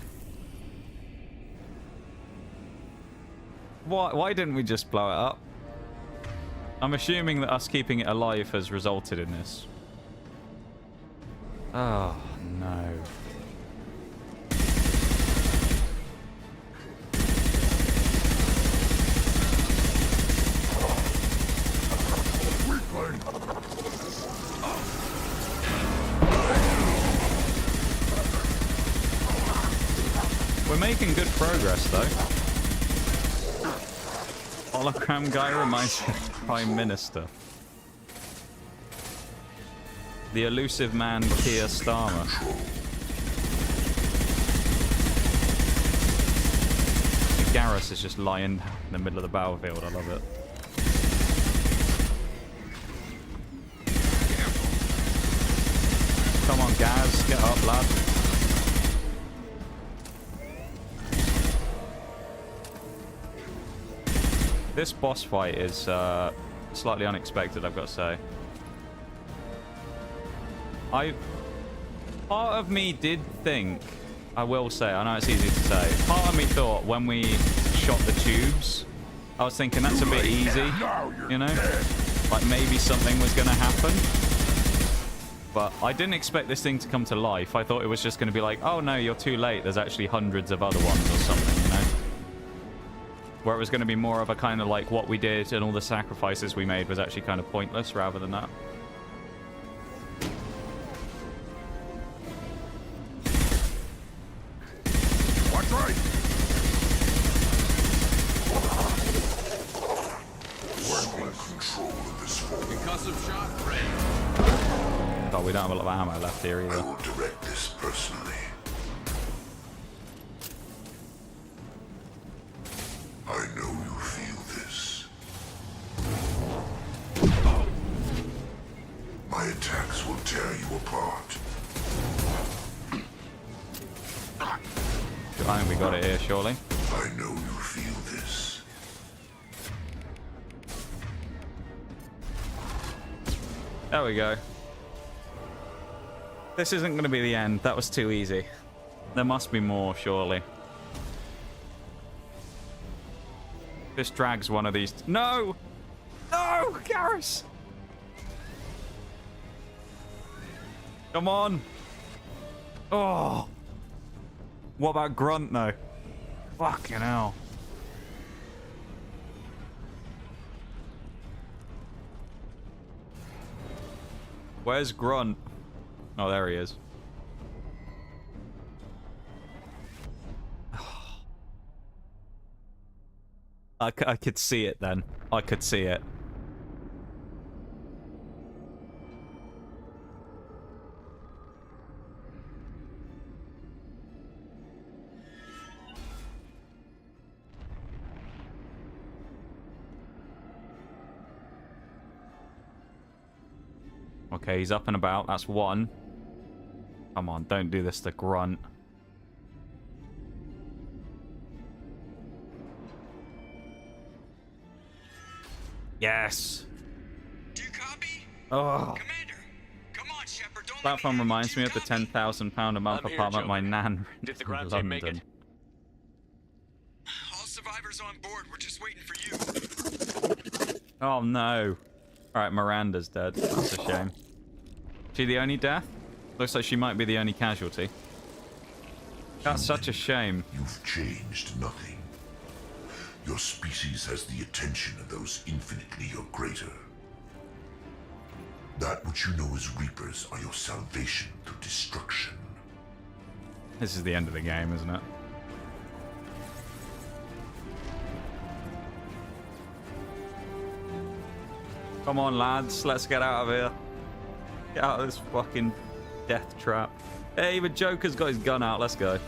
Why didn't we just blow it up? I'm assuming that us keeping it alive has resulted in this. Oh, no. We're making good progress, though. Hologram guy reminds me of Prime Minister. The elusive man, Keir Starmer. Garrus is just lying in the middle of the battlefield. I love it. Come on, Gaz. Get up, lad. This boss fight is slightly unexpected, I've got to say. Part of me did think, I will say, I know it's easy to say, part of me thought when we shot the tubes, I was thinking that's a bit easy, you know? Like maybe something was going to happen. But I didn't expect this thing to come to life. I thought it was just going to be like, oh no, you're too late. There's actually hundreds of other ones or something, you know? Where it was going to be more of a kind of like what we did and all the sacrifices we made was actually kind of pointless rather than that. Watch right. Working control of this force. Concussive shot ready. Oh, we don't have a lot of ammo left here either. I will direct this personally. I know you feel this. My attacks will tear you apart. I think we got it here, surely. I know you feel this. There we go. This isn't going to be the end. That was too easy. There must be more, surely. This drags one of these. No! No! Garrus! Come on! Oh! What about Grunt, though? Fucking hell. Where's Grunt? Oh, there he is. I could see it then. I could see it. Okay, he's up and about. That's one. Come on, don't do this to Grunt. Yes. Do you copy? Oh. Commander, come on, Shepard. Don't Platform reminds me of the £10,000 a month I'm here, apartment my Joker. nan Did the in ground team make London. it? All survivors on board. We're just waiting for you. Oh no. Alright, Miranda's dead. That's a shame. She the only death? Looks like she might be the only casualty. That's such a shame. You've changed nothing. Your species has the attention of those infinitely or greater. That which you know as Reapers are your salvation through destruction. This is the end of the game, isn't it? Come on, lads. Let's get out of here. Get out of this fucking death trap. Hey, even Joker's got his gun out. Let's go.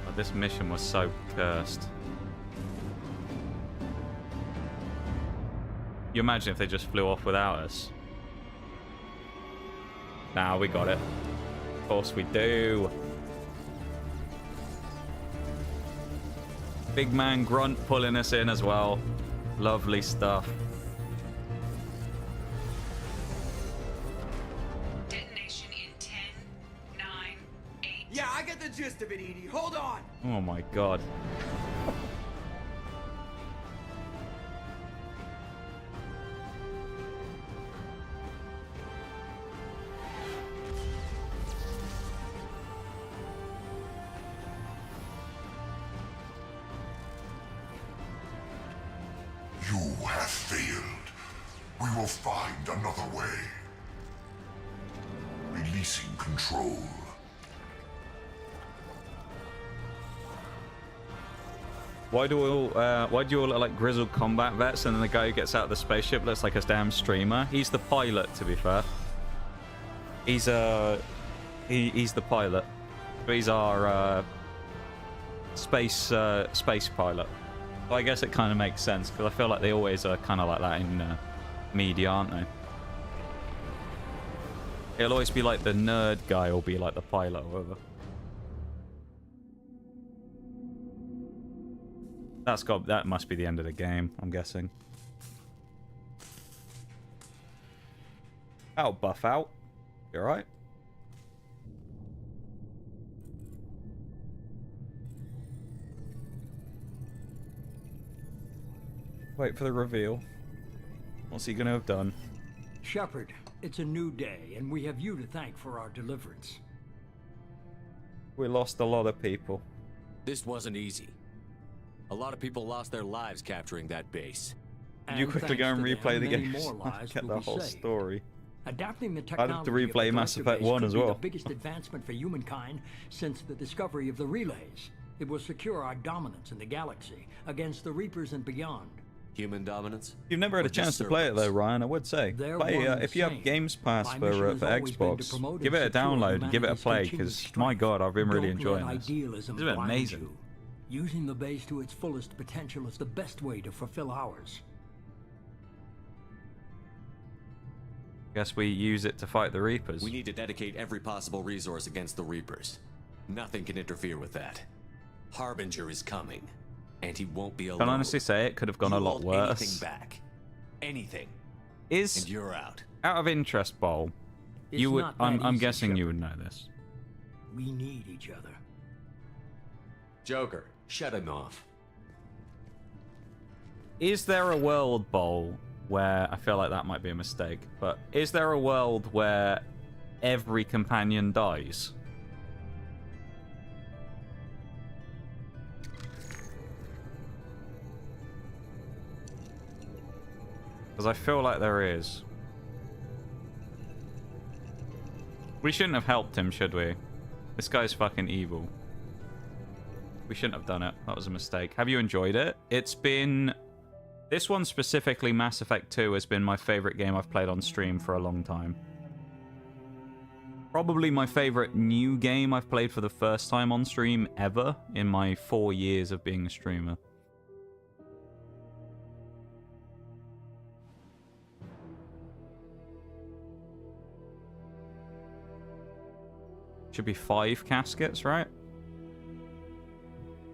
Oh, this mission was so cursed. You imagine if they just flew off without us? Nah, we got it. Of course we do. Big man Grunt pulling us in as well. Lovely stuff. Detonation in 10, 9, 8. Yeah, I get the gist of it, Edie. Hold on. Oh my god. You have failed. We will find another way. Releasing control. Why do you all look like grizzled combat vets, and then the guy who gets out of the spaceship looks like a damn streamer? He's the pilot, to be fair. He's he's the pilot. He's our space pilot. So I guess it kind of makes sense, because I feel like they always are kind of like that in media, aren't they? It'll always be like the nerd guy will be like the pilot or whatever. That must be the end of the game, I'm guessing. Oh, buff out. You alright? Wait for the reveal. What's he gonna have done? Shepard, it's a new day, and we have you to thank for our deliverance. We lost a lot of people. This wasn't easy. A lot of people lost their lives capturing that base. Did you quickly go and replay the game? Get the whole story. Adapting the I'd technology have to replay of the Mass collector Effect base 1 could as be well. the biggest advancement for humankind since the discovery of the relays. It will secure our dominance in the galaxy against the Reapers and beyond. Human dominance? You've never had a chance to play it though, Ryan. I would say, play if you have Games Pass for Xbox, give it a download and give it a play, because my God, I've been really enjoying this. It's been amazing. Using the base to its fullest potential is the best way to fulfill ours. Guess we use it to fight the Reapers. We need to dedicate every possible resource against the Reapers. Nothing can interfere with that. Harbinger is coming, and he won't be alone. Can I honestly say it could have gone a lot worse? Anything back. Anything. And you're out. Out of interest, Bowl, you would. I'm guessing you would know this. We need each other. Joker, shut him off. Is there a world, Bowl, where I feel like that might be a mistake, but is there a world where every companion dies? Because I feel like there is. We shouldn't have helped him, should we? This guy's fucking evil. We shouldn't have done it. That was a mistake. Have you enjoyed it? It's been... This one specifically, Mass Effect 2, has been my favorite game I've played on stream for a long time. Probably my favorite new game I've played for the first time on stream ever in my 4 years of being a streamer. Should be 5 caskets, right?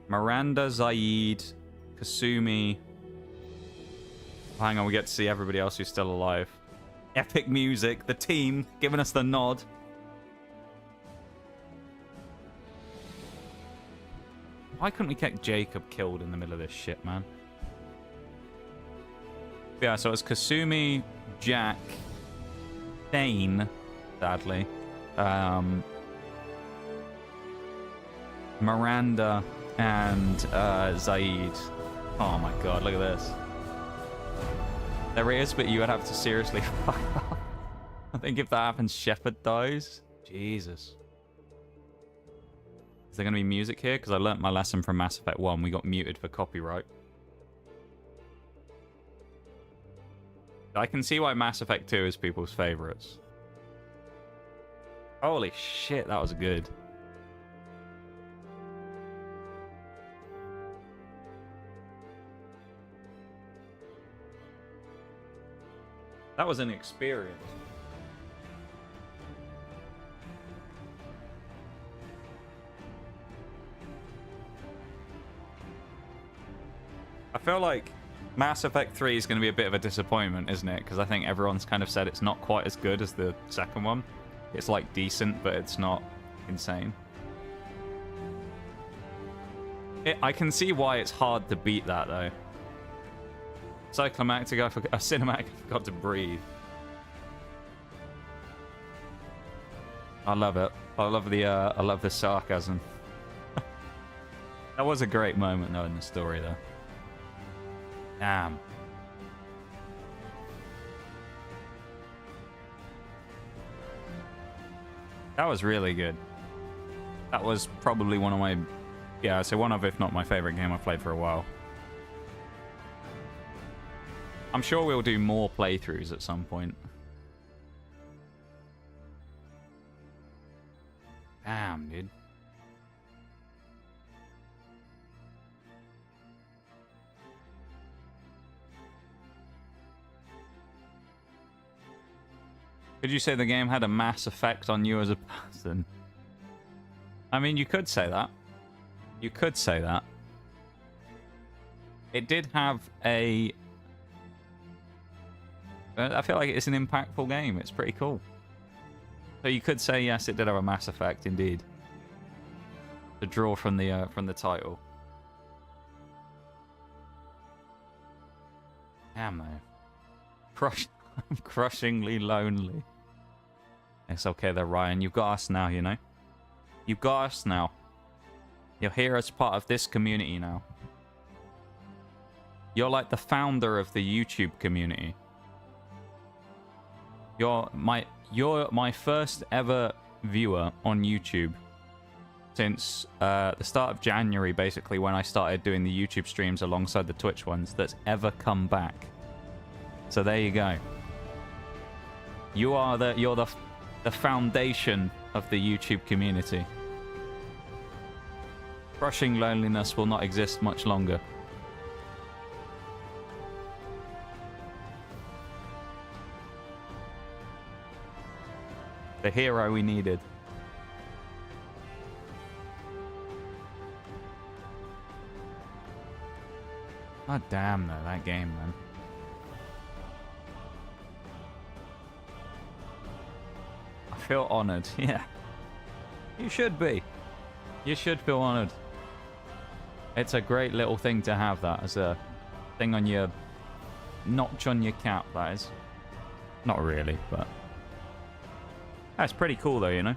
Miranda, Zaid, Kasumi. Hang on, we get to see everybody else who's still alive. Epic music, the team giving us the nod. Why couldn't we get Jacob killed in the middle of this shit, man? Yeah, so it's Kasumi, Jack, Thane, sadly, Miranda, and Zaid. Oh my god, look at this. There is, but you would have to seriously fuck off. I think if that happens, Shepard dies. Jesus. Is there going to be music here? Because I learnt my lesson from Mass Effect 1. We got muted for copyright. I can see why Mass Effect 2 is people's favorites. Holy shit, that was good. That was an experience. I feel like Mass Effect 3 is going to be a bit of a disappointment, isn't it? Because I think everyone's kind of said it's not quite as good as the second one. It's like decent, but it's not insane. I can see why it's hard to beat that, though. Cyclimactic, cinematic, I forgot to breathe. I love it. I love the sarcasm. That was a great moment, though, in the story, though. Damn. That was really good. That was probably one of my... Yeah, so one of, if not my favorite game I've played for a while. I'm sure we'll do more playthroughs at some point. Damn, dude. Could you say the game had a mass effect on you as a person? I mean, you could say that. You could say that. It did have a... I feel like it's an impactful game. It's pretty cool. So you could say, yes, it did have a mass effect, indeed. To draw from the title. Damn, though. I'm crushingly lonely. It's okay though, Ryan. You've got us now, you know? You've got us now. You're here as part of this community now. You're like the founder of the YouTube community. You're my first ever viewer on YouTube since the start of January, basically, when I started doing the YouTube streams alongside the Twitch ones, that's ever come back. So there you go. You're the foundation of the YouTube community. Crushing loneliness will not exist much longer. The hero we needed. God damn, though, that game, man. I feel honored. Yeah. You should be. You should feel honored. It's a great little thing to have that as a thing on your... notch on your cap, that is. Not really, but... That's pretty cool, though, you know?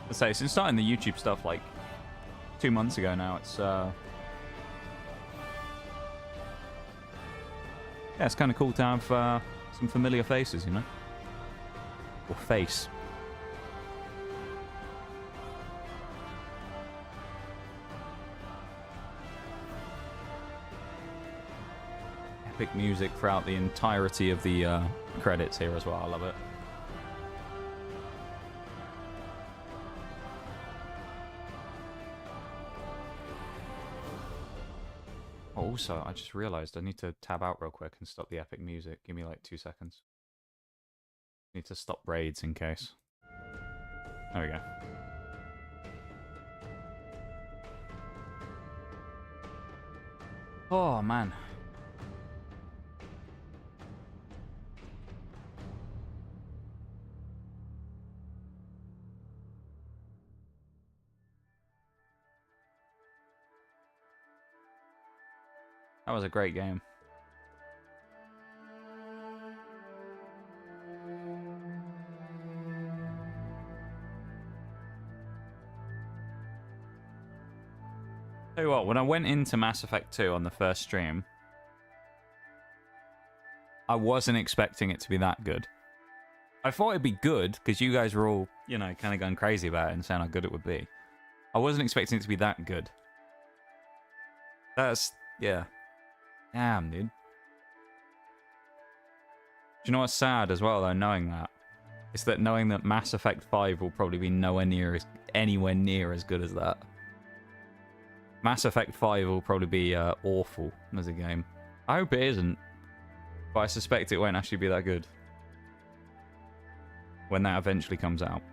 Let's say, since starting the YouTube stuff, like, 2 months ago now, it's, Yeah, it's kind of cool to have some familiar faces, you know? Or face. Epic music throughout the entirety of the credits here as well. I love it. Also, I just realized I need to tab out real quick and stop the epic music. Give me like 2 seconds. Need to stop raids in case. There we go. Oh, man. That was a great game. Tell you what, when I went into Mass Effect 2 on the first stream, I wasn't expecting it to be that good. I thought it'd be good, because you guys were all, you know, kind of going crazy about it and saying how good it would be. I wasn't expecting it to be that good. That's, yeah. Damn, dude. Do you know what's sad as well, though, knowing that? It's that knowing that Mass Effect 5 will probably be anywhere near as good as that. Mass Effect 5 will probably be awful as a game. I hope it isn't, but I suspect it won't actually be that good when that eventually comes out.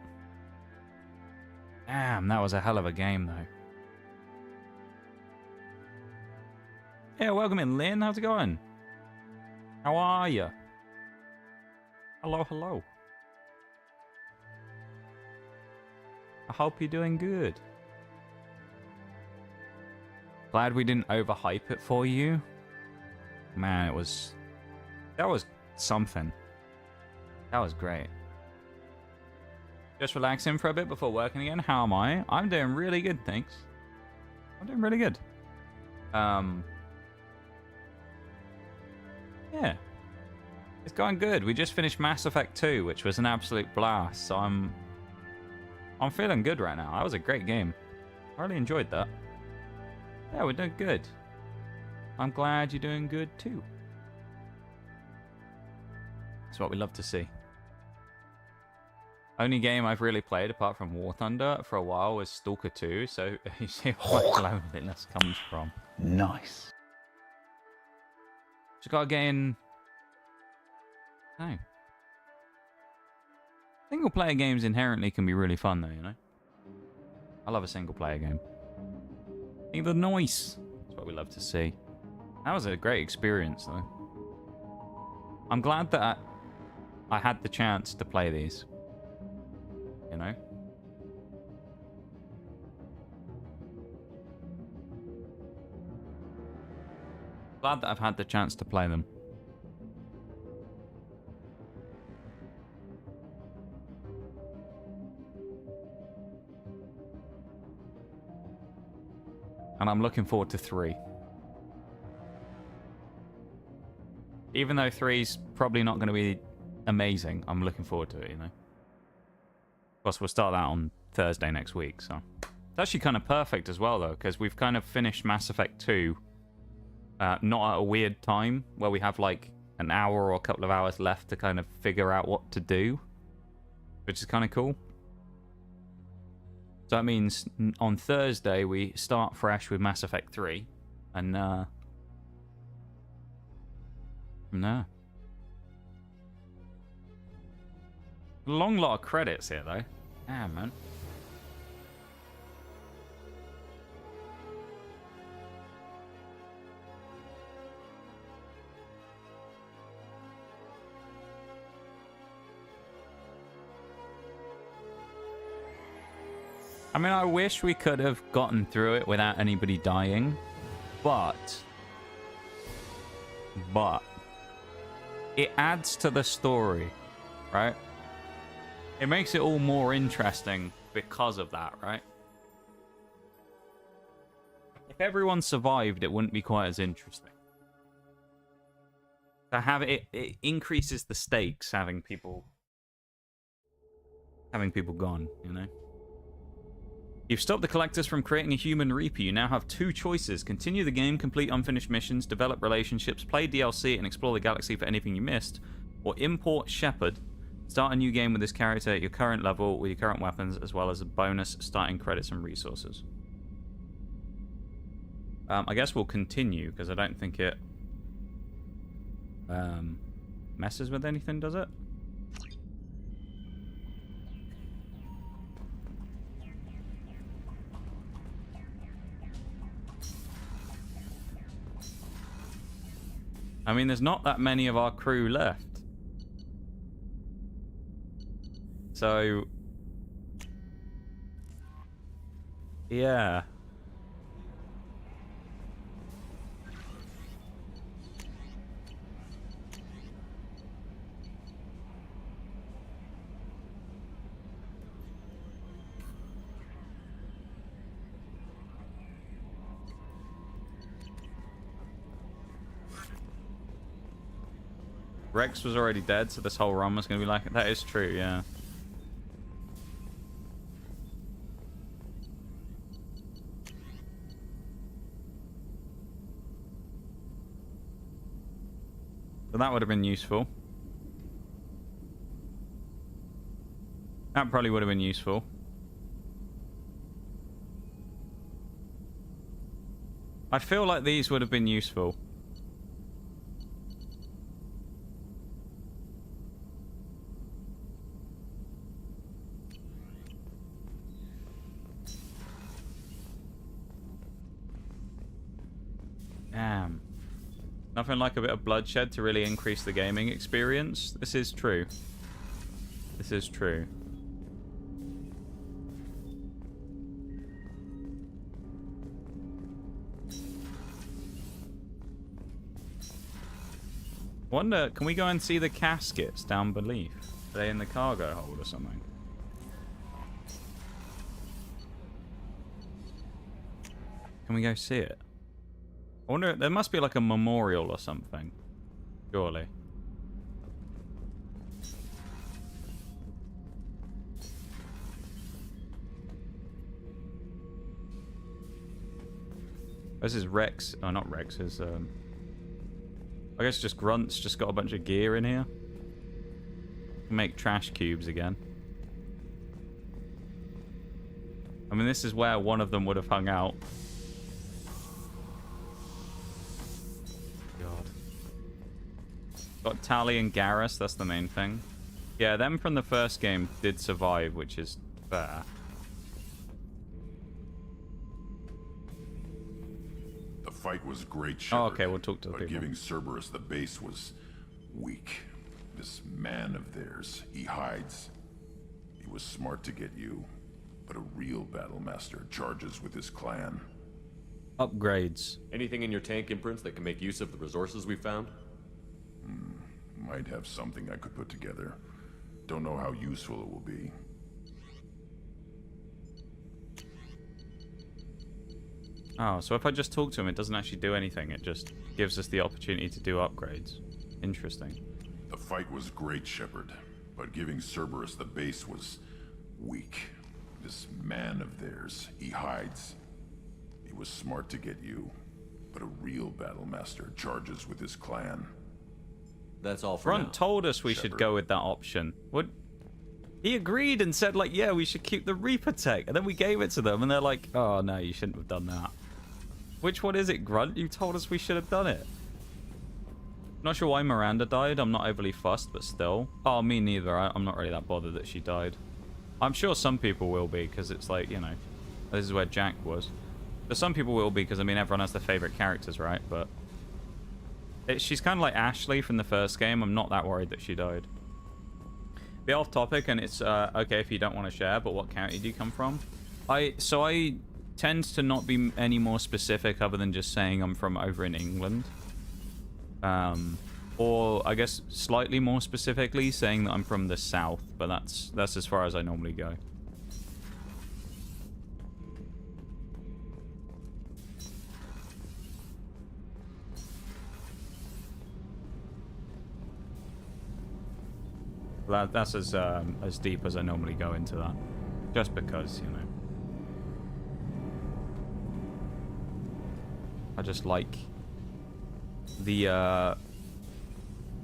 Damn, that was a hell of a game, though. Yeah, welcome in, Lynn. How's it going? How are you? Hello, hello. I hope you're doing good. Glad we didn't overhype it for you. Man, that was something. That was great. Just relaxing for a bit before working again. How am I? I'm doing really good, thanks. I'm doing really good. Yeah. It's going good. We just finished Mass Effect 2, which was an absolute blast. So I'm feeling good right now. That was a great game. I really enjoyed that. Yeah, we're doing good. I'm glad you're doing good too. That's what we love to see. Only game I've really played apart from War Thunder for a while was Stalker 2, so you see where my loneliness comes from. Nice. Just gotta get in. No. Single player games inherently can be really fun though, you know? I love a single player game. Either nice. That's what we love to see. That was a great experience though. I'm glad that I had the chance to play these. You know? Glad that I've had the chance to play them. And I'm looking forward to 3. Even though 3's probably not going to be amazing, I'm looking forward to it, you know. Of course, we'll start that on Thursday next week, so... It's actually kind of perfect as well, though, because we've kind of finished Mass Effect 2 not at a weird time, where we have, like, an hour or a couple of hours left to kind of figure out what to do, which is kind of cool. So that means on Thursday we start fresh with Mass Effect 3, and from there. A long lot of credits here, though. Yeah, man. I mean, I wish we could have gotten through it without anybody dying, but it adds to the story, right? It makes it all more interesting because of that, right? If everyone survived, it wouldn't be quite as interesting. To have it increases the stakes having people gone, you know. You've stopped the collectors from creating a human Reaper. You now have two choices: continue the game, complete unfinished missions, develop relationships, play DLC, and explore the galaxy for anything you missed, or import Shepard, start a new game with this character at your current level with your current weapons, as well as a bonus starting credits and resources. I guess we'll continue because I don't think it messes with anything, does it? I mean, there's not that many of our crew left. So, yeah. Rex was already dead, so this whole run was going to be like... That is true, yeah. So that would have been useful. That probably would have been useful. I feel like these would have been useful. Damn. Nothing like a bit of bloodshed to really increase the gaming experience. This is true. This is true. Wonder, can we go and see the caskets down beneath? Are they in the cargo hold or something? Can we go see it? I wonder, there must be like a memorial or something. Surely. This is Rex. Oh, not Rex. His, I guess just Grunt's just got a bunch of gear in here. Make trash cubes again. I mean, this is where one of them would have hung out. God. Got Tally and Garrus, that's the main thing. Yeah, them from the first game did survive, which is fair. The fight was great, Shepard. Oh, okay, we'll talk to the but people. Giving Cerberus the base was weak. This man of theirs, he hides. He was smart to get you, but a real battle master charges with his clan. Upgrades. Anything in your tank imprints that can make use of the resources we found? Might have something I could put together. Don't know how useful it will be. Oh, so if I just talk to him, it doesn't actually do anything. It just gives us the opportunity to do upgrades. Interesting. The fight was great, Shepard, but giving Cerberus the base was weak. This man of theirs, he hides. He was smart to get you, but a real battle master charges with his clan. That's all for Front now. told us we should go with that option. What? He agreed and said, like, yeah, we should keep the Reaper tech. And then we gave it to them, and they're like, oh, no, you shouldn't have done that. Which one is it, Grunt? You told us we should have done it. Not sure why Miranda died. I'm not overly fussed, but still. Oh, me neither. I'm not really that bothered that she died. I'm sure some people will be, because it's like, you know, this is where Jack was. But some people will be, because, I mean, everyone has their favorite characters, right? But she's kind of like Ashley from the first game. I'm not that worried that she died. Bit off topic, and it's okay if you don't want to share, but what county do you come from? I tend to not be any more specific other than just saying I'm from over in England. Or I guess slightly more specifically saying that I'm from the south, but that's as far as I normally go. That's as deep as I normally go into that. Just because, you know. I just like the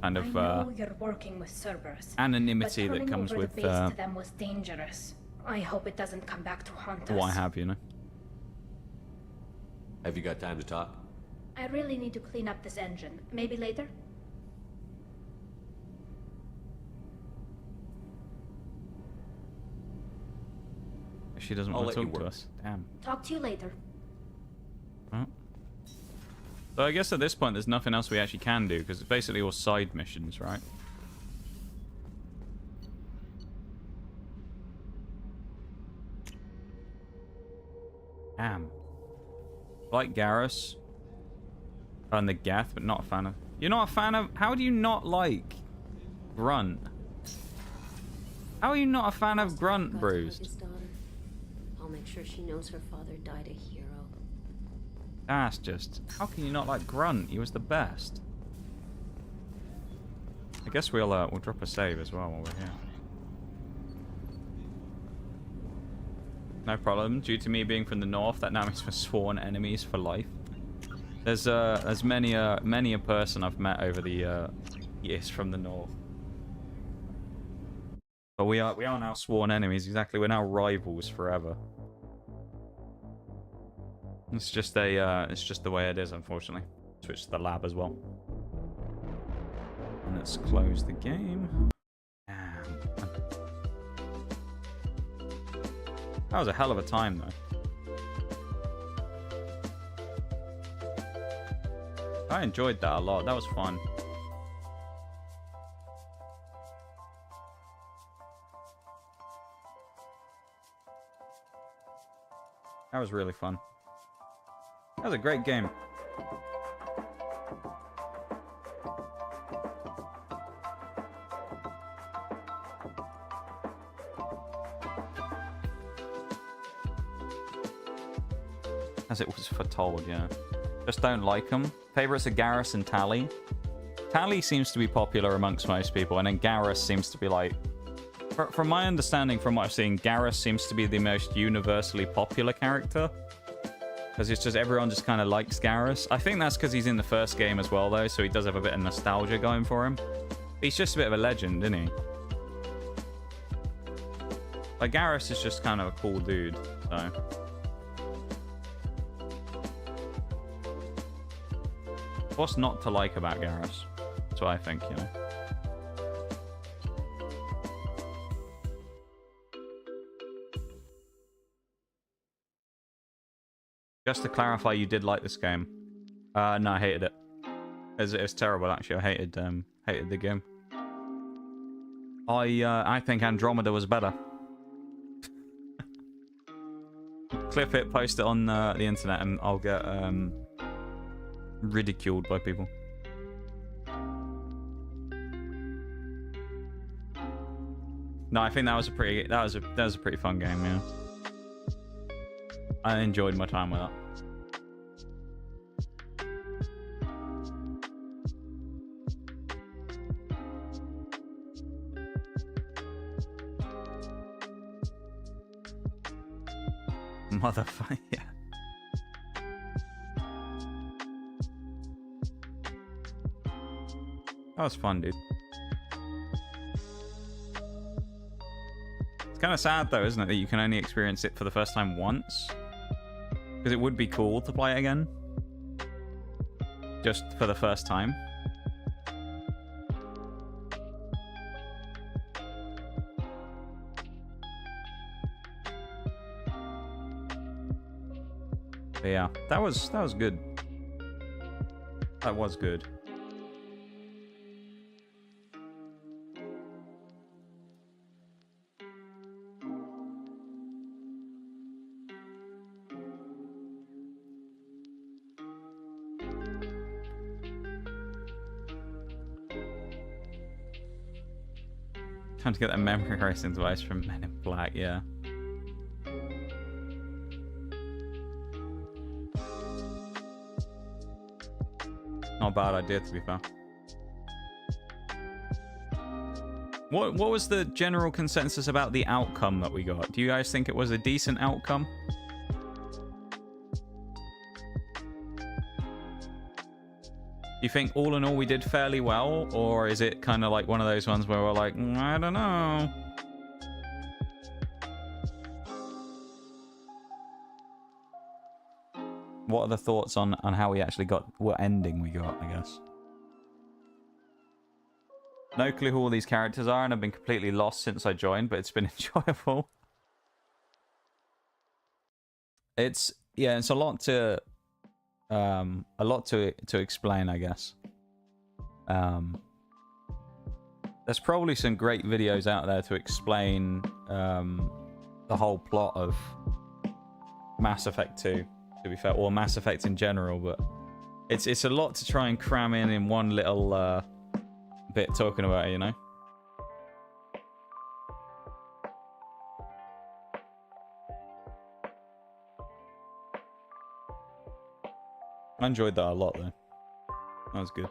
kind of I know you're working with Cerberus, anonymity but that comes over with the base to them was dangerous. I hope it doesn't come back to haunt us. what I have, you know. Have you got time to talk? I really need to clean up this engine. Maybe later? She doesn't I'll want to let you talk to work. us. Damn. Talk to you later. Well. So I guess at this point there's nothing else we actually can do because it's basically all side missions, right? Damn. Like Garrus and the Geth, but not a fan of. You're not a fan of. How do you not like Grunt? How are you not a fan of Grunt, Bruce? I'll make sure she knows her father died a hero. That's just. How can you not like Grunt? He was the best. I guess we'll drop a save as well while we're here. No problem. Due to me being from the north, that now means we're sworn enemies for life. There's many a person I've met over the years from the north. But we are now sworn enemies. Exactly, we're now rivals forever. It's just the way it is, unfortunately. Switch to the lab as well. And let's close the game. Damn. That was a hell of a time, though. I enjoyed that a lot. That was fun. That was really fun. That was a great game. As it was foretold, yeah. Just don't like them. Favorites are Garrus and Tally. Tally seems to be popular amongst most people, and then Garrus seems to be like... From my understanding, from what I've seen, Garrus seems to be the most universally popular character. Because it's just everyone just kind of likes Garrus. I think that's because he's in the first game as well, though, so he does have a bit of nostalgia going for him. He's just a bit of a legend, isn't he? Like, Garrus is just kind of a cool dude, so... What's not to like about Garrus? That's what I think, you know. Just to clarify, you did like this game. No, I hated it. It was terrible, actually. I hated the game. I think Andromeda was better. Clip it, post it on the internet, and I'll get ridiculed by people. No, I think that was a pretty fun game, yeah. I enjoyed my time with that. Motherfucker, yeah. That was fun, dude. It's kind of sad, though, isn't it, that you can only experience it for the first time once? Because it would be cool to play it again. Just for the first time. But yeah, that was good. That was good. Time to get that memory erasing device from Men in Black, yeah. Not a bad idea, to be fair. What was the general consensus about the outcome that we got? Do you guys think it was a decent outcome? Do you think all in all we did fairly well, or is it kind of like one of those ones where we're like, I don't know. What are the thoughts on how we actually got, what ending we got, I guess? No clue who all these characters are, and I've been completely lost since I joined, but it's been enjoyable. It's a lot to explain, I guess. There's probably some great videos out there to explain the whole plot of Mass Effect 2, to be fair, or Mass Effect in general, but it's a lot to try and cram in one little bit talking about it, you know? I enjoyed that a lot, though. That was good.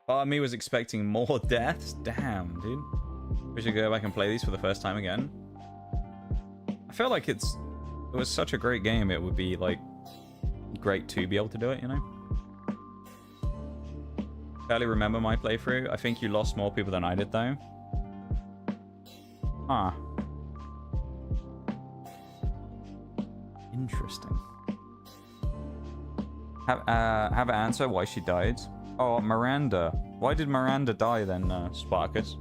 Part of me was expecting more deaths. Damn, dude. We should go back and play these for the first time again. I feel like it was such a great game, it would be, like, great to be able to do it, you know? Barely remember my playthrough. I think you lost more people than I did, though. Ah. Interesting. Have an answer why she died. Oh, Miranda. Why did Miranda die then, Spartacus?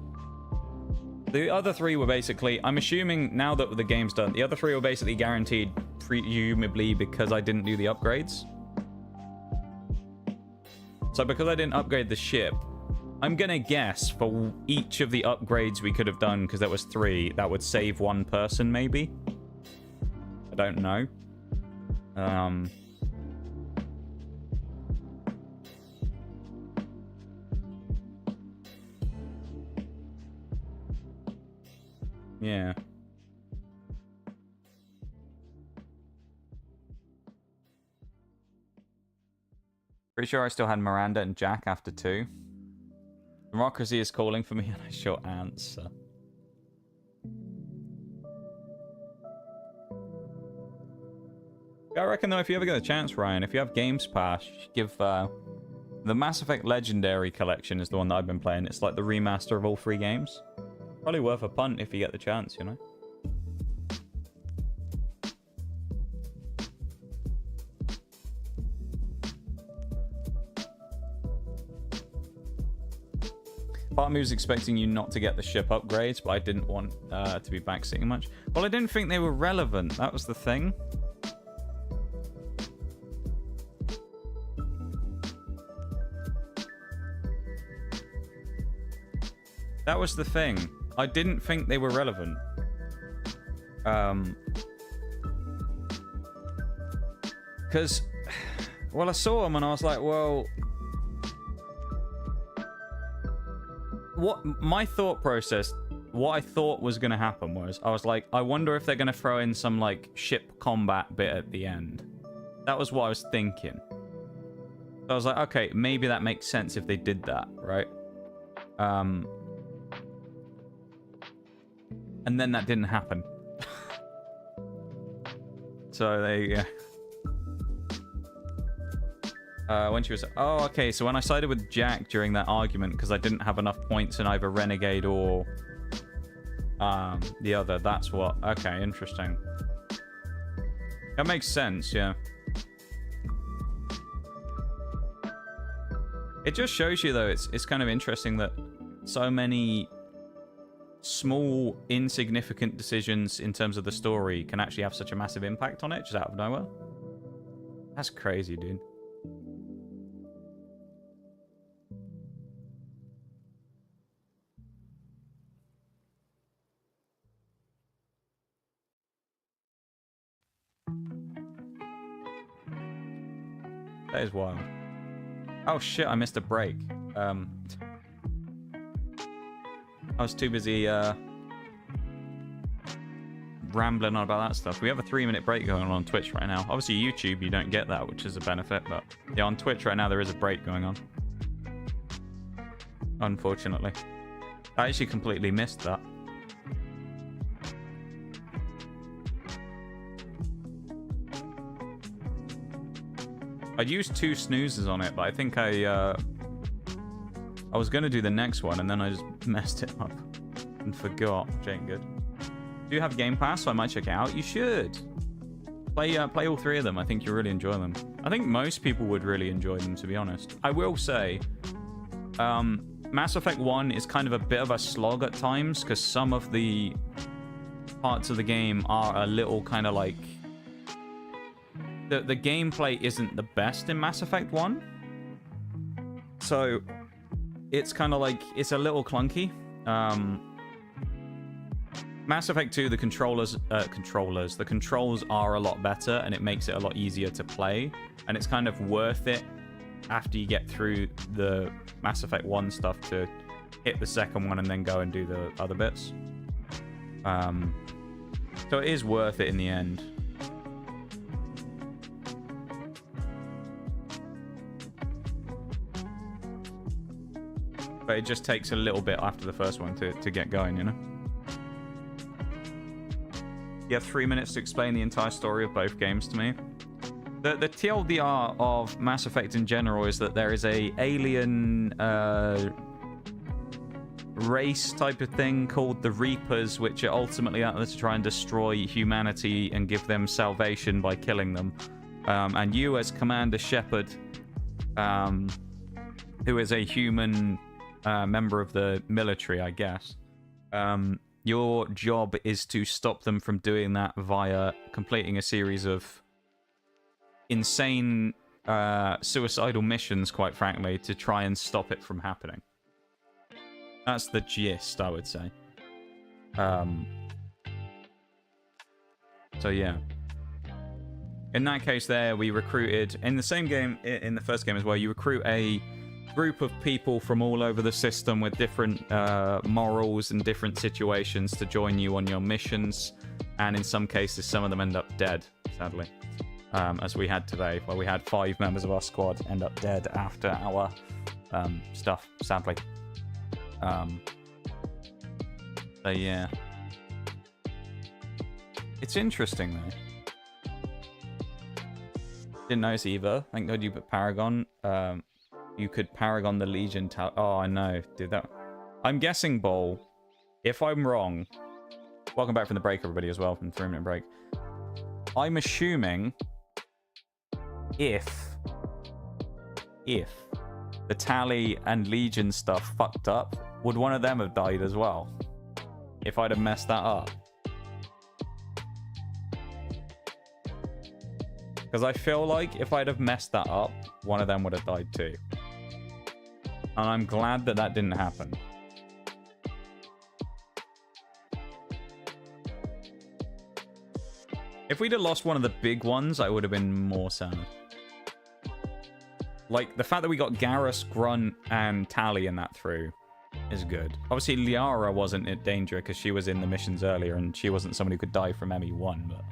The other three were basically, I'm assuming now that the game's done, the other three were basically guaranteed, presumably because I didn't do the upgrades. So because I didn't upgrade the ship, I'm gonna guess for each of the upgrades we could have done, because there was 3, that would save one person, maybe? I don't know. Yeah. Pretty sure I still had Miranda and Jack after 2. Democracy is calling for me and I shall answer. I reckon though, if you ever get a chance, Ryan, if you have Games Pass, you should give the Mass Effect Legendary Collection is the one that I've been playing. It's like the remaster of all 3 games. Probably worth a punt if you get the chance, you know? Part of me was expecting you not to get the ship upgrades, but I didn't want to be backseating much. Well, I didn't think they were relevant. That was the thing. That was the thing. I didn't think they were relevant. Because, well, I saw them and I was like, well... What my thought process, what I thought was going to happen was, I was like, I wonder if they're going to throw in some, like, ship combat bit at the end. That was what I was thinking. So I was like, okay, maybe that makes sense if they did that, right? And then that didn't happen. So there you go. When she was... Oh, okay, so when I sided with Jack during that argument, because I didn't have enough points in either Renegade or the other, that's what... Okay, interesting. That makes sense, yeah. It just shows you, though, it's kind of interesting that so many small, insignificant decisions in terms of the story can actually have such a massive impact on it, just out of nowhere. That's crazy, dude. That is wild. Oh shit, I missed a break. I was too busy rambling on about that stuff. We have a 3-minute break going on Twitch right now. Obviously, YouTube, you don't get that, which is a benefit. But yeah, on Twitch right now, there is a break going on. Unfortunately. I actually completely missed that. I used 2 snoozes on it, but I think I was going to do the next one, and then I just messed it up and forgot, which ain't good. Do you have Game Pass? So I might check it out. You should. Play all 3 of them. I think you'll really enjoy them. I think most people would really enjoy them, to be honest. I will say, Mass Effect 1 is kind of a bit of a slog at times, because some of the parts of the game are a little kind of like... The gameplay isn't the best in Mass Effect 1. So, it's kind of like... It's a little clunky. Mass Effect 2, the controls are a lot better, and it makes it a lot easier to play. And it's kind of worth it after you get through the Mass Effect 1 stuff to hit the second one and then go and do the other bits. So it is worth it in the end. But it just takes a little bit after the first one to get going, you know? You have 3 minutes to explain the entire story of both games to me. The TLDR of Mass Effect in general is that there is a alien race type of thing called the Reapers, which are ultimately out there to try and destroy humanity and give them salvation by killing them. And you, as Commander Shepard, who is a human member of the military, I guess, your job is to stop them from doing that via completing a series of insane suicidal missions, quite frankly, to try and stop it from happening. That's the gist, I would say. So yeah. In that case there, we recruited, in the same game, in the first game as well, you recruit a group of people from all over the system with different morals and different situations to join you on your missions. And in some cases, some of them end up dead, sadly. As we had today, where we had 5 members of our squad end up dead after our stuff, sadly. So yeah. It's interesting, though. Didn't notice either. Thank God you put Paragon. You could Paragon the Legion tower. Oh, I know. Dude, that... I'm guessing, Bol, if I'm wrong... Welcome back from the break, everybody, as well, from the 3-minute break. I'm assuming... If the Tally and Legion stuff fucked up, would one of them have died as well? If I'd have messed that up? Because I feel like if I'd have messed that up, one of them would have died too. And I'm glad that that didn't happen. If we'd have lost one of the big ones, I would have been more sad. Like, the fact that we got Garrus, Grunt, and Tally in that through is good. Obviously, Liara wasn't in danger because she was in the missions earlier and she wasn't someone who could die from ME1, but...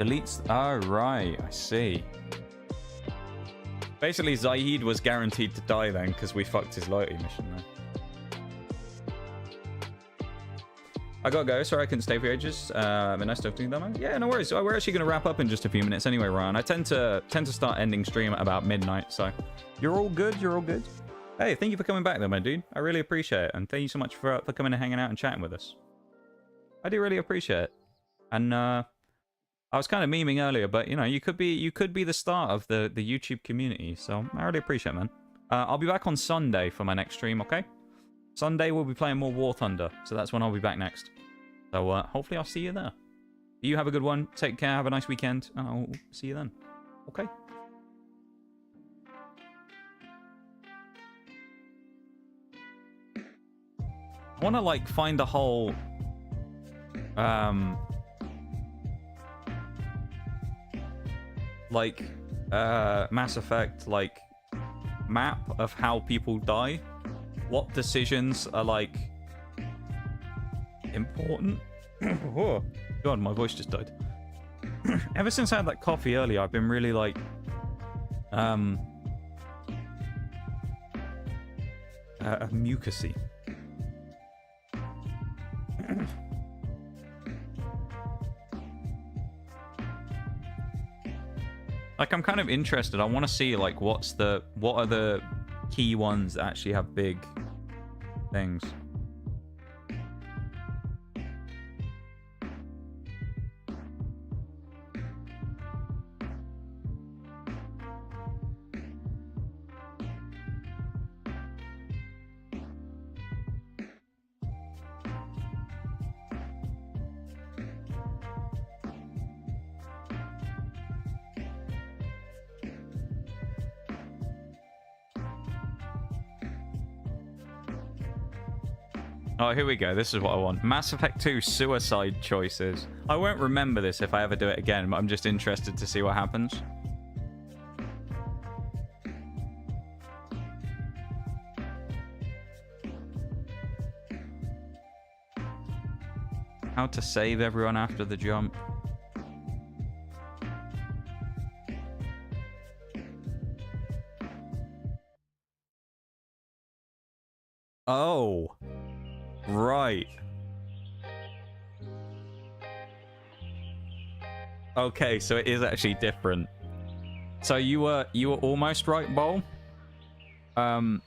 Deletes... Oh, right. I see. Basically, Zahid was guaranteed to die then because we fucked his loyalty mission there. I gotta go. Sorry I couldn't stay for ages. Nice talking to you, man. Yeah, no worries. We're actually gonna wrap up in just a few minutes anyway, Ryan. I tend to start ending stream at about midnight, so you're all good. You're all good. Hey, thank you for coming back, though, my dude. I really appreciate it, and thank you so much for coming and hanging out and chatting with us. I do really appreciate it. And I was kind of memeing earlier, but you know, you could be the start of the YouTube community, so I really appreciate it, man. I'll be back on Sunday for my next stream, okay? Sunday we'll be playing more War Thunder, so that's when I'll be back next. So hopefully I'll see you there. You have a good one. Take care. Have a nice weekend, and I'll see you then. Okay. I want to like find a whole Mass Effect like map of how people die, what decisions are like important. Oh, God, my voice just died. Ever since I had that coffee earlier, I've been really like mucusy. Like, I'm kind of interested. I want to see like what are the key ones that actually have big things. Oh, here we go. This is what I want. Mass Effect 2 suicide choices. I won't remember this if I ever do it again, but I'm just interested to see what happens. How to save everyone after the jump. Oh. Right. Okay, so it is actually different. So you were almost right, Bol. So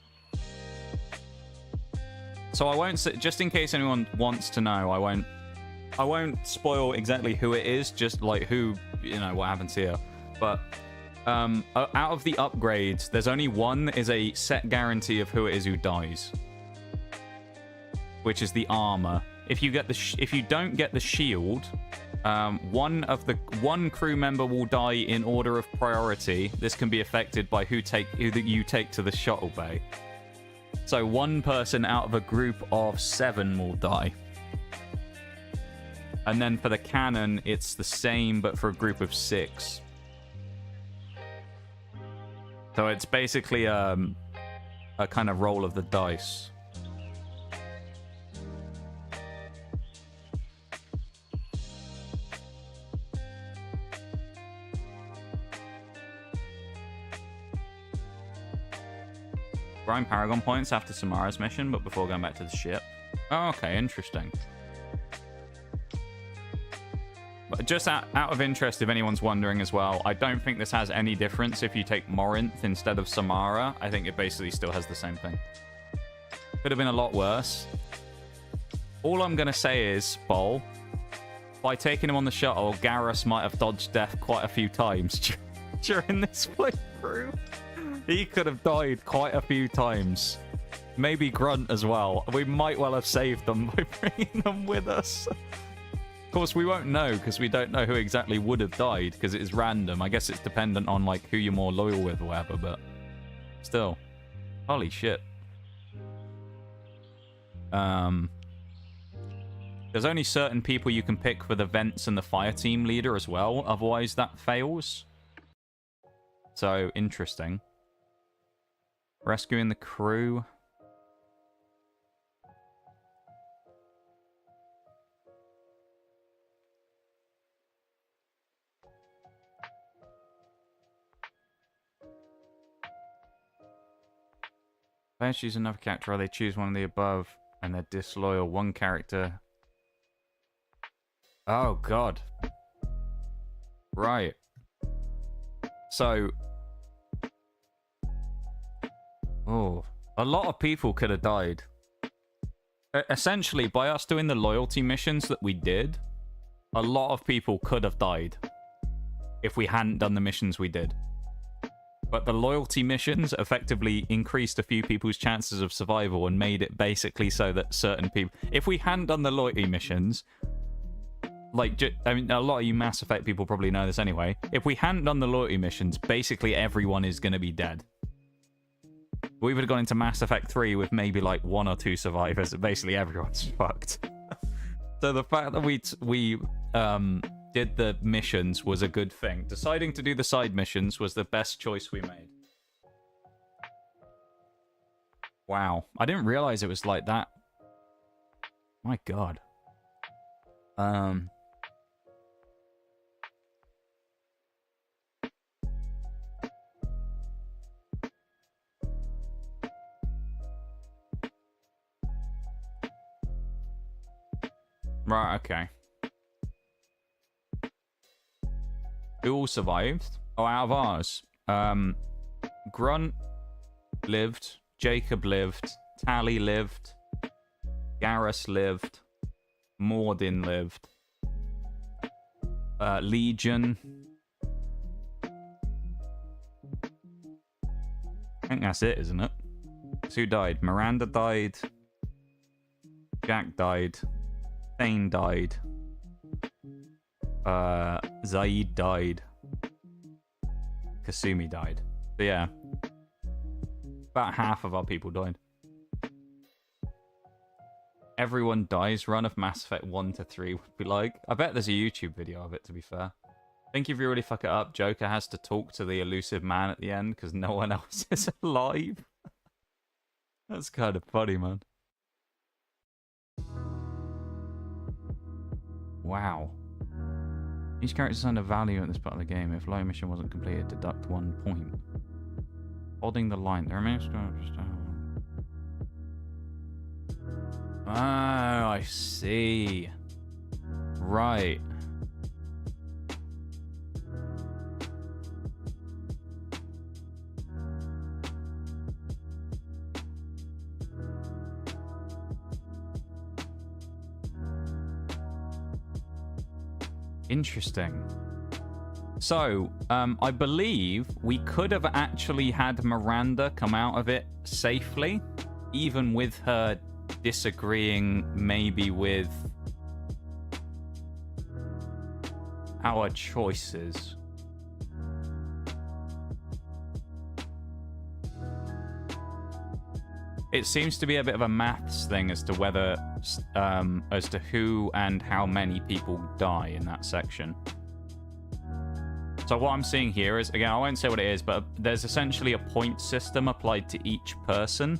I won't say, just in case anyone wants to know, I won't spoil exactly who it is, just like who, you know, what happens here. But out of the upgrades, there's only one that is a set guarantee of who it is who dies, which is the armor. If you get if you don't get the shield, one crew member will die in order of priority. This can be affected by who you take to the shuttle bay. So one person out of a group of 7 will die. And then for the cannon, it's the same, but for a group of 6. So it's basically a kind of roll of the dice. Grind Paragon points after Samara's mission, but before going back to the ship. Oh, okay, interesting. But just out of interest, if anyone's wondering as well, I don't think this has any difference if you take Morinth instead of Samara. I think it basically still has the same thing. Could have been a lot worse. All I'm going to say is, Bol, by taking him on the shuttle, Garrus might have dodged death quite a few times during this playthrough. He could have died quite a few times. Maybe Grunt as well. We might well have saved them by bringing them with us. Of course, we won't know because we don't know who exactly would have died because it is random. I guess it's dependent on like who you're more loyal with or whatever, but still. Holy shit. There's only certain people you can pick for the vents and the fire team leader as well. Otherwise, that fails. So, interesting. Rescuing the crew. They choose another character or they choose one of the above and they're disloyal. One character. Oh, God. Right. So... Oh, a lot of people could have died. Essentially, by us doing the loyalty missions that we did, a lot of people could have died if we hadn't done the missions we did. But the loyalty missions effectively increased a few people's chances of survival and made it basically so that certain people... If we hadn't done the loyalty missions... Like, I mean, a lot of you Mass Effect people probably know this anyway. If we hadn't done the loyalty missions, basically everyone is going to be dead. We would have gone into Mass Effect 3 with maybe like 1 or 2 survivors. Basically, everyone's fucked. So the fact that we did the missions was a good thing. Deciding to do the side missions was the best choice we made. Wow. I didn't realize it was like that. My god. Right, okay. Who all survived? Oh, out of ours. Grunt lived. Jacob lived. Tally lived. Garrus lived. Mordin lived. Legion. I think that's it, isn't it? Who died? Miranda died. Jack died. Thane died. Zaid died. Kasumi died. So yeah. About half of our people died. Everyone dies run of Mass Effect 1 to 3 would be like. I bet there's a YouTube video of it, to be fair. I think if you really fuck it up, Joker has to talk to the elusive man at the end because no one else is alive. That's kind of funny, man. Wow. Each character is under value at this part of the game. If low mission wasn't completed, deduct 1 point. Holding the line. The remaining oh, I see. Right. Interesting. So, I believe we could have actually had Miranda come out of it safely, even with her disagreeing maybe with our choices. It seems to be a bit of a maths thing as to whether, as to who and how many people die in that section. So what I'm seeing here is, again, I won't say what it is, but there's essentially a point system applied to each person.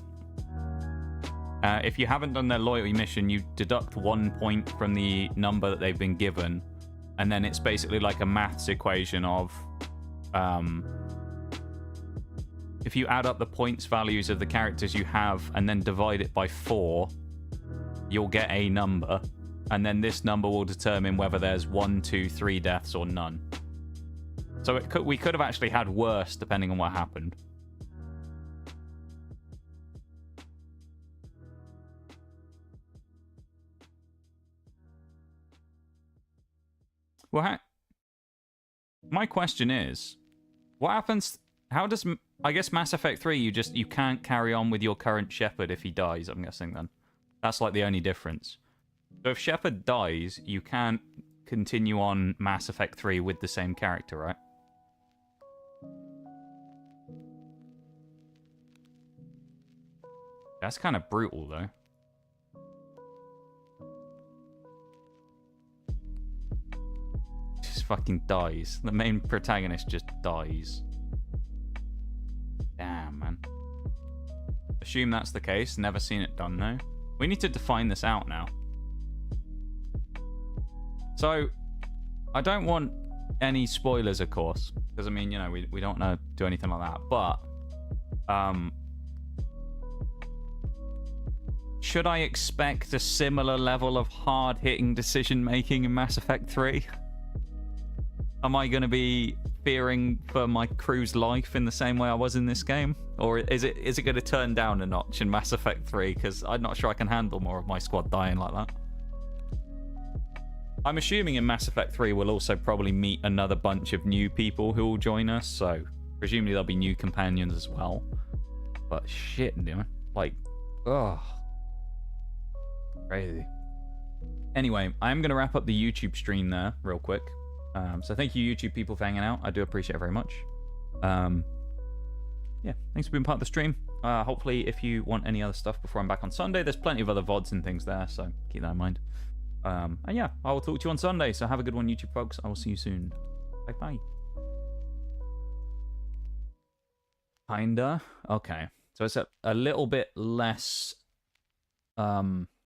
If you haven't done their loyalty mission, you deduct 1 point from the number that they've been given, and then it's basically like a maths equation of, if you add up the points values of the characters you have and then divide it by 4, you'll get a number, and then this number will determine whether there's 1, 2, 3 deaths or none. So we could have actually had worse depending on what happened. Well, my question is, what happens? How does, I guess Mass Effect 3, you can't carry on with your current Shepard if he dies, I'm guessing then. That's like the only difference. So if Shepard dies, you can't continue on Mass Effect 3 with the same character, right? That's kind of brutal, though. Just fucking dies. The main protagonist just dies. Damn, man. Assume that's the case. Never seen it done, though. We need to define this out now. So, I don't want any spoilers, of course. Because, I mean, you know, we don't want to do anything like that. But, should I expect a similar level of hard-hitting decision-making in Mass Effect 3? Am I going to be fearing for my crew's life in the same way I was in this game? Or is it going to turn down a notch in Mass Effect 3? Because I'm not sure I can handle more of my squad dying like that. I'm assuming in Mass Effect 3 we'll also probably meet another bunch of new people who will join us, so presumably there'll be new companions as well. But shit, dude. Like, ugh. Crazy. Anyway, I'm going to wrap up the YouTube stream there real quick. So thank you, YouTube people, for hanging out. I do appreciate it very much. Yeah, thanks for being part of the stream. Hopefully, if you want any other stuff before I'm back on Sunday, there's plenty of other VODs and things there, so keep that in mind. And yeah, I will talk to you on Sunday, so have a good one, YouTube folks. I will see you soon. Bye-bye. Kinda? Okay. So it's a little bit less